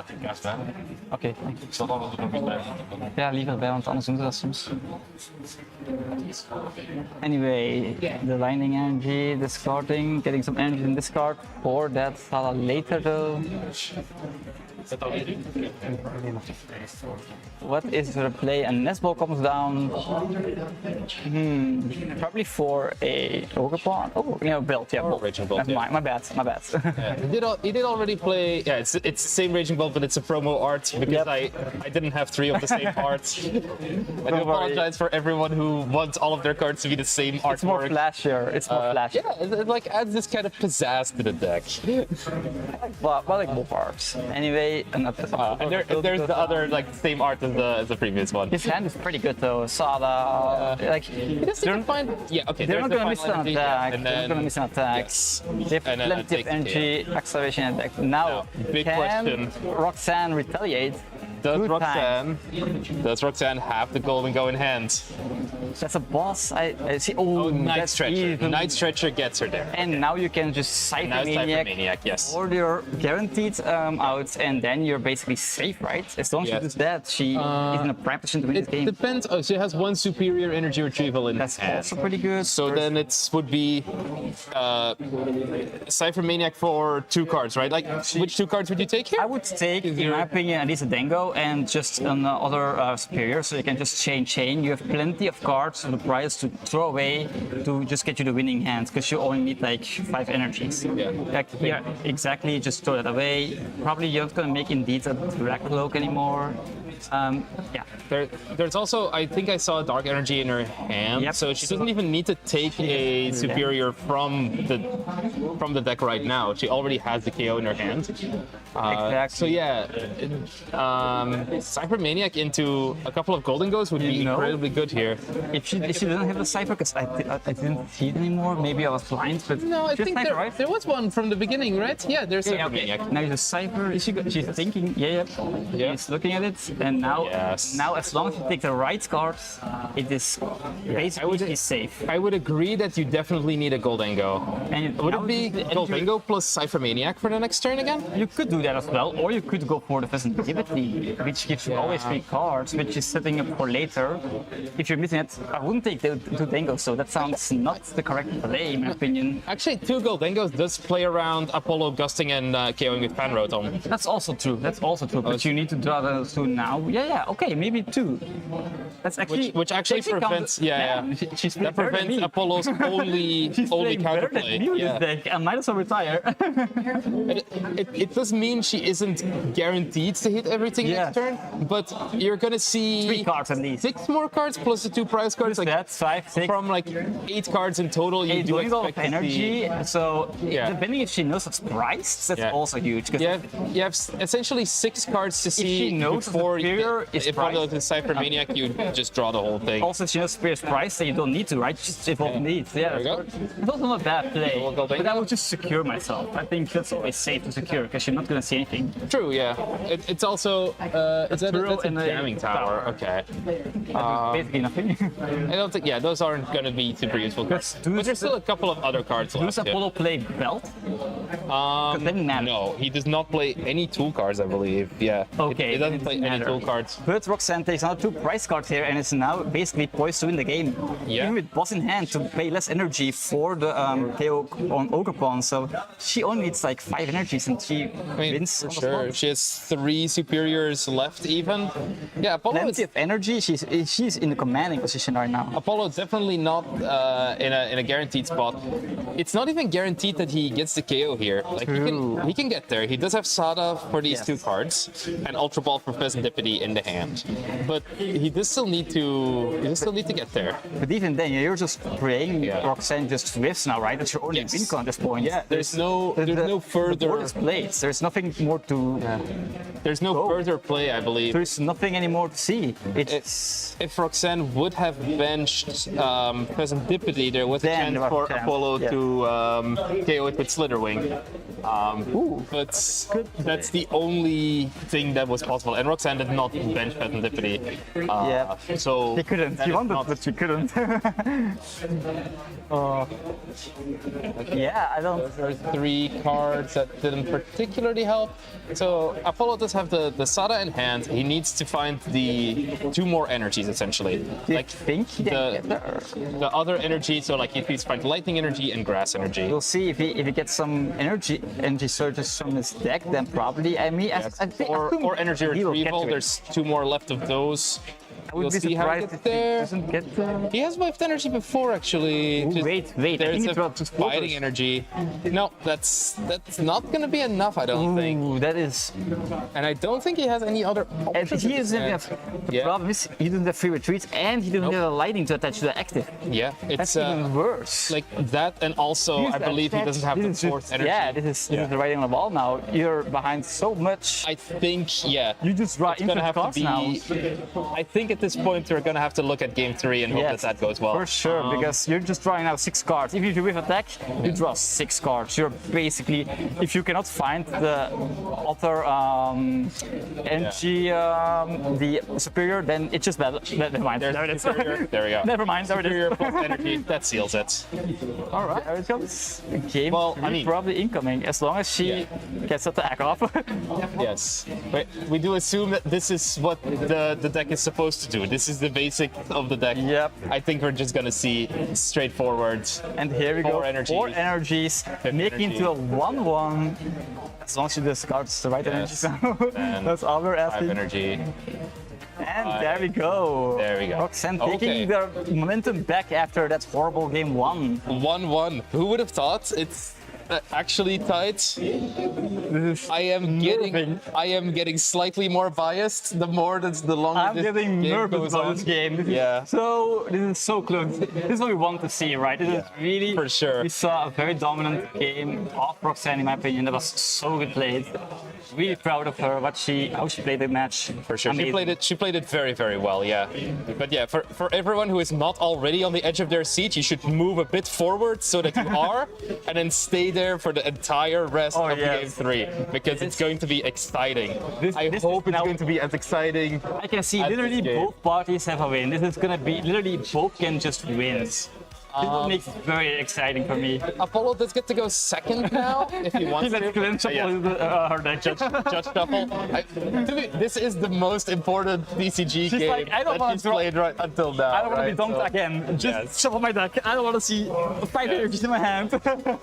die kaas bij? Oké, Ik zal dan wel nog iets bij. ja, liever bij, want anders doen ze dat soms. Anyway, the lightning energy, discarding, getting some energy in discard for that later though. What is the play? A Nesball comes down. Probably for a Pokemon. Oh, you know, Belt. Yeah, Bolt. Raging Bolt, Never mind. My bad. My bad. He did already play. Yeah, it's the same Raging Bolt, but it's a promo art because I didn't have 3 of the same parts. I do apologize for everyone who wants all of their cards to be the same artwork. It's more flashier. It's more flashy. Yeah, it like adds this kind of pizzazz to the deck. But I like both arts. Anyway, And there's the other like same art as the previous one. his hand is pretty good though. Sada, like They're fine. Yeah, okay. they're there's not the gonna miss final an energy, attack. and They're not then gonna miss an attack. yes. They have And then plenty of take- energy, acceleration attack. Now, big can question. Roxanne retaliate? Does Good time. Roxanne have the golden go in hand? That's a boss. I see. Oh, Night that's Stretcher. even- Night Stretcher gets her there. And now you can just Cypher Now it's Maniac Maniac, yes. or your guaranteed out, and then you're basically safe, right? As long as Yes. she does that, she is in a prime position to win this It game. depends. Oh, she has 1 superior energy retrieval in That's hand. also pretty good. So then it would be Cypher Maniac for 2 cards, right? Like, which 2 cards would you take here? I would take, in my opinion, at least a Dango and just another superior, so you can just chain. You have plenty of cards on the prize to throw away to just get you the winning hand, because you only need like 5 energies. Yeah, exactly. Just throw that away. Probably you're not gonna make indeed a Dracloak anymore. Yeah. There's also, I think I saw Dark Energy in her hand, Yep. so she doesn't even need to take a superior from the deck right now. She already has the KO in her hand. Exactly. So yeah, Cypher Maniac into a couple of Golden Goes would be You know? incredibly good here. If she doesn't have the Cypher, because I didn't see it anymore. Maybe I was blind, but No, I she has think Cypher, right? there was one from the beginning, right? Yeah, there's Cypher Yeah, okay. Maniac. Now she's Cypher. Is she? She's thinking. Yeah. She's looking at it, and now, Yes. now as long as you take the right cards, it is basically safe. I would agree that you definitely need a Goldengo. And Would now it be the Goldengo plus Cypher Maniac for the next turn again? You could do that as well, or you could go for the Sensitivity, which gives you always 3 cards, which is setting up for later. If you're missing it, I wouldn't take the 2 Dangos, so that sounds not the correct play, in my opinion. Actually, 2 Goldengos does play around Apollo gusting and KOing with Panrotom. That's also true, but you need to draw those 2 now. Yeah, okay, maybe 2. That's actually... Which actually prevents, She's that prevents Apollo's only She's playing better than counterplay. me with Yeah. this deck. I might as well retire. It does mean she isn't guaranteed to hit everything Yeah. next turn, but you're gonna see 3 cards at least. 6 more cards plus the 2 prize cards. Like That's 5, 6. from like 8 cards in total, you It's do doing all of expect to energy, see. so Yeah. depending if she knows it's priced, that's Yeah. also huge. 'Cause You have essentially 6 cards to see she knows the before superior is if one priced. of the Cypher Maniac, you just draw the whole thing. Also, she knows Spirit's price, so you don't need to, right? Just evolve needs. Yeah, There you go. it's also not a bad play. We'll go But I would just secure myself. I think that's always safe to secure because you're not gonna see anything. True, yeah. It's also that's Throw a and a jamming tower. Okay. Basically nothing. I don't think. Yeah, those aren't going to be super useful cards. But there's still a couple of other cards left. Does yeah. Apollo play Belt? That didn't matter. No, he does not play any tool cards, I believe. Yeah. Okay, It then doesn't it play doesn't any matter. tool control card. But Roxanne takes another 2 price cards here and is now basically poised to win the game. Yeah. Even with boss in hand to pay less energy for the KO on Ogrepawn. So she only needs like 5 energies and she wins. For sure. She has 3 superiors left even. Yeah, Apollo is, Plenty of energy. She's in the commanding position right now. Apollo definitely not in a guaranteed spot. It's not even guaranteed that he gets the KO here. Like he can get there. He does have Sada for these 2 cards and Ultra Ball for Pheasantipity in the hand. But he does still need to get there. But even then, you're just praying Roxanne just whiffs now, right? That's your only win con at this point. Yeah, there's no The further board is played. There's nothing more to. there's no further play, I believe. There's nothing anymore to see. If Roxanne would have benched Pheasantipity, there was a Then chance there for was a chance, Apollo yeah. to KO it with Slitherwing. But that's the only thing that was possible. And Roxanne did not bench Pheasantipity. So He couldn't. that He is wanted, not- but he couldn't. Yeah, I don't. Those are 3 cards that didn't particularly help. So Apollo does have the Sada in hand. He needs to find the 2 more energies essentially. Do you think he can get there? The other energy, so like he needs to find lightning energy and grass energy. We'll see if he gets some energy surges from his deck. Then probably. I mean, I think Or energy he will get retrieval. to it. There's 2 more left of those. I would We'll be see how he surprised gets if he there. doesn't get there. He has waved energy before, actually. Ooh, Just- wait. I There's think a it's about 2 fighting energy. No, that's not going to be enough, I don't think. Ooh, that is. And I don't think he has any other And options. he in his doesn't hand. have. The Yeah. problem is he doesn't have free retreats and he doesn't have a lightning to attach to the active. Yeah, That's it's even worse. like that, and also I believe he doesn't have the This is 4th just- energy. Yeah, this is the writing on the wall now. You're behind so much. I think, yeah. You just draw It's gonna infinite have to cards be. now. I think at this point we're gonna have to look at game 3 and hope Yes, that goes well. For sure, because you're just drawing now 6 cards. If you whiff attack, you draw 6 cards. You're basically, if you cannot find the other energy, the superior, then it's just bad. Never mind. There's There it is. superior. There we go. Never mind. There it Superior is. plus energy, that seals it. All right, there it comes. Game Well, 3 I mean- probably incoming as long as she gets attack off. Yes. But we do assume that this is what the deck is supposed to do. This is the basic of the deck. Yep. I think we're just gonna see straightforward. And here we go. 4 energies. 4 energies, making energy. into a 1-1. As long as she discards the right Yes. energies. And That's all we're 5 asking. energy. And there we go. There we go. Roxanne Okay. taking the momentum back after that horrible game 1. 1-1. Who would have thought? It's actually tight. This is I am getting slightly more biased the longer I'm this getting game nervous goes about on. this game. This is Yeah. this is so close. This is what we want to see, right? This is really, for sure. We saw a very dominant game of Roxanne, in my opinion. That was so good played. Really proud of her, how she played the match. For sure, Amazing. she played it very, very well. Yeah, but yeah, for everyone who is not already on the edge of their seat, you should move a bit forward so that you are, and then stay there for the entire rest of yes. game 3 because it's going to be exciting. I this hope is it's now- going to be as exciting. I can see at literally this game. both parties have a win. This is gonna be literally both can just win. This makes it very exciting for me. Apollo does get to go second now if he wants Let's to. Glenn shuffle her deck. Judge Shuffle. This is the most important BCG game like, I don't that wanna he's drop- played right until now. I don't want to right? be dunked So again. Just Yes. shuffle my deck. I don't want to see 5 energies in my hand.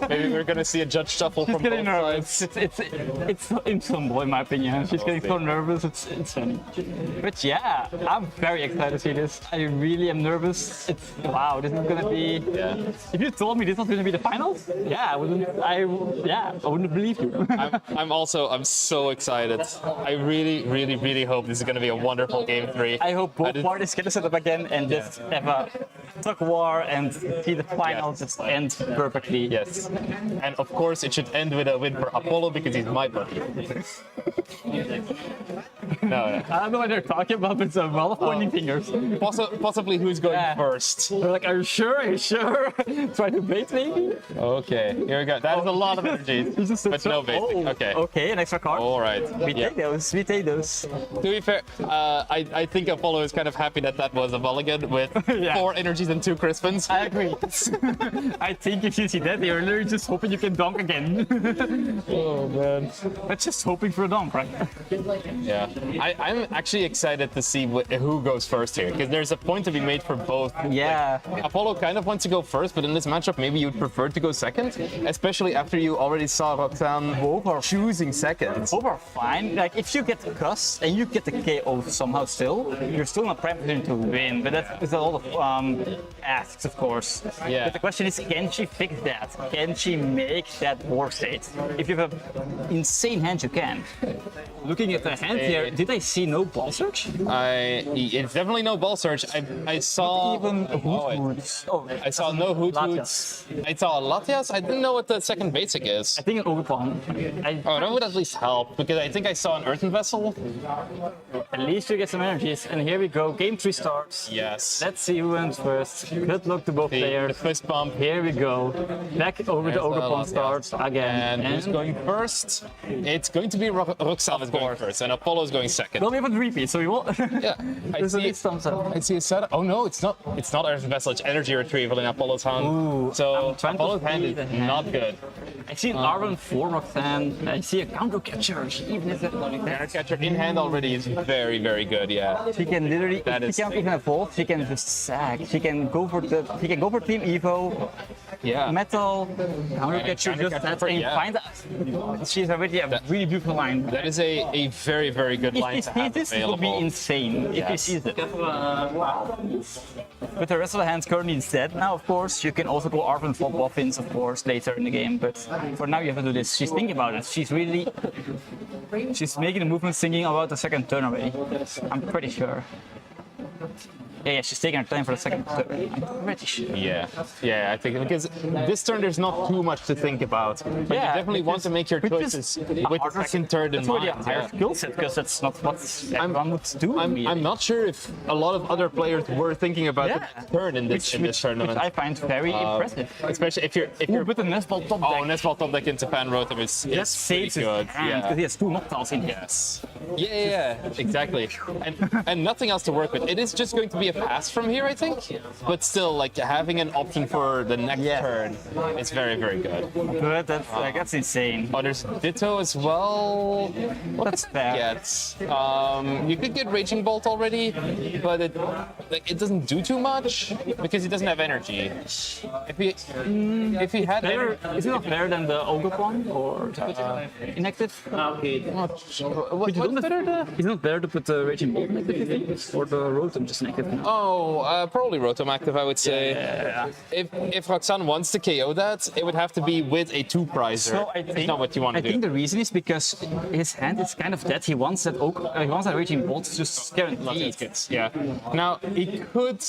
Maybe we're gonna see a Judge Shuffle She's from getting both nervous. sides. It's insufferable in my opinion. She's getting so nervous. It's funny. But yeah, I'm very excited to see this. I really am nervous. Wow, this is gonna be. Yeah. If you told me this was gonna be the finals, yeah, I wouldn't. I wouldn't believe you. I'm so excited. I really hope this is gonna be a wonderful game 3. I hope both did- parties get to set up again and just have a tug war and see the final just end perfectly. Yes. And of course it should end with a win for Apollo because he's my buddy. No, I don't know what they're talking about, but it's a lot of pointing fingers. possibly who's going Yeah. first. They're like, are you sure? Are you sure? Try to bait maybe? Okay, here we go. That is a lot of energy, but no basic. Okay. Okay, an extra card. All right. We Yeah. take those. We take those. To be fair, I think Apollo is kind of happy that was a mulligan with Yeah. 4 energies and 2 Crispins. I agree. I think if you see that, you're literally just hoping you can dunk again. Oh man. But just hoping for a dunk, right? Yeah. I'm actually excited to see who goes first here, because there's a point to be made for both. Yeah. Like, Apollo kind of wants to go first, but in this matchup, maybe you'd prefer to go second, especially after you already saw Roxanne choosing second. Both are fine. Like if you get cussed and you get the KO somehow still, you're still in a prime position to win. But that is a lot of asks, of course. Yeah. But the question is, can she fix that? Can she make that war state? If you have an insane hand, you can. Looking at the hand here, did I see no ball search? It's definitely no ball search. I saw Even I saw no hoot hoots. I saw Latias. I didn't know what the second basic is. I think an Ogupon. Oh, that would at least help, because I think I saw an earthen vessel. At least you get some energies. And here we go. Game 3 starts. Yes. Let's see who wins first. Good luck to both The players. fist bump. Here we go. Back over the Ogupon starts again. And who's going first? It's going to be Roxanne is going first, and Apollo's going second. Well, we have a repeat, so we will. Yeah, There's a big thumbs up. I see a setup. Oh no, it's not. It's not earthen vessel. It's energy retrieval in Apollo's hand. Ooh, So I'm trying to Apollo's hand see is the hand. not good. I see an Arwen for Roxanne. I see a counter catcher. She even is Counter catcher in hand already is very, very good. Yeah. She can literally. That She is- can't even evolve. She can just sack. She can go for the. She can go for Team Evo. Yeah. Metal. Counter catcher. counter Just catcher that for- and yeah. find. She's already a really beautiful line. That is a very, very good line If to he have sees this, it would be available. insane if he Yes. sees it. But the rest of the hands currently is dead now, of course. You can also go Arven for boffins, of course, later in the game. But for now, you have to do this. She's thinking about it. She's making a movement thinking about the second turn already. I'm pretty sure. Yeah, she's taking her time for the second turn. I'm pretty sure. Yeah, I think because this turn there's not too much to think about. But you definitely want to make your choices with the second turn in That's already a mind. higher Yeah. skill set, because that's not what everyone would do. I'm not sure if a lot of other players were thinking about the turn in this tournament. Which I find very impressive. Especially if you're With the Nesball top oh deck. Nesball top deck in Japan Rotom is That pretty saves his good. hand, because he has two Noctiles in here. Yes. Yeah, exactly. And nothing else to work with. It is just going to be a pass from here, I think. But still, like having an option for the next turn is very, very good. But that's insane. Oh, there's Ditto as well. What That's could fair. you get? You could get Raging Bolt already, but it doesn't do too much because he doesn't have energy. If he had Better, energy, is it not better than the Ogupon or to put it inactive? what's better? Is it not better to put the Raging Bolt inactive, you think? Or the Rotom just inactive now? Oh, probably Rotom active, I would say. If Roxanne wants to KO that, it would have to be with a two-prizer. So I It's think, not what you want I to do. think the reason is because his hand is kind of dead. He wants that he wants that Raging Bolt just guaranteed. Yeah. Now he could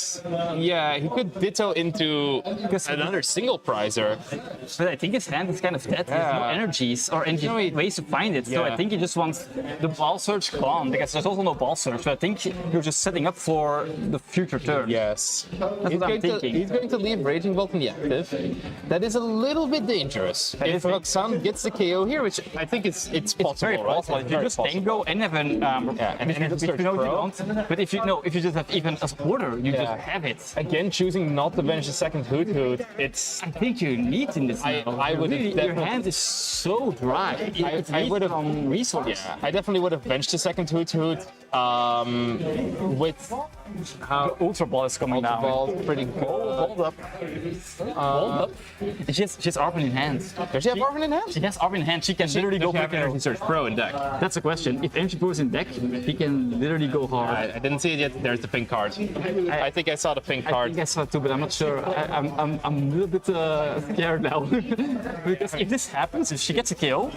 ditto into another single prizer. But I think his hand is kind of dead. He has no energies or energy ways to find it. So I think he just wants the ball search gone, because there's also no ball search. So I think you're just setting up for the future turn. Yes. That's what I'm thinking. He's going to leave Raging Bolt in the active. That is a little bit dangerous. If Roxanne gets the KO here, which I think it's possible, Very right? possible. If you just tango and have an and if you search know you pro. don't. But if you just have even a supporter, you just have it. Again, choosing not to bench the second Hoot Hoot, it's I think you need in this. I would have your definitely- hand is so dry. I would have resource. Yeah, I definitely would have benched the second Hoot Hoot with how Ultra Ball is coming the down. ball pretty good. Hold up. Hold up. She has Arven in hand. Does she have Arven in hand? She has Arven in hand. She can literally go have quick. Energy Search Pro in deck. That's the question. If Energy Pro is in deck, he can literally go hard. I didn't see it yet. There's the pink card. I think I saw the pink I card. think I saw it too, but I'm not sure. I'm a little bit scared now. Because if this happens, if she gets a KO,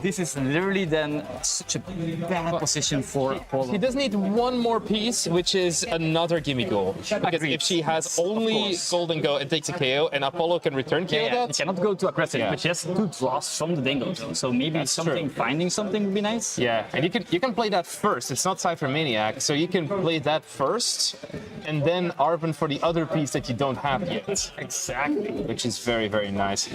this is literally then such a bad position for Apollo. He does need one more piece, which is another gimme goal. Because Agreed. if she has only course. Golden Go and takes a KO, and Apollo can return KO Yeah, he that. cannot go too aggressive, Yeah. but she has 2 draws from the Dingo, so maybe finding something would be nice. Yeah, and you can play that first. It's not Cypher Maniac, so you can play that first, and then Arven for the other piece that you don't have yet. Exactly. Which is very, very nice.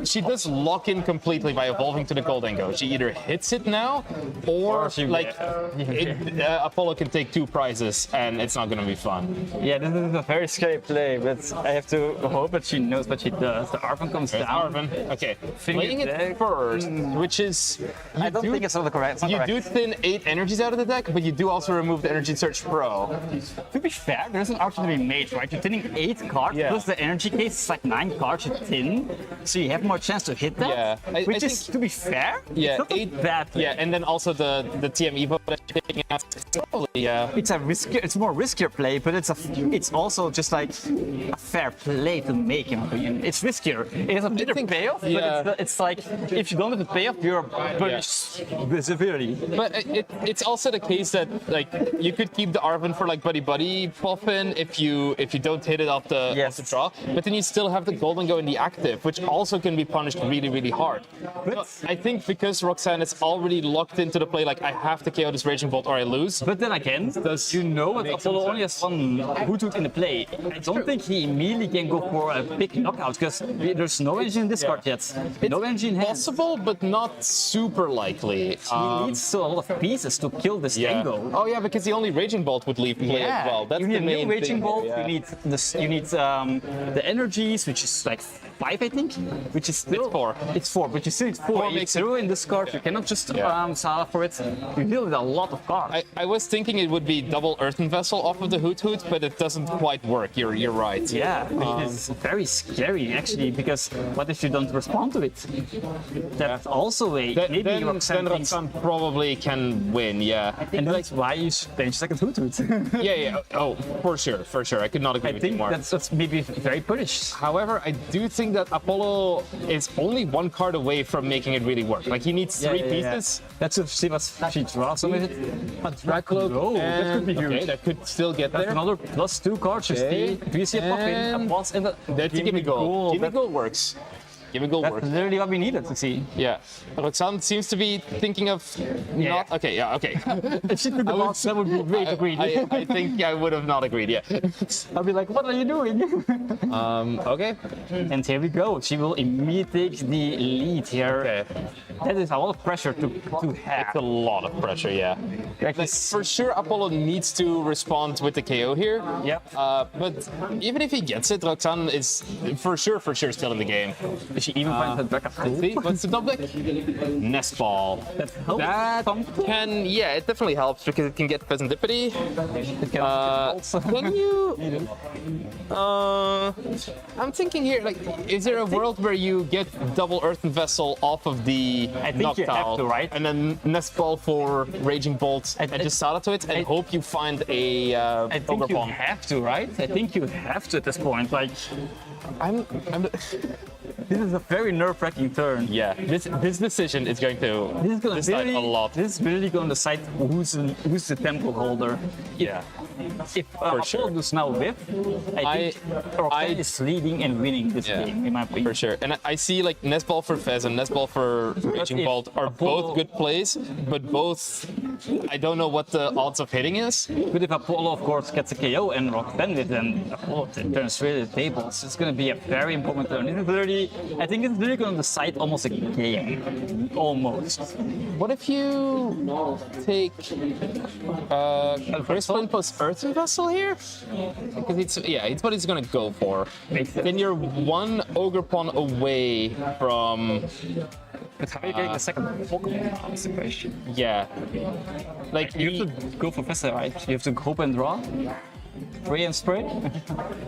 She does lock in completely by evolving to the Golden Go. She either hits it now, or she- like it Apollo can take 2 prizes and it's not gonna be fun. Yeah, this is a very scary play, but I have to hope that she knows what she does. The Arven comes There's down. Arven. Okay, Finger playing it deck. first, which is I don't think it's not the correct. you do thin 8 energies out of the deck, but you do also remove the Energy Search Pro. To be fair, there's an option to be made, right? You're thinning 8 cards, Yeah. plus the energy case is like 9 cards you tin, so you have more chance to hit that. Yeah, I which is, think- to be fair, Yeah, it's not 8 a bad play. Yeah, and then also the TM Evo that you're taking out. Totally, yeah. It's more riskier play, but it's also just like a fair play to make, in my opinion. It's riskier. It has a bit of payoff, yeah. but it's like if you don't have the payoff, you're punished severely. But it's also the case that like you could keep the Arven for like buddy puffin if you don't hit it off the draw, but then you still have the Golden Go in the active, which also can be punished really hard. But I think because Roxanne is already locked into the play, like I have to KO this Raging Bolt or I lose. But then again, you know that Apollo only has one Hoothoot in the play. I don't think he immediately can go for a big knockout because there's no engine in this card yet. No engine in hand. Possible, but not super likely. He needs still a lot of pieces to kill this Tango. Oh yeah, because the only Raging Bolt would leave play as well. That's you the need main a new Raging thing. Bolt. Yeah. You need this. You need the energies, which is like 5, I think, which is still It's 4. It's 4, but you still need 4. You makes it- throw in this card. You cannot just Sala for it. You deal with a lot of cards. I was thinking it would be double Earthen Vessel off of the Hoothoot, but it doesn't quite work. You're right. Yeah, it's very scary actually, because what if you don't respond to it? That's also a maybe Then Roxanne thinks, Roxanne probably can win, yeah. and that's why you should bench second Hoothoot. Yeah. Oh, for sure. I could not agree I with you think more. that's maybe very punished. However, I do think that Apollo is only 1 card away from making it really work. Like he needs 3 pieces. Let's see what she draws. Some of it. A Dracloak. Oh, that could be huge. Okay, that could still get That's there. another +2 cards. You Okay. see, do you see a Puffin, a And boss, and That's a gimme goal. Gimme That's, goal works. Gimme goal that's works. literally what we needed to see. Yeah. Roxanne seems to be thinking of not. Okay, yeah, okay. If she took the box, that would be great. Agreed. I think I would have not agreed, yeah. I'll be like, what are you doing? Okay. And here we go. She will immediately take the lead here. Okay. That is a lot of pressure to have. It's a lot of pressure, yeah. Like Like, for sure, Apollo needs to respond with the KO here. Yep. But even if he gets it, Roxanne is for sure still in the game. She even finds the backup tool. See, what's the top deck? Nest Ball. That can, yeah, it definitely helps because it can get Pheasantipity. Can you? I'm thinking here, like, is there a world where you get double Earthen Vessel off of the I think you have to, right? And then Nest Ball for Raging Bolt and just Sada to it and hope you find a I think Ogre you Pawn. have to, right? I think you have to at this point. Like, I'm this is a very nerve-wracking turn. yeah, this decision is going to This is going to decide really, a lot. This is really going to decide who's the temple holder. Yeah. If For sure. Apollo does now whip, I think Roxanne is leading and winning this Yeah, game, in my opinion. for sure. And I see like Nest Ball for Fez and Nest Ball for Raging if Bolt are Apollo- both good plays, but both I don't know what the odds of hitting is. But if Apollo, of course, gets a KO and Roxanne with, then Apollo turns really the tables. It's going to be a very important turn. It is literally, I think it's really going to decide almost a game. Almost. What if you take Crispin plus Earthen Vessel here? Because it's what he's gonna go for. Makes sense. Then you're 1 Ogre Pawn away from But how are you getting the second Pokémon? That's the question. yeah. Like You have to go for Festa, right? You have to hope and draw. Pray and spray.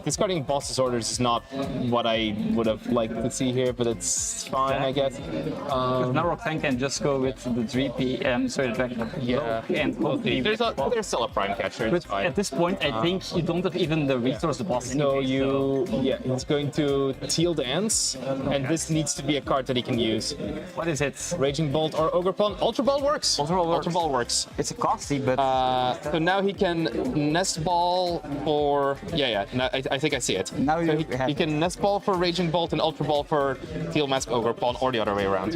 discarding boss's orders is not what I would have liked to see here, but it's fine, I guess. Now Roxanne can just go with the 3P, sorry, the Dragon. Yeah. And hopefully. There's still a prime catcher. It's But fine. at this point, I think you don't have even the resource the boss. So anyway, he's going to Teal Dance, and this needs to be a card that he can use. What is it? Raging Bolt or Ogre Pawn. Ultra Ball works. Ultra Ball works. Ultra Ball works. It's a costly, but So now he can Nest Ball for no, I think I see it. Now so you have he can Nest Ball for Raging Bolt and Ultra Ball for Teal Mask Ogre Pawn, or the other way around.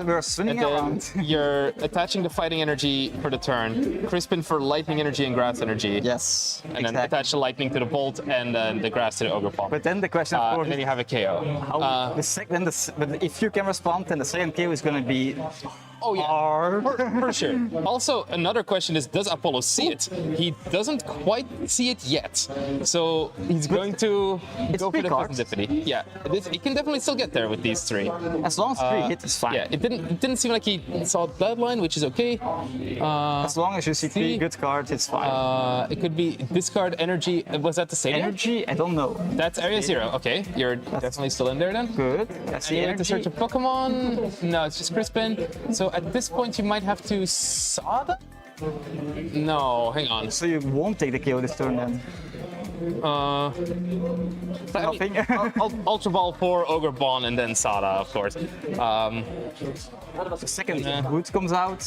we're swinging And then around. you're attaching the fighting energy for the turn, Crispin for lightning energy and grass energy. Yes, And then attach the lightning to the bolt and the grass to the Ogre Pawn. But then the question, of And course, then you have a KO. how, but if you can respond, then the second KO is going to be Oh yeah, Hard. for sure. Also, another question is, does Apollo see it? He doesn't quite see it yet, so he's going to go for the cards. serendipity. Yeah, he can definitely still get there with these 3. As long as 3 hits, it's fine. Yeah, it didn't seem like he saw that line, which is okay. As long as you see 3 good cards, it's fine. It could be discard energy. Was that the same? Energy, I don't know. That's area 0. Okay, you're definitely still in there then. Good. I see You like to search energy. a Pokemon? No, it's just Crispin. So at this point, you might have to Sada? No, hang on. So you won't take the KO this turn then? Nothing. Ultra Ball for Ogre Bon and then Sada, of course. The second Hood comes out.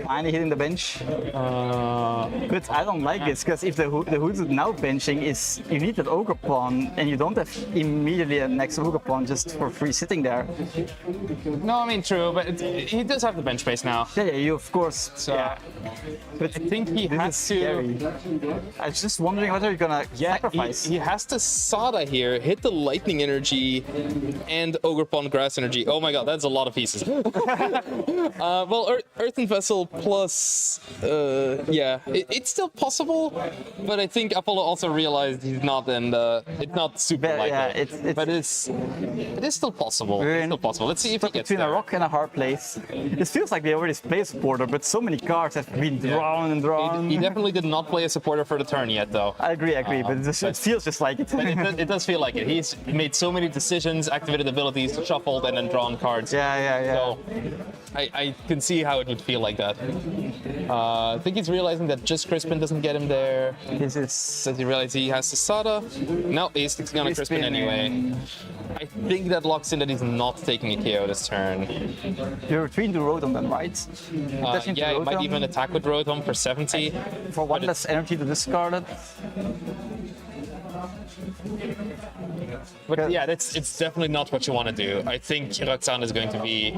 Finally hitting the bench. But I don't like this, because if the Hood now benching is, you need that Ogre Pawn, and you don't have immediately a next Ogre Pawn just for free sitting there. No, I mean, true, but he does have the bench space now. Yeah, you of course. So Yeah. But I think he this has is to. scary. I was just wondering whether you're gonna sacrifice. He has to Sada here, hit the lightning energy and Ogre Pond grass energy. Oh my god, that's a lot of pieces. Well, Earthen Vessel plus, yeah, it's still possible, but I think Apollo also realized he's not in the, it's not super But, yeah, likely. But it is still possible. It's still possible. Let's see if he gets Between there. a rock and a hard place. It feels like they already play a supporter, but so many cards have been drawn and drawn. He definitely did not play a supporter for the turn yet, though. I agree, but it feels just like it. It does feel like it. He's made so many decisions, activated abilities, shuffled, and then drawn cards. Yeah. So I can see how it would feel like that. I think he's realizing that just Crispin doesn't get him there. This is Does he realize he has to Sada? No, he's gonna Crispin anyway. I think that locks in that he's not taking a KO this turn. you're retreating to Rotom then, right? Attaching to Yeah, he might Rotom even attack with Rotom for 70. for one less energy to discard it. But yeah, it's definitely not what you want to do. I think Roxanne is going to be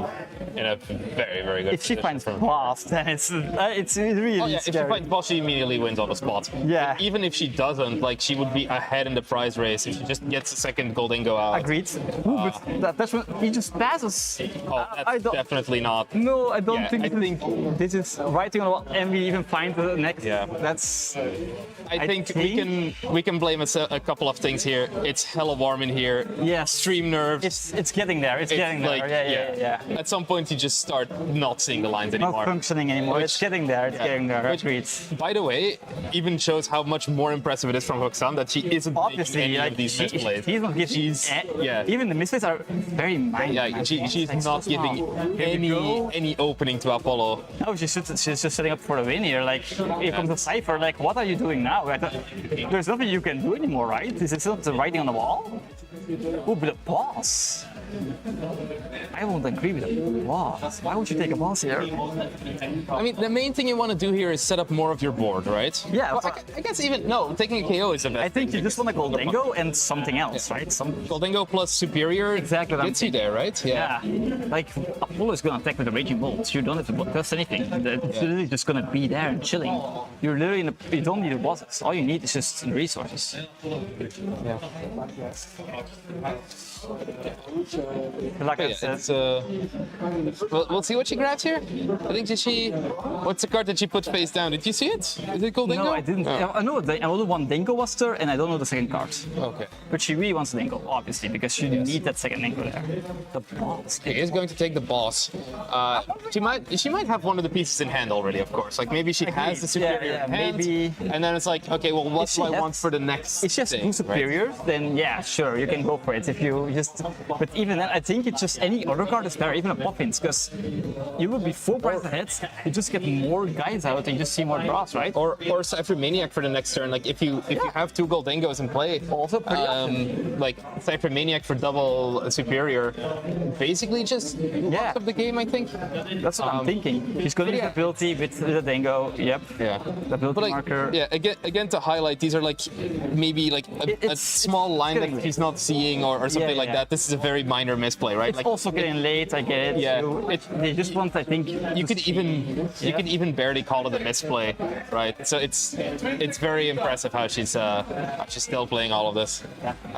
in a very, very good If she position finds for- Blast, then it's really Oh yeah, if she scary. finds boss, she immediately wins on the spot. Yeah. But even if she doesn't, like, she would be ahead in the prize race if she just gets a second Goldingo out. Agreed. Ooh, but that's when he just passes. Oh, I that's don't. definitely not. No, I don't Yeah, think. I think- this is writing on the wall, and we even find the next. Yeah. That's. I think we can blame a couple of things here. It's hella warm in here. Yes. Stream nerves. It's getting there. It's getting there. like, Yeah. At some point, you just start not seeing the lines Not anymore. functioning anymore. Which- It's getting there. It's getting there. Which, Agreed. by the way, even shows how much more impressive it is from Roxanne that she isn't Obviously, making any like of these misplays. he's not giving. She's- yeah. Even the misplays are very minor. Yeah, she's not giving any opening to Apollo. No, she's just setting up for the win here. Like, here comes the Cypher. Like, what are you doing now? There's nothing you can do anymore, right? Is it still the writing on the wall? Oh, but a boss. I won't agree with a boss. Why would you take a boss here? I mean, the main thing you want to do here is set up more of your board, right? Yeah, Well, but- I guess even no, taking a KO is the best. I think you thing. just want a Goldingo and something else, right? Goldingo plus Superior Exactly what I'm gets you there, right? Yeah, like Apollo is gonna attack with the Raging Bolt. You don't have to test anything. It's literally just gonna be there and chilling. You're literally you don't need the bosses. All you need is just resources. Like I Yeah, said, it's we'll see what she grabs here. I think what's the card that she put face down? Did you see it? Is it Goldingo? no, I didn't. Oh, I know I only one Dingo was there, and I don't know the second card. okay. But she really wants Dingo, obviously, because you need that second Dingo there. The boss. She is going to take the boss. She might have one of the pieces in hand already, of course. Like maybe she has the superior yeah, in hand, maybe. and then it's like, okay, well, what she do I has- want for the next If she has thing, two right? superiors, then yeah, sure, you can go for it. If you just, but even then, I think it's just any other card is better, even a Poppins, because you will be 4 prices ahead. You just get more guys out, and you just see more draws, right? Or Cypher Maniac for the next turn. Like if you have two Goldingos in play, Also pretty often. like Cypher Maniac for double superior, basically just locked up the game. I think. That's what I'm thinking. He's going to use yeah. the ability with the Dingo. Yep. Yeah. The ability But like, marker. yeah, again to highlight, these are like maybe like a It's- small line that getting he's not seeing or something Yeah, like yeah. that. This is a very minor minor misplay, right? It's also getting late. I get it. Yeah, They just want, I think, you could even barely call it a misplay, right? So it's very impressive how she's still playing all of this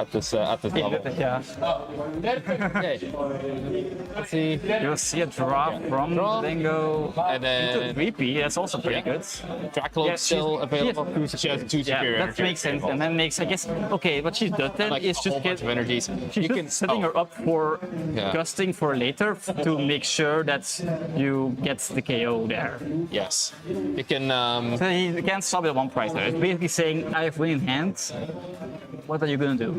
at this level. Yeah. Okay. Let's see. You'll see a drop from Dingo And then into VP. That's also pretty good. Dracloak still available. She has two superior that energy makes sense. And that makes, I guess, okay, what she's done then like is a just whole bunch of energies. she's just setting her up for Yeah. gusting for later to make sure that you get the KO there. Yes, you can. So he can't stop it at one price there. It's basically saying, I have winning hands. What are you gonna do?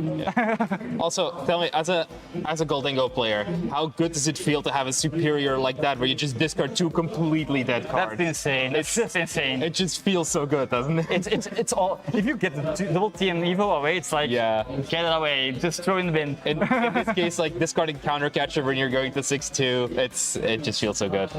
Also, tell me, as a Goldingo player, how good does it feel to have a superior like that, where you just discard two completely dead cards? That's insane. It's just insane. It just feels so good, doesn't it? It's all. If you get the double TM Evo away, it's like Yeah. get it away, just throw in the bin. In this case, like discarding counter catcher when you're going to 6-2, it just feels so good.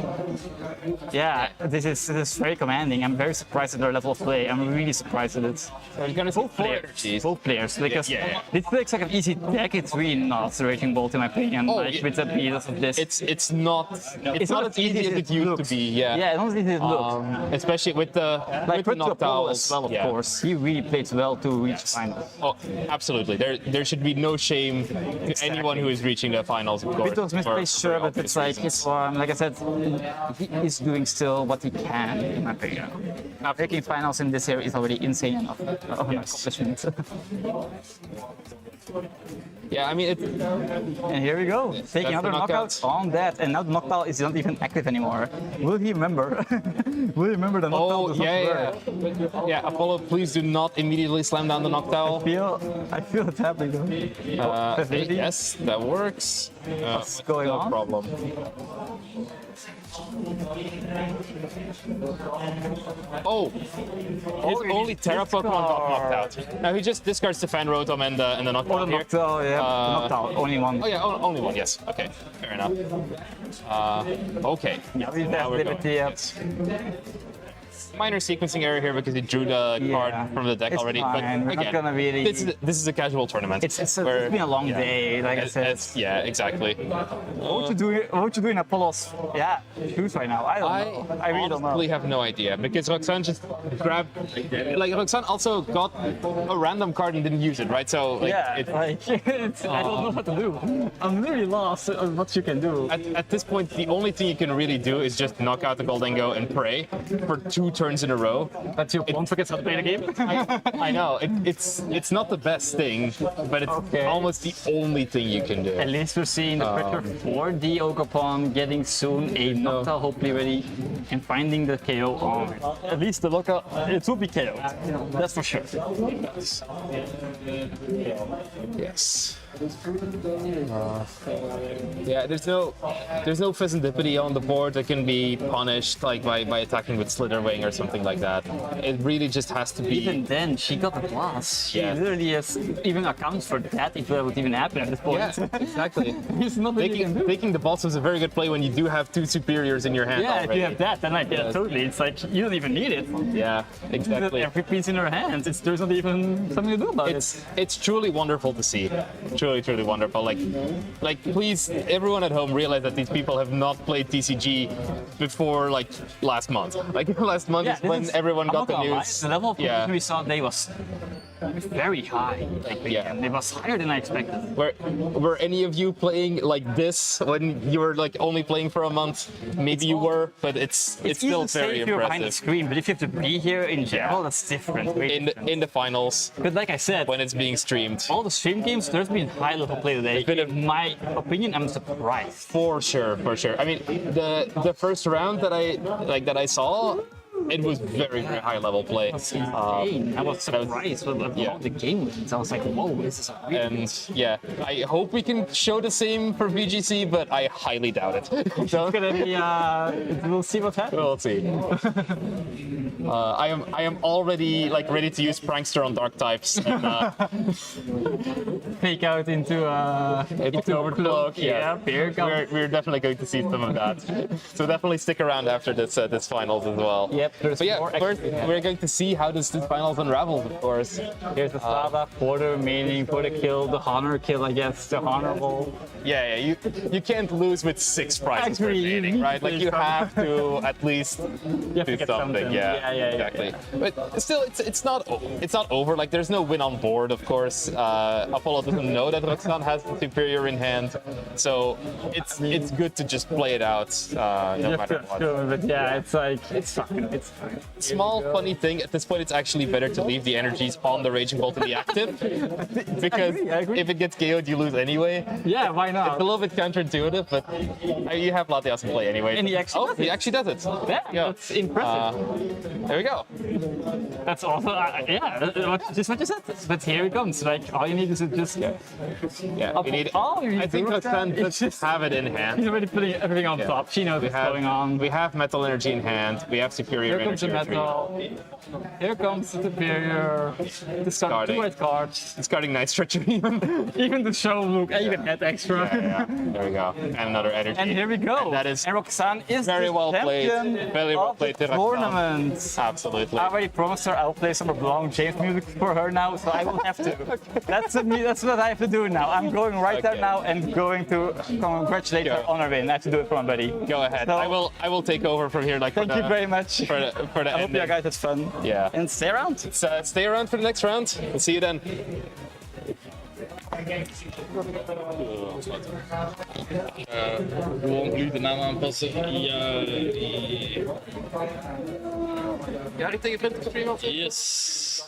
Yeah, this is very commanding. I'm very surprised at their level of play. I'm really surprised at it. So you're gonna see four energies. Both players, because yeah. this looks like an easy deck. It's really not the Raging Bolt in my opinion. Oh, like yeah. with the pieces of this. It's not as easy as it used to be. Yeah. Yeah, not as easy as it looks. Especially with the Like with the with Apollo knockdowns as well, of yeah. course. He really plays well to reach finals. Oh, absolutely. There should be no shame to anyone who is reaching the finals. Of course, With those misplays, sure, but it's like it's like I said, he is doing still what he can, in my opinion. Making finals in this area is already insane enough of an accomplishment. Yeah, I mean, And here we go, taking another the knockout knockout. on that, and now the knockdown is not even active anymore. Will he remember? Will he remember the knockdown? oh does not work? yeah. Apollo, please do not immediately slam down the knockdown. I feel it's happening though. Facility? Yes, that works. What's going no on? problem. Oh, his only Terra Pokemon got knocked out. Now he just discards the Fan Rotom and the Oh, knockdown the here. knockdown, yeah. Knockdown, only one. Oh yeah, only one. Yes. Okay, fair enough. Okay. Yeah, we Now we're going. Yes. Minor sequencing error here because he drew the card from the deck it's already. Fine. But We're not again, gonna really. this is a casual tournament. It's where- been a long yeah. day, like I said. Yeah, exactly. What would you do in Apollo's shoes right now? I don't know. I really don't honestly know. have no idea because Roxanne just grabbed, like Roxanne also got a random card and didn't use it, right? So like, I don't know what to do. I'm really lost on what you can do. at this point, the only thing you can really do is just knock out the Goldingo and pray for 2 turns in a row. That your opponent forgets how to play the game. I know it's not the best thing, but it's almost the only thing you can do. At least we're seeing the pressure for the Ogerpon getting soon a Nocta hopefully ready and finding the KO on. At least the Nocta, it will be KO. That's for sure. Yes. Yeah, there's no Pheasantipity on the board that can be punished like by attacking with Slitherwing or something like that. It really just has to be. Even then, she got the plus. She Yeah. literally has even accounts for that if that would even happen at this point. Yeah, exactly. There's nothing you can do. Taking the boss is a very good play when you do have 2 superiors in your hand Yeah, already. if you have that, then totally. It's like you don't even need it. Yeah, exactly. Every piece in her hands. There's not even something to do about it. It's truly wonderful to see. Truly wonderful. Like please, everyone at home realize that these people have not played TCG before like last month. Like last month is when everyone got the news. The level of Yeah. competition we saw today was very high. It was higher than I expected. Were any of you playing like this when you were like only playing for a month? Maybe you were, but it's still easy to say very if you're behind the impressive. screen, but if you have to be here in general, that's different. Way different. In the finals But like I said, when it's being streamed. all the stream games, there's been high level play today. been a- In my opinion, I'm surprised. For sure. I mean, the first round that I saw, it was very high level play. Insane. I was surprised with yeah. how the game went. I was like, whoa, this is a really And yeah, I hope we can show the same for VGC, but I highly doubt it. So, It's gonna be, we'll see what happens. we'll see. I am already like ready to use Prankster on dark types. And, Fake out into Overcloak. Yeah, here it comes. We're definitely going to see some of that. So definitely stick around after this finals as well. Yep. But yeah, first we're going to see how this finals unravels, of course. Here's the Slava for the remaining, for the kill, the honor kill, I guess, the honorable. Yeah, you can't lose with 6 prizes Agree. remaining, right? Like you have to at least do get something. something. Yeah, exactly. But still, it's not over. Like there's no win on board, of course. Apollo doesn't know that Roxanne has the superior in hand, so it's good to just play it out no matter what. Sure, but yeah, it's like it's fine. It's fine. Small funny thing, at this point it's actually better to leave the energies on the Raging Bolt in the active, because I agree. if it gets KO'd you lose anyway. Yeah, why It's not? a little bit counterintuitive, but you have Latias in play anyway. And he actually does he it. actually does it. Yeah, that's impressive. There we go. That's also just what you said. But here it comes. Like all you need is to just Yeah, we need. I think Roxanne does have it in hand. He's already putting everything on top. She knows what's going on. We have metal energy in hand. We have superior Here comes the energy. metal. Here comes the superior. Discard 2 white cards. Discarding Night Stretcher even. Even the show look. I even had extra. Yeah, there we go. And another energy. And here we go. And that is and Roxanne is very the well played. champion Very well of played, the Roxanne. tournament. Absolutely. I already promised her I'll play some of Long James music for her now, so I will have to. That's what I have to do now. I'm going right there now and going to congratulate her on her win. I have to do it for my buddy. Go ahead. So- I will take over from here. Like Thank you very much. for the I hope ending. you guys had fun. Yeah. And stay around. Stay around for the next round. We'll see you then. Gewoon nu de naam aanpassen. Ja, ik tegen Print stream al. Yes.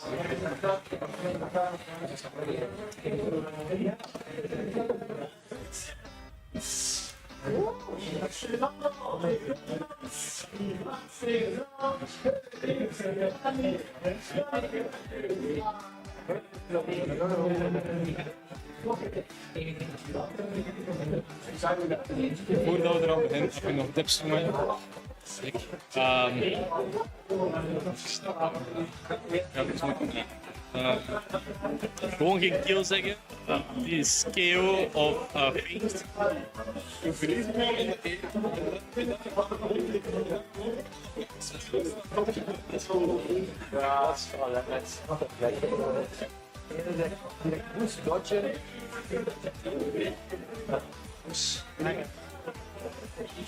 Voordat we er al beginnen, heb je nog tips voor mij? Sick. Ja, dat is moeilijk. Gewoon geen kill zeggen. Die is KO of feint. We verliezen gewoon in de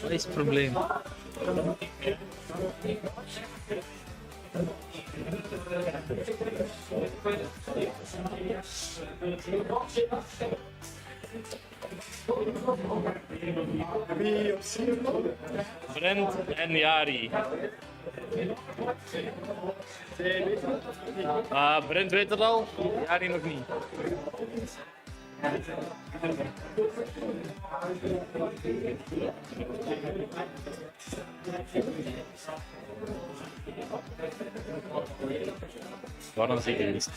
Wat is het probleem? Brent en Jari. Brent weet het al, Jari nog niet. Waar dan zeker niet.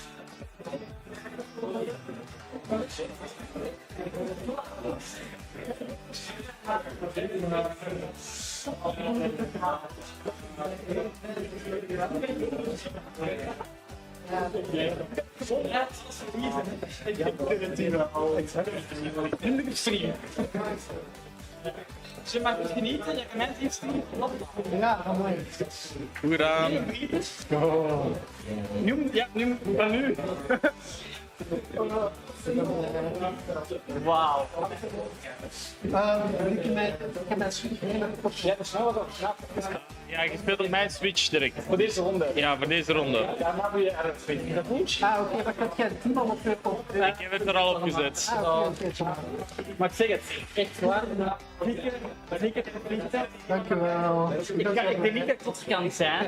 Als je mag genieten, je bent hier stream. Ja, mooi. Goed gedaan. Nu, van nu. Wauw. Ik heb mijn Ja, dat is nou wat Ja, je speelt op mijn Switch direct. voor deze ronde. Ja, voor deze ronde. Ja, maar doe je RF. Is dat goed? oké, maar ik heb geen team op Ik heb het er al op gezet. Maar ik zeg het, echt waar. Vliegen, vliegen. Dankjewel. Ik denk niet dat ik tot kan zijn.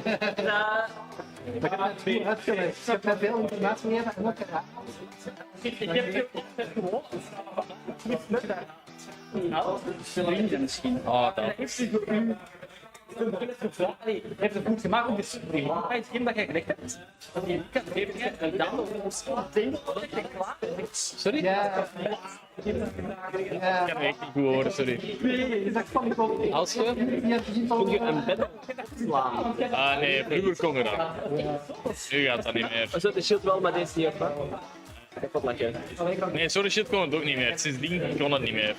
Ik heb net veel uitgelegd. Ik heb net veel informatie gegeven en ook geraakt. Ik heb je gewoon. Nou, vrienden misschien. Oh, dat. Heeft ze voor u heeft het goed gemaakt op de stream? Hij is geen dat jij gelegd hebt. Dat je kan geven en dan denk dat je klaar bent. Sorry? Ja. Ik kan me echt niet goed horen, sorry. Nee, dat kwam ik ook. Als je Een bed slaan. nee, vroeger kon je dat. Nu gaat dat niet meer. Zet de shield wel, maar deze niet op. Nee, sorry shit kon het ook niet meer. Sindsdien kon het niet meer.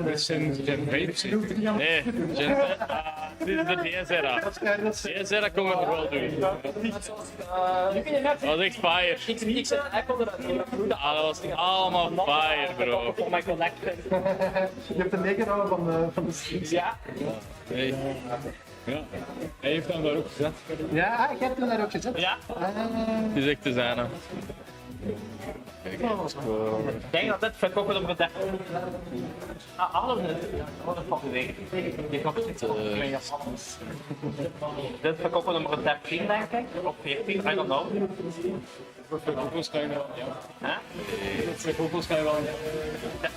Dus Gen 5? Nee, Gen 5. Dit is de DS-era. DS-era kon het nog wel doen. Dat was echt fire. Ik zet een Apple eruit. Ah, dat was allemaal fire, bro. Voor mijn collector. je hebt hem meegenomen van de streams. Ja. Hey. Ja, hij heeft hem daar ook gezet. Ja, ik heb hem daar ook gezet. Ja. Het is echt te zijn, hè. Kijk, Ik denk dat dit verkocht wordt op de alles wat een fucking ding. Je kocht het dit verkocht wordt op 13 denk ik, of 14, I don't know. hoeveel kan je wel? Ja. Huh? Hoeveel kan je wel?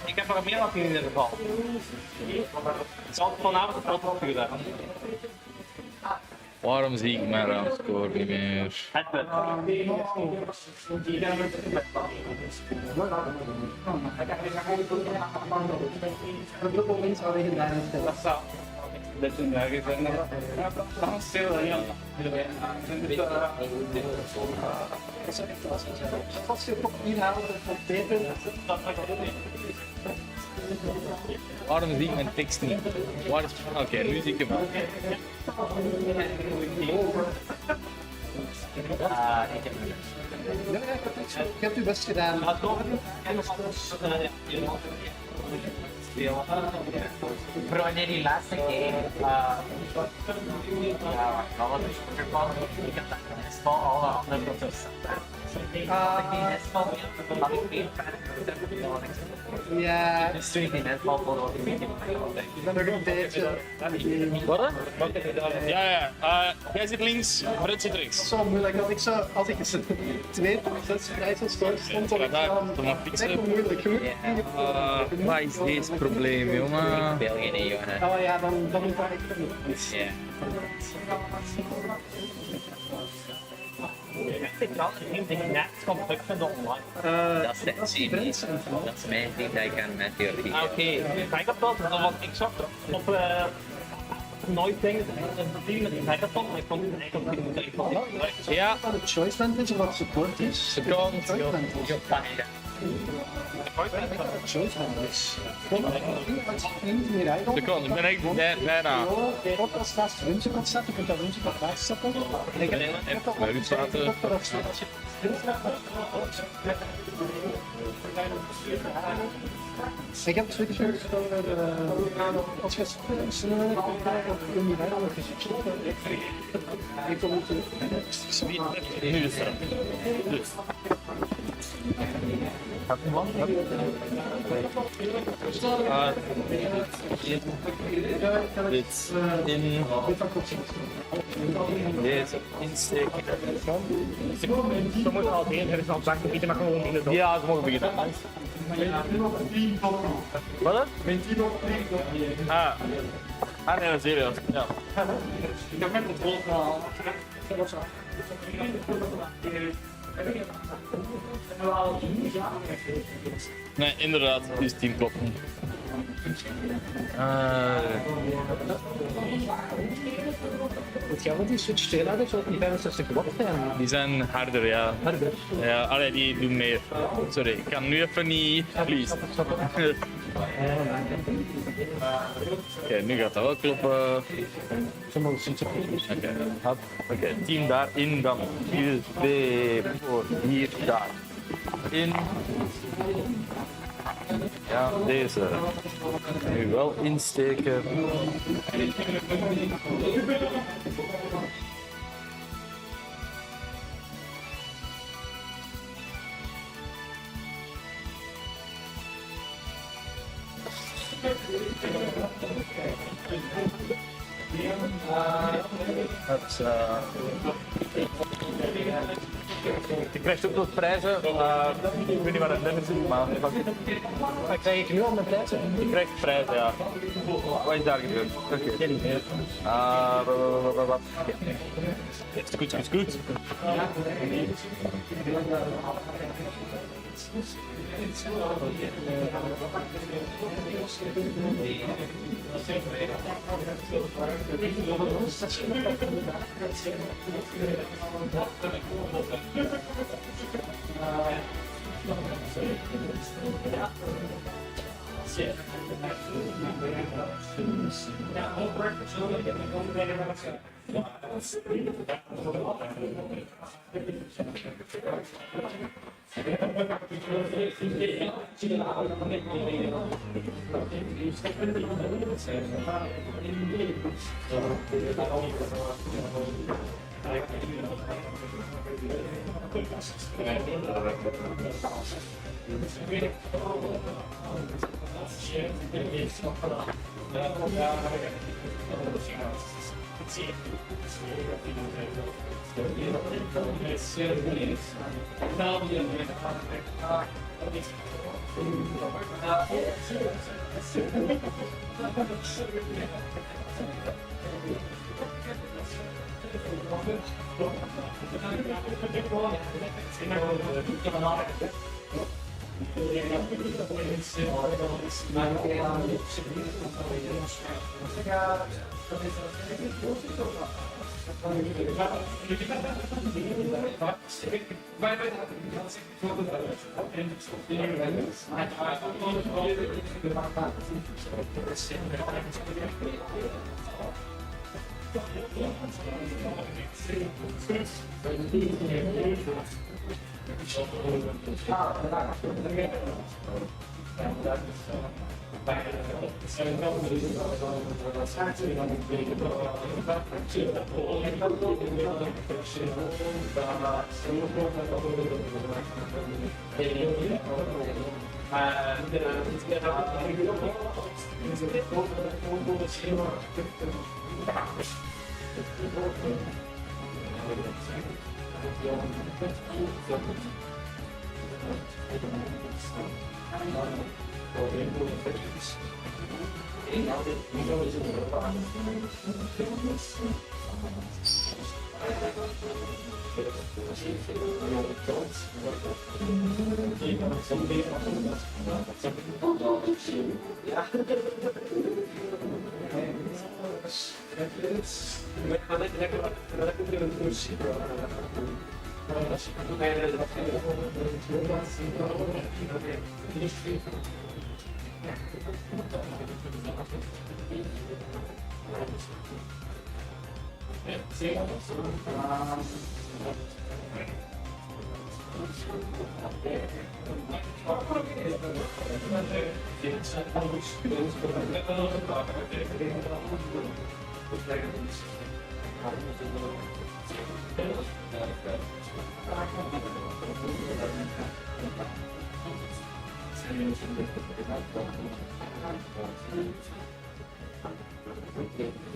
Ik heb er meer dan 10 in ieder geval. Het zal vanavond een foto opgestuurd hebben. Waarom zie ik mijn raamscore niet meer? Het punt. Op dit moment zou ik daar niet stellen. Dat zou. Dat is nergens zijn. Dan stil en ja. Als je toch inhaalt van tepen, Waarom zie ik mijn tekst niet? Waar is... Oké, nu zie ik hem wel. nee, je hebt je best gedaan. Bro, wanneer die laatste game, ja, wat is het ervan? Ik heb dat in alle andere processen. Ik had die netbal had ik veel verder. Ja, Dus toen ik die netbal voor de ik ben nog een beetje. Wat? Jij zit links, Fred zit rechts. Zo moeilijk als ik eens 2 tot 6 prijzen stond, dan echt moeilijk. Wat is deze probleem, jongen? België, nee, jongen. Oh ja, dan vraag ik het niet. Ja. Ik kan een team die net conflict vinden online. Dat is de team. Dat is mijn team dat ik aan mijn theorie. Oké, ik heb dat, want ik zag op nooit dingen, een team met een hackathon, maar ik kon het eigenlijk niet moeten. Ja, Wat het choice band is of wat support is. seconde. Choice band is. Choice band is. Als je niet meer rijdt, Seconde, ik ben echt bijna. ook als naast Runze kan zetten, je kunt dat Runze op naast zetten. En ik heb dat Bij u zaten. Ik heb twee keer als je sneller kun je rijden, dan is het ik kom niet Nu is het. Dus. Dit in deze insteken. Ze moeten al heel erg aan zaken bieden, maar gewoon beginnen. Ja, ze mogen beginnen. Wat? Ah, nee, serieus. Ja. Ik heb met controle gehaald. Nee, inderdaad, dus team klopt niet. Het gaat met die Switch 2 laden, zoals die 65 watt zijn. Die zijn harder, ja. Ja, allee, die doen meer. Sorry, ik kan nu even niet. Please. Oké, nu gaat dat wel kloppen. Oké, team daarin, dan hier, voor hier, daar. In. Ja, deze. Nu wel insteken. Je krijgt ook nog prijzen. Ik weet niet waar het net is, maar Maar krijg ik nu al mijn prijzen? je krijgt prijzen, ja. Wat is daar gebeurd? Oké. Is goed, is goed.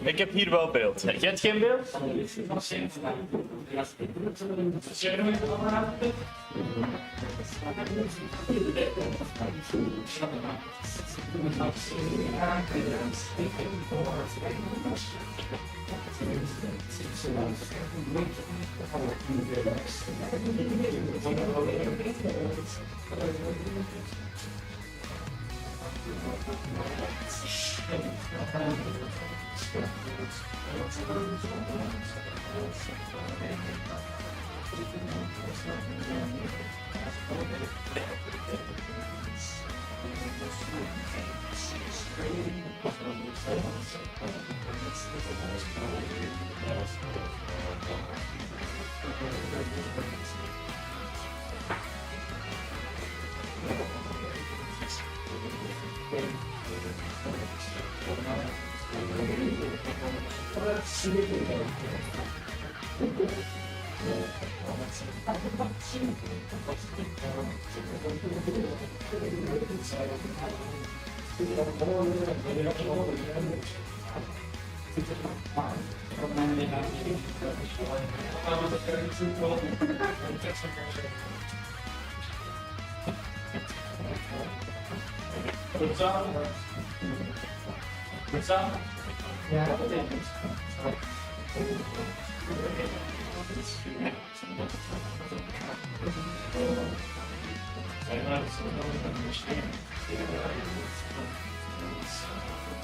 Ik heb hier wel beeld. Jij hebt geen beeld?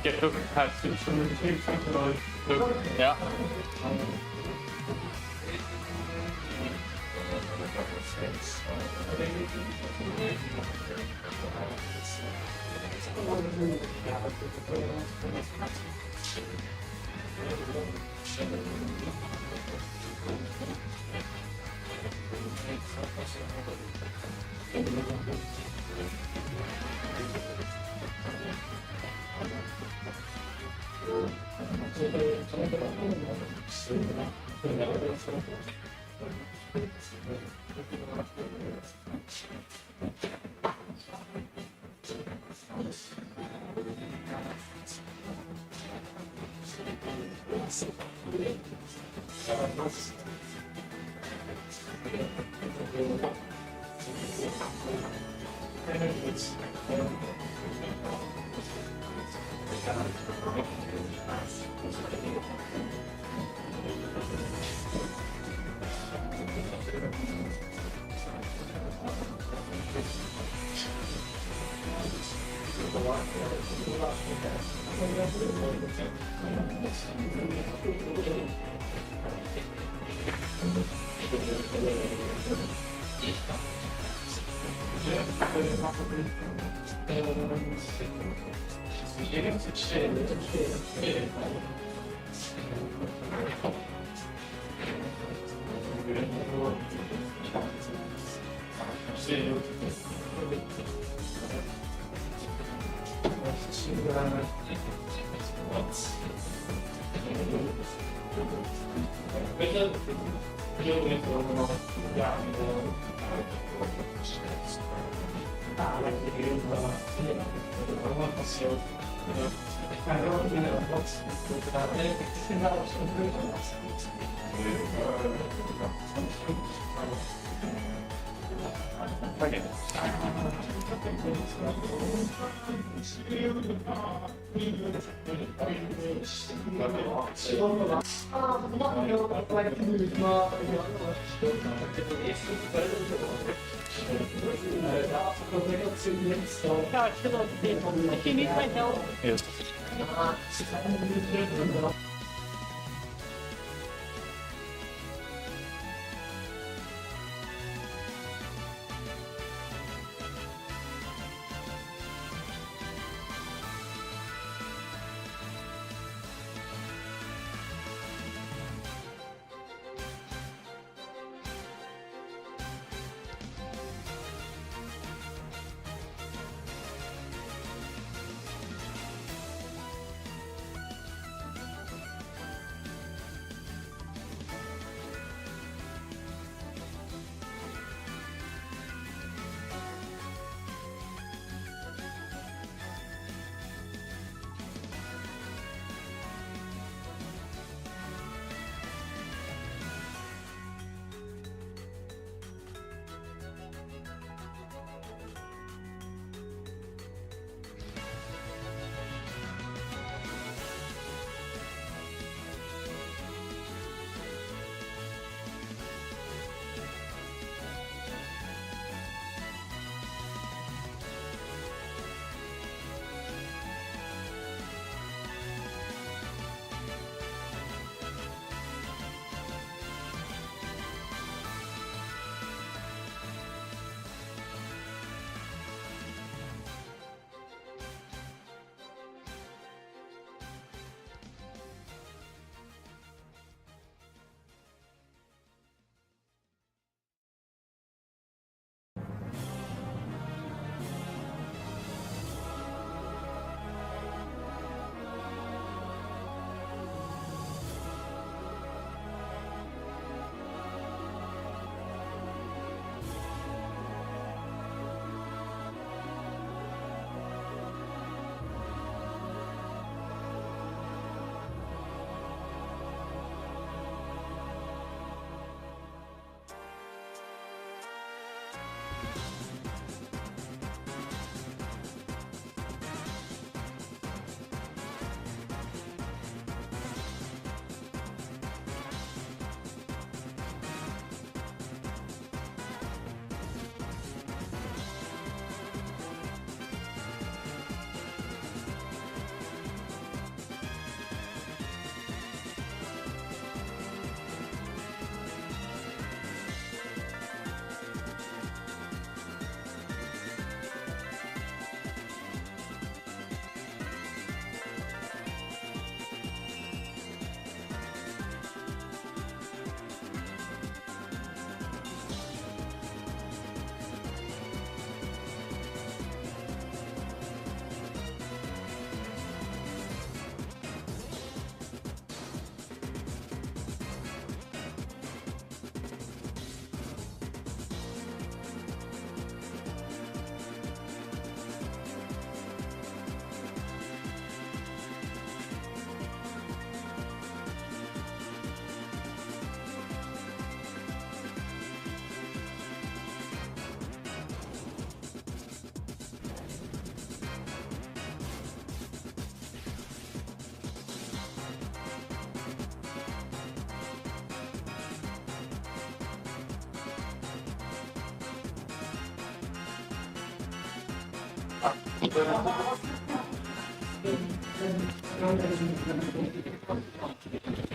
Kijk, ook. Ja. If you need my help. Yes.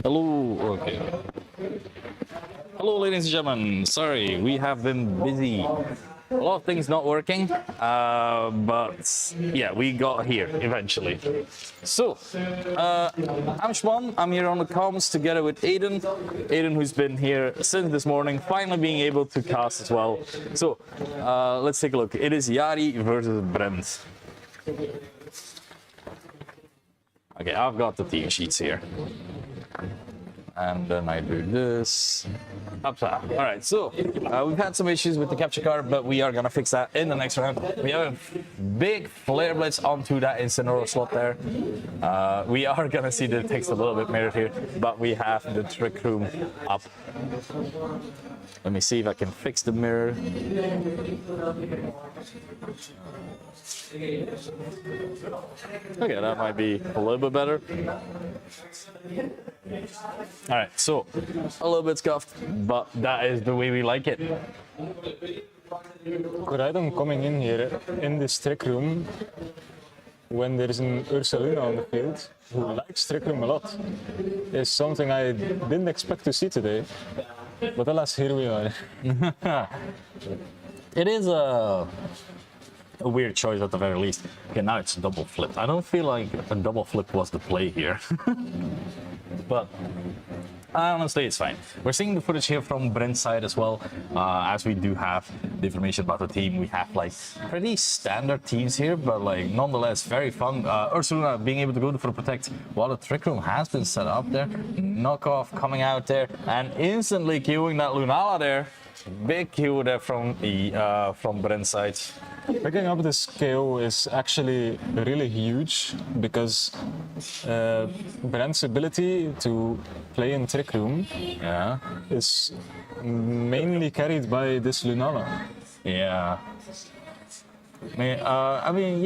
Hello, okay. Hello, ladies and gentlemen. Sorry, we have been busy. A lot of things not working, but yeah, we got here eventually. So, I'm Shwan. I'm here on the comms together with Aiden. Aiden, who's been here since this morning, finally being able to cast as well. So, let's take a look. It is Yari versus Brent. Okay, I've got the team sheets here. And then I do this. Up top. All right, so we've had some issues with the capture card, but we are gonna fix that in the next round. We have a big flare blitz onto that Incineroar slot there. We are gonna see the text a little bit mirrored here, but we have the trick room up. Let me see if I can fix the mirror. Okay, that might be a little bit better. All right, so a little bit scuffed, but that is the way we like it. Koraidon coming in here in this trick room when there is an Ursaluna on the field who likes trick room a lot is something I didn't expect to see today. But alas, here we are. It is a weird choice at the very least. Okay, now it's double flip. I don't feel like a double flip was the play here. But honestly, it's fine. We're seeing the footage here from Brent's side as well, as we do have the information about the team. We have like pretty standard teams here, but like nonetheless very fun. Ursaluna being able to go for protect while the trick room has been set up there. Knockoff coming out there and instantly queuing that Lunala there. Big queue there from Brent's side. Picking up this KO is actually really huge because Brent's ability to play in Trick Room is mainly carried by this Lunala. Yeah. I mean,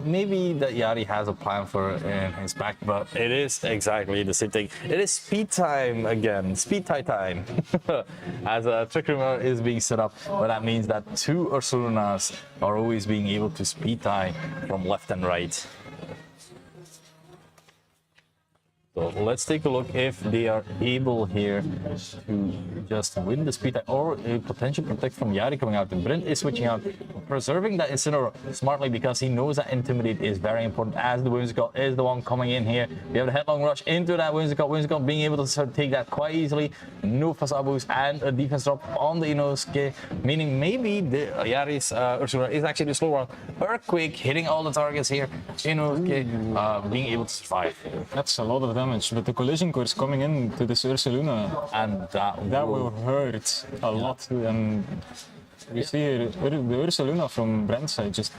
maybe that Yari has a plan for in his back, but it is exactly the same thing. It is speed time again, speed time, as a Trick Room is being set up, but that means that two Ursalunas are always being able to speed tie from left and right. So let's take a look if they are able here to just win the speed or a potential protect from Yari coming out. And Brent is switching out, preserving that Incineroar smartly because he knows that Intimidate is very important as the Whimsicott is the one coming in here. We have the Headlong Rush into that Whimsicott. Whimsicott being able to take that quite easily. No facade boost and a defense drop on the Inosuke, meaning maybe the Yari's Ursaluna is actually the slow one. Earthquake hitting all the targets here. Inosuke being able to survive. That's a lot of damage, but the collision course coming in to this Ursaluna, and that will hurt a lot. And we see here, the Ursaluna from Brent's side just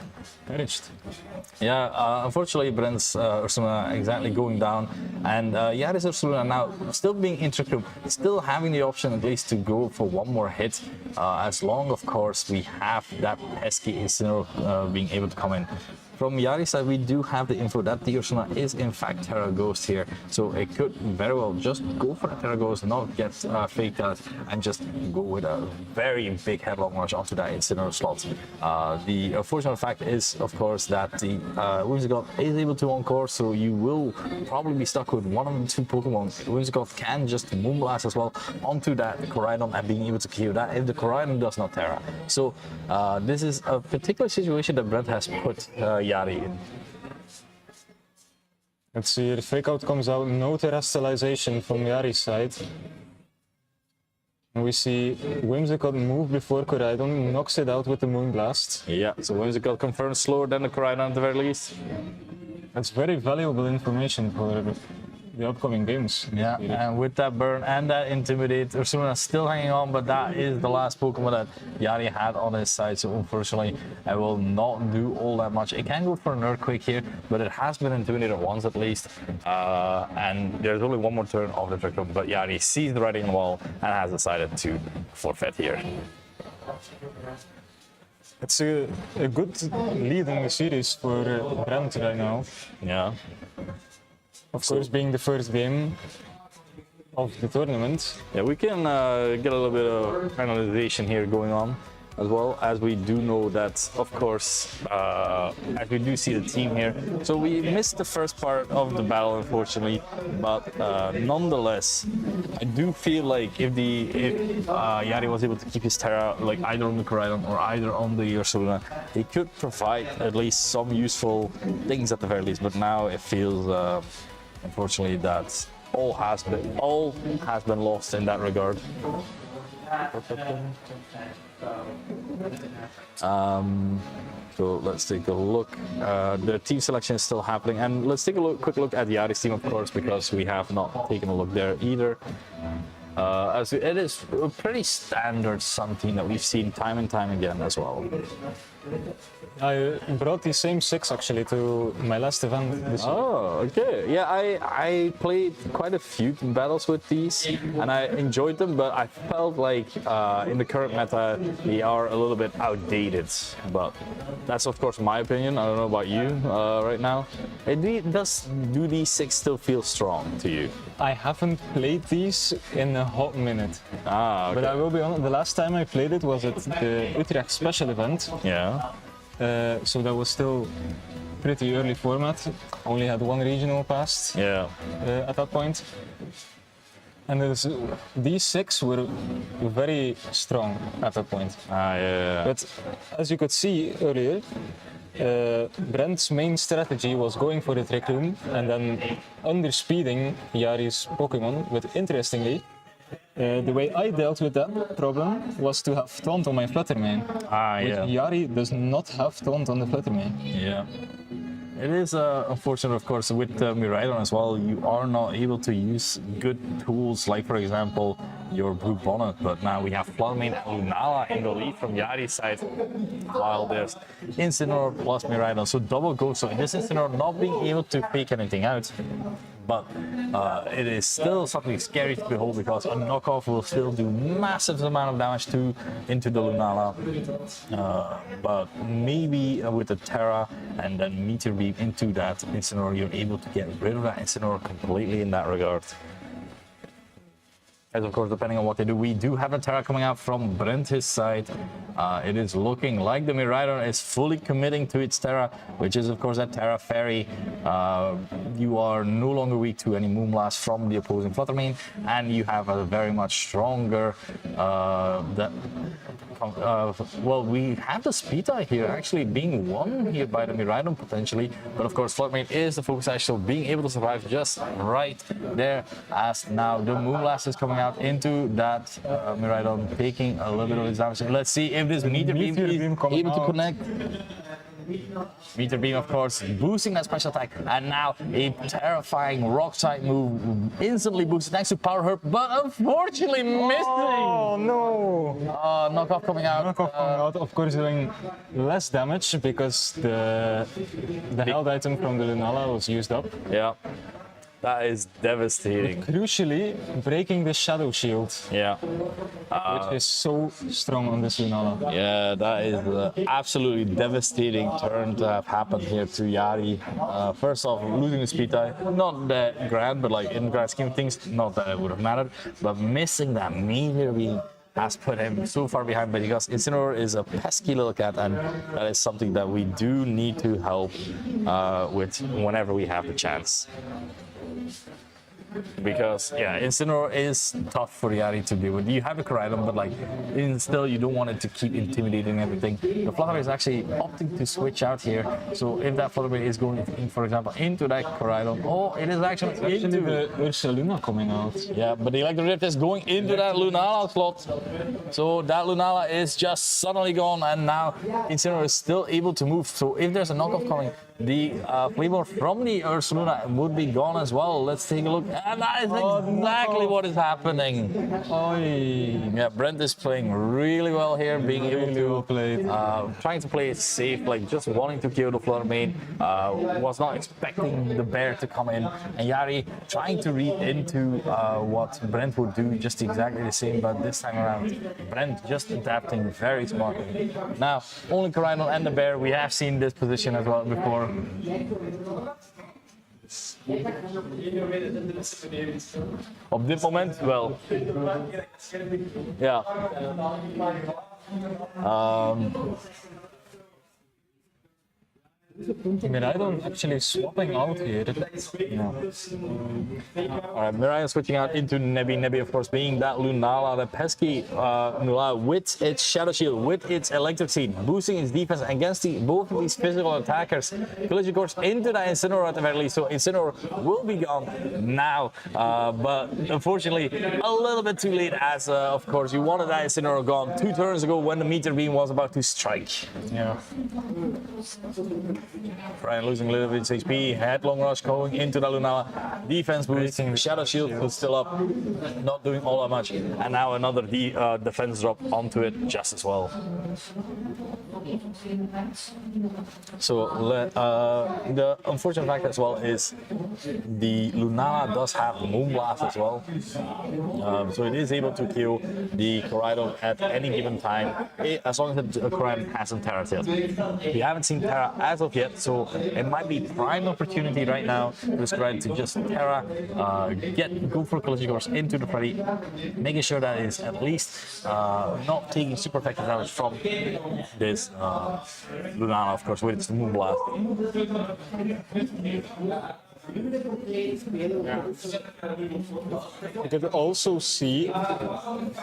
perished. Yeah, unfortunately Brent's Ursaluna exactly going down, and Yari's Ursaluna now still being in Trick Room, still having the option at least to go for one more hit, as long of course we have that pesky Incineroar being able to come in. From Yari's side, we do have the info that the Ursaluna is in fact Terra Ghost here, so it could very well just go for a Terra Ghost, not get faked out, and just go with a very big Headlong Rush onto that Incineroar slot. The unfortunate fact is, of course, that the Whimsicott is able to encore, so you will probably be stuck with one of the two Pokemon. Whimsicott can just Moonblast as well onto that Koraidon and being able to kill that if the Koraidon does not Terra. So this is a particular situation that Brent has put Yari in. Let's see, the fake out comes out, no terrestrialization from Yari's side. And we see Whimsicott move before Koraidon, knocks it out with the Moonblast. Yeah, so Whimsicott confirms slower than the Koraidon at the very least. That's very valuable information for the upcoming games. Yeah, and with that burn and that Intimidate, Ursaluna still hanging on, but that is the last Pokemon that Yari had on his side, so unfortunately I will not do all that much. It can go for an Earthquake here, but it has been Intimidated once at least, and there's only one more turn of the Trick Room, but Yari sees the writing on the wall and has decided to forfeit here. It's a good lead in the series for Brent right now. Yeah. Of course, being the first game of the tournament. Yeah, we can get a little bit of finalization here going on. as well, as we do know that, of course, as we do see the team here. So we missed the first part of the battle, unfortunately, but nonetheless, I do feel like if Yari was able to keep his Terra, like either on the Koraidon or either on the Ursaluna, he could provide at least some useful things at the very least. But now it feels, unfortunately, that all has been lost in that regard. So let's take a look. The team selection is still happening, and let's take a quick look at Yari's team, of course, because we have not taken a look there either. As it is a pretty standard Sun team that we've seen time and time again as well. I brought the same 6 actually to my last event this year. Oh, okay. Yeah, I played quite a few battles with these, and I enjoyed them, but I felt like in the current meta, they are a little bit outdated. But that's, of course, my opinion. I don't know about you right now. Do these 6 still feel strong to you? I haven't played these in a hot minute. Ah, okay. But I will be honest, the last time I played it was at the Utrecht special event. Yeah. So that was still pretty early format. Only had 1 regional passed at that point. And these 6 were very strong at that point. But as you could see earlier, Brent's main strategy was going for the Trick Room and then underspeeding Yari's Pokémon. But interestingly, the way I dealt with that problem was to have Taunt on my Fluttermane. Yari does not have Taunt on the Fluttermane. Yeah. It is unfortunate, of course, with Miraidon as well. You are not able to use good tools like, for example, your Blue Bonnet. But now we have Fluttermane and Lunala in the lead from Yari's side, while there's Incineroar plus Miraidon. So double gold. So in this Incineroar not being able to fake anything out. But it is still something scary to behold, because a knockoff will still do massive amount of damage into the Lunala. But maybe with the Terra and then Meteor Beam into that Incineroar, you're able to get rid of that Incineroar completely in that regard. As of course, depending on what they do, we do have a Terra coming out from Brent, his side. It is looking like the Miraidon is fully committing to its Terra, which is of course that Terra Fairy. You are no longer weak to any Moonblast from the opposing Fluttermane, and you have a very much stronger well, we have the speed tie here actually being won here by the Miraidon potentially, but of course Fluttermane is the focus edge, so being able to survive just right there, as now the Moonblast is coming out into that Miraidon, taking a little bit of his damage. Let's see if this Meteor Beam is able to connect. Meteor Beam, of course, boosting that special attack, and now a terrifying rock-type move instantly boosted thanks to Power Herb, but unfortunately missing. Oh no! Knockoff coming out. Knockoff coming out, of course, doing less damage because the held item from the Lunala was used up. Yeah. That is devastating. But crucially, breaking the Shadow Shield. Yeah. Which is so strong on this Lunala. Yeah, that is absolutely devastating turn to have happened here to Yari. First off, losing the speed tie, not that grand, but like in the grand scheme of things, not that it would have mattered. But missing that Meteor Beam has put him so far behind, but because Incineroar is a pesky little cat, and that is something that we do need to help with whenever we have the chance. Because yeah, Incineroar is tough for Yari to deal with. You have a Koraidon, but like still you don't want it to keep intimidating everything. The Fluttermane is actually opting to switch out here. So if that Fluttermane is going in, for example, into that Koraidon, it is actually into the Ursaluna coming out. Yeah, but the Electro Drift is going into that Lunala slot. So that Lunala is just suddenly gone, and now Incineroar is still able to move. So if there's a knockoff coming, the Flamor from the Ursaluna would be gone as well. Let's take a look. And that is exactly what is happening. Yeah, Brent is playing really well here, being able to trying to play it safe, like just wanting to kill the Fluttermane. Was not expecting the bear to come in, and Yari trying to read into what Brent would do, just exactly the same, but this time around Brent just adapting very smartly. Now only Koraidon and the bear, we have seen this position as well before. Op dit moment wel. Ja. Miraidon actually swapping out here. Alright, Mirai switching out into Nebby. Nebby, of course, being that Lunala, the pesky Lunala with its Shadow Shield, with its Electric Seed, boosting its defense against both of these physical attackers. Village, of course, into that Incineroar at the very least, so Incineroar will be gone now. But unfortunately, a little bit too late as, of course, you wanted that Incineroar gone 2 turns ago when the Meteor Beam was about to strike. Yeah. Brian losing a little bit of HP, headlong rush going into the Lunala. Defense boosting, Shadow Shield was still up, not doing all that much. And now another defense drop onto it just as well. So the unfortunate fact as well is the Lunala does have Moonblast as well. So it is able to kill the Koraidon at any given time, as long as the Koraidon hasn't Terra yet. We haven't seen Terra as of yet, so it might be prime opportunity right now for this Koraidon to just Terra, go for collision course into the Freddy, making sure that it's at least not taking super effective damage from this Lunala, of course, with its Moonblast. You could also see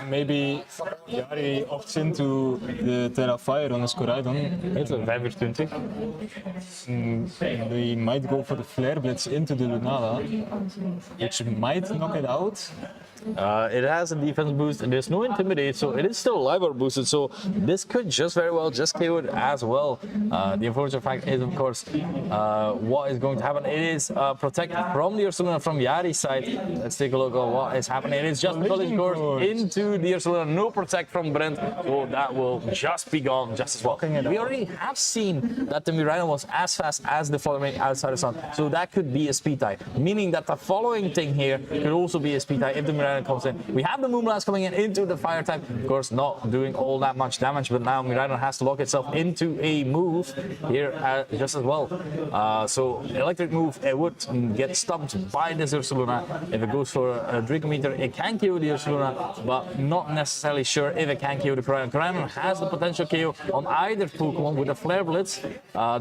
maybe Yari opts into the Terra Fire on his Koraidon. It's a 25. They might go for the Flare Blitz into the Lunala, which might knock it out. It has a defense boost and there's no Intimidate, so it is still live or boosted, so this could just very well just KO it as well. The unfortunate fact is, of course, what is going to happen. It is Protect from the Ursuluna from Yari's side. Let's take a look at what is happening. It is just Collision Course into the Ursuluna, no Protect from Brent, so that will just be gone just as well. We already have seen that the Miraidon was as fast as the following outside the sun, so that could be a speed tie, meaning that the following thing here could also be a speed tie if the Miraidon comes in. We have the Moonblast coming in into the Fire type, of course not doing all that much damage, but now Miraidon has to lock itself into a move here just as well. So electric move, it would get stumped by this Ursuluna. If it goes for a Draco Meteor, it can kill the Ursuluna, but not necessarily sure if it can kill the Koraidon. Koraidon has the potential KO on either Pokemon with a Flare Blitz,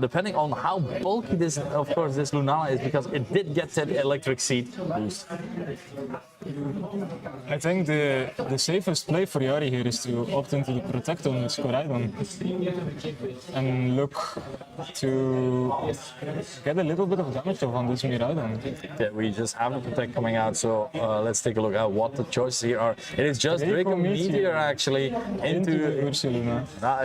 depending on how bulky this, of course, this Lunala is, because it did get that Electric Seed boost. I think the safest play for Yari here is to opt into the Protect on his Koraidon and look to get a little bit of damage off on this Miraidon. Yeah, we just have the Protect coming out, so let's take a look at what the choices here are. It is just Draco Meteor actually into Ursuluna. That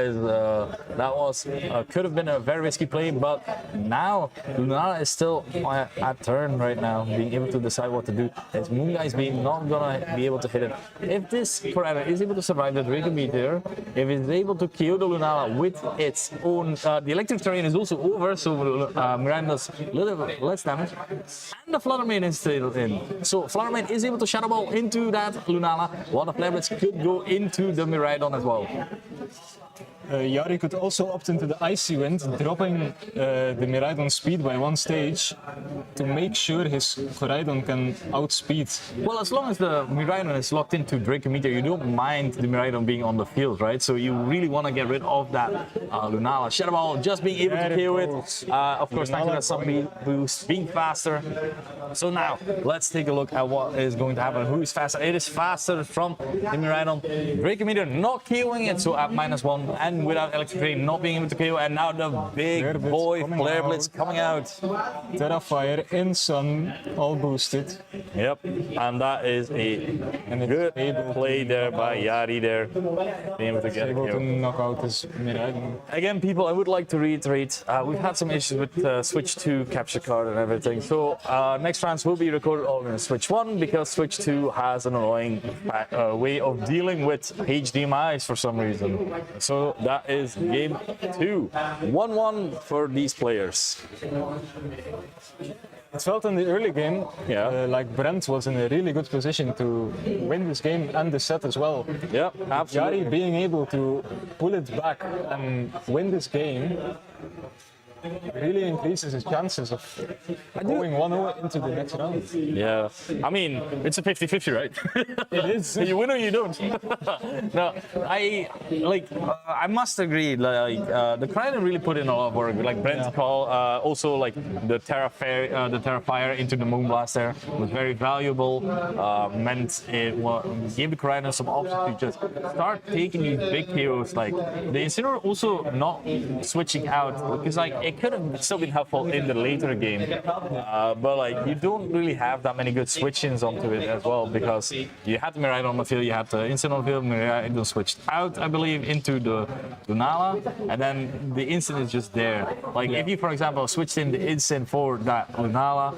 could have been a very risky play, but now Lunala is still at turn right now, being able to decide what to do. It's Moonguy's being not gonna be able to hit it. If this Koraidon is able to survive the Draco Meteor, if it's able to kill the Lunala with its own, the electric terrain is also over, so Miraidon does a little bit less damage, and the Flutter Mane is still in. So Flutter Mane is able to Shadow Ball into that Lunala, while the Flare Blitz could go into the Miraidon as well. Yari could also opt into the Icy Wind, dropping the Miraidon speed by 1 stage to make sure his Koraidon can outspeed. Well, as long as the Miraidon is locked into Draco Meteor, you don't mind the Miraidon being on the field, right? So you really want to get rid of that Lunala. Shadow Ball just being able to KO it. Of course, thanks to that Sun boost, being faster. So now, let's take a look at what is going to happen. Who is faster? It is faster from the Miraidon. Draco Meteor not KOing it, so at -1, and without Electric Rain not being able to KO, and now the big boy Flare Blitz coming out. Terra Fire in Sun, all boosted. Yep, and that is a good play there by Yari there, being able to get Able a to KO. knock out his Miraidon. Again, people, I would like to reiterate, we've had some issues with Switch 2 capture card and everything, so next rounds will be recorded on Switch 1 because Switch 2 has an annoying way of dealing with HDMIs for some reason. So that is game 2. 1-1 for these players. It felt in the early game like Brent was in a really good position to win this game and the set as well. Yeah, absolutely. Yari being able to pull it back and win this game really increases his chances of going 1-0 into the next round. Yeah, I mean, it's a 50-50, right? It is. You win or you don't. No, I must agree. The Kraken really put in a lot of work. Like Brent's call, also like the Terrafire into the Moonblast there was very valuable. Meant it gave the Kraken some options to just start taking these big KOs. Like the Incineroar also not switching out because like it could have still been helpful in the later game, but like you don't really have that many good switch-ins onto it as well because you had the Miraidon on the field, you had the Instant on the field, Miraidon switched out, I believe, into the Lunala, and then the Instant is just there. Like if you, for example, switched in the Instant for that Lunala,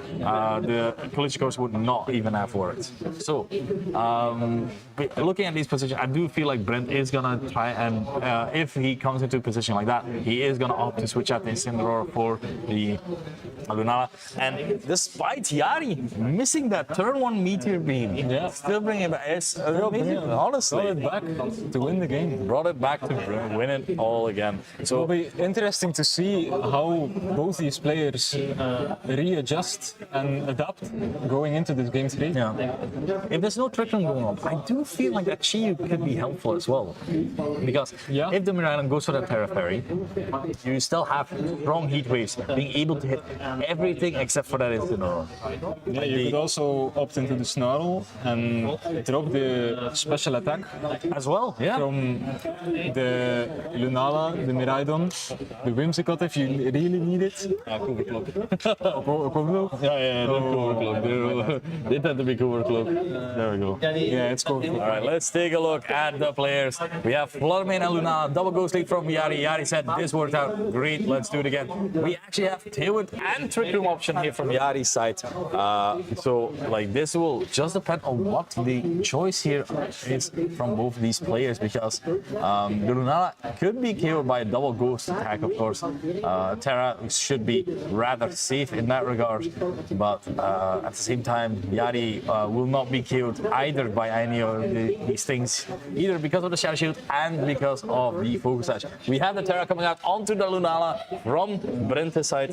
the collision course would not even have worked. So, looking at these positions, I do feel like Brent is gonna try and, if he comes into a position like that, he is gonna opt to switch out the Incineroar for the Lunala. And despite Yari missing that turn 1 Meteor Beam, still bringing it back. It's amazing, honestly. Brought it back to win the game. Brought it back to win it all again. So it'll be interesting to see how both these players readjust and adapt going into this game 3. yeah, if there's no Trick Room going on, I do feel like that Chi could be helpful as well. Because if the Miraidon goes for the Terra Fairy, you still have strong heat waves, being able to hit everything except for that Incineroar. Yeah, you could also opt into the Snarl and drop the special attack As well, from the Lunala, the Miraidon, the Whimsicott if you really need it. Overclock. Yeah, Overclock. They tend to be Overclock. There we go. Yeah, it's cool. All right, let's take a look at the players. We have Fluttermane and Lunala, double ghost lead from Yari. Yari said this worked out great, let's do it again. We actually have Tailwind and Trick Room option here from Yari's side. So like this will just depend on what the choice here is from both of these players because the Lunala could be KO'd by a double ghost attack, of course. Terra should be rather safe in that regard, but at the same time, Yari will not be KO'd either by any of these things, either because of the Shadow Shield and because of the Focus Sash. We have the Terra coming out onto the Lunala from Brent's side.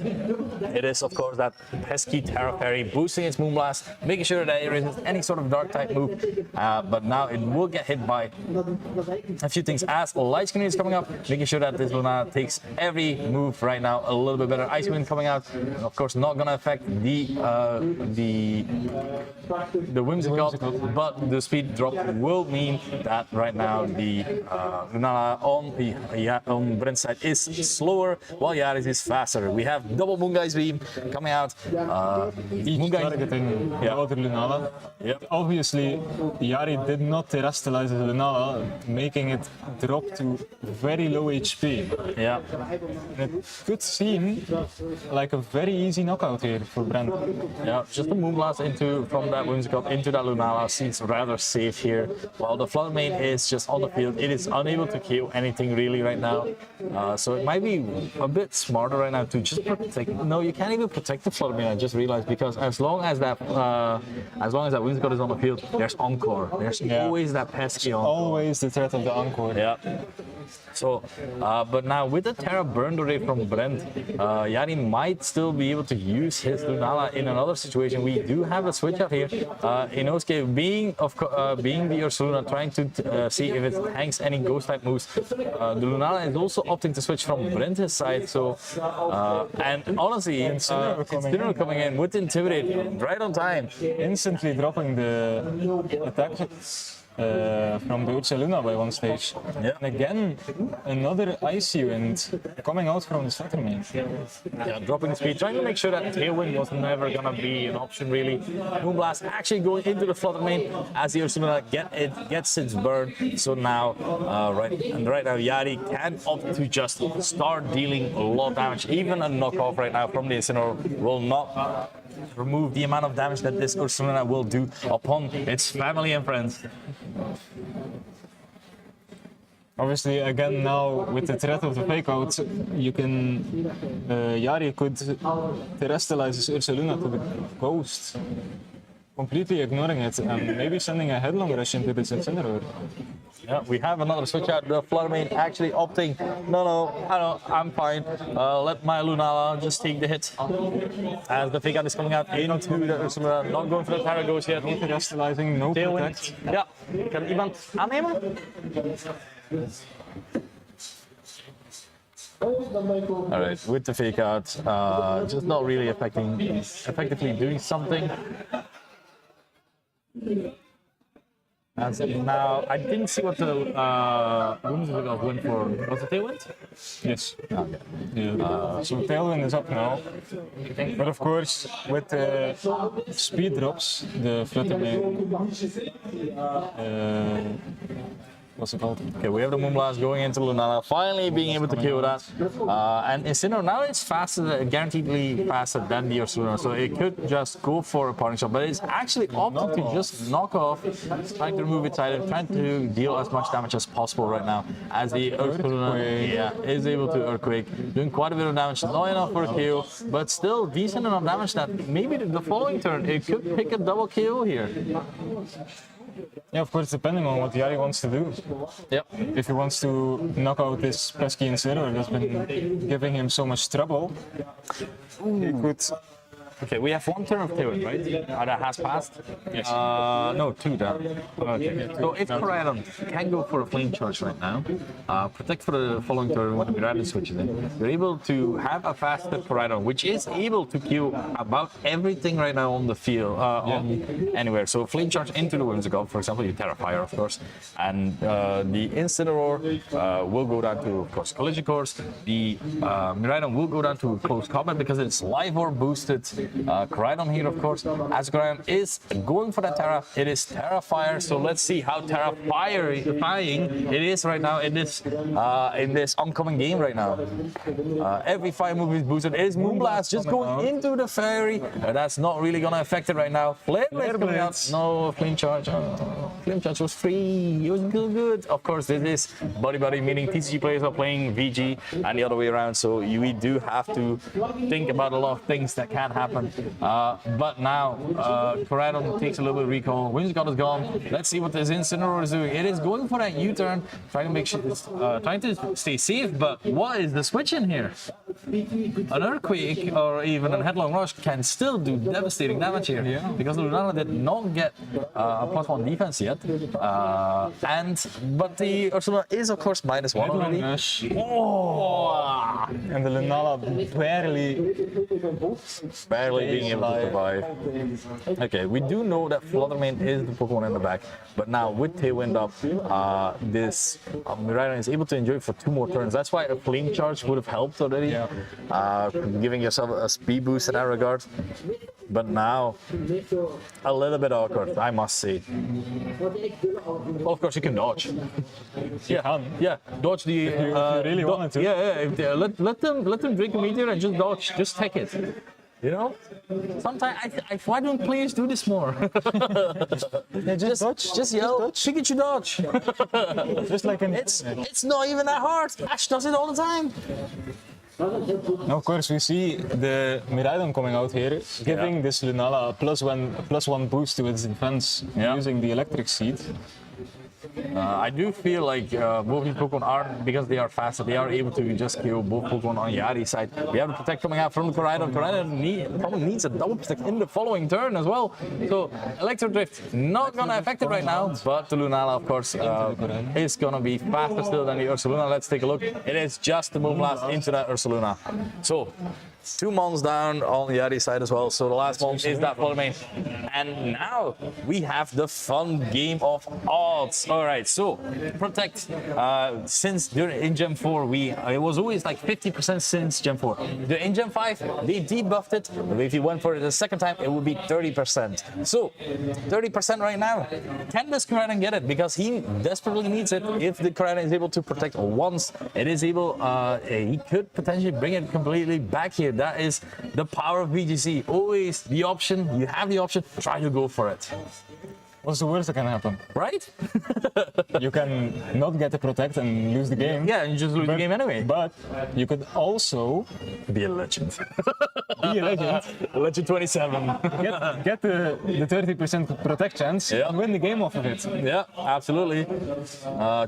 It is, of course, that pesky Terra Fairy boosting its Moonblast, making sure that it resists any sort of dark type move, but now it will get hit by a few things as Light Screen is coming up, making sure that this Lunala takes every move right now a little bit better. Ice Wind coming out, of course, not gonna affect the Whimsicott, but the speed drop will mean that right now the Lunala on Brent's side is slower, while Yari's is faster. We have double Moongeist Beam coming out. Targeting the other Lunala. Obviously, Yari did not terrestrialize the Lunala, making it drop to very low HP. Yeah. It could seem like a very easy knockout here for Brent. Yeah, just a Moonblast from that Whimsicott into that Lunala seems rather safe here. While the Fluttermane is just on the field, it is unable to KO anything really right now. So it might be a bit smarter right now to just protect. No, you can't even protect the Fluttermane. I just realized because as long as that Whimsicott is on the field, there's Encore. There's always that pesky Encore. Always the threat of the Encore. Yeah. So, but now with the Terra Burn Rate from Brent, Yari might still be able to use his Lunala in another situation. We do have a switch out here. Inosuke being the Ursaluna, trying to see if it tanks any ghost type moves. The Lunala is also opting to switch from Brent's side. So, and honestly, Incineroar coming in with Intimidate right on time. Instantly dropping the attack from the Ursaluna by one stage. Yeah. And again, another Icy Wind coming out from the Fluttermane. Yeah, dropping the speed, trying to make sure that Tailwind was never gonna be an option really. Moonblast actually going into the Fluttermane as the Ursaluna gets its burn. So now, right now, Yari can opt to just start dealing a lot of damage. Even a knockoff right now from the Incineroar will not remove the amount of damage that this Ursaluna will do upon its family and friends. Obviously, again now with the threat of the fake out, you can Yari could terrestrialize his Ursaluna to the ghost, completely ignoring it and maybe sending a headlong rush into this Incineroar. Yeah, we have another switch out. The Fluttermane actually opting, I'm fine. Let my Lunala just take the hit. As the fake out is coming out into the Ursula, not going for the Tarragos yet. Terrestrializing, no protect. Ja, kan iemand aannemen? Alright, with the fake out, just not really effectively doing something. As now, I didn't see what the Bundesliga went for. Was it Tailwind? Yes. Okay. Yeah. So Tailwind is up now. But of course, with the speed drops, the Fluttermane. What's it called? Okay, we have the Moonblast going into Lunala, finally being able to kill that. And Incineroar now it's faster, guaranteedly faster than the Ursula, so it could just go for a parting shot, but it's actually opted to just knock off, trying to remove its item, trying to deal as much damage as possible right now. As the Ursula is able to Earthquake, doing quite a bit of damage, not enough for a kill, but still decent enough damage that maybe the following turn it could pick a double kill here. Yeah, of course, depending on what Yari wants to do. Yep. If he wants to knock out this pesky Incineroar that's been giving him so much trouble, he could. Okay, we have one turn of Tailwind, right? That has passed? Yes. No, two down. Okay. So if Koraidon can go for a flame charge right now, protect for the following turn when the Koraidon switches in, you're able to have a faster Koraidon, which is able to kill about everything right now on the field, anywhere. So flame charge into the Whimsicott, for example, you Terrafire, of course, and the Incineroar will go down to, of course, Collision Course. The Miraidon will go down to close combat because it's live or boosted. Koraidon here, of course, as Koraidon is going for that Terra, it is Terrafire, so let's see how Terrafying it is right now in this oncoming game right now. Every fire move is boosted. It is Moonblast just going into the Fairy. That's not really gonna affect it right now. Flare Blade coming out. No, Flame Charge. Flame Charge was free. It was good. Of course, this is Buddy, meaning TCG players are playing VG and the other way around, so we do have to think about a lot of things that can happen. But now, Koraidon takes a little bit of recall. Whimsicott is gone. Let's see what this Incineroar is doing. It is going for that U-turn, trying to make sure, trying to stay safe. But what is the switch in here? An Earthquake or even a Headlong Rush can still do devastating damage here, because Lunala did not get a +1 defense yet. But the Ursula is of course -1 already. And the Lunala barely being able to survive. Okay, we do know that Fluttermane is the Pokemon in the back, but now with Tailwind up, this Miraidon is able to enjoy it for 2 more turns. That's why a Flame Charge would have helped already, giving yourself a speed boost in that regard. But now, a little bit awkward, I must say. Well, of course, you can dodge. Yeah, dodge the. If you really wanted to. Let them drink a meteor and just dodge. Just take it. You know, sometimes why don't players do this more? just dodge. Just yell, Pikachu dodge. Just like an. It's not even that hard. Ash does it all the time. Now, of course, we see the Miraidon coming out here, giving this Lunala a +1 boost to its defense using the Electric Seed. I do feel like both these Pokemon are, because they are faster, they are able to just kill both Pokemon on Yari's side. We have the Protect coming out from the Koraidon. Koraidon probably needs a double Protect in the following turn as well. So Electro Drift not gonna affect it right now, but the Lunala, of course, is gonna be faster still than the Ursaluna. Let's take a look. It is just the Moonblast into that Ursaluna. So 2 mons down on the Yari side as well. So the last mon is that Fluttermane. And now we have the fun game of odds. Alright, so Protect, since in Gen 4, it was always like 50% since Gen 4. In Gen 5, they debuffed it. If you went for it the second time, it would be 30%. So 30% right now. Can this Koraidon get it? Because he desperately needs it. If the Koraidon is able to protect once, it is able, he could potentially bring it completely back here. That is the power of VGC. Always the option, you have the option, try to go for it. What's the worst that can happen? right? You can not get the protect and lose the game. Yeah, and you just lose the game anyway. But you could also Be a legend. be a legend, Legend 27. get the 30% protect chance, Yeah. and win the game off of it. Yeah, absolutely.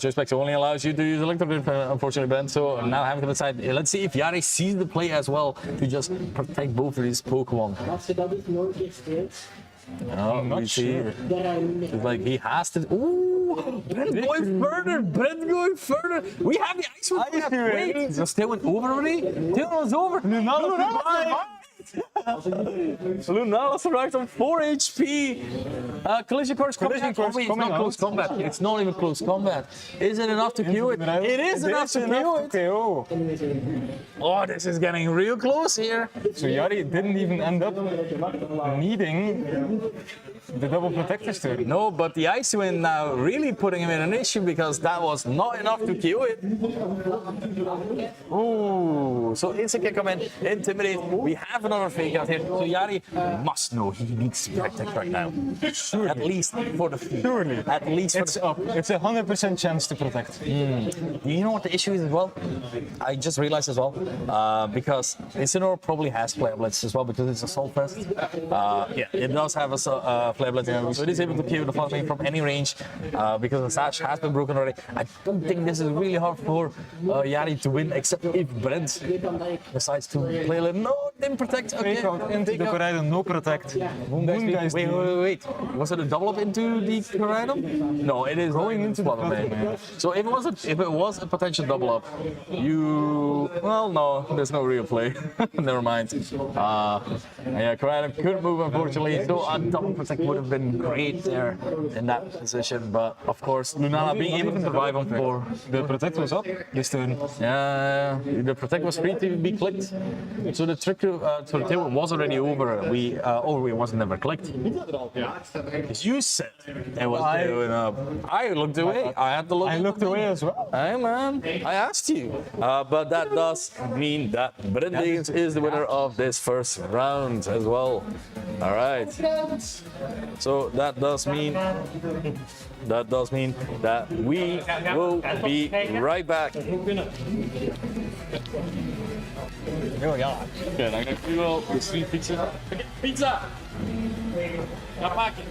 Choice Spectre only allows you to use Electro, unfortunately, Ben. So now having to decide. Let's see if Yari sees the play as well to just protect both of these Pokemon. Als je dat dus nooit keer speelt, We see. daar ga je niet mee. It's like he has to. Ooh, Brent going further. Brent going further. We have the ice one. Wait, just they went over already. Tail was over. Lunala survived on 4 HP. Collision course coming out. Oh, wait, it's not close combat. It's not even close combat. Is it enough to kill it? It is enough to kill it. KO. Oh, this is getting real close here. So Yari didn't even end up needing the double protectors to. No, but the Ice Wind now really putting him in an issue because that was not enough to kill it. Ooh, so instant can come in, intimidate. We have another fake out here. So Yari must know he needs to protect right now. Surely. At least for the feed. Surely. At least for It's the... up. It's a 100% chance to protect. You know what the issue is as well? I just realized as well, because Incineroar probably has Flare Blitz as well because it's Assault Vest. Yeah, it does have a Flare Blitz, so it is able to kill the Flame from any range because the Sash has been broken already. I don't think this is really hard for Yari to win, except if Brent decides to play a little. No, didn't protect. Okay, Fake out into the Koraidon, no protect. Wait, wait. Was it a double up into the Koraidon? No, it is going into the man. So if it was a potential double up, well, no, there's no real play. Never mind. Yeah, Koraidon couldn't move unfortunately, so a double protect would have been great there in that position. But of course, Lunala being able to survive on 4. The protect was up this turn. Yeah, the protect was free to be clicked, so the trick so the table was already over. It wasn't never clicked. You said it was doing up. I looked away. I had to look. I looked away as well. Hey man, I asked you. But that does mean that Brendan is the winner of this first round as well. All right. So that does mean that we will be right back. Oké, dan ga ik nu wel de stream fixen. Oké, pizza! Ga pakken.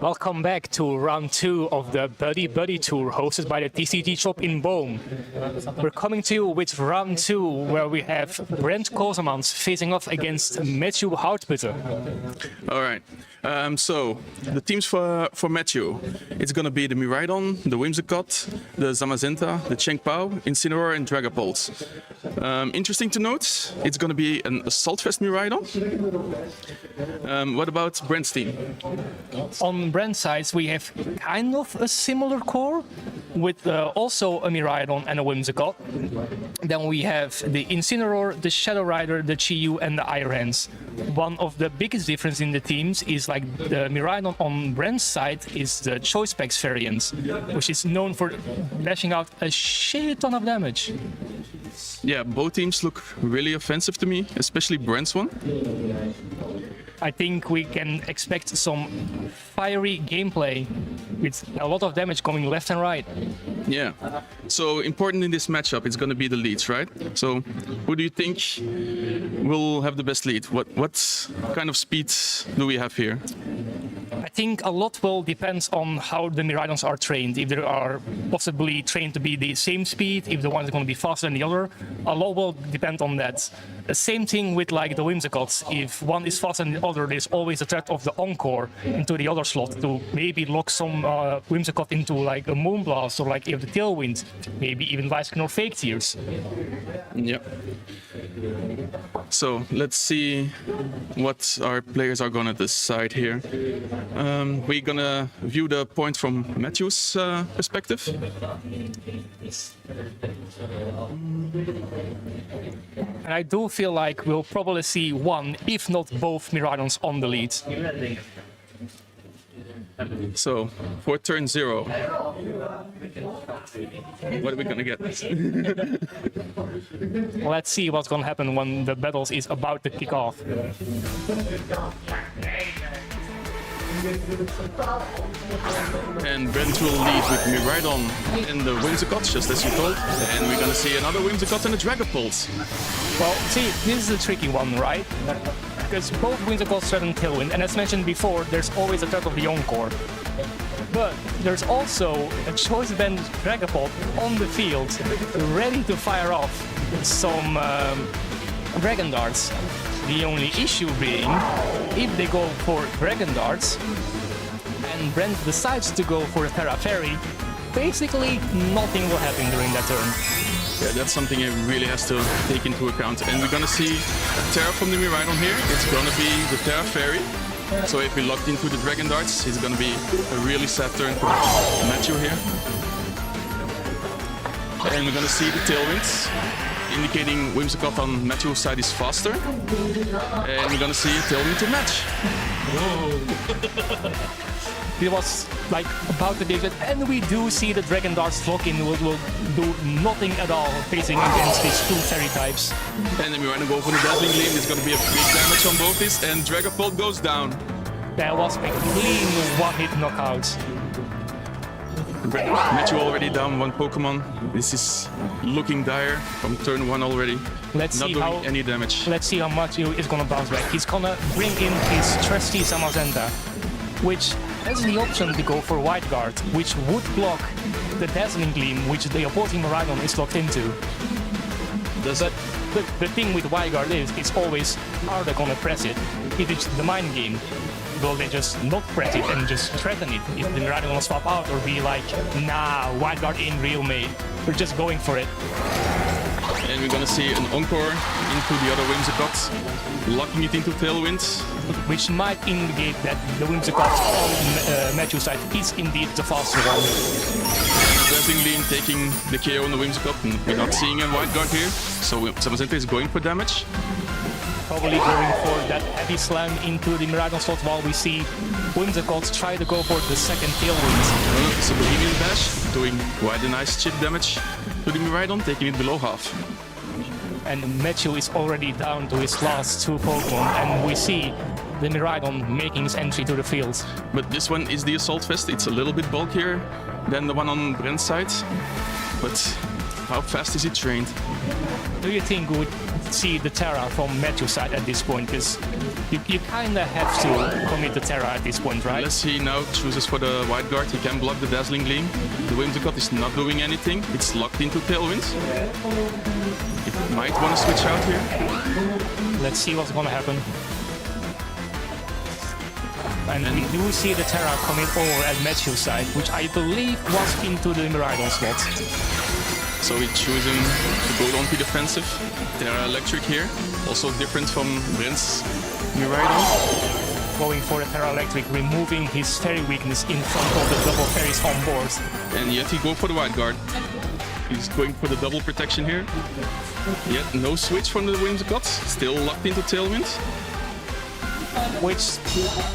Welcome back to round 2 of the Buddy Buddy Tour hosted by the TCG shop in Boom. We're coming to you with round 2 where we have Brent Kozemans facing off against Matthew Houtputter. All right. So the teams for Matthew, it's gonna be the Miraidon, the Whimsicott, the Zamazenta, the Chengpao, Incineroar, and Dragapult. Interesting to note, it's gonna be an Assault Vest Miraidon. What about Brent's team? On Brent's side, we have kind of a similar core with also a Miraidon and a Whimsicott. Then we have the Incineroar, the Shadow Rider, the Chi-Yu, and the Irans. One of the biggest difference in the teams is like the Miraidon on Brent's side is the Choice Packs variant, which is known for lashing out a shit ton of damage. Yeah, both teams look really offensive to me, especially Brent's one. I think we can expect some fiery gameplay with a lot of damage coming left and right. Yeah. So important in this matchup, it's gonna be the leads, right? So who do you think will have the best lead? What kind of speed do we have here? I think a lot will depend on how the Miraidons are trained. If they are possibly trained to be the same speed, if the one is going to be faster than the other, a lot will depend on that. The same thing with like the Whimsicots. If one is faster than the other, there's always a threat of the Encore into the other slot to maybe lock some Whimsicott into like a Moonblast or like if the Tailwind, maybe even Viscon or Fake Tears. Yeah. So let's see what our players are gonna decide here. We're gonna view the point from Matthew's perspective. And I do feel like we'll probably see one, if not both Miraidons on the lead. So for turn 0, what are we gonna get? Let's see what's going to happen when the battles is about to kick off. And Brent will lead with Miraidon and the Whimsicott, just as you told. And we're gonna see another Whimsicott and a Dragapult. Well, see, this is a tricky one, right? Because both Whimsicotts threaten Tailwind, and as mentioned before, there's always a threat of the Encore. But there's also a Choice Band Dragapult on the field, ready to fire off some Dragon Darts. The only issue being, if they go for Dragon Darts, and Brent decides to go for a Terra Fairy, basically nothing will happen during that turn. Yeah, that's something he really has to take into account. And we're gonna see Terra from the Miraidon here. It's gonna be the Terra Fairy. So if we locked into the Dragon Darts, it's gonna be a really sad turn for Matthew here. And we're gonna see the Tailwinds, indicating Whimsicott on Matthew's side is faster. And we're gonna see a Tailwind to match. It was like about to David, and we do see the Dragon Darts lock in will do nothing at all facing against these two fairy types. And then we're gonna go for the Dazzling Gleam. It's gonna be a big damage on both these, and Dragapult goes down. That was a clean one-hit knockout. Matthew already down one Pokemon. This is looking dire from turn 1 already. Let's Not see doing how any damage. Let's see how much he is gonna bounce back. He's gonna bring in his trusty Zamazenta, which has the option to go for White Guard, which would block the Dazzling Gleam, which the opposing Miraidon is locked into. But the thing with White Guard is, it's always, are they gonna press it? If it's the mind game, will they just not press it and just threaten it? If the Miraidon gonna swap out or be like, nah, White Guard ain't real mate, we're just going for it. And we're gonna see an Encore into the other Whimsicott, locking it into Tailwind. Which might indicate that the Whimsicott on Matthew's side is indeed the faster one. Dazzling Gleam taking the KO on the Whimsicott, and we're not seeing a White Guard here. So Zamazenta is going for damage. Probably going for that heavy slam into the Miraidon slot while we see Whimsicott try to go for the second Tailwind. It's a Bohemian Bash, doing quite a nice chip damage to the Miraidon, taking it below half. And Matthew is already down to his last two Pokemon, and we see the Miraidon making his entry to the field. But this one is the Assault Vest. It's a little bit bulkier than the one on Brent's side. But How fast is he trained? Do you think we would see the Terra from Matthew's side at this point? Because you kind of have to commit the Terra at this point, right? Unless he now chooses for the White Guard, he can block the Dazzling Gleam. The Whimsicott is not doing anything. It's locked into Tailwind. It might want to switch out here. Let's see what's gonna happen. And we do see the Terra coming over at Matthew's side, which I believe was into the Miraidon slot. So we choose him to go on the defensive. Terra Electric here, also different from Brent's Miraidon. Going for the Terra Electric, removing his fairy weakness in front of the double fairies on board. And yet he go for the White Guard. He's going for the double protection here. Yet no switch from the Whimsicott, still locked into Tailwind. Which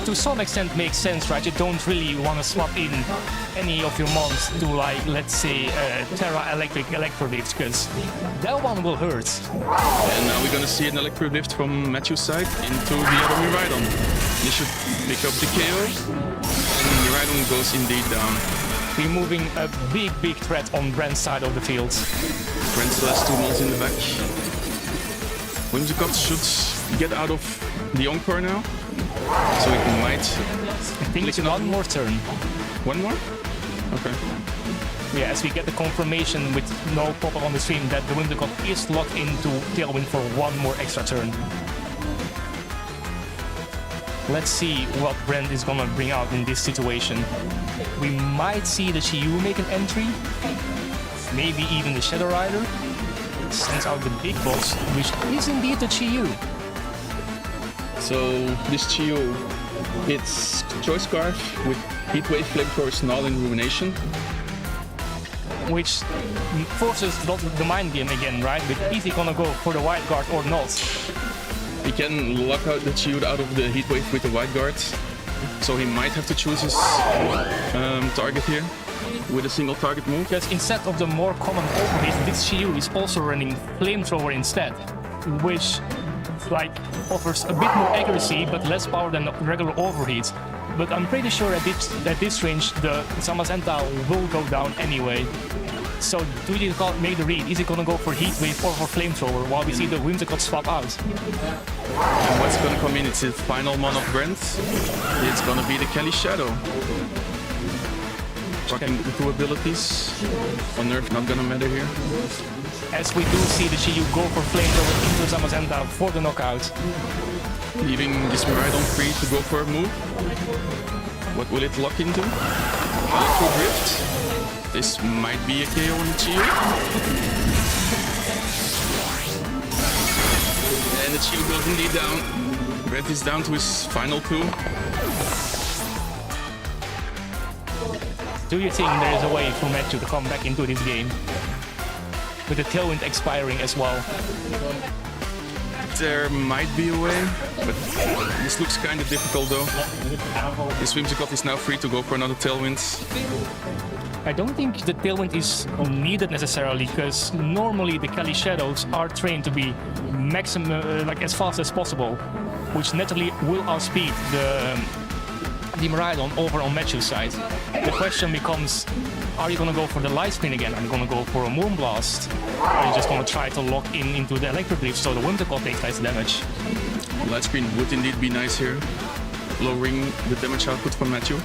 to some extent makes sense, right? You don't really want to swap in any of your mons to, like, let's say, Terra Electric Electrolift, because that one will hurt. And now we're gonna see an Electro Lift from Matthew's side into the other Miraidon. He should pick up the KO, and Miraidon goes indeed down. Removing a big threat on Brent's side of the field. Brent still has 2 mons in the back. Whimsicott should get out of the Encore now, so it might. I think it's one more turn. One more? Okay. Yeah, as we get the confirmation with no pop-up on the stream that the Whimsicott is locked into Tailwind for one more extra turn. Let's see what Brent is gonna bring out in this situation. We might see the Chiyu make an entry, maybe even the Shadow Rider. Sends out the big boss, which is indeed the Chiyu. So this Chiyu, it's Choice Scarf with Heatwave, Flamethrower, Snarl, and Rumination. Which forces the mind game again, right? But is he gonna go for the White Guard or not? He can lock out the Chiyu out of the Heatwave with the White Guard, so he might have to choose his target here with a single target move. Because instead of the more common overheat, this Chiyu is also running Flamethrower instead, which offers a bit more accuracy but less power than regular overheat. But I'm pretty sure at this range the Zamazenta will go down anyway. So do you make the read? Is he gonna go for Heatwave or for Flamethrower while we see the Whimsicott swap out? And what's gonna come in? It's the final mon of Brent. It's gonna be the Kelly Shadow. Rocking the 2 abilities. On Nerf, not gonna matter here. As we do see the Chiyu go for Flamethrower into Zamazenta for the knockout. Leaving this Miraidon free to go for a move. What will it lock into? Electro Drift. This might be a KO on the Chiyu. And the Chiyu goes indeed down. Brent is down to his final 2. Do you think there is a way for Matthew to come back into this game? With the Tailwind expiring as well. There might be a way, but this looks kind of difficult though. This Whimsicott is now free to go for another Tailwind. I don't think the Tailwind is needed necessarily, because normally the Kelly Shadows are trained to be maximum, as fast as possible, which naturally will outspeed the Miraidon over on Matthew's side. The question becomes, are you gonna go for the light screen again? Are you gonna go for a Moonblast? Or are you just gonna try to lock in into the Electric Drift so the Whimsicott takes less damage? Light screen would indeed be nice here, lowering the damage output from Matthew.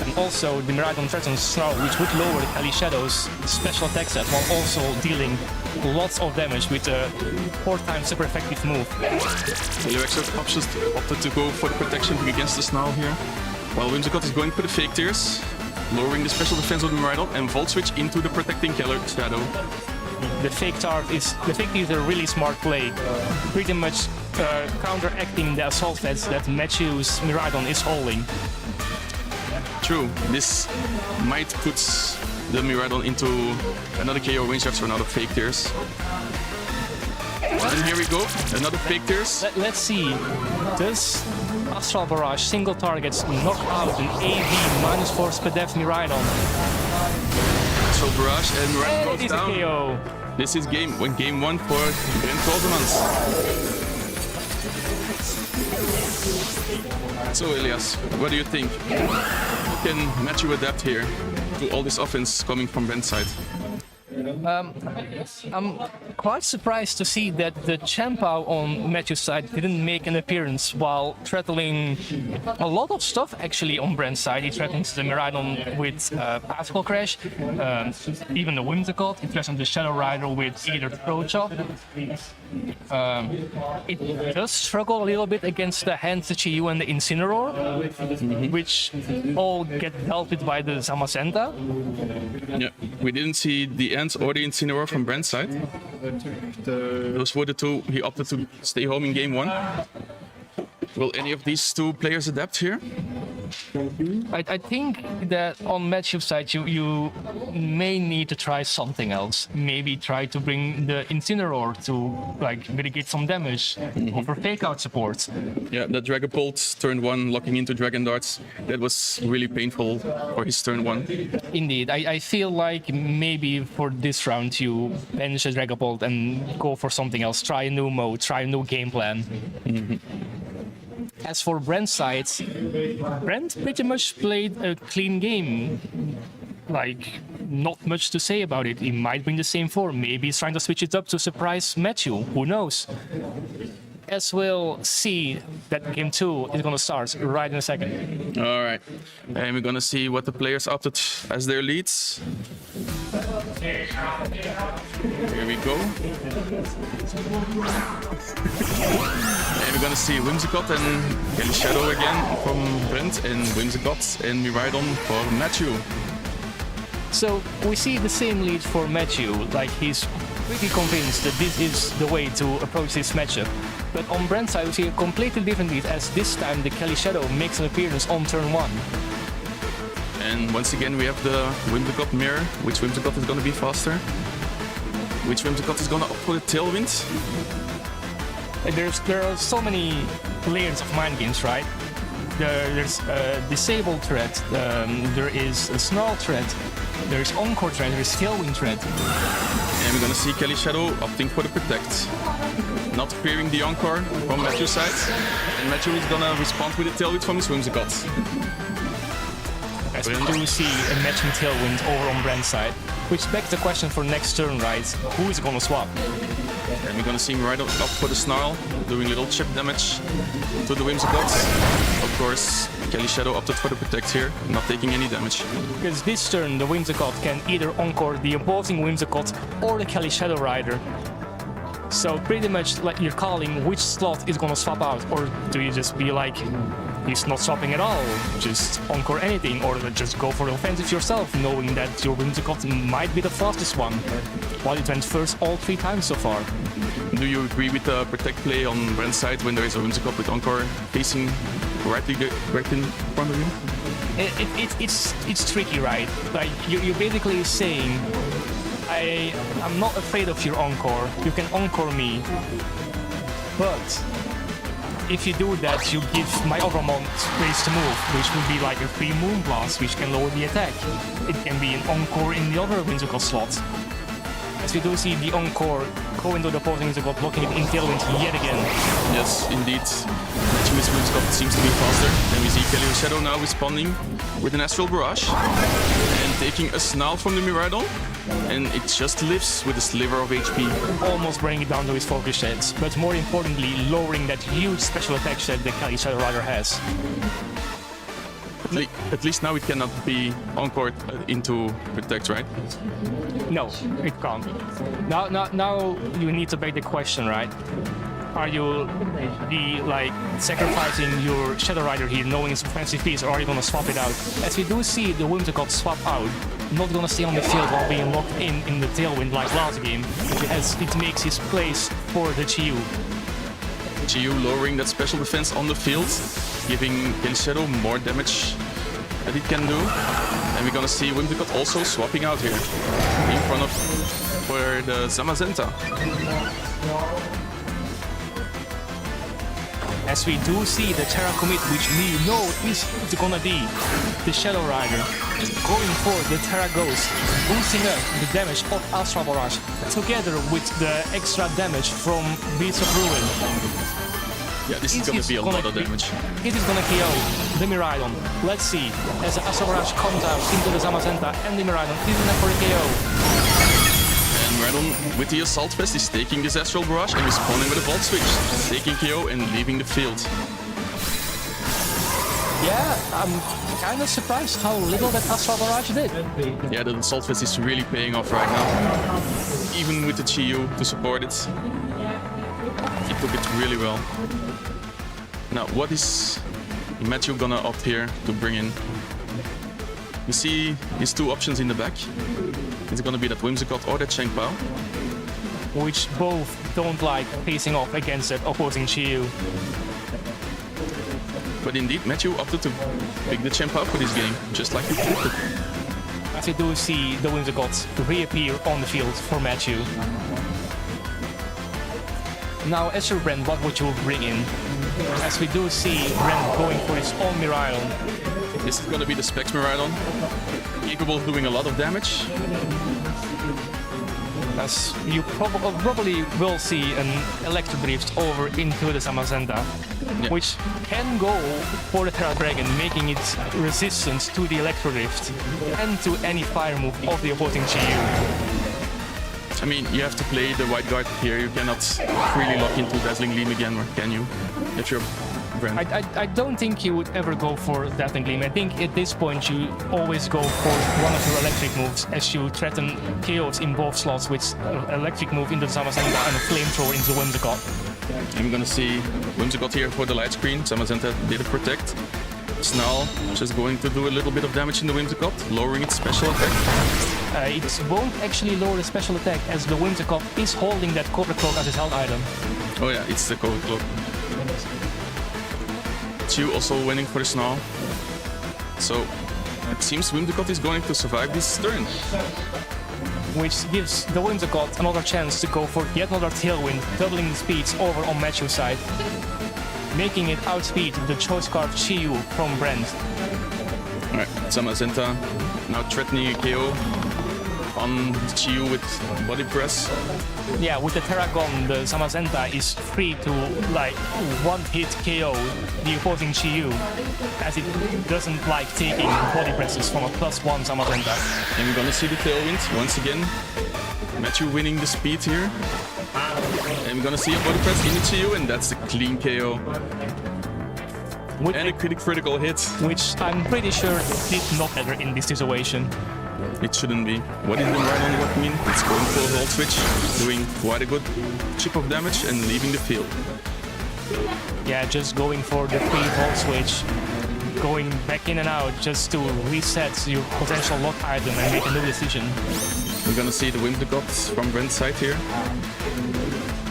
And also the Miraidon threatens Snarl, which would lower the Kelly Shadows special attack set while also dealing lots of damage with a 4-time super effective move. Helioxer opted to go for the protection against the Snarl here, while Whimsicott is going for the Fake Tears, lowering the special defense of the Miraidon and Volt Switch into the protecting Kelly Shadow. The Fake Tears is a really smart play, pretty much counteracting the assault stats that Matthew's Miraidon is holding. True, this might put the Miraidon into another KO range after another Fake Tears. And here we go, another Fake Tears. Let's see, does Astral Barrage single targets knock out an AV -4 SPDEF Miraidon? Astral Barrage and Miraidon goes It is a down. KO. This is game 1 for Brent Koldemans. So Elias, what do you think? Can Matthew adapt here? to all this offense coming from Brent's side? I'm quite surprised to see that the Champao on Matthew's side didn't make an appearance while threatening a lot of stuff actually on Brent's side. He threatens the Miraidon with Particle Crash, even the Whimsicott. He threatens the Shadow Rider with either Throw Chop. It does struggle a little bit against the Hand Chiyu and the Incineroar, which all get dealt with by the Zamazenta. Yeah, we didn't see the Ant or the Incineroar from Brent's side. Those were the two he opted to stay home in game 1. Will any of these two players adapt here? I think that on Matthew's side you may need to try something else. Maybe try to bring the Incineroar to like mitigate some damage, offer fake out support. Yeah, the Dragapult turn 1 locking into Dragon Darts, that was really painful for his turn 1. Indeed, I feel like maybe for this round you bench a Dragapult and go for something else. Try a new mode, try a new game plan. As for Brent's side, Brent pretty much played a clean game. Like, not much to say about it. He might bring the same form. Maybe he's trying to switch it up to surprise Matthew. Who knows? As we'll see that game 2 is going to start right in a second. All right, and we're gonna see what the players opted as their leads. Here we go. And we're gonna see Whimsicott and Kelly Shadow again from Brent, and Whimsicott and Miraidon for Matthew. So we see the same lead for Matthew, like he's pretty convinced that this is the way to approach this matchup. But on Brent's side we see a completely different lead, as this time the Kelly Shadow makes an appearance on turn 1. And once again we have the Whimsicott mirror. Which Whimsicott is gonna be faster? Which Whimsicott is gonna opt for the Tailwind? There are so many layers of mind games, right? There's a Disable threat, there is a Snarl threat, there's Encore threat, there's Tailwind threat. And we're gonna see Kelly Shadow opting for the Protect. Not fearing the Encore from Matthew's side. And Matthew is gonna respond with a Tailwind from his Whimsicott. As we do see a matching Tailwind over on Brent's side, which begs the question for next turn, right? Who is gonna swap? And we're gonna see him right up for the Snarl, doing little chip damage to the Whimsicott. Of course, Kelly Shadow opted for the Protect here, not taking any damage. Because this turn the Whimsicott can either Encore the opposing Whimsicott or the Kelly Shadow Rider. So pretty much like you're calling which slot is gonna swap out, or do you just be like, he's not swapping at all, just Encore anything, or just go for the offensive yourself, knowing that your Whimsicott might be the fastest one, while it went first all 3 times so far. Do you agree with the Protect play on Brent's side when there is a Whimsicott with Encore facing right in front of you? It's tricky, right? Like you're basically saying, I'm not afraid of your Encore, you can Encore me, but if you do that, you give my Overmont space to move, which would be like a free Moonblast, which can lower the attack. It can be an Encore in the other Whimsicott slot. As we do see the Encore go into the opposing Whimsicott, blocking it in Tailwind yet again. Yes, indeed. Matthew's Whimsicott seems to be faster. And we see Kelly Shadow now responding with an Astral Barrage and taking a Snarl from the Miraidon. And it just lives with a sliver of HP. Almost bringing it down to his focus sets, but more importantly, lowering that huge special attack set that Kelly Shadow Rider has. At least now it cannot be Encored into Protect, right? No, it can't. Now you need to beg the question, right? Are you sacrificing your Shadow Rider here, knowing it's a fancy piece, or are you gonna swap it out? As we do see the Whimsicott swap out, not gonna stay on the field while being locked in the Tailwind like last game, as it makes his place for the Chiyu. Chiyu lowering that special defense on the field, giving Kelly Shadow more damage that it can do. And we're gonna see Whimsicott also swapping out here in front of for the Zamazenta. As we do see the Terra Commit, which we know is gonna be the Shadow Rider, going for the Terra Ghost, boosting up the damage of Astral Barrage, together with the extra damage from Beads of Ruin. Yeah, this is gonna be a lot of damage. It is gonna KO the Miraidon. Let's see, as the Astral Barrage comes out into the Zamazenta and the Miraidon is enough for a KO. And Miraidon with the Assault Vest is taking this Astral Barrage and responding with a Volt Switch, taking KO and leaving the field. Yeah, I'm kind of surprised how little that Astral Barrage did. Yeah, the Assault Vest is really paying off right now. Even with the Chi-Yu to support it, he took it really well. Now, what is Matthew gonna opt here to bring in? You see his two options in the back. It's gonna be that Whimsicott or that Cheng-Pao. Which both don't like facing off against that opposing Chi-Yu. But indeed, Matthew opted to pick the Cheng-Pao for this game, just like he predicted. As we do see the Whimsicots reappear on the field for Matthew. Now, as your Brent, what would you bring in? As we do see Brent going for his own Miraidon. This is gonna be the Specs Miraidon, capable of doing a lot of damage. As you probably will see an Electro Drift over into the Zamazenta, which can go for the Terra Dragon, making it resistant to the Electro Drift and to any fire move of the opposing Chi-Yu. I mean, you have to play the White Guard here. You cannot really lock into Dazzling Gleam again, or can you? If you're Brent. I don't think you would ever go for Dazzling Gleam. I think at this point you always go for one of your electric moves as you threaten KOs in both slots with electric move into the Zamazenta and a flamethrower into the Whimsicott. I'm gonna see Whimsicott here for the light screen. Zamazenta did a protect. Snarl just going to do a little bit of damage in the Whimsicott, lowering its special attack. It won't actually lower the special attack as the Whimsicott is holding that Cobra Cloak as his held item. Oh yeah, it's the Cobra Cloak. Chu also winning for the Snarl. So it seems Whimsicott is going to survive this turn. Which gives the Whimsicott another chance to go for yet another Tailwind, doubling the speeds over on Matthew's side, making it outspeed the choice card Chi-Yu from Brent. Alright, Zamazenta now threatening a KO on Chi-Yu with body press. Yeah, with the Terragon, the Zamazenta is free to like one-hit KO the opposing Chi-Yu, as it doesn't like taking body presses from a +1 Zamazenta. And we're gonna see the Tailwind once again. Matthew winning the speed here. And we're gonna see a body press in the Chi-Yu, and that's a clean KO. And a critical hit. Which I'm pretty sure did not matter in this situation. It shouldn't be. What is the Miraidon what mean? It's going for a Volt Switch, doing quite a good chip of damage and leaving the field. Yeah, just going for the free Volt Switch, going back in and out just to reset your potential lock item and make a new decision. We're gonna see the Whimsicott from Brent's side here.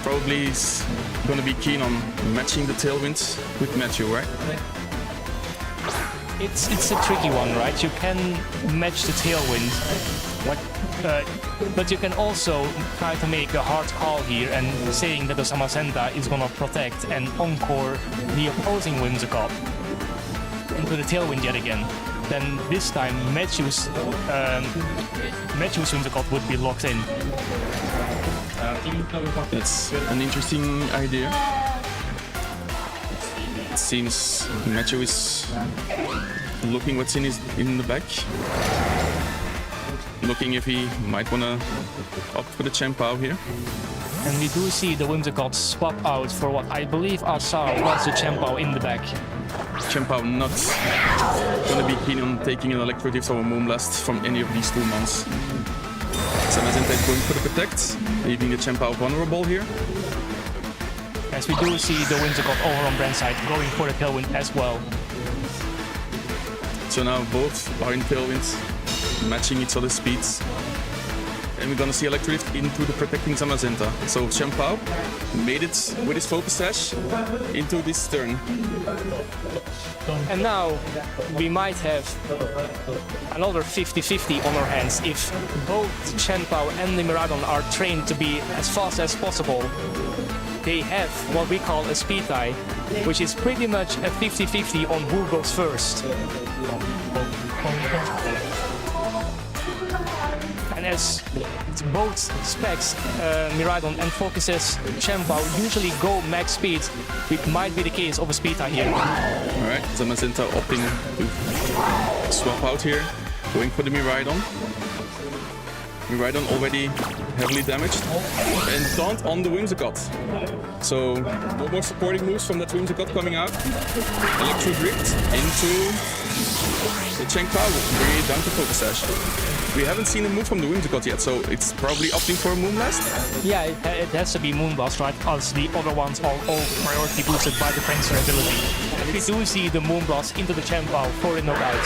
Probably is gonna be keen on matching the Tailwind with Matthew, right? It's a tricky one, right? You can match the Tailwind, but you can also try to make a hard call here and saying that the Zamazenta is gonna protect and encore the opposing Whimsicott into the Tailwind yet again. Then this time Matthew's Whimsicott would be locked in. That's an interesting idea. It seems Matthew is looking what's in the back. Looking if he might wanna opt for the Cheng-Pao here. And we do see the Whimsicott swap out for what I believe Asar was the Cheng-Pao in the back. Cheng-Pao not gonna be keen on taking an Electro Drift or a Moonblast from any of these two mons. Zamazenta is going for the protect, leaving the Cheng-Pao vulnerable here. As we do see the Whimsicott over on Brent's side, going for the Tailwind as well. So now both are in Tailwind, matching each other's speeds. And we're gonna see Electro Drift into the protecting Zamazenta. So Cheng-Pao made it with his Focus Sash into this turn. And now we might have another 50-50 on our hands if both Cheng-Pao and the Miraidon are trained to be as fast as possible. They have what we call a speed tie, which is pretty much a 50-50 on who goes first. And And as both specs, Miraidon and Focuses Chien-Pao usually go max speed, it might be the case of a speed tie here. Alright, Zamazenta opting to swap out here, going for the Miraidon. Miraidon already heavily damaged. And Taunt on the Whimsicott. So, no more supporting moves from that Whimsicott coming out. Electro Drift into the Chien-Pao, bringing it down to Focus Sash. We haven't seen a move from the Whimsicott yet, so it's probably opting for a Moonblast. Yeah, it has to be Moonblast, right? As the other ones are all priority boosted by the Prankster ability. And we do see the Moonblast into the Chien-Pao for a knockout.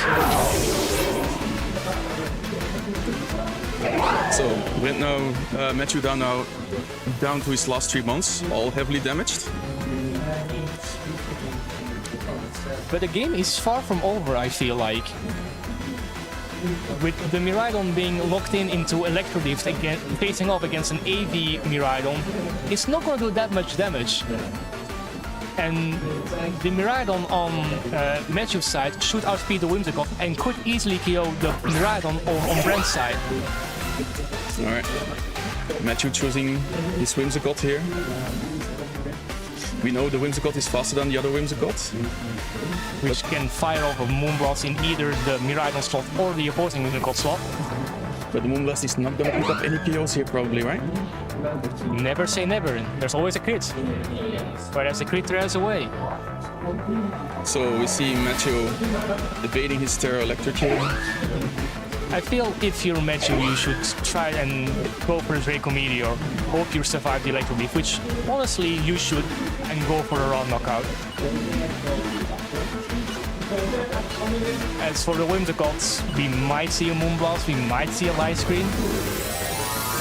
So, Brent now, Matthew down to his last 3 months, all heavily damaged. But the game is far from over, I feel like. With the Miraidon being locked into Electro Drift, again, facing off against an AV Miraidon, it's not going to do that much damage. And the Miraidon on Matthew's side should outspeed the Whimsicott and could easily KO the Miraidon on Brent's side. Alright, Matthew choosing his Whimsicott here. We know the Whimsicott is faster than the other Whimsicott. Which can fire off a Moonblast in either the Miraidon slot or the opposing Whimsicott slot. But the Moonblast is not going to pick up any KOs here probably, right? Never say never, there's always a crit. Whereas the crit there's a way. So we see Matthew evading his Terra Electric here. I feel if you're Matthew, you should try and go for a Draco Meteor. Hope you survive the Electro Beef, which honestly you should, and go for a raw knockout. As for the Whimsicots, we might see a Moonblast, we might see a Light Screen.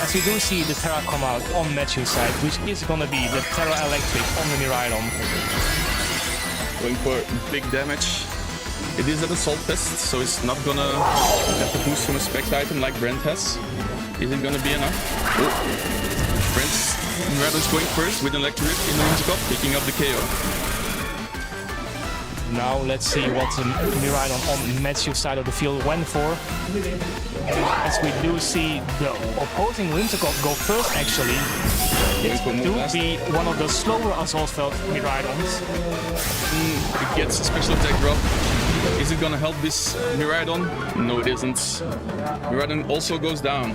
As we do see the Terra come out on Matthew's side, which is gonna be the Terra Electric on the Miraidon. Going for big damage. It is at Assault Fest, so it's not gonna have the boost from a spec item like Brent has. Is it gonna be enough? Oh. Brent's Miraidon's going first with an Electric in the Whimsicott, picking up the KO. Now let's see what the Miraidon on Matthew's side of the field went for. As we do see the opposing Whimsicott go first actually. It do be one of the slower Assault Fest Miraidons. It gets a special attack drop. Is it gonna help this Miraidon? No, it isn't. Miraidon also goes down.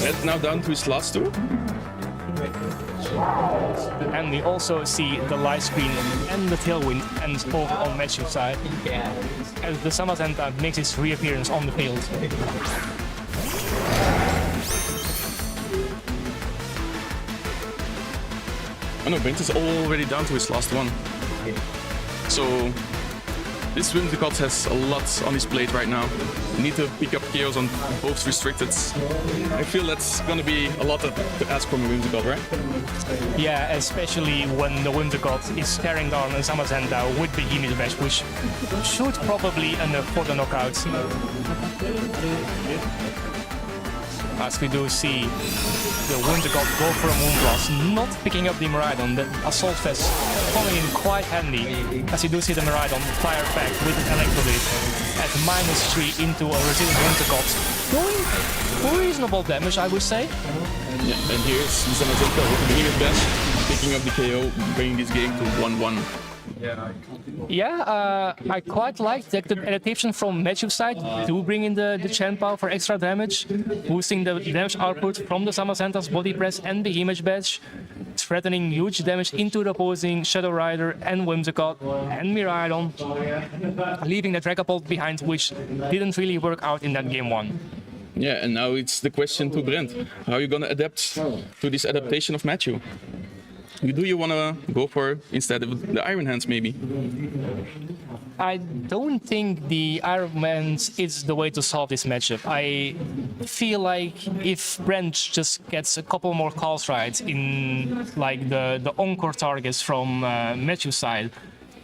Red now down to his last two. And we also see the Light Screen and the Tailwind and over on Matthew's side. As the Zamazenta makes its reappearance on the field. Oh no, Brent is already down to his last one. So this Whimsicott has a lot on his plate right now. You need to pick up KOs on both restricted. I feel that's gonna be a lot to ask from a Whimsicott, right? Yeah, especially when the Whimsicott is staring down a Zamazenta with the Behemoth Bash, which should probably end up for the knockout. As we do see the Whimsicott go for a Moonblast, not picking up the Miraidon. The Assault Fest coming in quite handy, as you do see the Miraidon fire back with an Electro Beef at -3 into a resilient Whimsicott. Doing reasonable damage, I would say. Yeah, and here's Zamazenta with the Behemoth Bash, picking up the KO, bringing this game to 1-1. Yeah, I quite like the adaptation from Matthew's side to bring in the Chien-Pao for extra damage, boosting the damage output from the Zamazenta's Body Press and the Image Badge, threatening huge damage into the opposing Shadow Rider and Whimsicott and Miraidon, leaving the Dragapult behind, which didn't really work out in that game one. Yeah, and now it's the question to Brent. How are you gonna adapt to this adaptation of Matthew? Do you want to go for instead of the Iron Hands maybe? I don't think the Iron Hands is the way to solve this matchup. I feel like if Brent just gets a couple more calls right in like the encore targets from Matthew's side,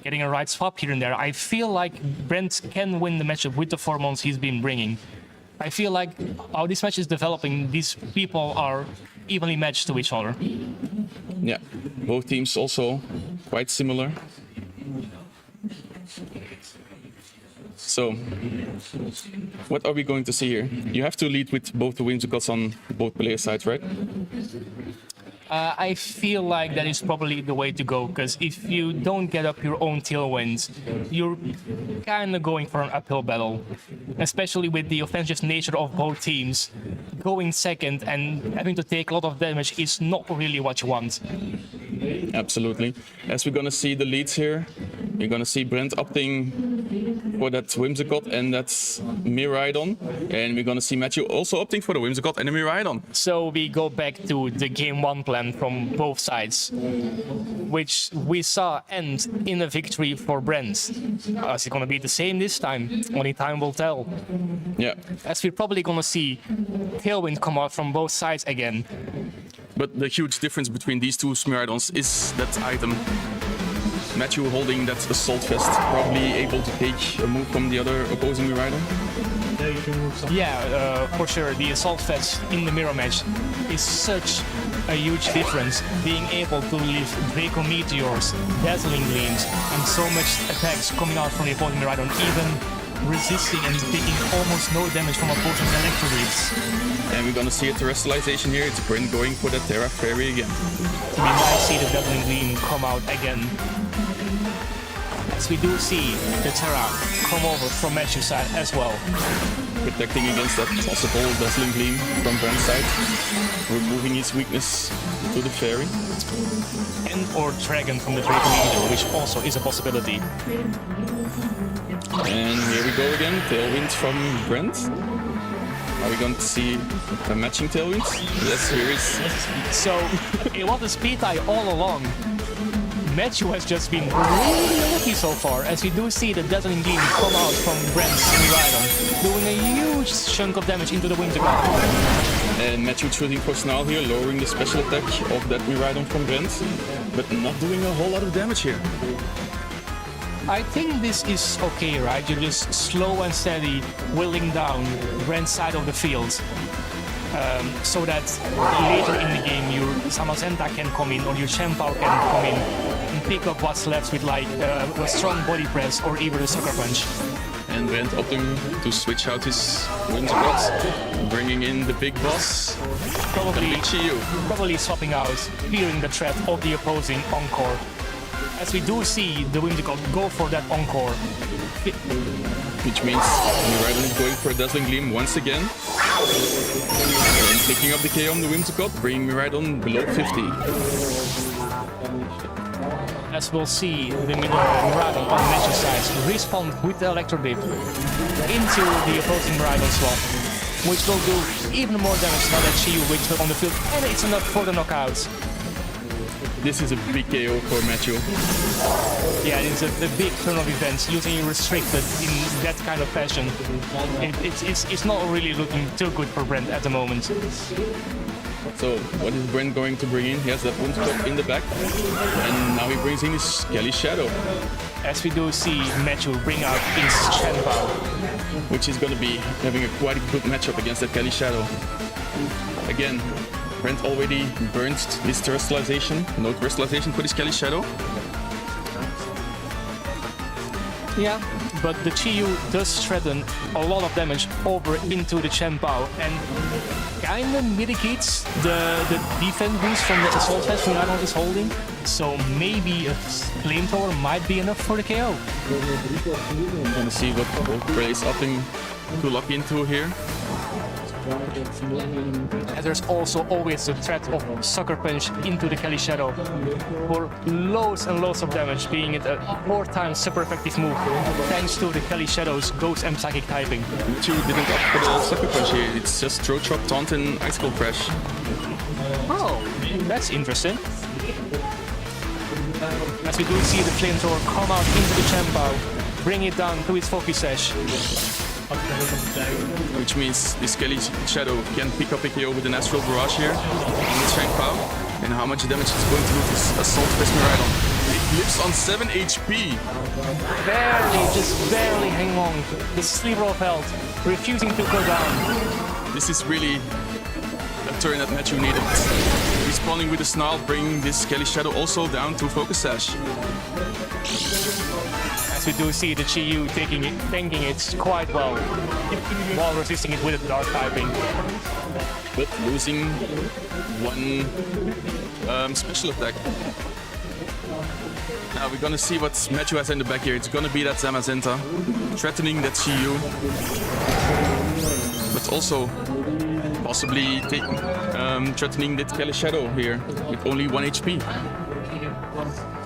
getting a right swap here and there, I feel like Brent can win the matchup with the 4 months he's been bringing. I feel like how this match is developing, these people are evenly matched to each other. Yeah, both teams also quite similar. So, what are we going to see here? You have to lead with both the whimsicots on both player sides, right? I feel like that is probably the way to go, because if you don't get up your own tailwinds, you're kind of going for an uphill battle, especially with the offensive nature of both teams. Going second and having to take a lot of damage is not really what you want. Absolutely. As we're gonna see the leads here, you're gonna see Brent opting for that Whimsicott and that's Miraidon, and we're gonna see Matthew also opting for the Whimsicott and the Miraidon. So we go back to the game one plan from both sides, which we saw end in a victory for Brent. Is it gonna be the same this time? Only time will tell. Yeah. As we're probably gonna see Tailwind come out from both sides again. But the huge difference between these two Miraidons is that item. Matthew holding that Assault Vest, probably able to take a move from the other opposing Miraidon. Yeah, for sure. The Assault Vest in the mirror match is such a huge difference. Being able to leave Draco Meteors, Dazzling Gleams, and so much attacks coming out from the opposing Miraidon, even resisting and taking almost no damage from opposing Electro Leaves. And we're gonna see a terrestrialization here. It's Brent going for the Terra Fairy again. We might see the Dazzling Gleam come out again. As we do see the Terra come over from Matthew's side as well. Protecting against that possible Dazzling Gleam from Brent's side. Removing his weakness to the Fairy. And or Dragon from the Draco Meteor, which also is a possibility. And here we go again, Tailwind from Brent. Are we going to see a matching Tailwind? Yes, here is. So, it was a speed tie all along. Matthew has just been really lucky so far, as we do see the Dazzling Gleam come out from Brent's Miraidon, doing a huge chunk of damage into the Whimsicott. And Matthew shooting for Snarl here, lowering the special attack of that Miraidon from Brent, but not doing a whole lot of damage here. I think this is okay, right? You're just slow and steady whittling down Brent's side of the field. So that later in the game your Samazenta can come in or your Chempao can come in and pick up what's left with like a strong body press or even a sucker punch. And Brent opting to switch out his Whimsicott, bringing in the big boss, probably swapping out, fearing the threat of the opposing Encore. As we do see the Whimsicott go for that Encore. Which means Miraidon is going for a Dazzling Gleam once again. And picking up the KO on the Whimsicott, bringing Miraidon below 50. As we'll see the Miraidon on Matthew's side respond with the Electro Dip into the opposing Miraidon slot, which will do even more damage now that Chiyu wakes on the field, and it's enough for the knockout. This is a big KO for Matthew. Yeah, it's a big turn of events, using Restricted in that kind of fashion. It's not really looking too good for Brent at the moment. So, what is Brent going to bring in? He has that Whimsicott in the back, and now he brings in his Kelly Shadow. As we do see Matthew bring out his Chempao, which is going to be having a quite good matchup against that Kelly Shadow. Again, Brent already burned this terrestrialization. No terrestrialization for this Kelly Shadow. Yeah, but the Chiyu does threaten a lot of damage over into the Chempao and kind of mitigates the defense boost from the Assault Vest Miraidon is holding. So maybe a Flamethrower might be enough for the KO. I'm gonna see what Bray is upping to lock into here. And there's also always the threat of Sucker Punch into the Kelly Shadow for loads and loads of damage, being it a 4 times super effective move thanks to the Kelly Shadow's Ghost and Psychic typing. Matthew didn't opt for the Sucker Punch here, it's just Throat Chop, Taunt and Icicle Crash. Oh, that's interesting. As we do see the Flamethrower come out into the Chempao, bring it down to its Focus Sash. Which means this Kelly Shadow can pick up a KO with an Astral Barrage here on the Chempao. And how much damage it's going to do this Assault Vest Miraidon. It lives on 7 HP. Just barely hang on. The sliver of health, refusing to go down. This is really a turn that Matthew needed. Respawning with a Snarl, bringing this Kelly Shadow also down to Focus Sash. As we do see the Chi-Yu tanking it quite well, while resisting it with a dark typing. But losing one special attack. Now we're gonna see what Matthew has in the back here. It's gonna be that Zamazenta, threatening that Chi-Yu, but also possibly threatening that Kelly Shadow here with only 1 HP.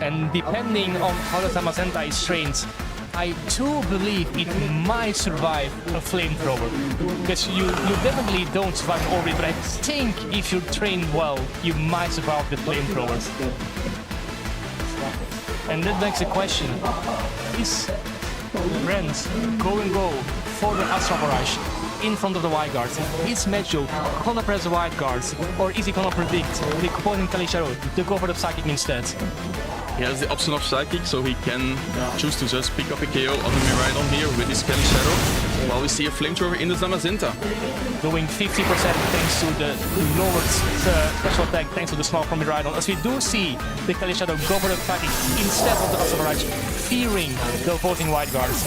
And depending on how the Zamazenta is trained, I do believe it might survive a flamethrower. Because you definitely don't survive an orbit, but I think if you're trained well, you might survive the flamethrowers. And that begs the question, is Brent go for the Astral Barrage in front of the White Guards? Is Mecho gonna press the White Guards, or is he gonna predict the opposing Kelly Shadow to go for the Psychic instead? He has the option of Psychic, so he can choose to just pick up a KO on the Miraidon here with his Kelly Shadow, while we see a Flamethrower in the Zamazenta. Doing 50% thanks to the lowered special attack, thanks to the smoke from Miraidon, as we do see the Kelly Shadow go for the Psychic instead of the Astral Barrage, fearing the opposing White Guards.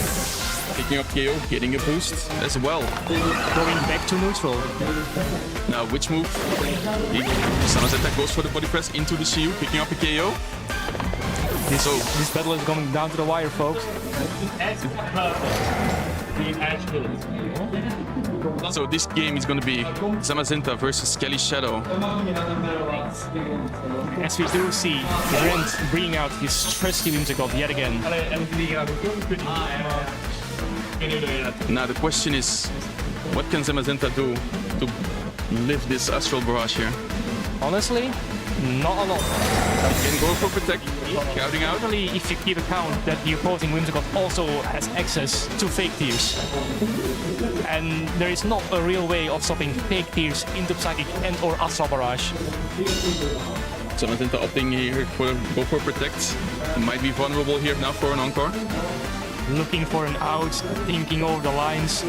Picking up KO, getting a boost as well. Going back to neutral. Now, which move? The Zamazenta goes for the body press into the Chi-Yu, picking up a KO. This battle is going down to the wire, folks. So this game is going to be Zamazenta versus Kelly Shadow. As we do see Brent bringing out his trusty Whimsicott yet again. Now the question is, what can Zamazenta do to lift this Astral Barrage here? Honestly, not a lot. He can go for Protect, counting out. Especially if you keep account that the opposing Whimsicott also has access to Fake Tears. And there is not a real way of stopping Fake Tears into Psychic and or Astral Barrage. Zamazenta opting here for go for Protect. He might be vulnerable here now for an Encore. Looking for an out, thinking over the lines.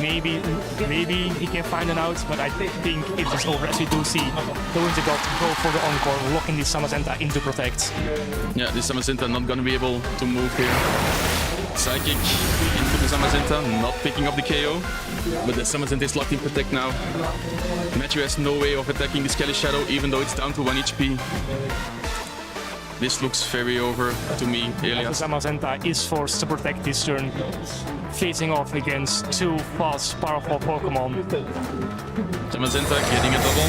Maybe he can find an out, but I think it's just over, as we do see the Whimsicott go for the Encore, locking this Zamazenta into Protect. Yeah, this Zamazenta not gonna be able to move here. Psychic into the Zamazenta, not picking up the KO, but the Zamazenta is locked in Protect now. Matthew has no way of attacking this Kelly Shadow, even though it's down to 1 HP. This looks very over to me, Elias. The Zamazenta is forced to protect this turn, facing off against two fast, powerful Pokémon. Zamazenta getting a double.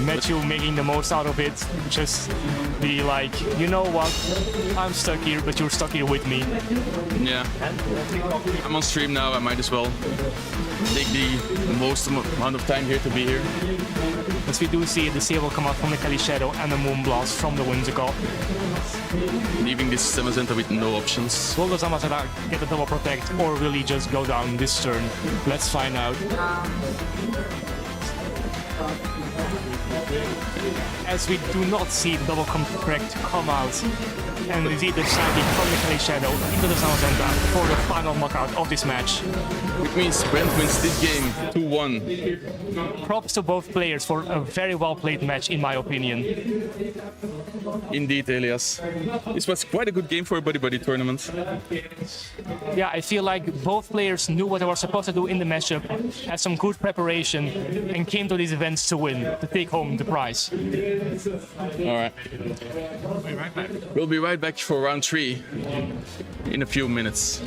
Matthew making the most out of it, just be like, you know what, I'm stuck here, but you're stuck here with me. Yeah, I'm on stream now, I might as well take the most amount of time here to be here. As we do see the Sail will come out from the Kelly Shadow and the Moonblast from the Whimsicott. Leaving this Zamazenta with no options. Will the Zamazenta get a double protect or will he just go down this turn? Let's find out. As we do not see the double protect come out, and we see the Psychic from the Kelly Shadow into the Zamazenta for the final knockout of this match. Which means Brent wins this game 2-1. Props to both players for a very well played match, in my opinion. Indeed, Elias. This was quite a good game for a buddy tournament. Yeah, I feel like both players knew what they were supposed to do in the matchup, had some good preparation, and came to these events to win, to take home the prize. All right. We'll be right back for round 3 in a few minutes.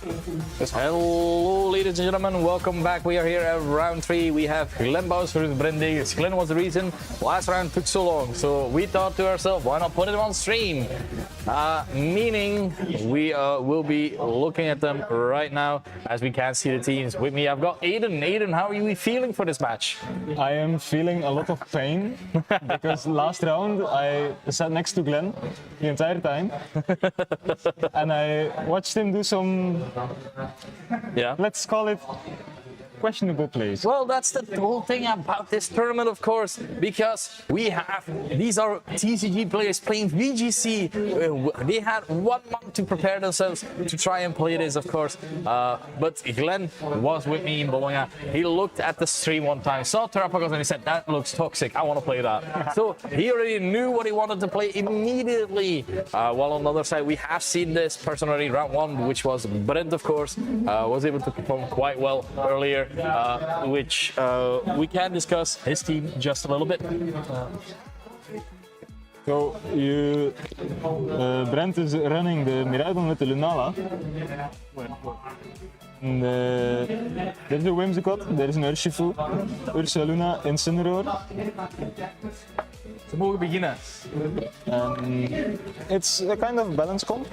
Hello, ladies and gentlemen, welcome back. We are here at round 3. We have Glenn Bowes versus Brent Davis. Glenn was the reason last round took so long, so we thought to ourselves, why not put it on stream? Meaning we will be looking at them right now as we can see the teams. With me, I've got Aiden. Aiden, how are you feeling for this match? I am feeling a lot of pain because last round I sat next to Glenn the entire time and I watched him do some, let's call it questionable plays. Well, that's the whole thing about this tournament, of course, because these are TCG players playing VGC. They had 1 month to prepare themselves to try and play this, of course. But Glenn was with me in Bologna. He looked at the stream one time, saw Terrapagos, and he said, that looks toxic, I want to play that. So he already knew what he wanted to play immediately. While on the other side, we have seen this person already round 1, which was Brent, of course, was able to perform quite well earlier. Which we can discuss his team just a little bit. So Brent is running the Miraidon with the Lunala. And, there's a Whimsicott, there's an Urshifu, Ursaluna, Incineroar. Ze mogen beginnen. It's a kind of balance comp.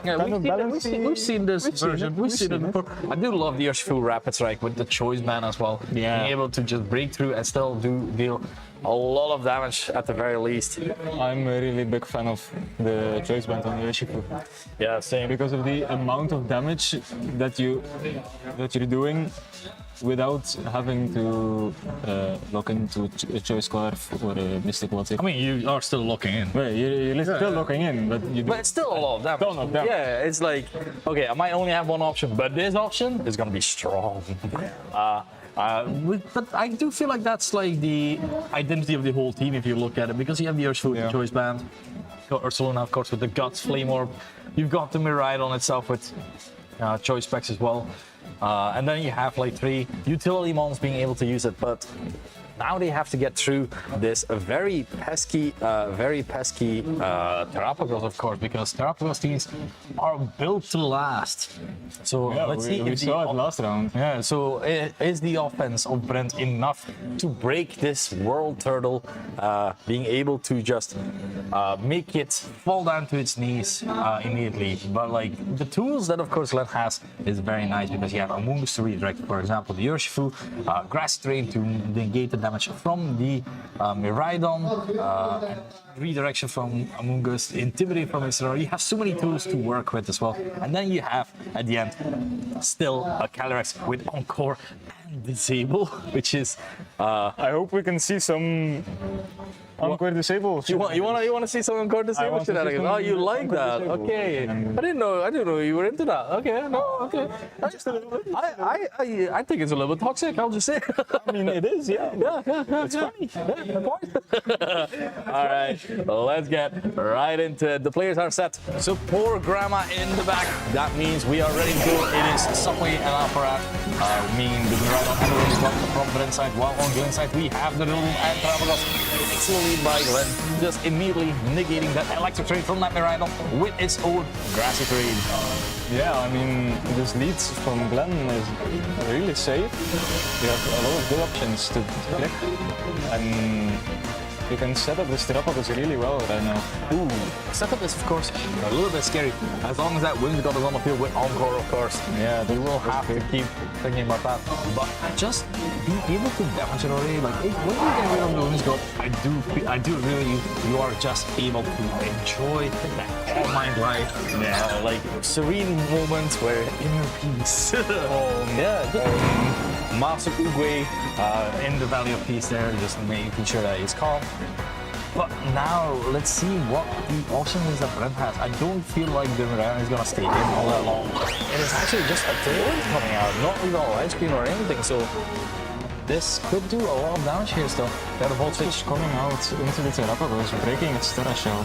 Yeah, we've seen this version. We've seen it before. I do love the Urshifu Rapid Strike with the Choice Band as well. Yeah. Being able to just break through and still deal a lot of damage at the very least. I'm a really big fan of the Choice Band on the Urshifu. Yeah, same. Because of the amount of damage that you're doing without having to lock into a Choice Scarf or a Mystic Water. I mean, you are still locking in. Well, you're still locking in, but you do. But it's still a lot of damage. Ton of damage. Yeah, it's like, okay, I might only have one option, but this option is gonna be strong. But I do feel like that's like the identity of the whole team if you look at it, because you have the Urshifu Choice Band, got Ursaluna, of course, with the Guts, Flame Orb. You've got the Miraidon itself with Choice Specs as well. And then you have like 3 utility mons being able to use it, but now they have to get through this very pesky Terrapagos, of course, because Terrapagos teams are built to last. So let's see we if saw it last round. Yeah, so is the offense of Brent enough to break this World Turtle, being able to just make it fall down to its knees immediately? But like the tools that, of course, Glenn has is very nice, because you have Amoonguss to redirect, for example, the Urshifu, Grass Terrain to negate the damage from the Miraidon, and redirection from Amoonguss, Intimidate from Incineroar. You have so many tools to work with as well. And then you have, at the end, still a Calyrex with Encore and Disable, which is... I hope we can see some Encore Disable. You want to see some Encore Disable shenanigans? Oh, you like that? Okay. I didn't know you were into that. Okay, no, okay. Just a little bit. I think it's a little bit toxic, I'll just say. I mean, it is, yeah. It's funny. All right, let's get right into it. The players are set. So poor Grandma in the back. That means we are ready to go. It is Subway and Aparat, meaning the Miraidon and the Whimsicott from Brent's side. While on Glenn's side, we have the Riddle and Terrapagos. Excellent lead by Glenn, just immediately negating that electric trade from that Miraidon with its own grassy trade. Yeah, I mean, this lead from Glenn is really safe. You have a lot of good options to click, and you can set up this Terrapagos really well right now. Ooh, setup is of course a little bit scary. As long as that Whimsicott is on the field with Encore, of course. Yeah, you will have to keep thinking about that. But just being able to damage it already, like when you get rid of the Whimsicott, I do really, you are just able to enjoy that all mind life, like serene moments where inner peace. Master Uguay in the Valley of Peace there, just making sure that he's calm. But now, let's see what the option is that Brent has. I don't feel like the Miraidon is going to stay in all that long. It is actually just a tailwind coming out, not even a light screen or anything, so this could do a lot of damage here still. Got a Volt Switch coming out into the Terrapagos, breaking its Terra Shell.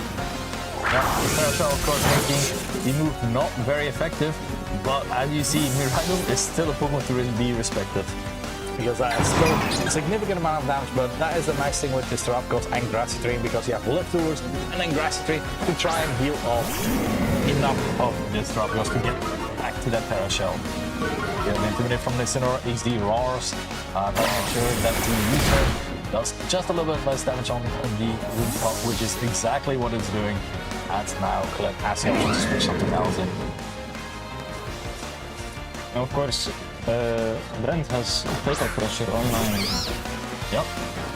Yeah, the Terra Shell, of course, making the move not very effective, but as you see, Miraidon is still a Pokemon to really be respected. because that is still a significant amount of damage, but that is the nice thing with this Terrapagos and Grassy Train, because you have leftovers and then Grassy Train to try and heal off enough of this Terrapagos to get back to that Terra Shell. Get an Intimidate from the Incineroar, HD roars, making sure that the user does just a little bit less damage on the rooftop, which is exactly what it's doing. And now Colette has the option to switch something else in. Of course, Brent has take-up pressure online. Yep.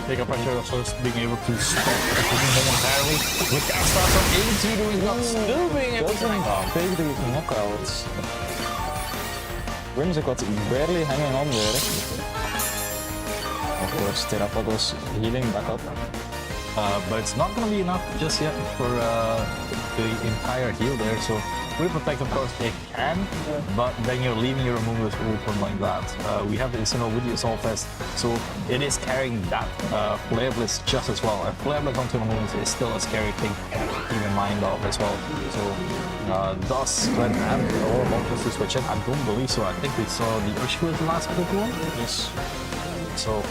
Take up pressure, also being able to stop everything momentarily. With Castas on 82 doing not still being able to hang on. Take the knockouts. Whimsicott barely hanging on there. Of course, Terrapagos healing back up. But it's not going to be enough just yet for the entire heal there. So with Protect, of course, it can, but then you're leaving your removers open like that. We have the Incineroar with the Assault Vest, so it is carrying that Flare Blitz just as well. And Flare Blitz onto the removers is still a scary thing to keep in mind of as well. So does Glenn have or want to switch in? I don't believe so. I think we saw the Urshifu as the last Pokemon. Yes. So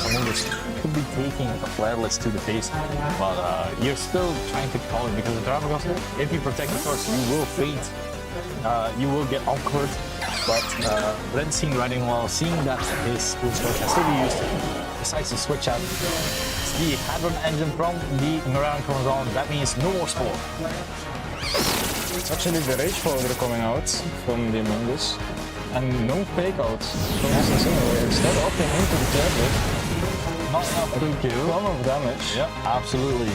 removers could be taking a Flare Blitz to the face, but you're still trying to call it because the Terrapagos, if you protect the first, you will faint. You will get awkward, but Brent's seen riding while seeing that his switch can still be used, decides to switch out the Hadron engine from the Miran comes on. That means no more Spore. It's actually the Rage Powder coming out from the Among Us. And no fake outs from his Incineroar. Instead opting into the tablet. Not enough to kill. Ton of damage. Yeah, absolutely.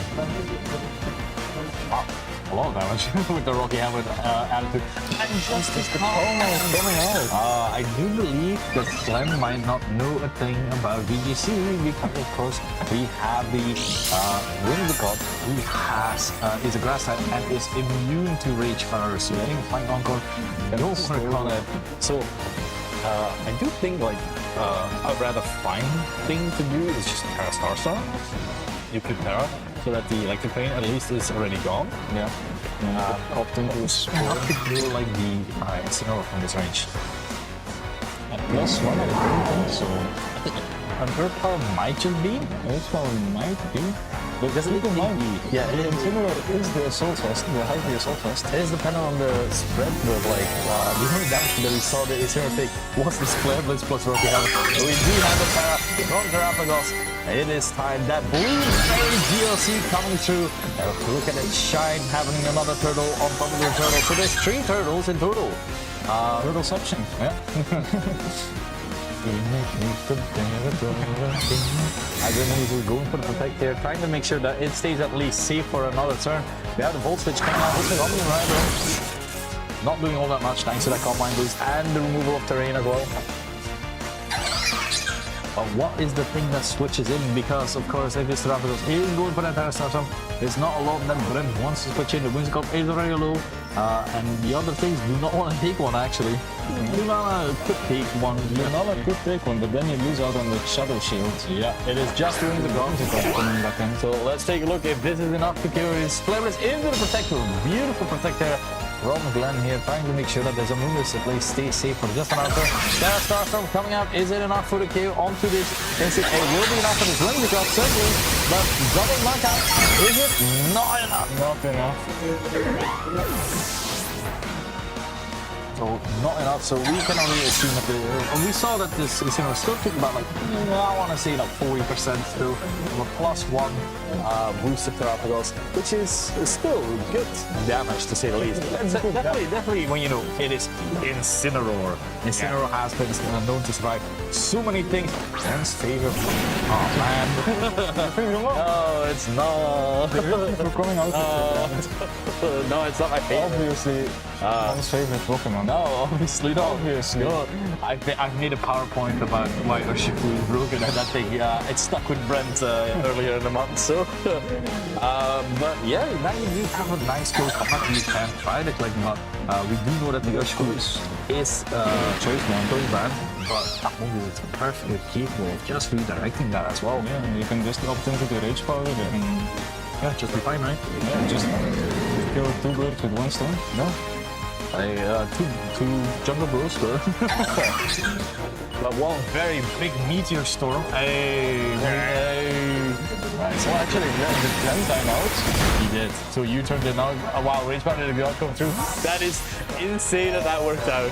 Wow, a lot of damage with the Rocky Hammer attitude. And just as the Pokémon is coming out. I do believe that Glenn might not know a thing about VGC because, of course, we have the Whimsicott who is a grass type and is immune to Rage Powers. So I think Flying Encore don't work on it. So I do think like a rather fine thing to do is just Terra Starstorm. You keep Terra so that the electric pain at least is already gone. Yeah. Popped into a Spore. How could you like the Incineroar from this range? Plus one, I don't think so. And Earth Power might just be. Earth Power might be. But doesn't it might be? Yeah, the Incineroar is the Assault Vest, the heavy Assault Vest. It is dependent on the spread, but like the only damage that we saw the Incineroar take was the Flare Blitz plus Rocky Hammer. So we do have a Terra from Terrapagos. It is time. That Blue Fairy DLC coming through. Look at it shine, having another turtle on top of the turtle. So there's 3 turtles in total. Turtleception. Yeah. I don't know if we're going for the Protect here, trying to make sure that it stays at least safe for another turn. We have the Volt Switch coming out with the Omni Rider. Not doing all that much thanks to that Combine Boost and the removal of terrain as well. But what is the thing that switches in? Because, of course, if this Terrapagos is going for that Terra Starstorm, there's not a lot that Brent wants to switch in. The Whimsicott is already low, and the other things do not want to take one, actually. Lunala could take one. Lunala could take one, but then you lose out on the Shadow Shield. Yeah, it is just doing the Whimsicott coming back in. So let's take a look if this is enough to kill his Flare Blitz into the Protector. Beautiful Protector from Glenn here, trying to make sure that there's a Moonless at least stay safe for just another turn. Terra Starstorm coming out. Is it enough for the KO onto this instant? It will be enough for this Whimsicott, certainly, but double knockout. Is it not enough? Not enough. So not enough, so we can only assume that we saw that this Incineroar still took about like, I want to say like 40% still, of a +1 boosted Terrapagos, which is still good damage to say the least. Definitely when you know it is Incineroar. Incineroar has been known to survive so many things. Ben's favorite. Oh man. No, it's not. For coming out no, it's not my favorite. Obviously, Ben's favorite Pokemon. No, obviously not. Obviously. No, I've made a PowerPoint about why Urshifu is broken, and that thing, it stuck with Brent earlier in the month. So, but yeah, now you do have a nice skill combat. You can try to click, but we do know that the Urshifu is choice band, but that move is perfectly capable of just redirecting that as well. Yeah, you can just opt into the Rage Powder and yeah, just be fine, right? yeah, just kill 2 birds with 1 stone. No. Two jungle bros, sure. But one very big meteor storm. So actually, the Glen time out. He did. So you turned it out. Wow, Rage Powder did not come through. That is insane that worked out.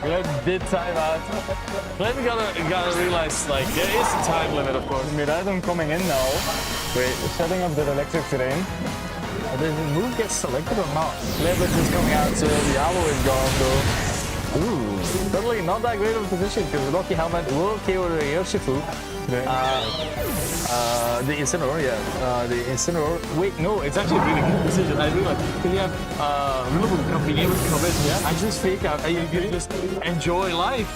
Glenn did time out. Glenn gotta realize, like, there is a time limit, of course. Miraidon coming in now. Wait, setting up the electric terrain. Did the move get selected or not? Leverage is coming out, so Diablo is gone, though. Ooh, suddenly not that great of a position because Rocky Helmet will KO the Yoshifu. The Incineroar, yeah. The Incineroar. Wait, no, it's actually a really good decision. I realized because you have Rillaboom being able to come in. Yeah. I just fake out and you can just enjoy life.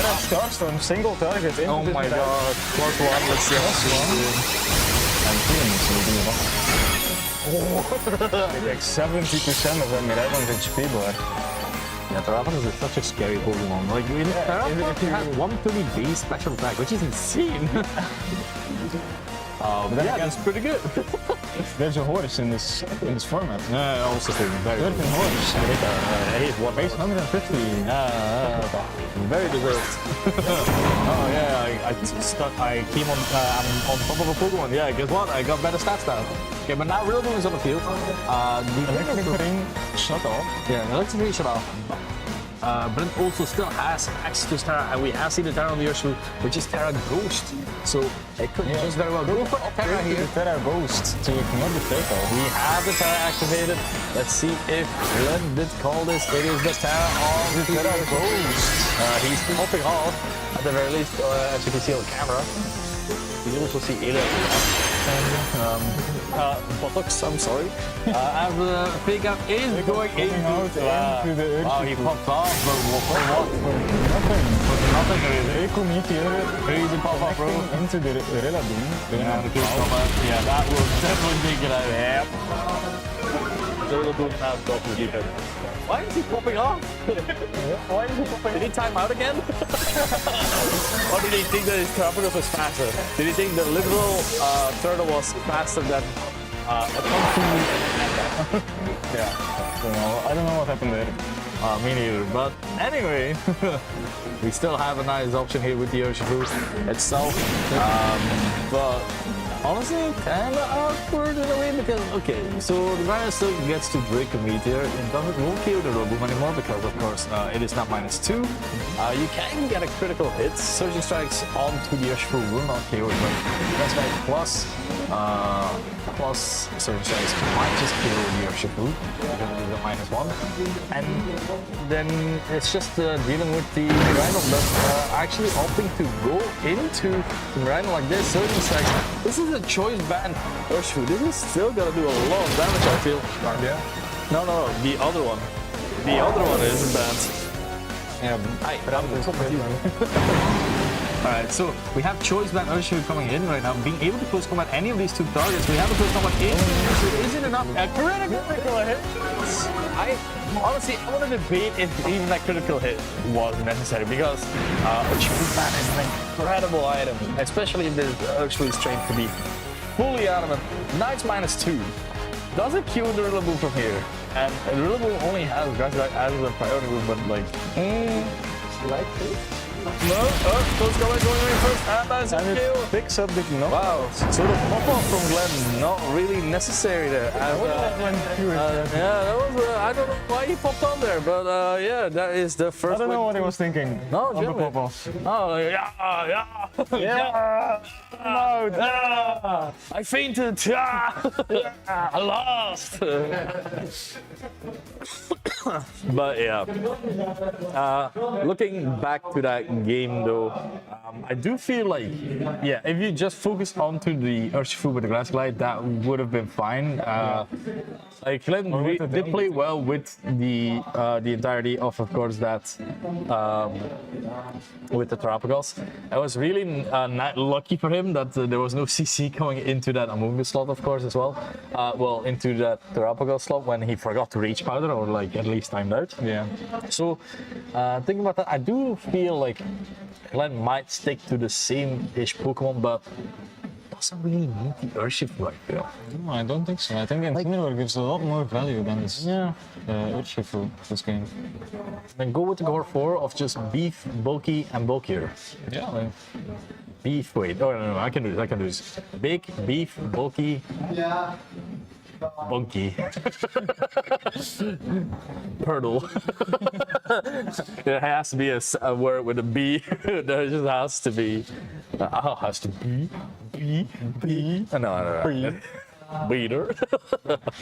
That Starstorm single target. Oh my god. +1, let's see. I'm feeling so like 70% of them Miraidon's HP bar. Yeah, Terraformers is such a scary Pokemon. Like, in Terraformers, you have 130 base special attack, which is insane. Yeah, that's pretty good. There's a horse in this format. Yeah, also very good. 13 horse. What Base 150. very deserved. Oh yeah, I came on. I'm on top of a Pokemon. Yeah, guess what? I got better stats now. Okay, but now Rillaboom is on the field. The Electric ring shut off. Yeah, the electric ring shut off. Brent also still has access to Terra, and we have seen the Terra on the Urshifu, which is Terra Ghost. So it could just very well go for Terra here. The Terra Ghost to ignore the fatal. We have the Terra activated. Let's see if Glenn did call this. It is the Terra on the Terra Ghost. He's popping off, at the very least, as you can see on camera. You also see Ela. Buttocks, I'm sorry. As the fake out is going into the Earth. Wow, he popped off, but for what? Nothing. For nothing, really. Echo Meteor Crazy pop off, bro. into the Rillaboom. Yeah, the good combat. Yeah, that will definitely take it out. Yep. The Rillaboom now got to deep end. Why is he popping off? Why is he popping off? Did he time out again? Or did he think that his Terrapagos was faster? Did he think the literal turtle was faster than a Kung Fu? Yeah. I don't know what happened there. Me neither. But anyway, we still have a nice option here with the Urshifu itself. But honestly, kind of awkward in a way because, okay, so the Rhino still gets to break a meteor. It won't kill the Rillaboom anymore because, of course, it is now -2. You can get a critical hit. Surging Strikes onto the Urshifu will not kill it, but that's right. Plus Surging Strikes might just kill the Urshifu because it is a -1. And then it's just dealing with the Rhino, but actually opting to go into the Rhino like this. Surging Strikes. This is a choice band Urshifu. This is still gonna do a lot of damage, I feel. Yeah. No, the other one. The other one isn't banned. I'm confused. Alright, so we have choice band Urshifu coming in right now, being able to close combat any of these two targets. We have a close combat in. So isn't enough a critical hit? Honestly, I want to debate if even that critical hit was necessary because Urshifu band is an incredible item, especially if the Urshifu is trained to be fully adamant. Knight's -2. Does it kill the Rillaboom from here? And Rillaboom only has Grass Guide as a priority move, but like, likely. No, close combat going in first, and that's a kill. Picks up the knock. Wow, so the pop-off from Glenn, not really necessary there. And, yeah, that was, I don't know why he popped on there, but yeah, that is the first I don't know what he was thinking. No, on the generally. pop-off. Oh, yeah. I fainted. I lost. But yeah, looking back to that game though, I do feel like, yeah, if you just focus onto the Urshifu with the Grass Glide, that would have been fine. Like Glenn did play well with the entirety of course, that with the Terrapagos. It was really not lucky for him that there was no CC going into that Amoonguss slot, of course, as well. Well, into that Terrapagos slot when he forgot to reach powder or like at least timed out. Yeah. So thinking about that, I do feel like Glenn might stick to the same-ish Pokemon, but doesn't really need the Urshifu, I feel. No, I don't think so. I think Incineroar gives a lot more value than Urshifu this game. Then go with the core 4 of just beef, bulky, and bulkier. Yeah, like, Beef, wait, oh no, I can do this. Big, beef, bulky, bunky. Purtle. There has to be a word with a B. There just has to be. Has to be. No. Beater.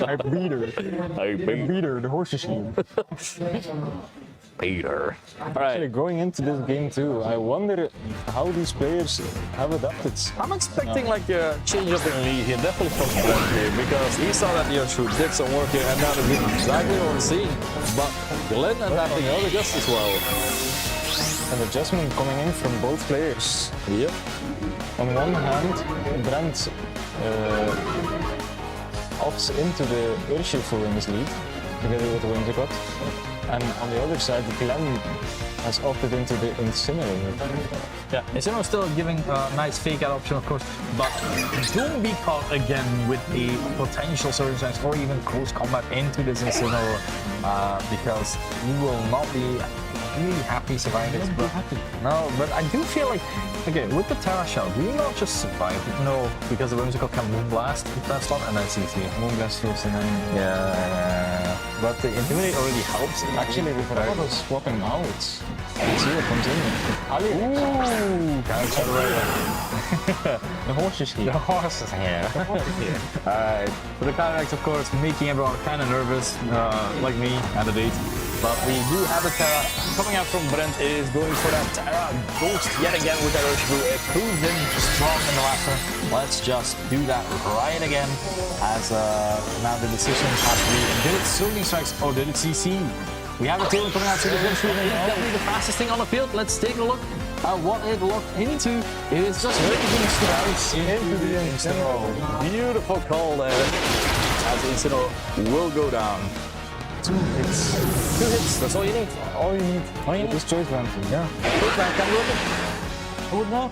I beater, the horse's heel. Peter. Actually, going into this game too, I wonder how these players have adapted. I'm expecting like a change up in lead here, definitely from Brent here, because he saw that the Urshifu did some work here, and now they're doing exactly what we're seeing. But Glenn adapting other just as well. An adjustment coming in from both players. Yep. On one hand, Brent opts into the Urshifu in his lead, together with the Whimsicott. And on the other side, Glenn has opted into the Incineroar. Yeah, Incineroar still giving a nice fake out option, of course, but don't be caught again with a potential Surging Strikes or even close combat into this Incineroar, because you will not be really happy surviving this. No, but I do feel like, okay, with the Terra Shell, do you not just survive? No, because the Whimsicott can Moonblast first on and then CC. Moonblast first and then... Yeah, but the Intimidate already helps. Actually, with Rado swapping out, Zero comes in. Ali. Ooh, The horse is here. The horse is here. Alright, for the Cataracts, of course, making everyone kind of nervous, like me at the date. But we do have a Terra coming out from Brent, is going for that Terra Ghost yet again with that Urshifu. It proved him strong in the last turn. Let's just do that right again, as now the decision has to be, did it Surging Strikes or did it CC? We have a Tailwind coming out to the Urshifu, and it's definitely the fastest thing on the field. Let's take a look at what it locked into. It is just raging strikes into the Incineroar. Beautiful call there, as Incineroar will go down. 2 hits. 2 hits, that's all you need. All you need. This choice band. Yeah. Choice band can work it. Would know.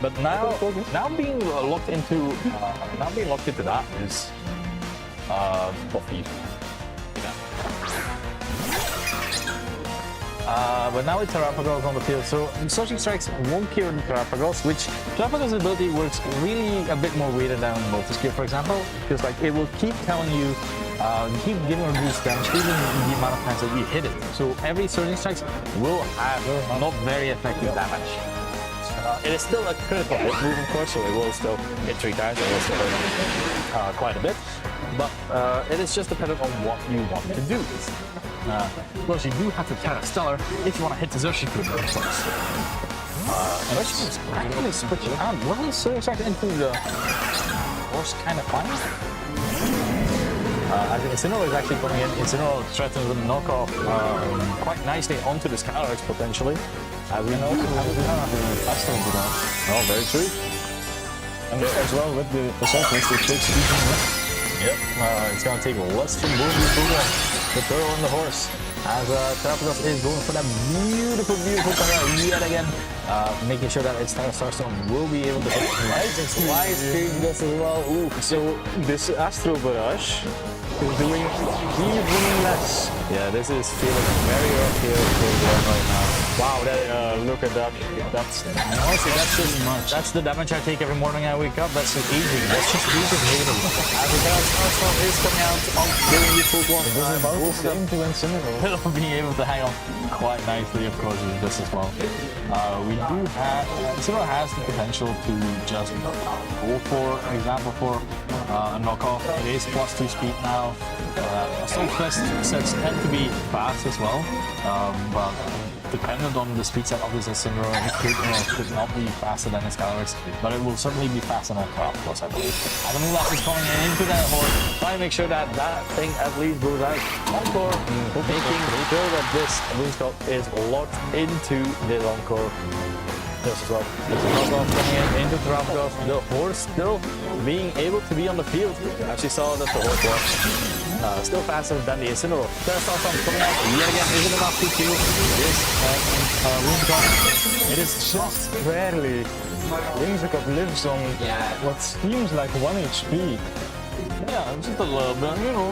But now being locked into that is Buffy. But now with Terrapagos on the field, so Surging Strikes won't cure the Terrapagos, which Terrapagos' ability works really a bit more weighted down in Lotus Gear, for example, because like it will keep telling you, keep giving reduced damage even the amount of times that you hit it. So every Surging Strikes will have not very effective damage. It is still a critical hit move, of course, so it will still hit 3 times, it will still hurt quite a bit, but it is just dependent on what you want to do. Plus, you do have to Terra Stellar if you want to hit the Urshifu, of course. Urshifu's actually switching on. Wasn't Surging Strike into the horse kind of fine? I think Incineroar is actually coming in. Incineroar threatens the knockoff quite nicely onto the Calyrex potentially. We know Astro to that. Oh, very true. And as well with the Assault List, it takes even less. Yep, it's going to take less from both the turtle and the horse. As Terrapagos is going for that beautiful Terra yet again, making sure that its Terra Starstone will be able to hit Wise doing this as well. Ooh. So this Astro Barrage is doing even less. Yeah, this is feeling very rough here right now. Wow, look at that. That's honestly, that's just much. That's the damage I take every morning I wake up. That's just aging. That's just aging negative. As the Terra Starstone is coming out on giving you full block. This is about the same to Incineroar. Being able to hang on quite nicely, of course, with this as well. We do have, Incineroar has the potential to just go for example for a knockoff. It is +2 speed now. Assault Fist sets tend to be fast as well, but dependent on the speed set of this Incineroar, it could not be faster than its Calyrex, but it will certainly be faster than Terrapagos, I believe. And the Moonblast is coming in into that horse, trying to make sure that that thing at least goes out. Encore, making sure that this Whimsicott is locked into this Encore. Yes, as well. There's a knockoff coming in into Terapagos. The horse still being able to be on the field. As you saw that the horse was still faster than the Incineroar. There's also coming out yet again. Isn't enough to kill this Whimsicott. It is just barely. Whimsicott lives on what seems like 1 HP. Yeah, just a little bit, you know.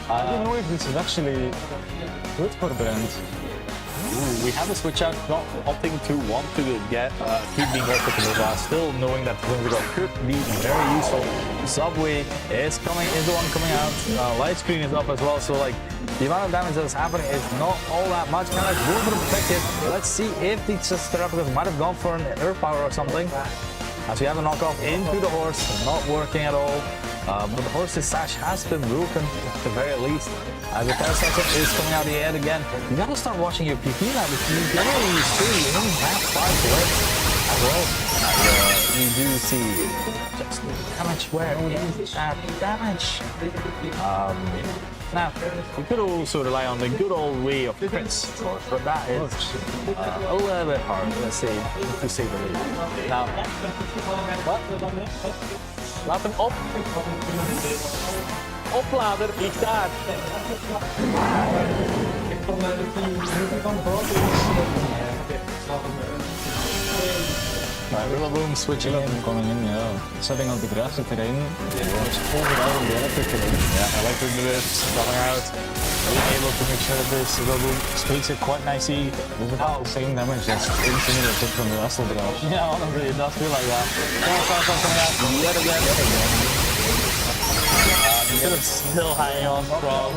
I don't know if this is actually good for Brent. We have a switch out, not opting to want to get keep being more quick, still knowing that Whimsicott could be very useful. Subway is coming, is the one coming out. Light screen is up as well, so like the amount of damage that is happening is not all that much. Kind of like will be protected. Let's see if the Terapagos might have gone for an Earth Power or something. As we have a knockoff into the horse, not working at all. But the horse's sash has been broken at the very least. As the Terastation is coming out yet again. You gotta start watching your PP now because you generally see you only have 5 left as well. You do see just damage. Where is that damage? Now, you could also rely on the good old way of crits, but that is a little bit hard, let's say, to say the least. Now, what? Laat hem op. Oplader ligt daar. Rillaboom switching in, coming in, yeah. Setting on the grass terrain. Overall on the electric terrain. Yeah, electric drift coming out. Being able to make sure that this Rillaboom takes it quite nicely. This is about the same damage as Incineroar took from the Wrestle Draft. Yeah, honestly, it does feel like that. Coming out yet again. Still hanging on strong.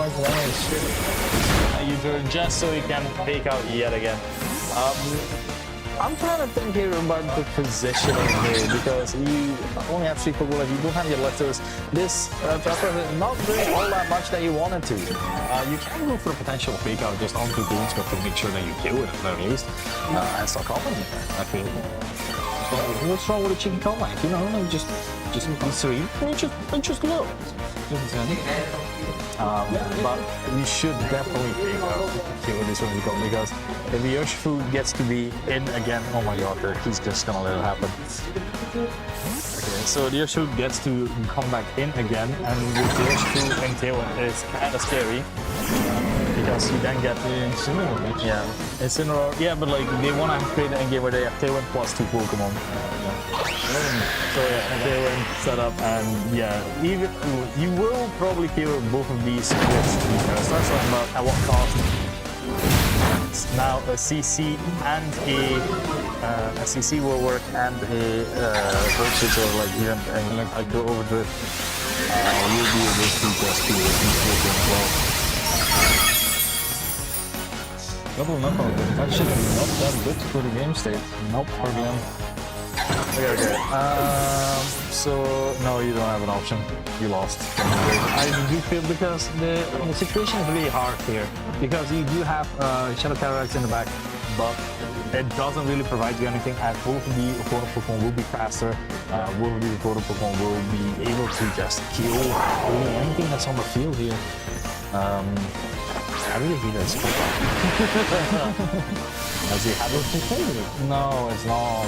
You turn just so you can take out yet again. I'm trying to think here about the positioning here because you only have 3 Pokemon, you don't have your lifters. This Trapper is not doing all that much that you wanted to. You can go for a potential fake out just onto the Whimsicott to make sure that you kill it at the very least. And start confident, I feel. So what's wrong with a chicken call like? You know, like just be serene and just look. But you should definitely fake out kill this Whimsicott because if the Urshifu gets to be in again, oh my god, he's just gonna let it happen. Okay, so the Urshifu gets to come back in again, and with the Urshifu and Tailwind is kind of scary because you then get the Incineroar. Yeah, Incineroar. Yeah, but like they want to create an endgame where they have Tailwind plus 2 Pokemon. So yeah, Tailwind setup, and yeah, even you will probably kill both of these with the Starshine, but at what cost? Now a CC and a CC will work, and a voltage or like even a go overdrift will be able to just kill these Pokemon as well. Double knockout, but actually not that good for the game state. Nope, for them. Okay. So no, you don't have an option. You lost. I do feel because the situation is really hard here because you do have Shadow Cataracts in the back, but it doesn't really provide you anything. And both of the opponent Pokemon will be faster. Both of the opponent Pokemon will be able to just kill really anything that's on the field here. I really hate that skill. Does he have it? No, it's not.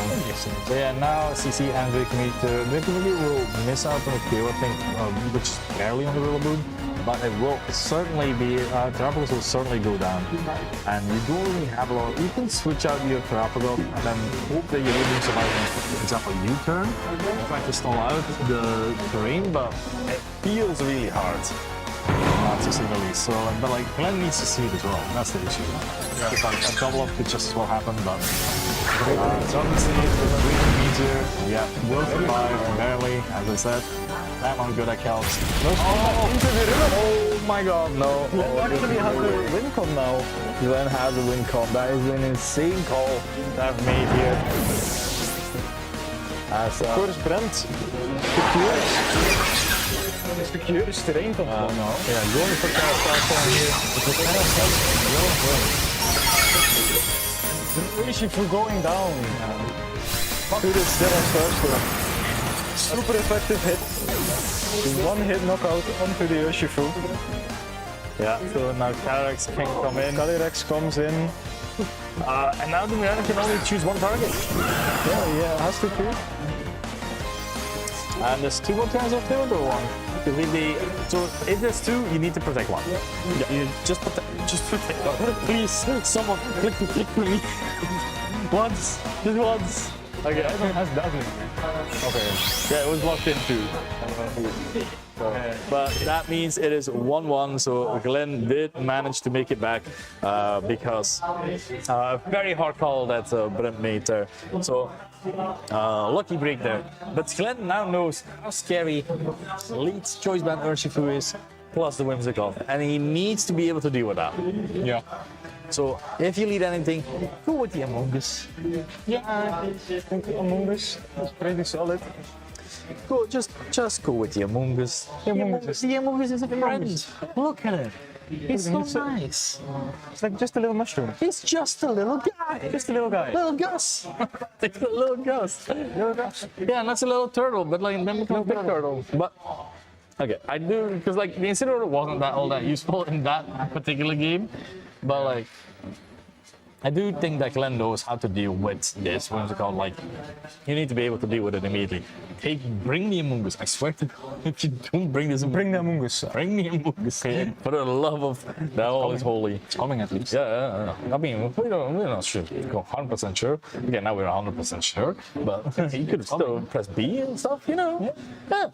So yeah, now CC and Drake-Meter. Drake-Meter will miss out on the kill, I think, which is barely on the Rillaboom, but it will certainly be, Terapagos will certainly go down. And you don't really have a lot. You can switch out your Terapagos and then hope that your Rillaboom survives, for example, U-turn, try to stall out the terrain, but it feels really hard. To say the least. So, but like Glenn needs to see it as well. That's the issue. Yeah. If a double up could just well happen, but so obviously with Meteor, yeah, will survive barely, as I said. That one good at Kelps. Oh my god, no. Glenn actually has the win con now. Glenn has a win con. That is an insane call that I've made here. As of course, Brent. Secures terrain van no. Yeah, going for Terastation here. The Urshifu going down. To the Stellar Starstone. Super effective hit. 1 hit knockout onto the Urshifu. Yeah, so now Calyrex can come in. Calyrex comes in. And now the Miranda can only choose one target. Yeah, has to choose. And there's 2 more turns of third or one? So if there's 2, you need to protect one. Yeah. You just protect one. Please, someone click for me. Once, just once. Okay, I don't have dozen. Okay. Yeah, it was locked in too. But that means it is 1-1, so Glenn did manage to make it back because a very hard call that Brent made there. So lucky break there. But Glenn now knows how scary lead choice band Urshifu is, plus the whimsical, and he needs to be able to deal with that. Yeah. So if you lead anything, go with the Among Us. Yeah, I think Among Us is pretty solid. Go, just go with the Among Us. The Among Us is a friend. Look at it. He's so nice. It's like just a little mushroom. He's just a little guy. Just a little guy. Little Gus. Little Gus. Little Gus. Yeah, and that's a little turtle, but like then becomes a big turtle. But okay, I do because like the Incinerator wasn't that all that useful in that particular game, but like I do think that Glenn knows how to deal with this. What's it called? Like, you need to be able to deal with it immediately. Bring the Among Us. I swear to God, if you don't bring this, Bring the Among Us. bring the Among Us. For the love of that all is holy. It's coming at least. Yeah. I mean, we're not sure. 100% sure. Again, now we're 100% sure. But you could still press B and stuff, you know. Yeah.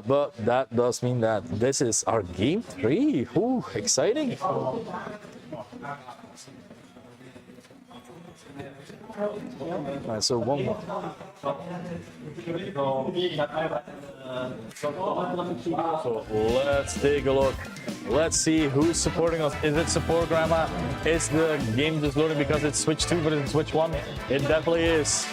But that does mean that this is our game 3. Ooh, exciting. Alright, so one more. So let's take a look. Let's see who's supporting us. Is it support grandma? Is the game just loading because it's Switch 2 but it's Switch 1? It definitely is.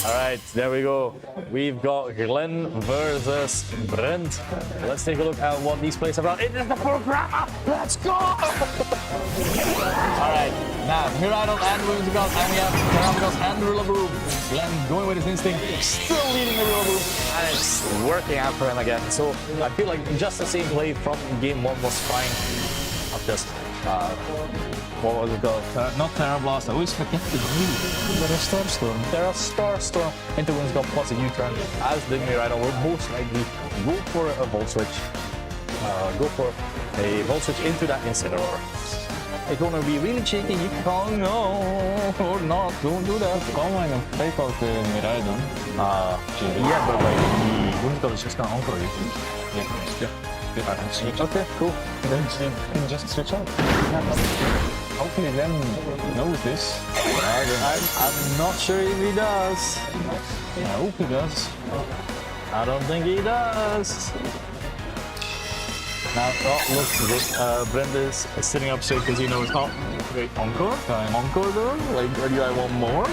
Alright, there we go. We've got Glenn versus Brent. Let's take a look at what these players have done. It is the programmer! Let's go! Alright, now Miradon and Whimsical, and we have Terramicos and Rillaboom. Glenn going with his instinct, still leading the Rillaboom, and it's working out for him again. So I feel like just the same play from game 1 was fine. I've just what was it called? Not Terra Blast, I always forget the name. Terra Starstorm. Terra Starstorm into Whimsical plus a U-turn. As the Miradon will most likely go for a Volt Switch. Go for a Volt Switch into that Incineroar. It's gonna be really cheeky, you can call no or not, don't do that. Kan man een fake out Miradon? Yeah, but like the Whimsical is just gonna encore you. Yeah. Okay, cool. Then you can just switch out. Hopefully Glenn knows this. I'm not sure if he does. I hope he does. I don't think he does. Now, look, Brenda's sitting up straight because he knows, wait, encore? Encore though? Like, or do I want more?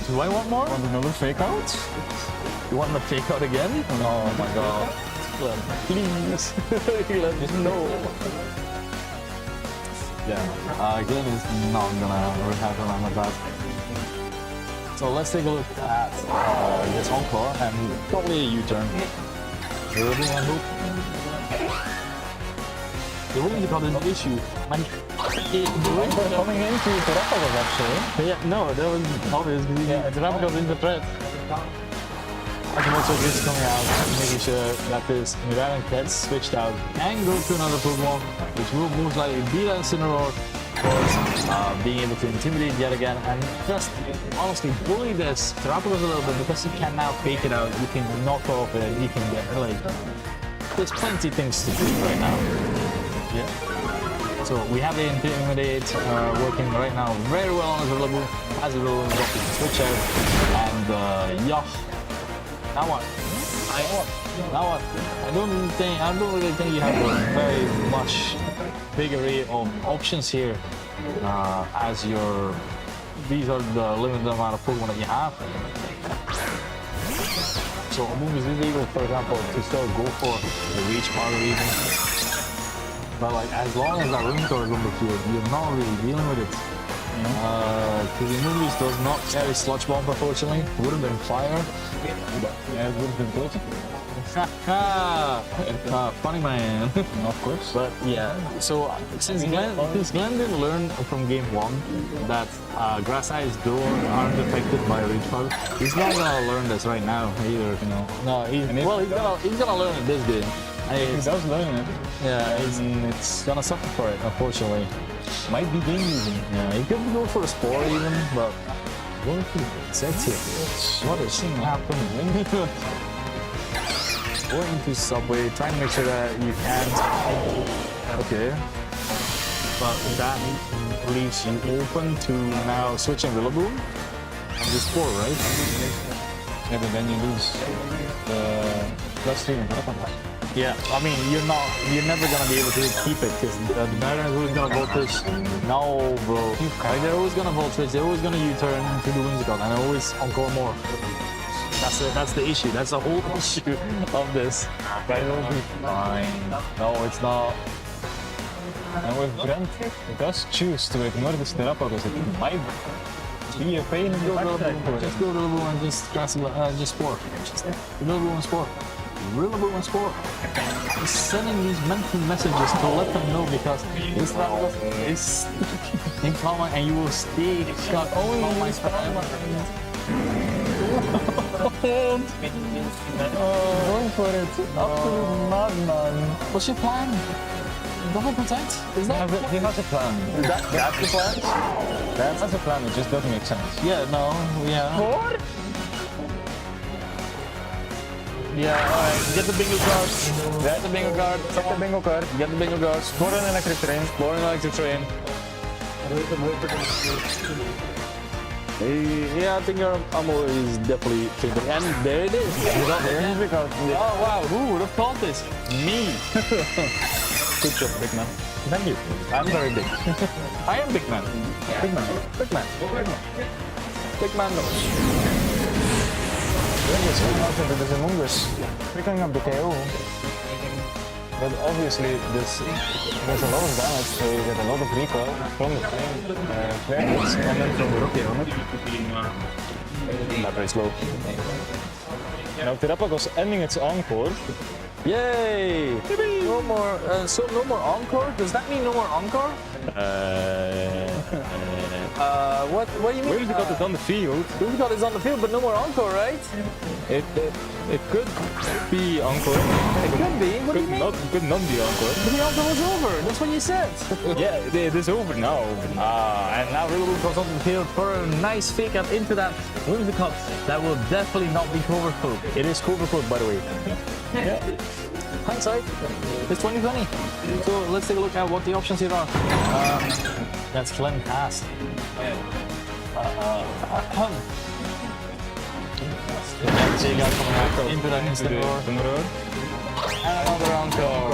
Do I want more? Want another fake out? You want the fake out again? Oh my god. Glenn, please. Glenn, just no. Yeah, Glenn is not gonna have a run like that. So let's take a look at this encore and probably a U-turn. The Whimsical is an issue. We're coming into Terramicos actually. Yeah, no, that was obvious because Terramicos in the threat. I can also just coming out, making sure that this Miradon gets switched out and go to another Pokemon, which will most likely be that Incineroar, of course, being able to intimidate yet again and just honestly bully this Terramicos a little bit because you can now fake it out, you can knock off it, you can get like, there's plenty of things to do right now. Yeah. So we have the Intimidate working right now very well on Rillaboom, as a Rillaboom got to switch out, and yeah. Now what? Now what? I don't really think you have a very much big array of options here, as these are the limited amount of Pokemon that you have. So Among Us is able, for example, to still go for the reach part of even. But like, as long as that Whimsical is on the field, you're not really dealing with it. Movies does not carry Sludge Bomb, unfortunately. Would have been fire. But, yeah, it would have been good. Funny man. Of course. But yeah, so since Glenn didn't learn from game 1 that grass eyes aren't affected by reach bug, he's not gonna learn this right now either, you know. No, he's gonna learn it this game. He does learn it. Yeah, it's gonna suffer for it, unfortunately. Might be game losing. Yeah, he could go for a spore even, but what if he sets it? What is happening? Going into Subway, trying to make sure that you can't. Okay. But that leaves you open to now switching Rillaboom and the spore, right? Yeah, but then you lose the +3 and +1. Yeah, I mean, you're never gonna be able to keep it because the Mariners always gonna voltage. No, bro. Like, they're always gonna voltage, they're always gonna U-turn to the Whimsicott and always encore more. That's the issue. That's the whole issue of this. But it'll be Fine. No, it's not. And with Brent, does choose to ignore the Terapagos, it might be a pain in the backside for him. Just go to Rillaboom and just just spore. Just Rillaboom and spore. Rillaboom and spore. He's sending these mental messages to let them know because this Terapagos is in common and you will stay shut only my forever. Going for it. Absolute madman. What's your plan? Double protect? Is that He has a plan. that's the plan? That's a plan, it just doesn't make sense. Yeah, no, yeah. Yeah, alright. Get the bingo card. Get the bingo card. Take the bingo card. Get the bingo cards. Score an electric train. Explore an electric train. Yeah, I think your ammo is definitely changing. And there it is. Oh wow, who would have thought this? Me. Good job, big man. Thank you. I'm very big. I am big man. Big man. Big man. Big man. There's a Mungus picking up the KO. But obviously there's a lot of damage, so you get a lot of recoil from the flare hits and then from the rookie on it. Not very slow. Now Terapagos ending its encore. Yay! No more. So no more encore? Does that mean no more encore? What do you mean? Whimsicott is on the field. Whimsicott is on the field, but no more encore, right? It could be encore. It could be. What do you mean? Could not be encore. But the encore was over. That's what you said. Yeah, it is over now. And now Rillaboom goes on the field for a nice fake out into that Whimsicott. That will definitely not be cover code. It is cover code, by the way. Yeah. Hindsight, it's 2020. So let's take a look at what the options here are. That's Glenn Cast. Into that instant roar. And another encore.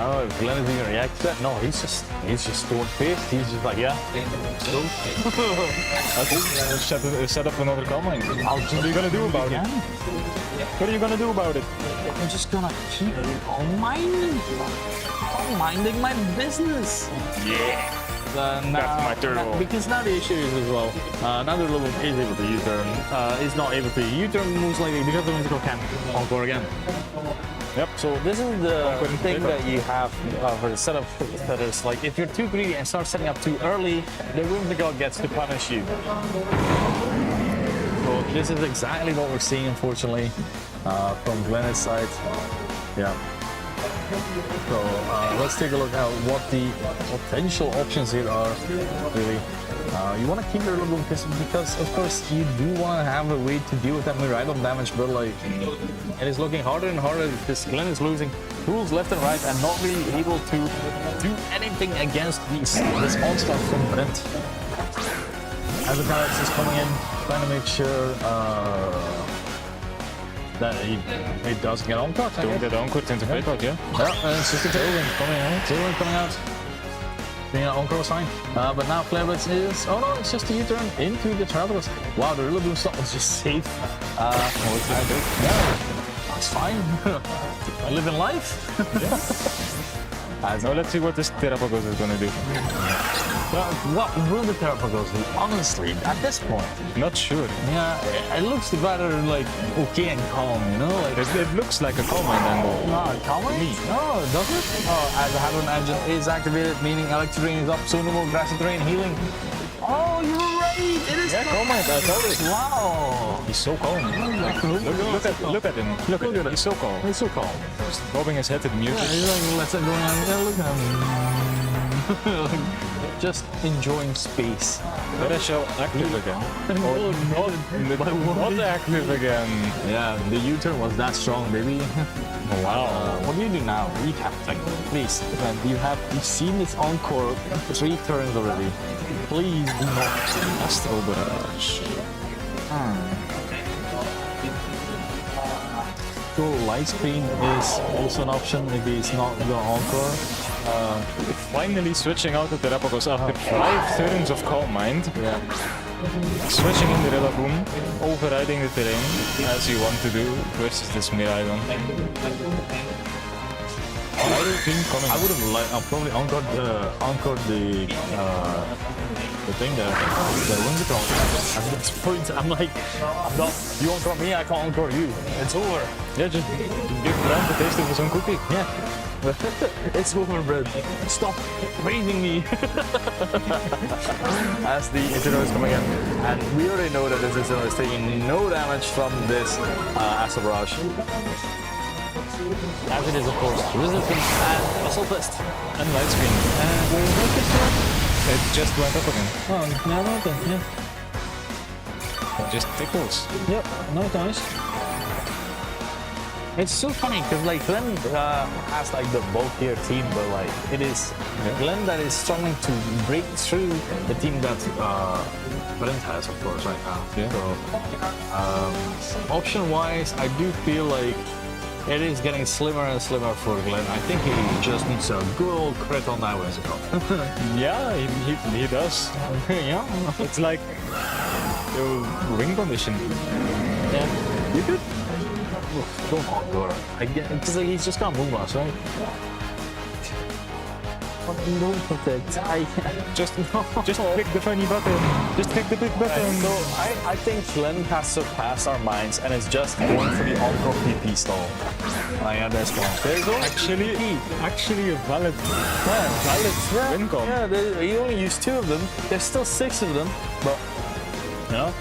Oh, if Glenn is even react to that? No, he's just stone-faced. He's just like, yeah. Set up another comment. What are you gonna do about it? What are you gonna do about it? I'm just gonna keep on minding my business. Yeah. Now, That's my turtle. Because now the issue is as well, now the Rillaboom is able to U-turn, is not able to U-turn most likely because the Whimsicott can encore again. Yep. So this is the thing that you have for the setup setters. Like if you're too greedy and start setting up too early, the Whimsicott gets to punish you. So this is exactly what we're seeing, unfortunately, from Glenn's side. Yeah. So let's take a look at what the potential options here are, really. You want to keep your Rillaboom because, of course, you do want to have a way to deal with that Miraidon damage, but like, it is looking harder and harder because Glenn is losing tools left and right and not really able to do anything against this onslaught from Brent. As the Galaxy is coming in, trying to make sure that it does get encore. Don't get encore into Paypal, yeah? Yeah, and it's just a Tailwind coming out. Tailwind coming out. Being an encore sign. But now Flare Blitz is. Oh no, it's just a U-turn into the Travelers. Wow, the Rillaboom stop was just safe. Yeah, that's fine. I live in life. Now let's see what this Terapagos is gonna do. What will the Terrapagos do? Honestly, at this point. Not sure. Yeah, it looks rather like okay and calm, you know? Like, It looks like a command angle. no, calm? Oh, does it? Oh, as the Hadron engine is activated, meaning electric terrain is up, so no more grassy terrain healing. Oh, you're right! It is Command, I told it. Wow! He's so calm. Look at him. Look at him. He's so calm. He's so calm. Just bobbing his head to the music. He's like, let's go on. Yeah, look at him. Just enjoying space. Let us show active again. Not active again. Yeah, the U-turn was that strong, baby. Wow. What do you do now? Recap, like, please. Man, you've seen this encore 3 turns already. Please do not. Last overrush. So light screen is also an option if it's not the encore. Finally switching out the Terrapagos after 5 turns of Calm Mind. Yeah. Switching in the Rillaboom, overriding the terrain as you want to do versus this Miraidon. I would have liked. I'll probably encored the thing there. The Whimsicott. At this point, I'm like, I'm not. You encore me, I can't encore you. It's over. Yeah, just give Brand the taste of his own cookie. Yeah. It's over, Brad. Stop praising me. As the Isidore is coming in, and we already know that this Isidore is taking no damage from this Astral Barrage. As it is, of course, Resistance and Muscle Fist. And light screen. It just went up again. Oh, no, okay, yeah. It just tickles. Yep, no, nice. It's so funny because like Glenn has like the bulkier team, but like it is Glenn that is struggling to break through the team that Brent has, of course, right now. Yeah. So option-wise, I do feel like it is getting slimmer and slimmer for Glenn. I think he just needs a good old crit on that Whimsicott. Yeah, he does. Yeah, It's like the wing condition. yeah. You could. Don't encore. I get because like, he's just gonna move us, right? Fucking don't protect. Just click the funny button. Just click the big button. So I think Glenn has surpassed our minds and is just going for the encore PP stall. At this point. There's only Actually a valid win con. Yeah, he only used 2 of them. There's still 6 of them, but you know.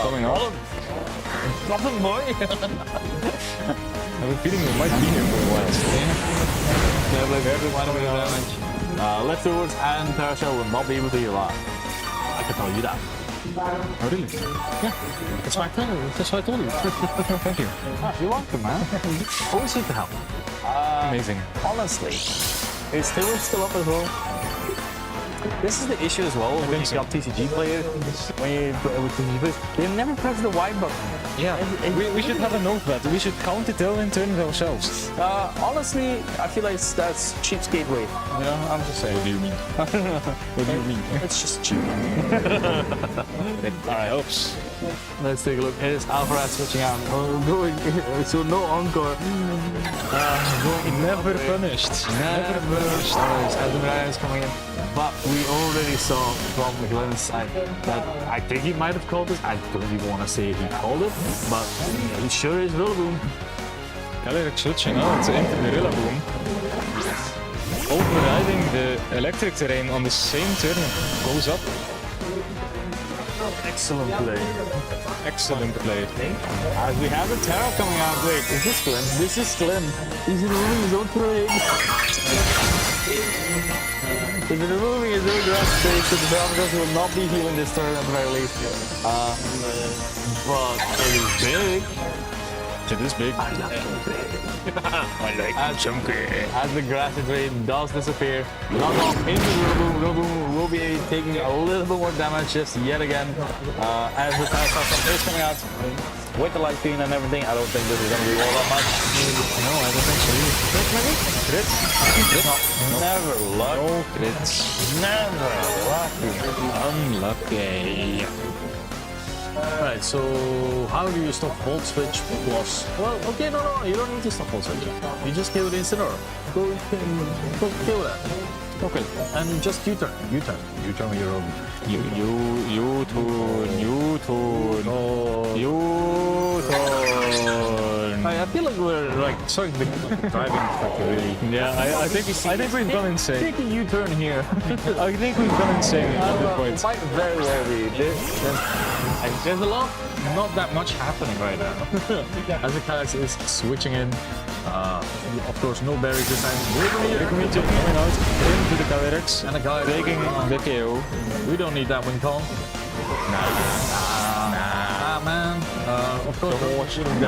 Coming up. Nothing, boy. I have a feeling we might be here for a while. Yeah, like everyone with damage. Leftovers and Parashell will not be able to heal that. I can tell you that. Oh really? Yeah, that's what I told you. That's what I told you. Thank you. You're welcome, man. Always here to help. Amazing. Honestly, is Taylor still up as well? This is the issue as well when you got TCG players. When you play with TCG players, they never press the Y button. Yeah, we should have a note that we should count it till and turn it ourselves. Honestly, I feel like that's cheapskate way. You know, I'm just saying. What do you mean? What do you mean? It's just cheap. It helps. Let's take a look. It is Alvarez switching out. So no encore. Never punished. Never punished. Alvarez is coming in. But we already saw from Glenn's side that I think he might have called it. I don't even want to say he called it, but he sure is Rillaboom. Calyrex switching out into the Rillaboom. Overriding the electric terrain on the same turn. Goes up. Excellent play. Excellent play. As we have the Terra coming out. Wait, is this Glenn? This is Glenn. He's removing his own terrain. He's removing his own grass stage, so the Terrapagos will not be healing this turn at the very least. But it is big. It is big. I like chunky. As the grassy terrain does disappear, knock off into the Rillaboom will be taking a little bit more damage just yet again. As the Terrapagos is coming out with the light screen and everything, I don't think this is going to be all that much. No, I don't think so either. Crit maybe? Crit? No. Never luck. No crits. Never lucky. Unlucky. Alright, so how do you stop Volt Switch plus? Well, okay, no, you don't need to stop Volt Switch. You just kill the Incineroar. Go kill that. Okay. And just U-turn. U-turn. U-turn when you're over. U-turn. Oh. U-turn. I feel like we're like sorry, the driving like really. Yeah, I think we've gone insane. Take a U-turn here. I think we've gone insane at this point. Might very well be. There's a lot, not that much happening right now. As the character is switching in. Of course, no berries this time. Rikumichi coming out into the Calyrex And a guy taking the KO. We don't need that win con. Nah, man. Of course, don't watch it. Then the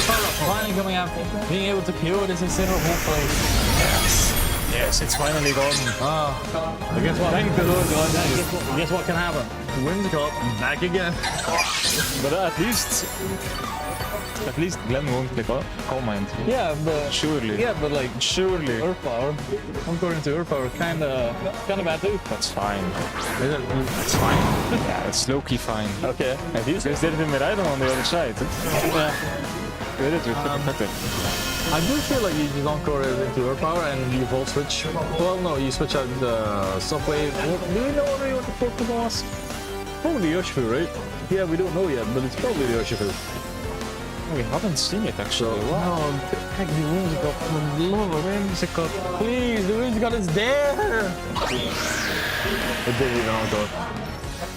Opala finally coming out, being able to kill this Incineroar hopefully. Yes, it's finally gone. Guess what? Thank the Lord God. Guess what can happen? Whimsicott back again. But at least Glenn won't click comment. Yeah, but Surely. yeah, but like Surely. Earth Power, according to Earth Power, kind of bad too. That's fine. It's fine. Yeah, it's low-key fine. Okay. Have you? Because they've been Miraidon on the other side. Yeah. Good, it's effective. I do feel like you just encore it into Earth Power and you volt switch. Well, no, you switch out the Subway. Do we know already what the Pokemon was? Probably Urshifu, right? Yeah, we don't know yet, but it's probably the Urshifu. We haven't seen it actually. No, heck, the Whimsicott, for the love of Whimsicott, please, the Whimsicott is there! It did it on top.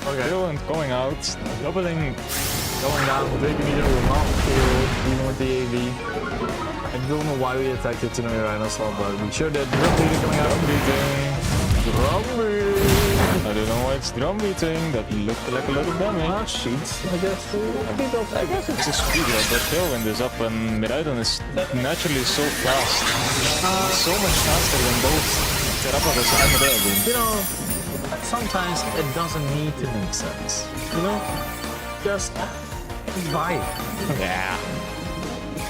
Okay. Dylan coming out, doubling. Going down, Baby Meter will not kill, even with the AV. I don't know why we attacked it to no Rhinosaur, but we sure did. Drum beating coming out. Drum beating! I don't know why it's drum beating, that looked like a lot of damage. Sheets, I guess. I guess it's a speed up, but Tailwind is up and Miraidon is naturally so fast. So much faster than both Terrapagas and Miraidon. You know, sometimes it doesn't need to make sense. You know? Just vibe. Yeah.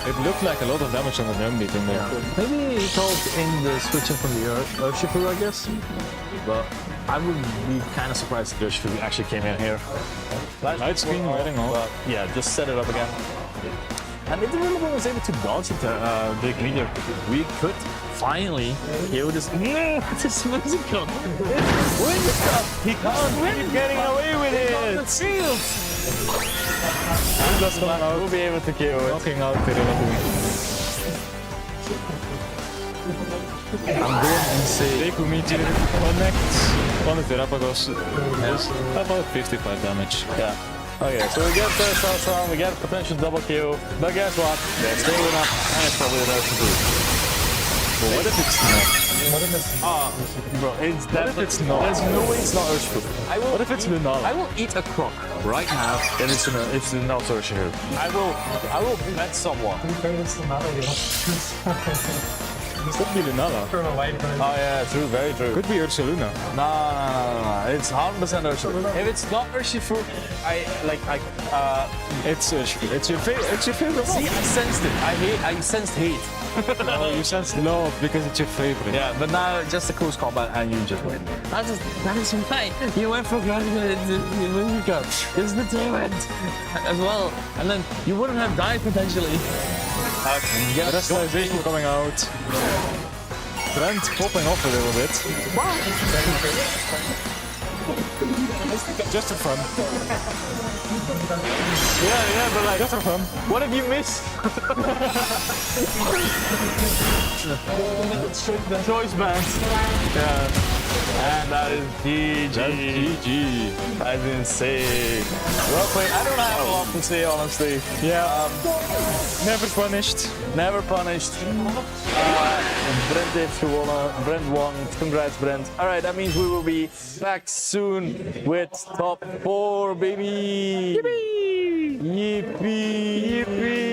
It looked like a lot of damage on the drum beating there. Maybe he called in the switching from the Urshifu, I guess. But I would be kind of surprised if Urshifu actually came in here. Light screen wearing on. But yeah, just set it up again. And if the Rillaboom was able to dodge it, Big Meteor, we could finally kill this. This Whimsicott! Whimsicott! He can't keep getting away with it! We'll be able to kill it. Knocking out the Rillaboom. I'm going insane. Rikumichi connects on the Terrapagas. Yes, about 55 damage. Yeah. Okay, so we get the South Round, we get a potential double kill, but guess what? They're still enough, and it's probably the best to do. But what if it's not? Bro, it's definitely it's not? There's no way it's not Urshifu. What if it's Lunala? I will eat a croc right now, and it's not Urshifu. I will bet someone. Could be Lunala. Oh yeah, true, very true. Could be Ursaluna. No. It's 100% Urshifu. If it's not Urshifu, It's Urshifu. It's your favorite. see, I sensed it. I sensed hate. No, you sense love because it's your favorite. Yeah, but now just a close combat and you just win. That is right. You went for granted. It's the talent as well, and then you wouldn't have died potentially. Restalization coming out. Brent popping off a little bit. Just for fun. Yeah, but like, Just for fun. what if you miss? The choice band. Yeah. And that is GG. That's GG. That's insane. Well played. I don't have a lot to say, honestly. Yeah. Never punished. Never punished. Brent heeft gewonnen. Brent won. Congrats, Brent. All right, that means we will be back soon with top 4, baby. Yippee! Yippee! Yippee!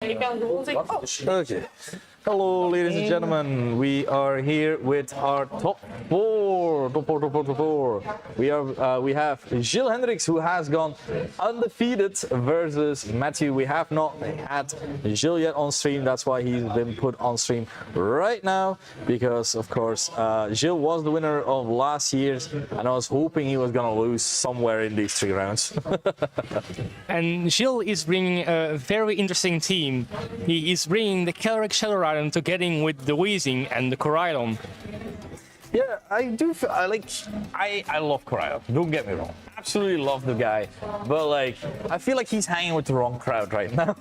Okay. Hello, ladies and gentlemen. We are here with our top four. We have Gilles Hendricks, who has gone undefeated versus Matthew. We have not had Gilles yet on stream. That's why he's been put on stream right now, because of course Gilles was the winner of last year's, and I was hoping he was gonna lose somewhere in these 3 rounds. And Gilles is bringing a very interesting team. He is bringing the Kelric Shadow Rider together with the Weezing and the Coraidon. Yeah, I do. I love Coraidon. Don't get me wrong. Absolutely love the guy, but like, I feel like he's hanging with the wrong crowd right now.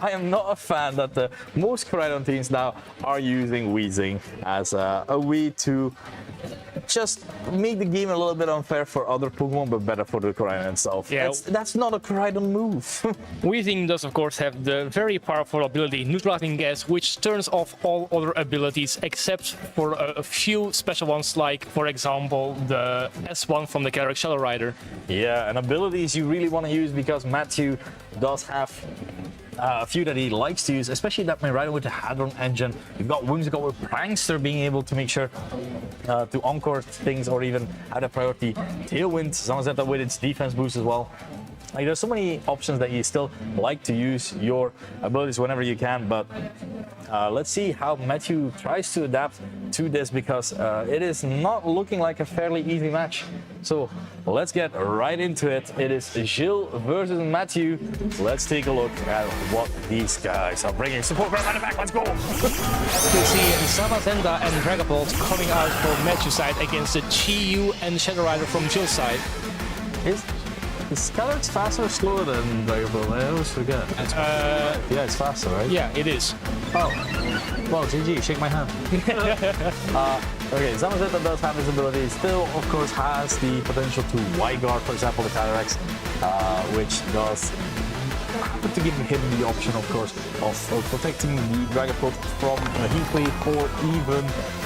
I am not a fan that the most Coraidon teams now are using Weezing as a way to just make the game a little bit unfair for other Pokemon, but better for the Coraidon itself. Yeah. That's not a Coraidon move. Weezing does, of course, have the very powerful ability Neutralizing Gas, which turns off all other abilities except for a few special ones, like, for example, the S1 from the Kelric Shadow Rider. Yeah, and abilities you really want to use, because Matthew does have a few that he likes to use, especially that Miraidon with the Hadron engine. You've got Whimsicott with Prankster being able to make sure to encore things, or even add a priority Tailwind, Zamazenta with its defense boost as well. Like, there's so many options that you still like to use your abilities whenever you can, but let's see how Matthew tries to adapt to this, because it is not looking like a fairly easy match. So let's get right into it. It is Gilles versus Matthew. Let's take a look at what these guys are bringing. Support right at the back, let's go! You see Zamazenta and Dragapult coming out for Matthew's side against the Chi-Yu and Shadow Rider from Gilles' side. Is Kelric's faster or slower than Dragapult? I always forget. Yeah, it's faster, right? Yeah, it is. Oh, well, GG, shake my hand. Okay, Zamazenta does have his ability. Still, of course, has the potential to Wide Guard, for example, the Calyrex, which does happen to give him the option, of course, of protecting the Dragapult from the Heatwave, or even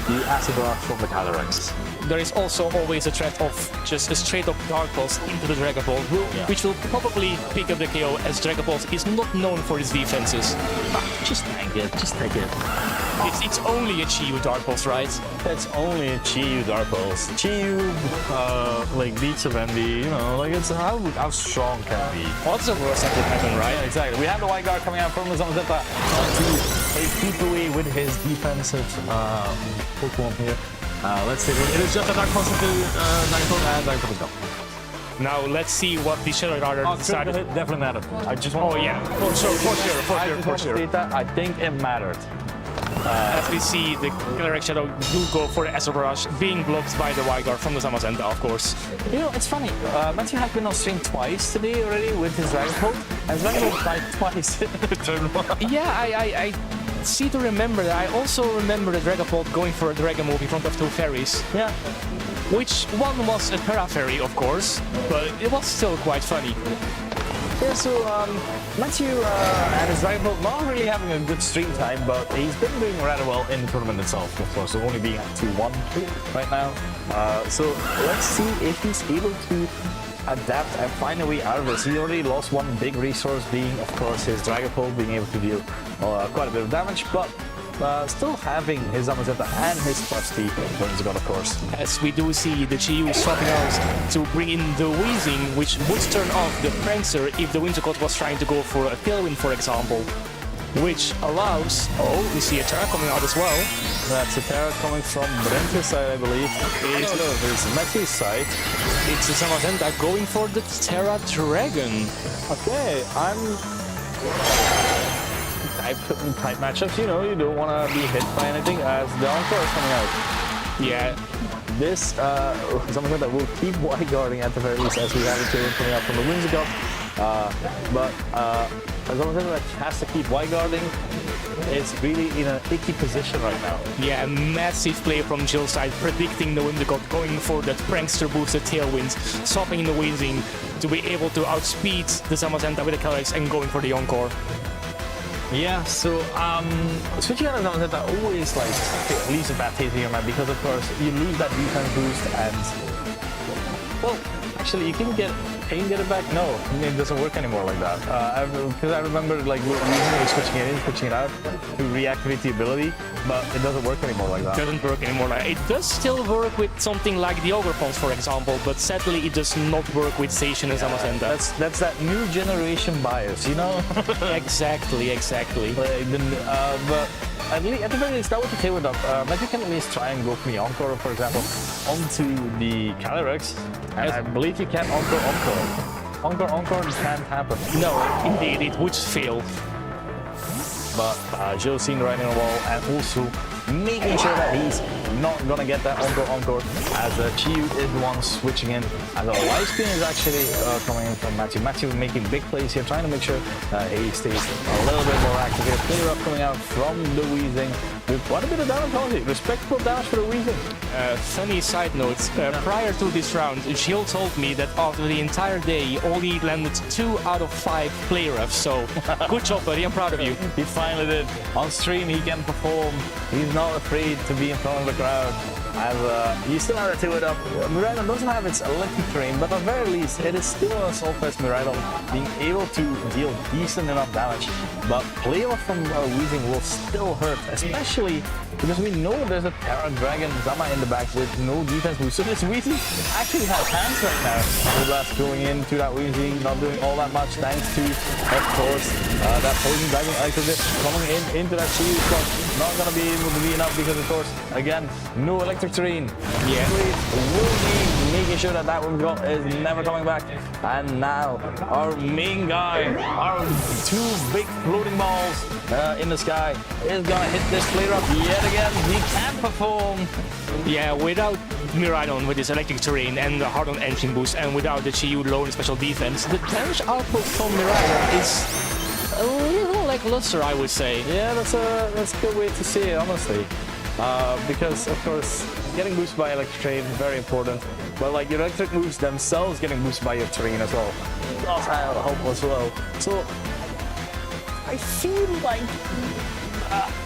the Acid Blast from the Calyrex. There is also always a threat of just a straight up Dark Pulse into the Dragapult, which will probably pick up the KO, as Dragapult is not known for its defenses. Just tank it, just take it. It's only a Chi-Yu Dark Pulse, right? It's only a Chi-Yu Dark Pulse. Chi-Yu, like, beats of Envy, you know, like, it's how strong can it be? What's the worst that could happen, right? Yeah, exactly. We have the Wide Guard coming out from the Zamazenta to keep away with his defensive Pokemon here. Let's see. It is just a Dark Pulse into Dragapult, and Dragapult is gone. Now let's see what the Shadow Rider decided. Definitely mattered. I just want. Oh yeah, for sure. I think it mattered. As we see, the Kelric Shadow do go for the Acid Barrage, being blocked by the Wide Guard from the Zamazenta, of course. You know, it's funny. Matthew has been on stream twice today already with his Dragapult, and Dragapult died twice in turn 1. Yeah, I see to remember that. I also remember the Dragapult going for a Dragon move in front of 2 fairies. Yeah. Which one was a Terra Fairy, of course, but it was still quite funny. Yeah, so Matthew and his Dragapult not really having a good stream time, but he's been doing rather well in the tournament itself, of course, so only being at 2-1 right now. So let's see if he's able to adapt and find a way out of this. He already lost one big resource, being, of course, his Dragapult being able to deal quite a bit of damage, but still having his Zamazenta and his trusty Whimsicott, of course. As we do see the Chi-Yu swapping out to bring in the Weezing, which would turn off the Prankster if the Whimsicott was trying to go for a Tailwind, for example. Which allows... Oh, we see a Terra coming out as well. That's a Terra coming from Brent's side, I believe. It's Matthew's side. It's Zamazenta going for the Terra Dragon. Okay, type matchups, you know, you don't want to be hit by anything as the Encore is coming out. Yeah. This Zamazenta will keep Wide Guarding at the very least, as we have it coming out from the Whimsicott. But Zamazenta has to keep Wide Guarding. It's really in an icky position right now. Yeah, massive play from Gilles' side, predicting the Whimsicott, going for that Prankster boosted Tailwinds, swapping in the Weezing to be able to outspeed the Zamazenta with the Calyrex and going for the Encore. Yeah, so switching on a Zamazenta always leaves a bad taste in your mouth, because of course you lose that defense boost, and well, actually you can get Pain get it back? No, it doesn't work anymore like that. Because I remember like usually switching it in, switching it out to reactivate the ability, but it doesn't work anymore like that. Doesn't work anymore. It does still work with something like the Ogre Pulse, for example, but sadly it does not work with Station and Zamazenta. That's that new generation bias, you know? Exactly. But at the very least, that was the tailwind up. But you can at least try and go for the Encore, for example, onto the Calyrex, and I believe you can Encore can't happen. No, indeed, it would fail. But Josine riding on the wall and also making sure that he's not gonna get that Encore as Chiyu is the one switching in. As a live spin is actually coming in from Matthew. Matthew making big plays here, trying to make sure he stays a little bit more active here. Player up coming out from the Weezing with quite a bit of damage on it. Respectable damage for the Weezing. Funny side note, prior to this round, Jill told me that after the entire day, only landed 2 out of 5 player ups, so good job, buddy, I'm proud of you. He finally did. On stream, he can perform. He's not afraid to be in front of the crowd. And you still have to it up. Miraidon doesn't have its electric terrain, but at the very least, it is still an assault fest Miraidon being able to deal decent enough damage. But playoff from Weezing will still hurt, especially because we know there's a Terra Dragon Zama in the back with no defense boost. So this Weezing actually has hands right now. The blast going into that Weezing, not doing all that much thanks to, of course, that Poison Dragon activist coming into that shield slot. Not gonna be able to be enough because, of course, again, no electric terrain. Yeah. Will be making sure that that one is never coming back. And now our main guy, our 2 big floating balls in the sky, is gonna hit this player up yet again. He can perform. Yeah, without Miraidon with his electric terrain and the hard-on engine boost, and without the Chiyu low in special defense, the damage output from Miraidon is a little lackluster, I would say. Yeah, that's a good way to see it, honestly. Because, of course, getting boosted by electric terrain is very important. But like your electric moves themselves getting boosted by your terrain as well. Does help as well. So I feel like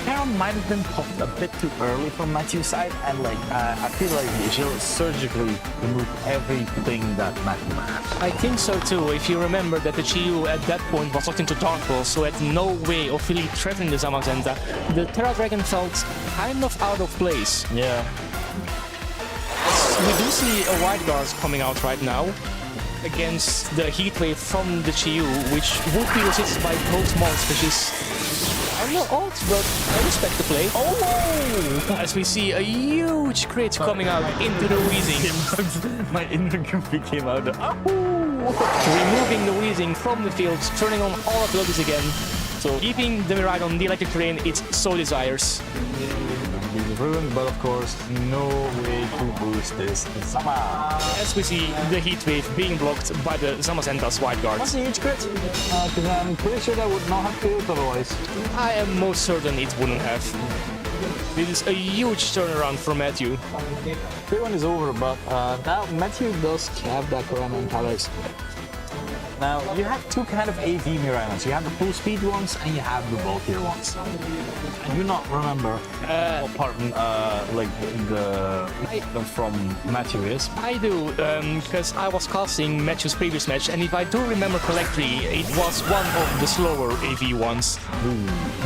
Terra might have been popped a bit too early from Matthew's side, and like I feel like she'll surgically remove everything that Matthew has. I think so too, if you remember that the Chiyu at that point was locked into Dark Pulse, so had no way of really threatening the Zamazenta. The Terra Dragon felt kind of out of place. Yeah. We do see a White Guard coming out right now against the Heat Wave from the Chiyu, which would be resisted by both monsters, which is I'm not odd, but I respect the play. Oh! As we see a huge crit coming out into the Weezing. My inner goofy came out. Removing the Weezing from the field, turning on all abilities again. So keeping the Miraidon, the electric terrain, it so desires. Ruined, but of course, no way to boost this Zama. As we see the Heat Wave being blocked by the Zamazenta's White Guard. That's a huge crit, because I'm pretty sure that would not have failed otherwise. I am most certain it wouldn't have. This is a huge turnaround for Matthew. This one is over, but now Matthew does have that Corona and Calyrex. Now, you have 2 kind of AV Miraidons. You have the full speed ones and you have the bulkier ones. I do not remember what part like the from Matthew is. I do, because I was casting Matthew's previous match, and if I do remember correctly, it was one of the slower AV ones.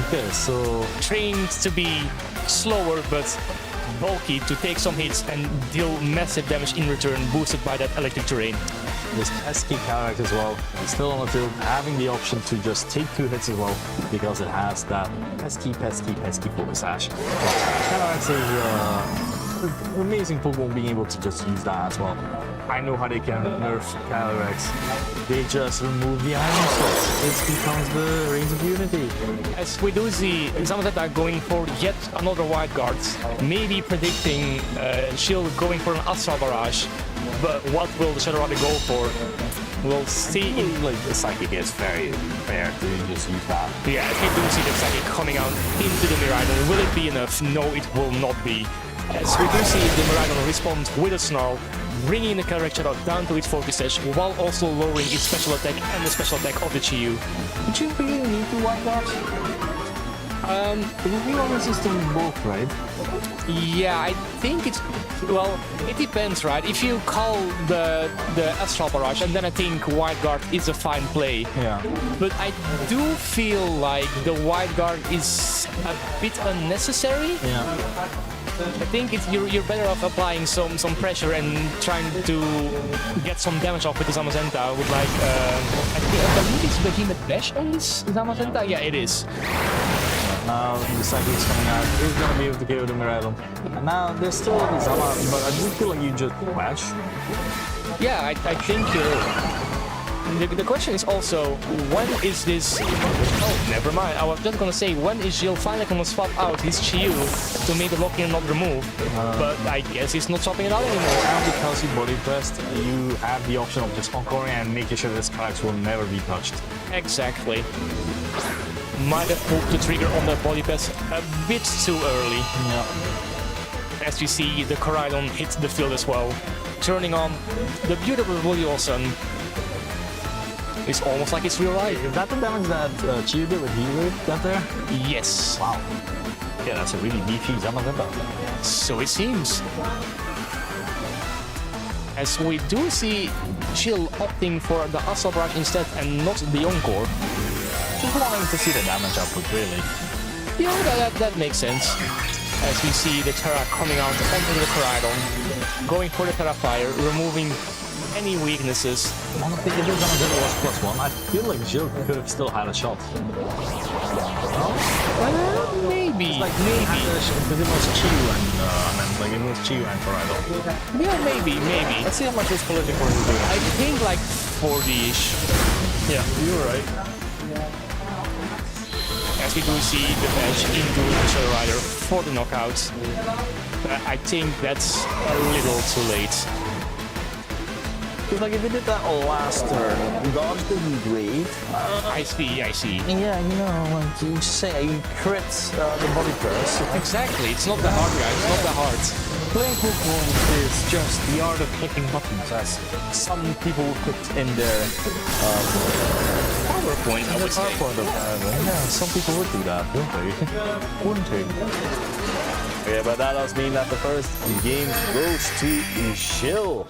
Okay, so trained to be slower but bulky to take some hits and deal massive damage in return, boosted by that electric terrain. this pesky character as well, still on the field, having the option to just take 2 hits as well, because it has that pesky focus sash. Calyrex is an amazing Pokemon being able to just use that as well. I know how they can nerf Calyrex. They just remove the iron slots. It becomes the Reigns of Unity. As we do see some of that are going for yet another White Guard, maybe predicting Shield going for an Astral Barrage. But what will the Shadow Rider go for? We'll see. Like the Psychic is very fair to just use that. Yeah, if you do see the Psychic coming out into the Miraidon, will it be enough? No, it will not be. As we do see the Miraidon respond with a Snarl, bringing the Calyrex Shadow down to its focus edge, while also lowering its special attack and the special attack of the Chiyu. Would you really need to White Guard? We want system both, right? Yeah, I think it's, well, it depends, right? If you call the Astral Barrage, and then I think Wide Guard is a fine play. Yeah. But I do feel like the Wide Guard is a bit unnecessary. Yeah. I think you're better off applying some pressure and trying to get some damage off with the Zamazenta with like, I believe it's Behemoth Dash on this Zamazenta? Yeah, it is. Now the cycle is coming out. He's gonna be able to kill the Miraidon. And now there's still the Zama, but I do feel like you just match. Yeah, I think the question is also, when is this... Oh, never mind. I was just gonna say, when is Jill finally gonna swap out his Chiyu to make the lock-in not remove? But I guess he's not swapping it out anymore. And because you body pressed, you have the option of just conquering and making sure this character will never be touched. Exactly. Might have pulled the trigger on the body press a bit too early. Yeah. As you see, the Koraidon hit the field as well, turning on the beautiful Williamson. It's almost like it's real life. Is that the damage that Chiyu did with Healer got there? Yes. Wow. Yeah, that's a really beefy Zamazenta. So it seems. As we do see Jill opting for the Astral Barrage instead and not the Encore. Just wanting to see the damage output, really. Yeah, that makes sense. As we see the Terra coming out onto the Koraidon, going for the Terra Fire, removing any weaknesses. Honestly, if this Zamazenta was +1, I feel like Jill could have still had a shot. Maybe, Like, maybe. Because it was Chiyu and it was Chiyu and Koraidon. Yeah, maybe. Let's see how much this collision course is doing. I think like 40-ish. Yeah, you were right. As we do see the match into the Shadow Rider for the knockout. I think that's a little too late. Because like if he did that last turn, dodge the heat wave. I see. Yeah, you know, like you say, you crit the body press. Exactly, it's not that hard, guys, it's not that hard. Playing Pokémon is just the art of clicking buttons, as some people put in their PowerPoint, I would say. Yeah, some people would do that, don't they? Wouldn't they? Yeah, but that does mean that the first game goes to Jill.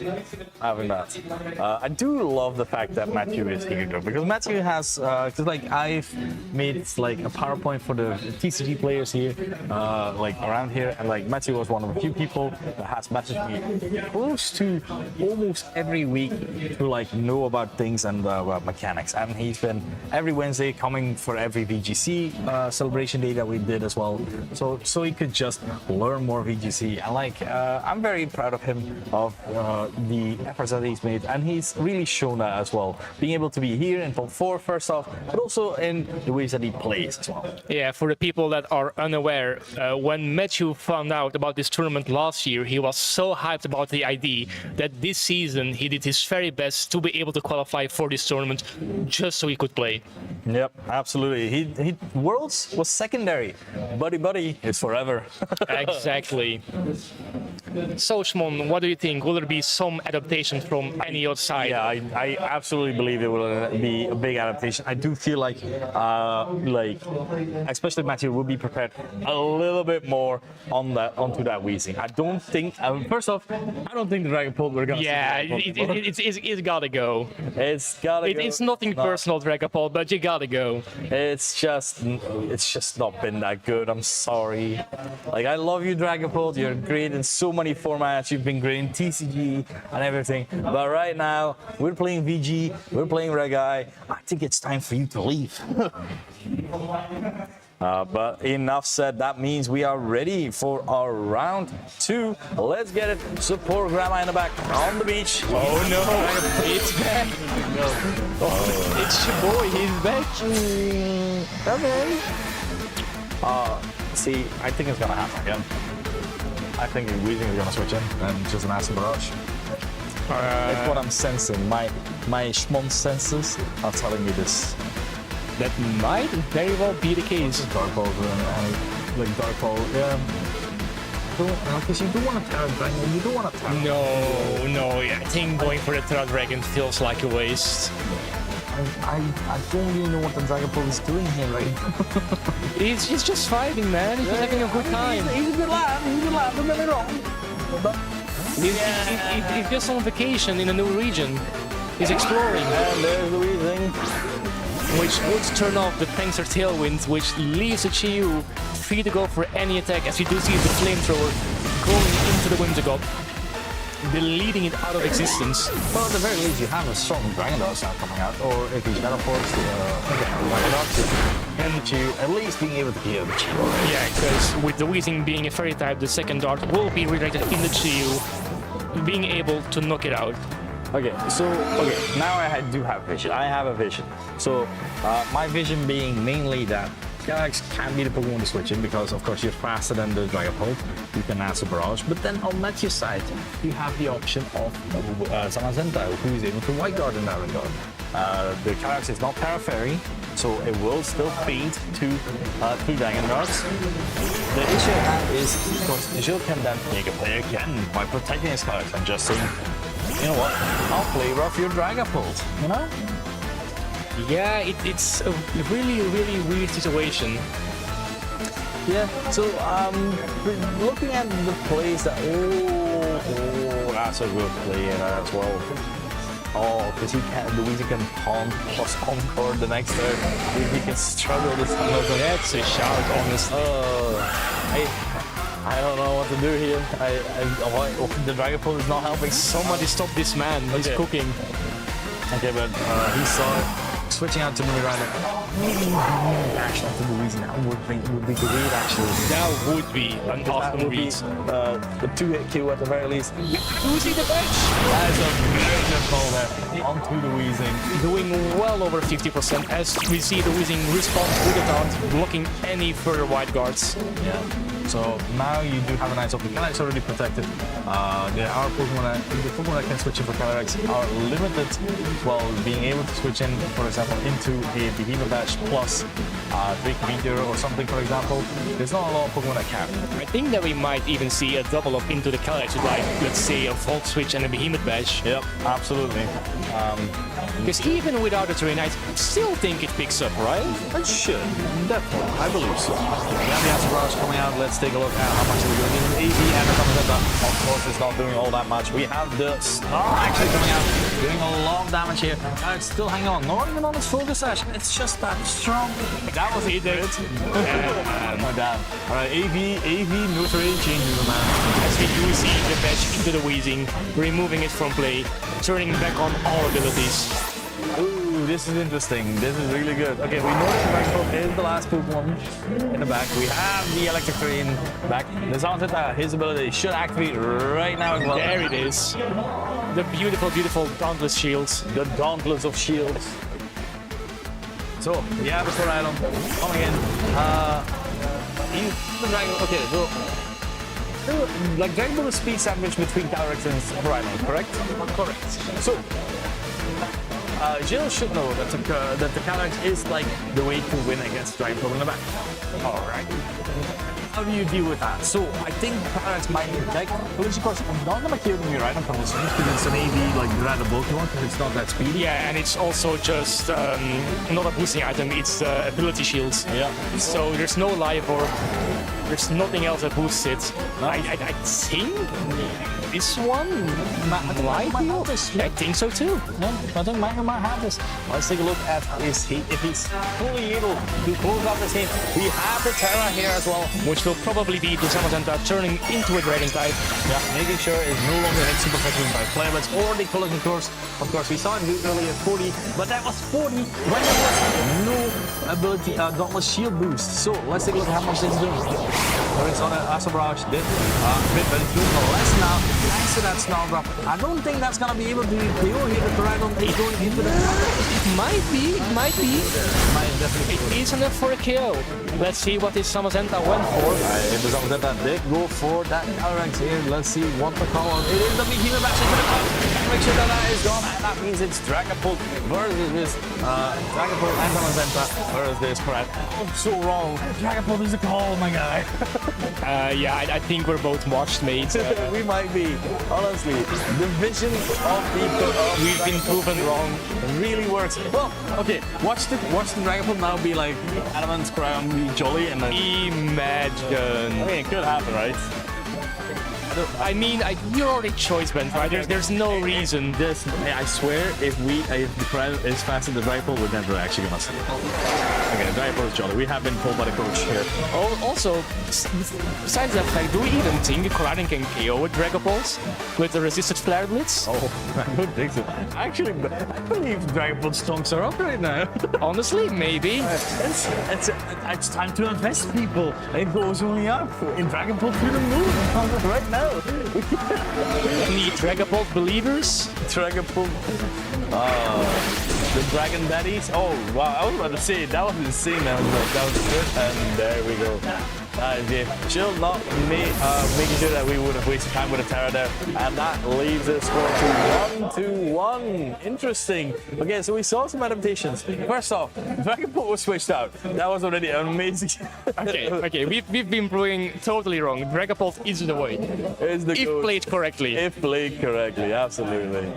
Having that. I do love the fact that Matthew is here though, because Matthew has, because like I've made like a PowerPoint for the TCG players here, like around here, and like Matthew was one of the few people that has messaged me close to almost every week to like know about things and about mechanics, and he's been every Wednesday coming for every VGC celebration day that we did as well, so he could just learn more VGC, and like I'm very proud of him of the efforts that he's made, and he's really shown that as well, being able to be here in top 4 first off, but also in the ways that he plays as well. Yeah, for the people that are unaware, when Matthew found out about this tournament last year, he was so hyped about the idea that this season he did his very best to be able to qualify for this tournament just so he could play. Yep, absolutely. He Worlds was secondary. Buddy is forever. Exactly. So, Shmon, what do you think? Will there be some adaptation from any other side? Yeah, I absolutely believe it will be a big adaptation. I do feel like especially Matthew will be prepared a little bit more on that onto that Weezing. I don't think. First off, I don't think the Dragapult we're gonna. Yeah, it's gotta go. It's gotta go. It's nothing personal, Dragapult, but you gotta go. It's just not been that good. I'm sorry. Like, I love you, Dragapult. You're great in so many formats. You've been great in TCG and everything. But right now, we're playing VG, we're playing Regai. I think it's time for you to leave. But enough said, that means we are ready for our round 2. Let's get it. Support Grandma in the back on the beach. Oh no, it's back. No. Oh, it's your boy, he's back. Okay. See, I think it's gonna happen again. I think Weezing is gonna switch in and just an Acid Barrage. It's what I'm sensing. My Shmon senses are telling me this. That might very well be the case. Dark Ball, like Dark Ball, yeah. Because you do want to Terra Dragon, you do want to Terra. No, I think going for the Terra Dragon feels like a waste. I don't really know what the Dragapult is doing here right now. He's just fighting, man. He's just having a good time. He's a good lad, don't get me wrong. But He's just on vacation in a new region. He's exploring. and there's the weaving. Which would turn off the Panzer Tailwind, which leaves the Chiyu free to go for any attack, as you do see the flamethrower going into the Whimsicott, deleting it out of existence. Well, at the very least, you have a strong Dragon Dart sound coming out, or if he's Shadow Force, Dragon Dart, and the Chiyu at least being able to heal the Chiyu. Yeah, because with the Weezing being a fairy type, the second dart will be redirected in the Chiyu, being able to knock it out. Okay, now I do have vision. I have a vision. So my vision being mainly that Calyrex can be the Pokemon to switch in because of course you're faster than the Dragapult. You can answer Barrage, but then on Matthew's side you have the option of Zamazenta, who is able to White Guard in that regard. The Calyrex is not Terra Fairy, so it will still feed to 3 Dragon Darts. The issue I have is because Jill can then make a play again by protecting his Calyrex and just saying, you know what, I'll play rough your Dragapult, you know? Yeah, it's a really, really weird situation. Yeah, so looking at the plays that, oh, that's a good play as well. Oh, because the Weezy can taunt plus encore the next turn. He can struggle this time. That's a shout, honestly. I don't know what to do here. The Dragapult is not helping. Somebody stop this man, he's cooking. Okay, but he saw it. Switching out to Miranda. Actually, to the Weezy now would be great, actually. That would be an That awesome would be read. the 2-hit kill at the very least. Who's in the bench? That is a very good call there. Onto the Weezing. Doing well over 50% as we see the Weezing respond with the taunt, blocking any further wide guards. Yeah. So now you do have a nice option. Calyrex already protected. There are Pokemon that can switch in for Calyrex are limited. Well, being able to switch in, for example, into a Behemoth Dash plus Drake Meteor or something, for example. There's not a lot of Pokemon that can. I think that we might even see a double up into the Calyrex with, like, let's say a Volt Switch and a Behemoth Bash. Yep, absolutely. Because even without the terrain, I still think it picks up, right? It should, definitely. I believe so. Then we have some Barrage coming out. Let's take a look at how much we're doing. AV and the Zamazenta, of course, is not doing all that much. We have the Star actually coming out, doing a lot of damage here. It's still hanging on, not even on its focus sash. It's just that strong. That was it. Oh, damn. All right, AV, no terrain changes, man. As we do see the Bash into the Weezing, removing it from play, turning back on all abilities. Ooh, this is interesting. This is really good. Okay, we know that Dragapult is the last Pokemon in the back. We have the Electric Terrain back. The Zamazenta, his ability should activate right now as well. There it is. The beautiful, beautiful Dauntless Shields. The Dauntless of Shields. So, we have a Sword Item coming in. The Dragon. Okay, so. Like Dragapult is speed sandwich between Calyrex and Sword Item, correct? Correct. So, Jill should know that the Calyrex is like the way to win against Dragapult in the back. Alright. How do you deal with that? So I think Calyrex might attack, which of course I'm not gonna kill the Miraidon from this range because it's an AV like Dragon Pokemon because it's not that speedy. Yeah, and it's also just not a boosting item, it's ability shields. Yeah. So there's no life or there's nothing else that boosts it. I think this one might be I think so too. Yeah, I think Manga might have this. Let's take a look at if he's fully able to close out this hit. We have the Terra here as well. Which will probably be the Zamazenta turning into a Dragon type. Yeah, making sure it's no longer hit super effectively by Flare Blitz or the Collision Course. Of course, we saw it earlier at 40, but that was 40 when there was no ability, Dauntless Shield boost. So let's take a look at how much this is doing. There is on an Astral Barrage, did but it's doing less now. Thanks to that Snarl. I don't think that's gonna be able to KO here. The Dragon is going into the Might be. Might definitely. It is enough for a KO. Let's see what this Zamazenta went for. If the Zamazenta did go for that Calyrex here, let's see what the call on. It is the Behemoth Bash into the ground. Make sure that is gone, and that means it's Dragapult versus this Dragapult and Zamazenta versus this Prat. I'm so wrong. Dragapult is the call, my guy. Yeah, I think we're both watched mates. We might be, honestly. The vision of the We've been proven wrong. really works. Well, okay, watch the Dragapult now be like Adamant, Crown, be jolly, and then Imagine. I mean, it could happen, right? I mean, you're already choice band, right? There's no reason. This, I swear, if the Crown is faster than the Dragapult, we're never actually gonna see. Okay, the Dragapult is jolly. We have been told by the coach here. Also, besides that fact, do we even think Koraidon can KO with Dragapults with the resisted Flare Blitz? Oh, I don't think so. Actually, I believe Dragapult stonks are up right now. Honestly, maybe. It's time to invest, people. It goes only up in Dragapult through the moon right now. Any Dragapult believers? Dragapult. The Dragon Daddies. Oh, wow. I was about to say, that was insane. That was good. And there we go. Chill not making sure that we would have wasted time with a Terra there. And that leaves the score to 1-1. Interesting. Okay, so we saw some adaptations. First off, Dragapult was switched out. That was already amazing. Okay, we've been proving totally wrong. Dragapult is the way. Is the if code. played correctly. If played correctly, absolutely.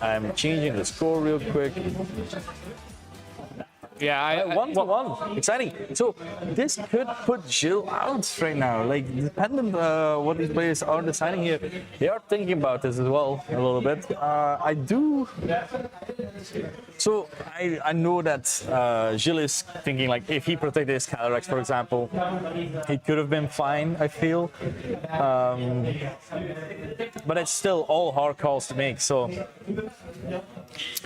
I'm changing the score real quick. Yeah, 1-1. Exciting. So this could put Jill out right now. Like, dependent what these players are deciding here, they are thinking about this as well a little bit. I do. So I know that Jill is thinking like if he protected his Calyrex, for example, he could have been fine. I feel, but it's still all hard calls to make. So.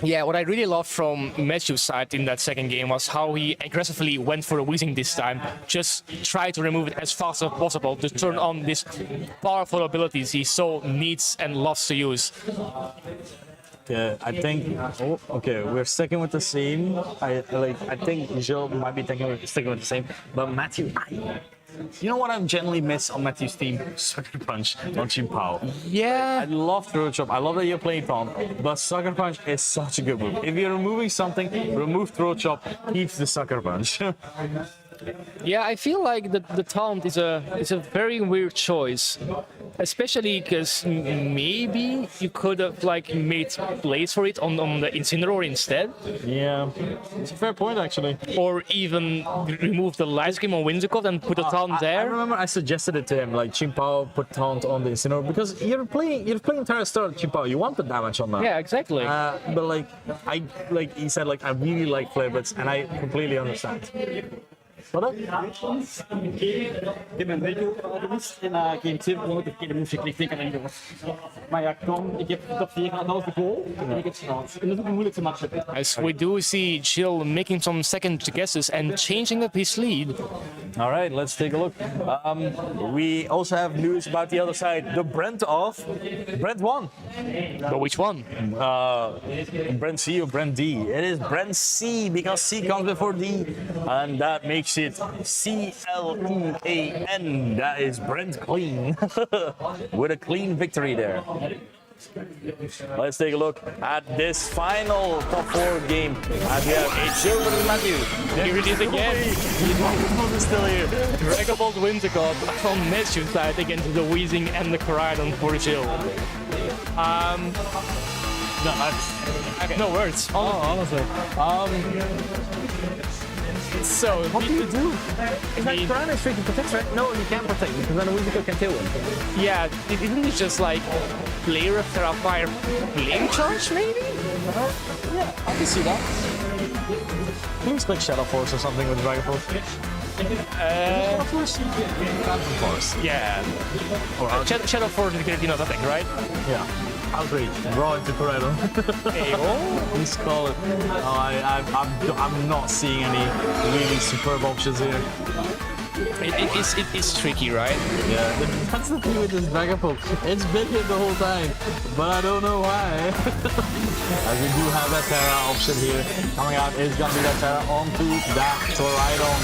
Yeah, what I really loved from Matthew's side in that second game was how he aggressively went for a Weezing this time. Just try to remove it as fast as possible to turn on these powerful abilities he so needs and loves to use. Yeah, I think. Oh, okay, we're sticking with the same. I think Jill might be sticking with the same, but Matthew. You know what I generally miss on Matthew's team? Sucker Punch on Chimpao. Yeah. I love Throw Chop. I love that you're playing Taunt, but Sucker Punch is such a good move. If you're removing something, remove Throw Chop, keeps the Sucker Punch. Yeah, I feel like the taunt is a very weird choice, especially because maybe you could have like made plays for it on the Incineroar instead. Yeah, it's a fair point actually. Or even remove the Light Scream on Whimsicott and put a taunt there. I remember I suggested it to him, like Chimpao put taunt on the Incineroar because you're playing Terra Star Chimpao. You want the damage on that. Yeah, exactly. But he said I really like Flare Blitz, and I completely understand. Wat? Ik heb een week gemist in game 2 de verkeerde move geklikt, ik alleen door. Maar ja, ik heb top 4 gehad, dat was de goal en ik heb gehaald. En dat is ook een moeilijkste matchup. As we do see Jill making some second guesses and changing up his lead. All right, let's take a look. We also have news about the other side. The Brent won. But which one? Brent C or Brent D? It is Brent C because C comes before D, and that makes it C-L-E-A-N. That is Brent Clean with a clean victory there. Let's take a look at this final top 4 game. As we have a Jill versus Matthew. Here it is again. Dragapult is still here. Dragapult Whimsicott from Matthew's side against the Weezing and the Koraidon for Jill. No, okay. No words. Honestly. So, What do you do? Is that Koraidon is free to protect, right? No, you can't protect because then Whimsicott can kill him. yeah, isn't it just like player of Terrafire Flame Charge, maybe? Yeah, I can see that. Please click Shadow Force or something with Dragapult. Shadow Force? Phantom Force. Yeah. Or Shadow Force is you know nothing, right? Yeah. Outrage. Raw into Koraidon. Hey, oh. Please call it. I'm not seeing any really superb options here. It is tricky, right? Yeah, that's the thing with this Dragapult. It's been here the whole time, but I don't know why. As we do have that Terra option here. Coming out is gonna be that Terra onto that Koraidon.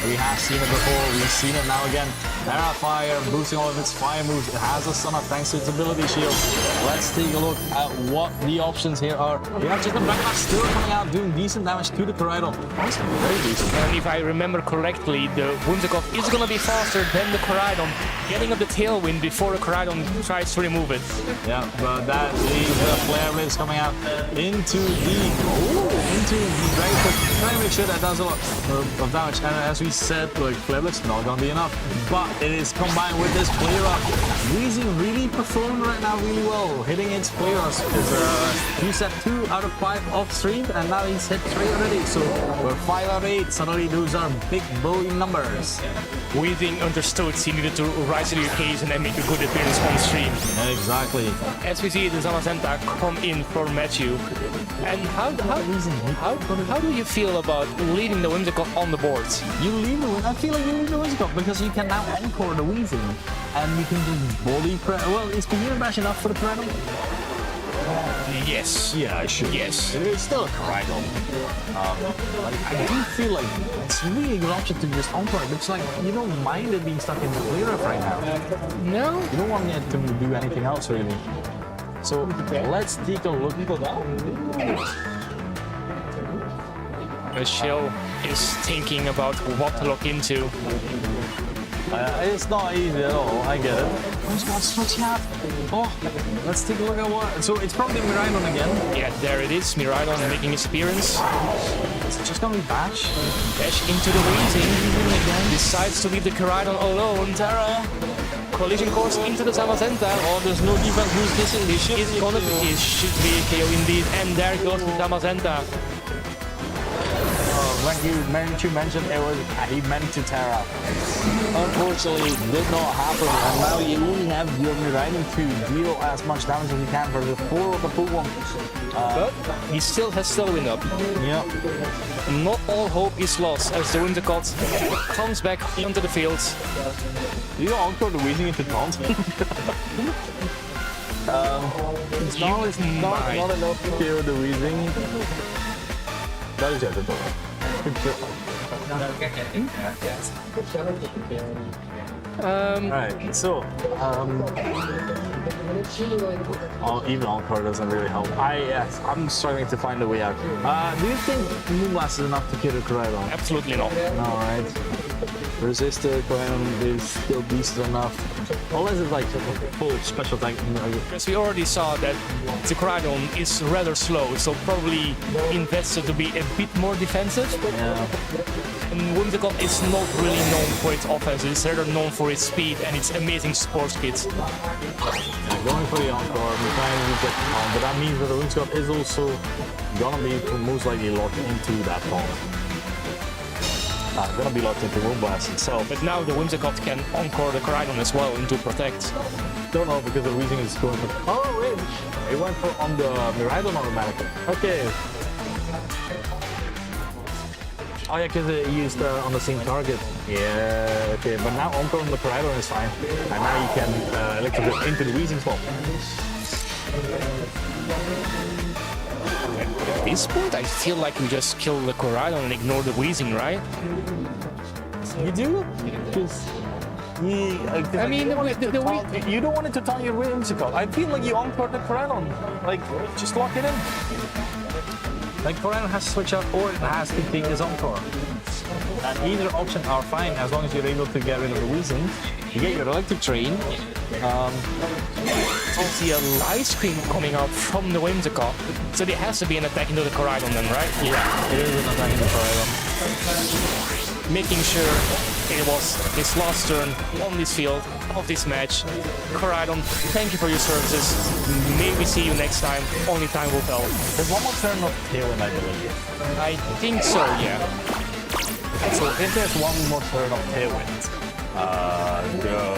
We have seen it before, we've seen it now again. Terra Fire, boosting all of its fire moves. It has a Sun Up thanks to its ability shield. Let's take a look at what the options here are. We have just the Backlash still coming out, doing decent damage to the Koraidon. Honestly, very decent. And if I remember correctly, the Whimsicott is gonna be faster than the Koraidon, getting up the tailwind before the Koraidon tries to remove it. Yeah, but that leaves the Flare Blades coming out into the Dragon Pit. Trying to make sure that does a lot of damage. And as we said, like, Flare Blades not gonna be enough. But it is combined with this Flare Up. Weezing really performed right now really well, hitting its Flare Ups. He set 2 out of 5 off stream, and now he's hit 3 already. So we're 5 out of 8. Suddenly those are big boy numbers. Weezing understood he needed to rise to the occasion and make a good appearance on stream. Exactly. As we see the Zamazenta come in for Matthew. And how do you feel about leading the Whimsicott on the boards? You leave the I feel like you leave the Whimsicott because you can now encore the Weezing. And you can just bully well, is Coherent Bash enough for the Koraidon? Yes. Yeah, sure. Yes. It's still a Koraidon. I do feel like it's really a good option to just encore it. It's like you don't mind it being stuck in the clear up right now. No. You don't want it to do anything else really. So let's take a look. Michelle is thinking about what to look into. It's not easy at all, I get it. Who's got switching out? Oh, let's take a look at what. So it's probably Miraidon again. Yeah, there it is. Miraidon making his appearance. It's just gonna be Bash. Dash into the Weezing. Decides to leave the Koraidon alone. Terra. Collision course into the Zamazenta. Oh, there's no defense boost. This should be a KO indeed. And there goes the Zamazenta. When you mentioned it was he meant to Terra. Unfortunately, it did not happen, and now you only have your Miraidon to deal as much damage as you can for the 4 of the Pokémon. But he still has Tailwind up. Yeah. Not all hope is lost as the Whimsicott comes back onto the field. You encore the Weezing into taunt. It's not enough to kill the Weezing. That is it. Right, so even encore doesn't really help. I'm struggling to find a way out. Do you think Moonblast is enough to kill the Koraidon? Absolutely not. No, right? Resist the Koraidon is still decent enough. Unless it's like a full special tank. Because we already saw that the Koraidon is rather slow, so probably invested to be a bit more defensive. Yeah. And Whimsicott is not really known for its offense, it's rather known for its speed and its amazing sports kit. Yeah, going for the encore, we're trying to get the taunt, but that means that the Whimsicott is also gonna be most likely locked into that taunt. Gonna be locked into Moonblast itself. But now the Whimsicott can encore the Koraidon as well into protect. Don't know because the Weezing is going for. Oh wait, it went for on the Miraidon automatically. Okay. Oh yeah, because it used on the same target. Yeah, okay, but now encore on the Koraidon is fine. And now you can electrocute into the Weezing spot. At this point, I feel like we just kill the Koraidon and ignore the Weezing, right? You do? Because I mean, you don't want it to taunt your Whimsicott. I feel like you encore the Koraidon. Like, just lock it in. Like, Koraidon has to switch out or it has to take his encore. And either option are fine as long as you're able to get rid of the Weezing. You get your electric train. I see a live stream coming out from the Whimsicott, so there has to be an attack into the Koraidon then, right? Yeah, it is an attack into Koraidon. Making sure it was his last turn on this field of this match. Koraidon, thank you for your services. Maybe we see you next time. Only time will tell. There's one more turn of Tailwind, I believe. I think so, yeah. So if there's one more turn of Tailwind, go.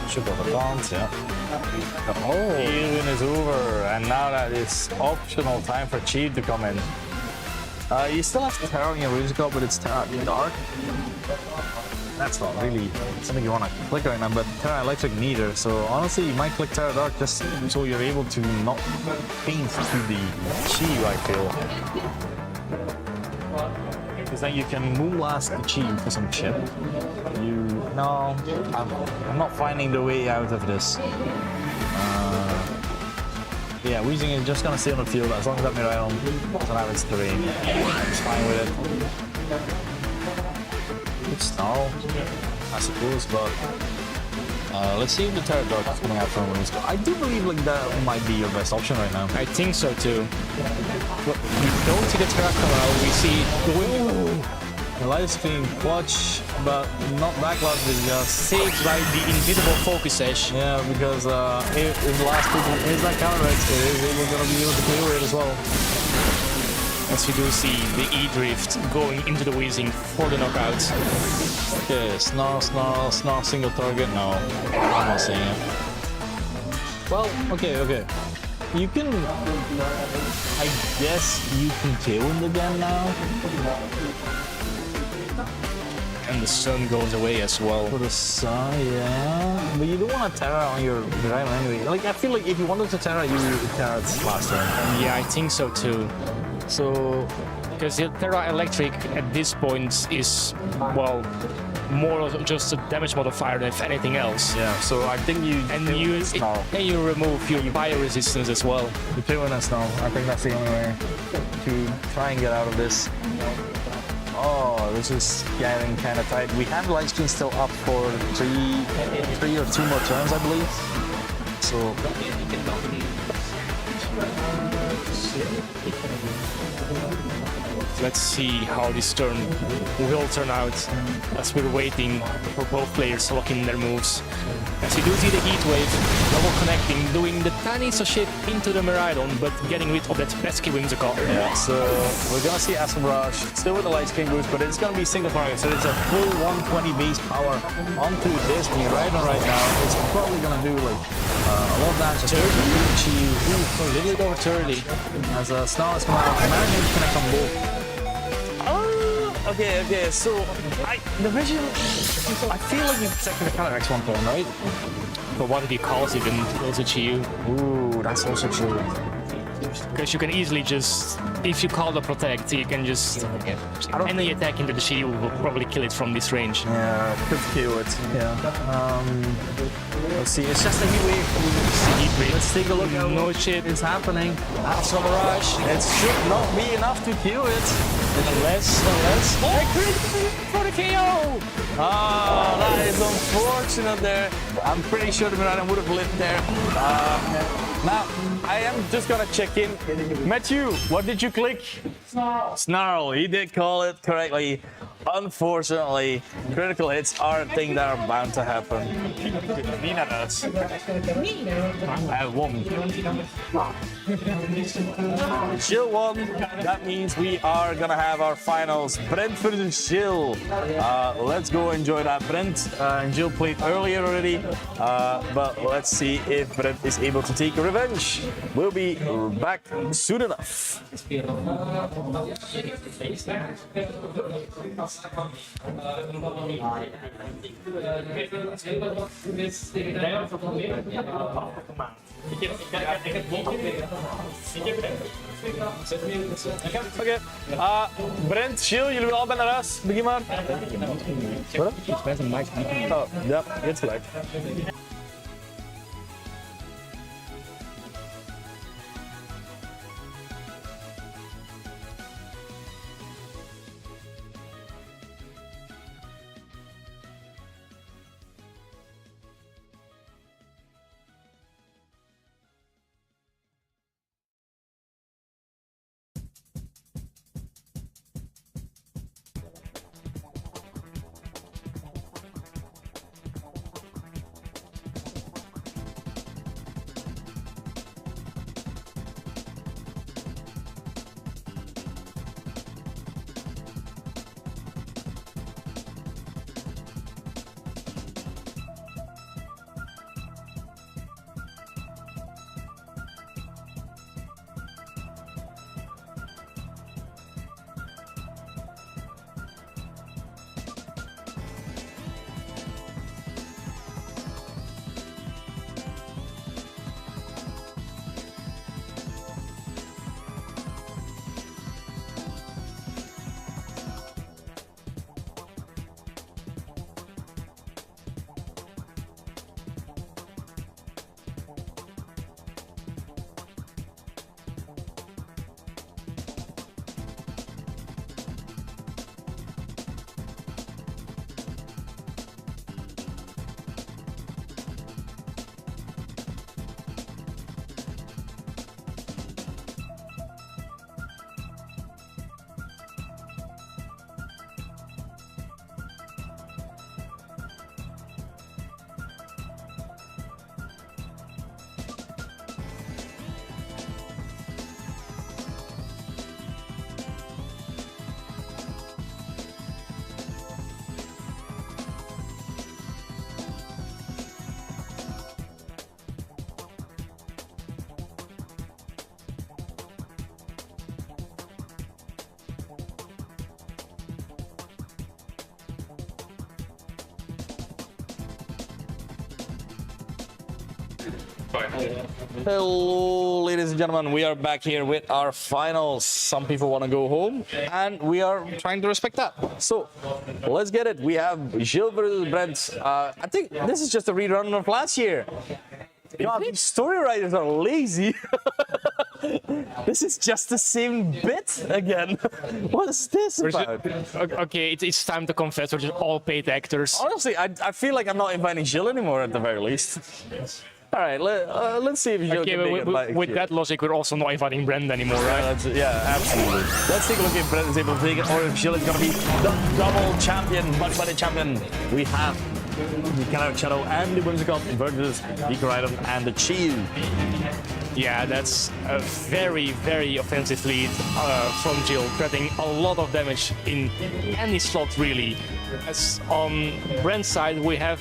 Should go the bounce, yeah. Oh, Tailwind is over, and now that is optional time for Chief to come in. You still have Terra on your Whimsicott, but it's Terra Dark. That's not really something you want to click right now, but Terra Electric neither. So honestly, you might click Terra Dark just so you're able to not paint to the Chi, I feel. because then you can Moonblast the Chi for some chip. No, I'm not finding the way out of this. Yeah, Weezing is just gonna stay on the field as long as that Miraidon doesn't have its terrain. It's fine with it. It's Snarl, I suppose, but let's see if the Pterodot is coming out from Weezing. I do believe like that might be your best option right now. I think so too. But we don't see the Terra come out. We see The livestream clutch, but not that clutch, it's just saved by the invisible focus edge. yeah, because if the last people is that counter it is able gonna be able to clear it as well. As we do see the E-Drift going into the Weezing for the knockout. Okay, Snarl, single target. No, I'm not seeing it. Well, okay. You can, I guess you can Tailwind again now. And the sun goes away as well. For the sun, yeah. But you don't want to Terra on your Miraidon anyway. Like, I feel like if you wanted to Terra, you would Terra last turn. Yeah, I think so too. So, Because the Terra Electric at this point is, well, more of just a damage modifier than if anything else. yeah, so I think you Snarl. And you remove your fire resistance as well. You Tailwind and Snarl. I think that's the only way to try and get out of this. Oh, this is getting kind of tight. We have livestream still up for three or 2 more turns, I believe. So. Let's see how this turn will turn out as we're waiting for both players locking their moves. As you do see the Heat Wave, double connecting, doing the tiny shift into the Miraidon, but getting rid of that pesky Whimsicott. Yeah, so we're gonna see Acid Barrage still with the livestream boost, but it's gonna be single target, so it's a full 120 base power onto this Miraidon right now. It's probably gonna do like a lot of damage. 30? Ooh, a little bit over 30. As Snarl is coming out, managing to connect on both. Okay, so the vision, I feel like you've checked the counter X1 turn, right? But what if he calls it and kills it to you? Ooh, that's also true. Because you can easily just, if you call the protect, you can just any attack into the shield will probably kill it from this range. Yeah, could kill it. Yeah. Let's see. It's just a heat wave. Let's take a look. No shit. It's happening. Astral Barrage. It should not be enough to kill it. Unless. Oh, for the KO! Ah, that is unfortunate there. I'm pretty sure the Miraidon would have lived there. Now, I am just gonna check in. Matthew, what did you click? Snarl. He did call it correctly. Unfortunately, critical hits are a thing that are bound to happen. Nina does. I won. Jill won. That means we are gonna have our finals. Brent versus Jill. Let's go enjoy that. Brent and Jill played earlier already, but let's see if Brent is able to take revenge. We'll be back soon enough. Oké, Brent, Jill, jullie willen allebei naar huis. Begin maar. Wat? Oh, ja, je hebt gelijk. Hello, ladies and gentlemen. We are back here with our finals. Some people want to go home, and we are trying to respect that. So, let's get it. We have Gilles versus Brent. I think this is just a rerun of last year. God, these story writers are lazy. This is just the same bit again. What is this about? Okay, it's time to confess, we're just all paid actors. Honestly, I feel like I'm not inviting Gilles anymore at the very least. All right, let's see if Gilles Okay, can make it like with that logic, we're also not inviting Brent anymore, right? Yeah, absolutely. Let's take a look if Brent is able to take it, or if Gilles is going to be the double champion, buddy champion. We have the Caloric Shadow and the Whimsicott versus the Koraidon and the Chiyu. Yeah, that's a very, very offensive lead from Jill, creating a lot of damage in any slot, really. As on Brent's side, we have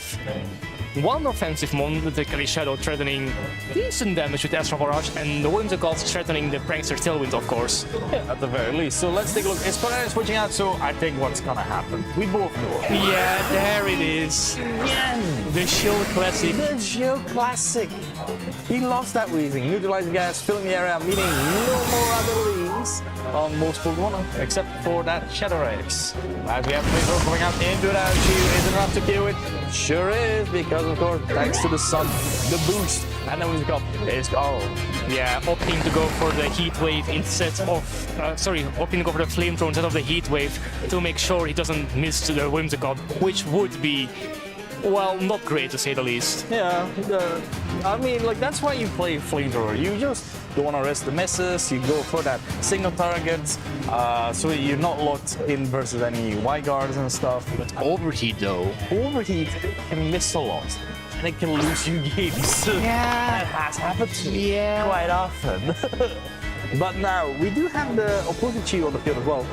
one offensive mon, the Kali Shadow, threatening decent damage with Astral Barrage, and the Whimsicott threatening the Prankster Tailwind, of course. Yeah, at the very least. So let's take a look. It's Koraidon switching out, so I think what's gonna happen. We both know. Yeah, there it is. Again! The Shield Classic. The Shield Classic. He lost that Weezing. Neutralizing gas, filling the area, meaning no more abilities on most Pokemon, except for that Shadow Rex. As we have Flamethrower coming out into that Chiyu, is it enough to kill it? Sure is, because of course, thanks to the sun, the boost, and then Whimsicott is gone. Yeah, opting to go for the Heat Wave instead of... opting to go for the Flamethrower instead of the Heat Wave to make sure he doesn't miss to the Whimsicott, which would be, well, not great to say the least. Yeah, I mean, like, that's why you play Flamethrower. You just don't want to risk the misses, you go for that single target, so you're not locked in versus any Y guards and stuff. But Overheat, though. Overheat can miss a lot, and it can lose you games. Yeah. That has happened to me quite often. But now, we do have the opposing Chiyu on the field as well.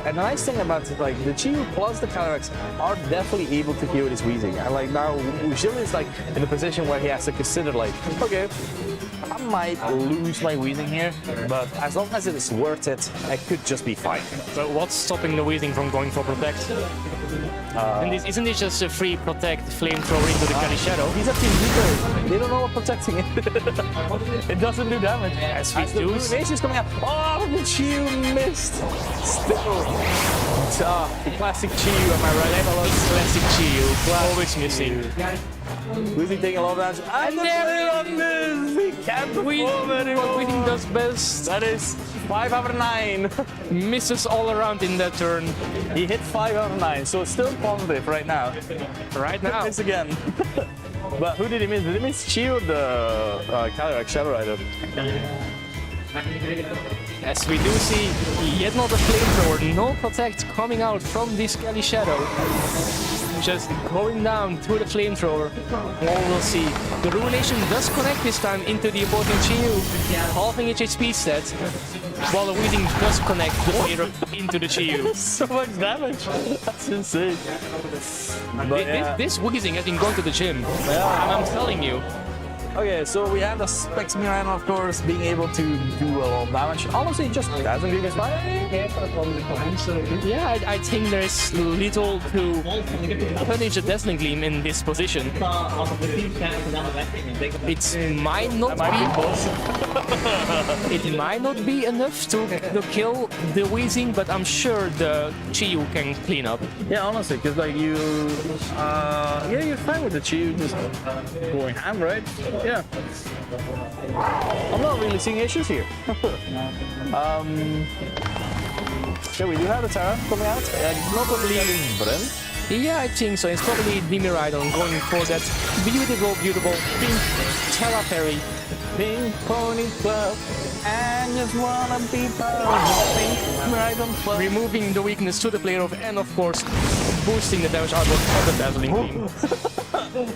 And the nice thing about it, like, the Chiyu plus the Calyrex are definitely able to heal this Weezing. And like now, Gilles is like in a position where he has to consider like, okay, I might lose my Weezing here, but as long as it is worth it, I could just be fine. But what's stopping the Weezing from going for Protect? And isn't this just a free Protect Flamethrower into the Kali Shadow? He's a team leader. They don't know what protecting it. It doesn't do damage. As we As the do. Ruination is coming out. Oh, the Chiyu missed. Still. The classic Chiyu, am I right? Classic Chiyu, always missing. Weezing taking a lot of damage. And there on this! He can't perform anymore. What Weezing does best. That is 5 out of 9. Misses all around in that turn. He hit 5 out of 9, so it's still positive right now. Right now. Miss again. But who did he miss? Did he miss Chiyu or the Calyrex Shadow Rider? As we do see, yet not a Flamethrower, no Protect coming out from this Kali Shadow. Just going down through the Flamethrower. Well, we'll see. The Ruination does connect this time into the opposing Chiyu, halving its HP set, while the Weezing does connect the player into the Chiyu. So much damage. That's insane. But, This Weezing has been going to the gym. I'm telling you. Okay, so we have the Specs Mirana, of course, being able to do a lot of damage. Honestly, it just doesn't do this much. Yeah, I think there's little to punish the Dazzling Gleam in this position. It might not be. It might not be enough to kill the Weezing, but I'm sure the Chiyu can clean up. Yeah, honestly, because like yeah, you're fine with the Chiyu just going ham, right? Yeah. I'm not really seeing issues here. Yeah, we do have the Terra coming out. Not probably Brent. Yeah, I think so. It's probably Dimiridon going for that beautiful pink Terra Fairy. Pink Pony Club, and just wanna be part. Removing the weakness to the player of, and of course, boosting the damage output of the Dazzling Gleam. If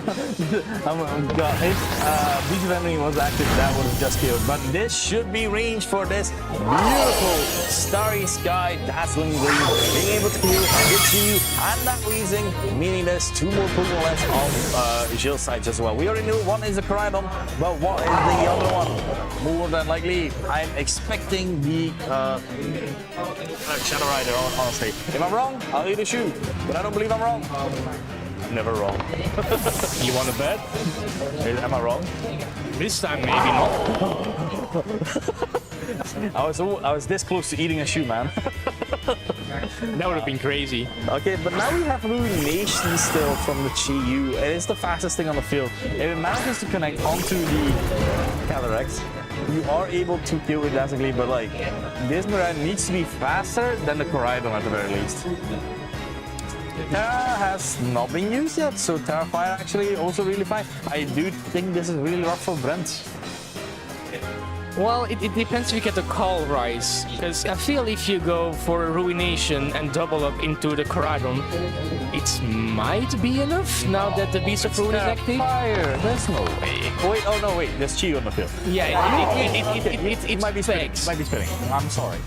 Beach Venom was active, that would have just killed. But this should be range for this beautiful Starry Sky Dazzling Gleam. Being able to kill the Chiyu and that Weezing, meaning there's 2 more Pokemon left on Gilles' side as well. We already knew one is a Koraidon, but what is the other one? More than likely, I'm expecting the Shadow Rider, honestly. If I'm wrong, I'll eat a shoe, but I don't believe I'm wrong. never wrong. You want to bet? Am I wrong? This time maybe not. I was this close to eating a shoe, man. That would have been crazy. Okay, but now we have Ruination still from the Chi-Yu. It is the fastest thing on the field. If it manages to connect onto the Calyrex, you are able to kill it drastically, but like, this Mirai needs to be faster than the Koraidon at the very least. Terra has not been used yet, so Terra Fire actually also really fine. I do think this is really rough for Brent. Well, it depends if you get the call rise, because I feel if you go for Ruination and double up into the Koraidon, it might be enough now that the Beast of Ruin is active. Fire, there's no way. Wait, oh no, wait, there's Chi on the field. Yeah, It might be spinning. It might be spinning. I'm sorry.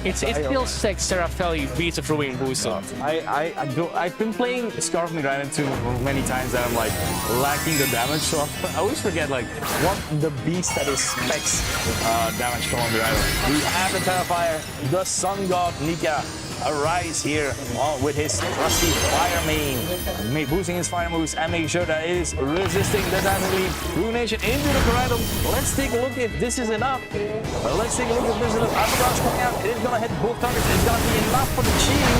It still stacks Terra Valley Beast of Ruin boosted. I've been playing Scarf Mirai too many times that I'm like lacking the damage, so I always forget like what the beast that is specs damage from Mirai. We have the Terrifier, the Sun God Nika. Arise here with his rusty fire main, boosting his fire moves and make sure that it is resisting the damage. Ruination into the Koraidon. Let's take a look if this is enough. Let's take a look if this is enough. Avalanche coming out. It is gonna hit both targets. It's gonna be enough for the Chi-Yu.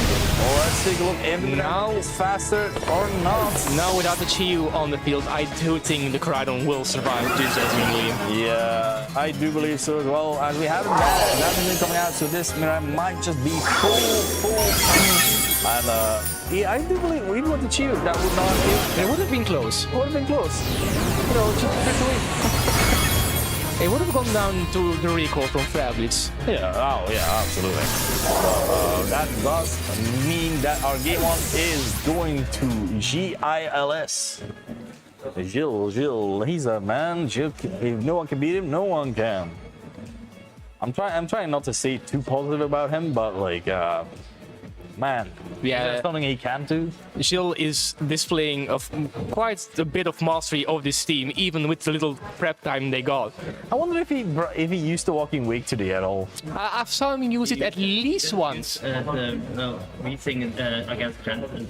Let's take a look if now is faster or not. Now without the Chi-Yu on the field, I do think the Koraidon will survive just as we Yeah, I do believe so as well. As we haven't had damage coming out, so this Mirai might just be full. And yeah, I do believe even with the Chi-Yu, that would not be. It would have been close. It would have been close. You know, just It would have gone down to the recall from Fablitz. Yeah, oh yeah, absolutely. That does mean that our game one is going to GILS. Gilles, he's a man. Gilles, if no one can beat him, no one can. I'm trying not to say too positive about him, but like, man, yeah, there's something he can do. Gilles is displaying of quite a bit of mastery of this team, even with the little prep time they got. I wonder if he used the walking wake today at all. I've saw him use it at least once. We sing against Trent and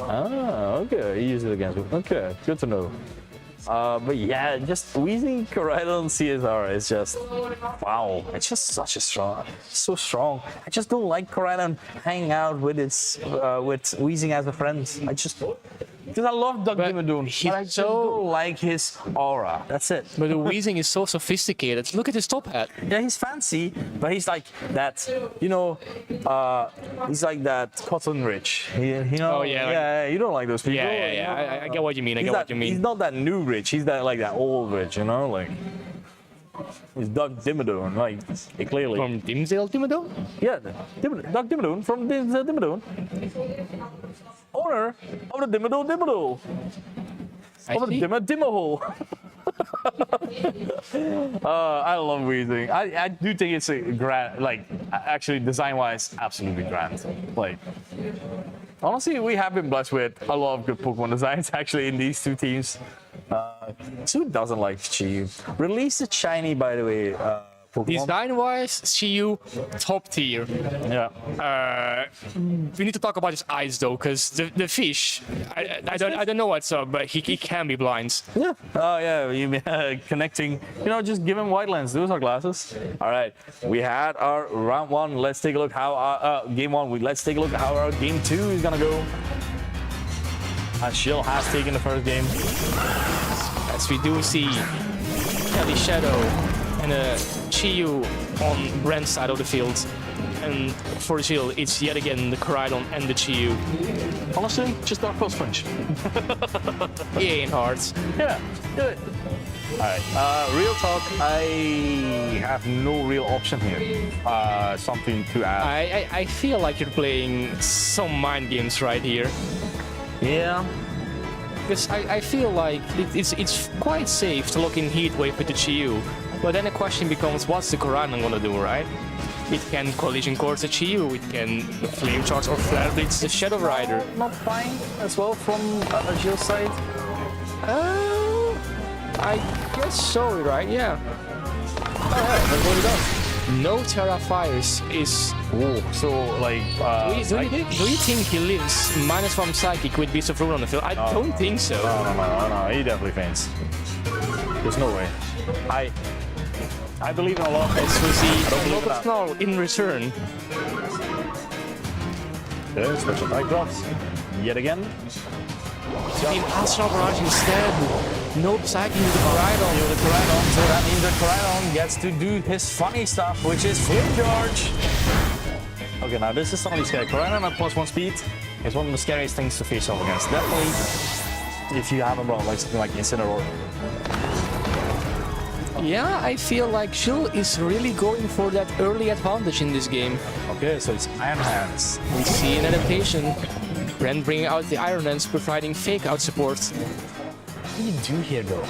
Ah, okay, he used it against him. Okay, good to know. But yeah, just Weezing Koraidon CSR is just, wow, it's just such a so strong. I just don't like Koraidon hanging out with Weezing as a friend. Because I love Doug Dimmadome, but I just don't like his aura. That's it. But the Weezing is so sophisticated. Look at his top hat. Yeah, he's fancy, but he's like that, you know, he's like that Cotton Rich. You know? Oh, yeah. Yeah, you don't like those people. Yeah. I get what you mean. I get what you mean. He's not that new Rich. He's that like that old Rich, you know, like. He's Doug Dimmadome, like clearly. From Dimsdale Dimmadome? Yeah, Doug Dimmadome from Dimsdale Dimmadome. Owner of the Dimmadome. Of the Dimmadome. I love Weezing. I do think it's a grand, like, actually design-wise, absolutely grand. Like, honestly, we have been blessed with a lot of good Pokemon designs actually in these two teams. Who doesn't like Chi-Yu? Release a shiny, by the way. Pokemon. Design-wise, Chi-Yu, top tier. Yeah. We need to talk about his eyes though, because the fish, I don't know what's up, but he can be blind. Yeah. Oh yeah. You mean connecting? You know, just give him white lens. Those are glasses. All right. We had our round one. Let's take a look how our game one. Let's take a look at how our game two is gonna go. Shill has taken the first game. As we do see Kelly Shadow and a Chi-Yu on Brent's side of the field. And for Jill, it's yet again the Koraidon and the Chi-Yu. Honestly, just Dark Pulse Punch. He ain't hard. Yeah, do it. Alright, real talk, I have no real option here. Something to add. I feel like you're playing some mind games right here. Yeah. Because I feel like it's quite safe to look in Heat Wave with the Chi-Yu. But then the question becomes, what's the Koraidon gonna do, right? It can Collision Course the Chi-Yu, it can Flame Charge or Flare Blitz the Shadow Rider. Not fine as well from Jill's side? I guess so, right? Yeah. Alright, that's what he does. no Terra Fires is... Ooh, so like, Do you think he lives -1 Psychic with Beast of Ruin on the field? I don't think so. no, he definitely faints. There's no way. I believe in a lot. As we see a lot of Snarl in return. Yeah, special attack drops. Yet again. In Astral Barrage instead. No Psychic with the Koraidon. So that means that Koraidon gets to do his funny stuff, which is Flame Charge. Okay, now this is suddenly scary. Koraidon at +1 speed is one of the scariest things to face off against. Definitely, if you have a bro, like something like Incineroar. Yeah, I feel like Jill is really going for that early advantage in this game. Okay, so it's Iron Hands. We see an adaptation. Ren bringing out the Iron Hands, providing fake out support. What do you do here, though?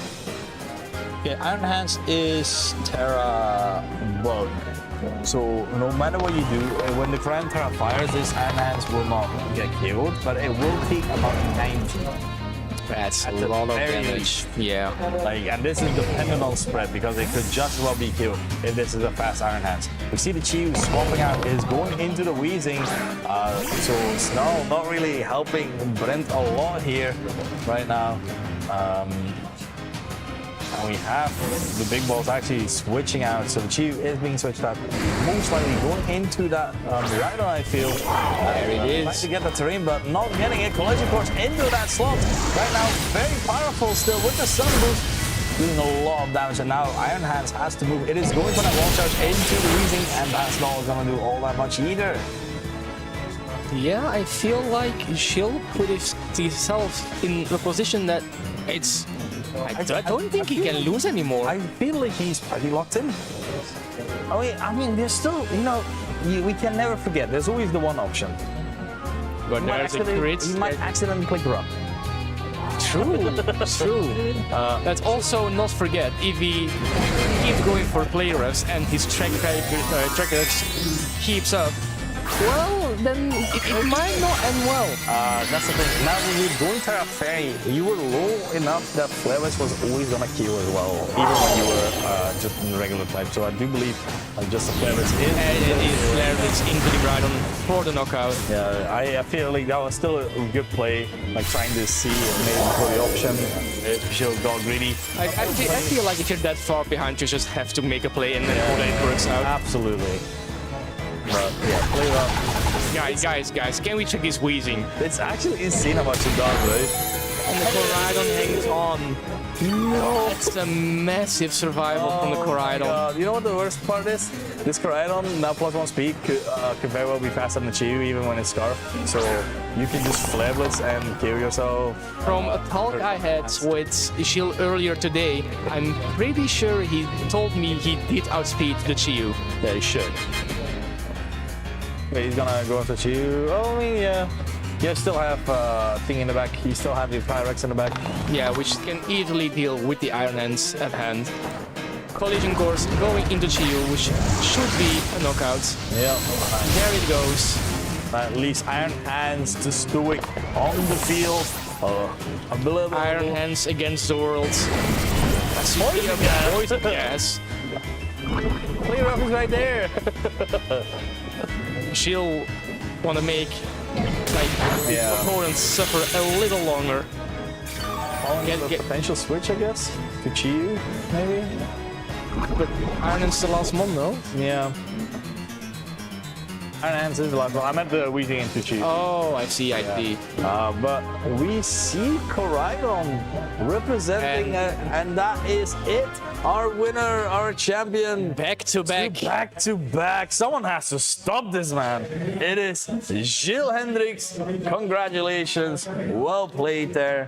Okay, Iron Hands is Terra Bug. So no matter what you do, when the Grand Terra fires, this Iron Hands will not get killed, but it will take about 90. That's a the lot of very damage. Yeah. Like, and this is dependent on spread because it could just as well be killed if this is a fast Iron Hands. We see the Chiyu swapping out, is going into the Weezing, so Snarl not really helping Brent a lot here right now. And we have the big balls actually switching out, so the Chiyu is being switched out. Most likely going into that Miraidon, I feel. There it is. Trying to get the terrain, but not getting it. Collision course into that slot. Right now, very powerful still with the Sun Boost. Doing a lot of damage, and now Iron Hands has to move. It is going for that wall charge into the Weezing, and that's not going to do all that much either. Yeah, I feel like Jill put himself in the position that it's... I don't think he can lose anymore. I feel like he's pretty locked in. I mean, there's still, we can never forget, there's always the one option. But there's a crit. You might accidentally click run. True, true. Let's also not forget, if he keeps going for play refs and his track record keeps up, well, then it might not end well. That's the thing. Now when you're going Terra Fairy, you were low enough that Flavis was always gonna kill as well, even when you were just in the regular type. So I do believe just the Flavis is... And Flavis into the Miraidon for the knockout. Yeah, I feel like that was still a good play, like trying to see maybe for the option. She'll go greedy. I feel like if you're that far behind, you just have to make a play and then hope that it works out. Absolutely. But yeah, play up. Guys, can we check this Weezing? It's actually insane how much it does, right? And the Koraidon hangs on. No, it's a massive survival from the Koraidon. God. You know what the worst part is? This Koraidon, now +1 speed, could very well be faster than the Chiyu even when it's Scarf. So you can just Flare Blitz and kill yourself. From a talk I had with Jill earlier today, I'm pretty sure he told me he did outspeed the Chiyu. Yeah, he should. Okay, he's gonna go after Chiyu. Oh, I mean, yeah. You still have thing in the back. You still have the Pyrex in the back. Yeah, which can easily deal with the Iron Hands at hand. Collision course going into Chiyu, which should be a knockout. Yeah. There it goes. At least Iron Hands to Stoic on the field. Iron Hands against the world. Poison gas. Clear up is right there. She'll want to make opponents suffer a little longer. Get potential switch, I guess, to Chiyu, maybe. But Iron Hand's the last one, though. Yeah. Iron Hands is the last one. I meant the Weezing into Chiyu. Oh, I see. But we see Koraidon representing, and that is it. Our winner, our champion. Back to back. Back to back. Someone has to stop this man. It is Gilles Hendricks. Congratulations. Well played there.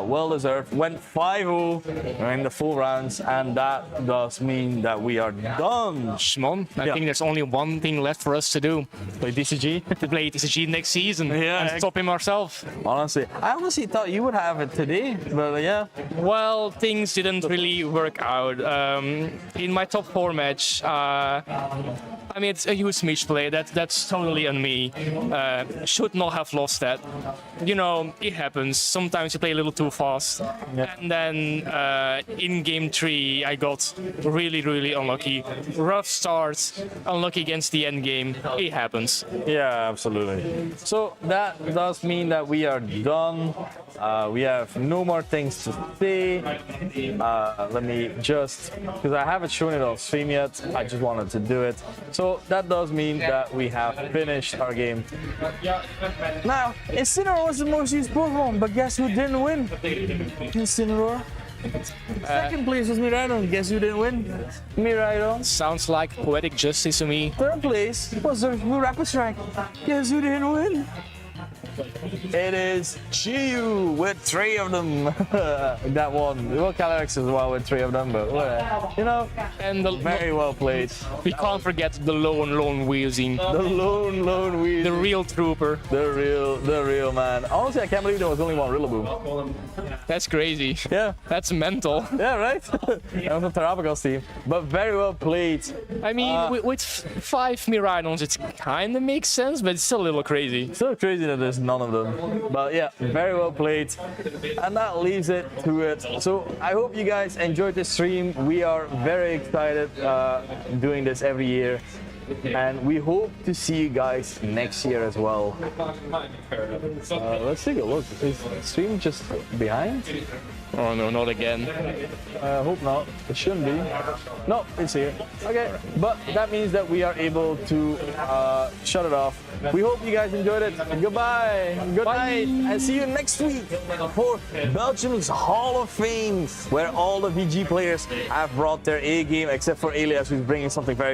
Well deserved. Went 5-0 in the full rounds, and that does mean that we are done. Shimon, I think there's only one thing left for us to do. to Play DCG. play TCG next season Yeah. and stop him ourselves. Honestly, I honestly thought you would have it today, but yeah. Well, things didn't really work out. In my top 4 match, I mean, it's a huge misplay. That's totally on me. Should not have lost that. You know, it happens. Sometimes you play a little too fast. And then in game 3, I got really unlucky. Rough start, unlucky against the end game. It happens. Yeah, absolutely. So that does mean that we are done. We have no more things to say. Let me just, because I haven't shown it on stream yet, I just wanted to do it. So that does mean that we have finished our game. Now, Incineroar was the most used Pokemon, but guess who didn't win? Incineroar. Second place was Miraidon. Guess who didn't win? Miraidon. Sounds like poetic justice to me. Third place was the Rapid Strike. Guess who didn't win? It is Chiyu with 3 of them. That one. Well, Calyrex as well with 3 of them, but you know, And very well played. we can't forget the lone Weezing. The lone Weezing. The real trooper. The real man. Honestly, I can't believe there was only one Rillaboom. That's crazy. Yeah. That's mental. Yeah, right? That was a Terrapagos team. But very well played. I mean, with 5 Miraidons, it kind of makes sense, but it's still a little crazy. So crazy that there's none of them. But yeah, very well played. And that leaves it to it. So I hope you guys enjoyed this stream. We are very excited doing this every year. And we hope to see you guys next year as well. Let's take a look. Is the stream just behind? Oh no, not again. I hope not. It shouldn't be. No, it's here. Okay, but that means that we are able to shut it off. We hope you guys enjoyed it. Goodbye. Good night. And see you next week for Belgium's Hall of Fame, where all the VG players have brought their A game, except for Elias, who's bringing something very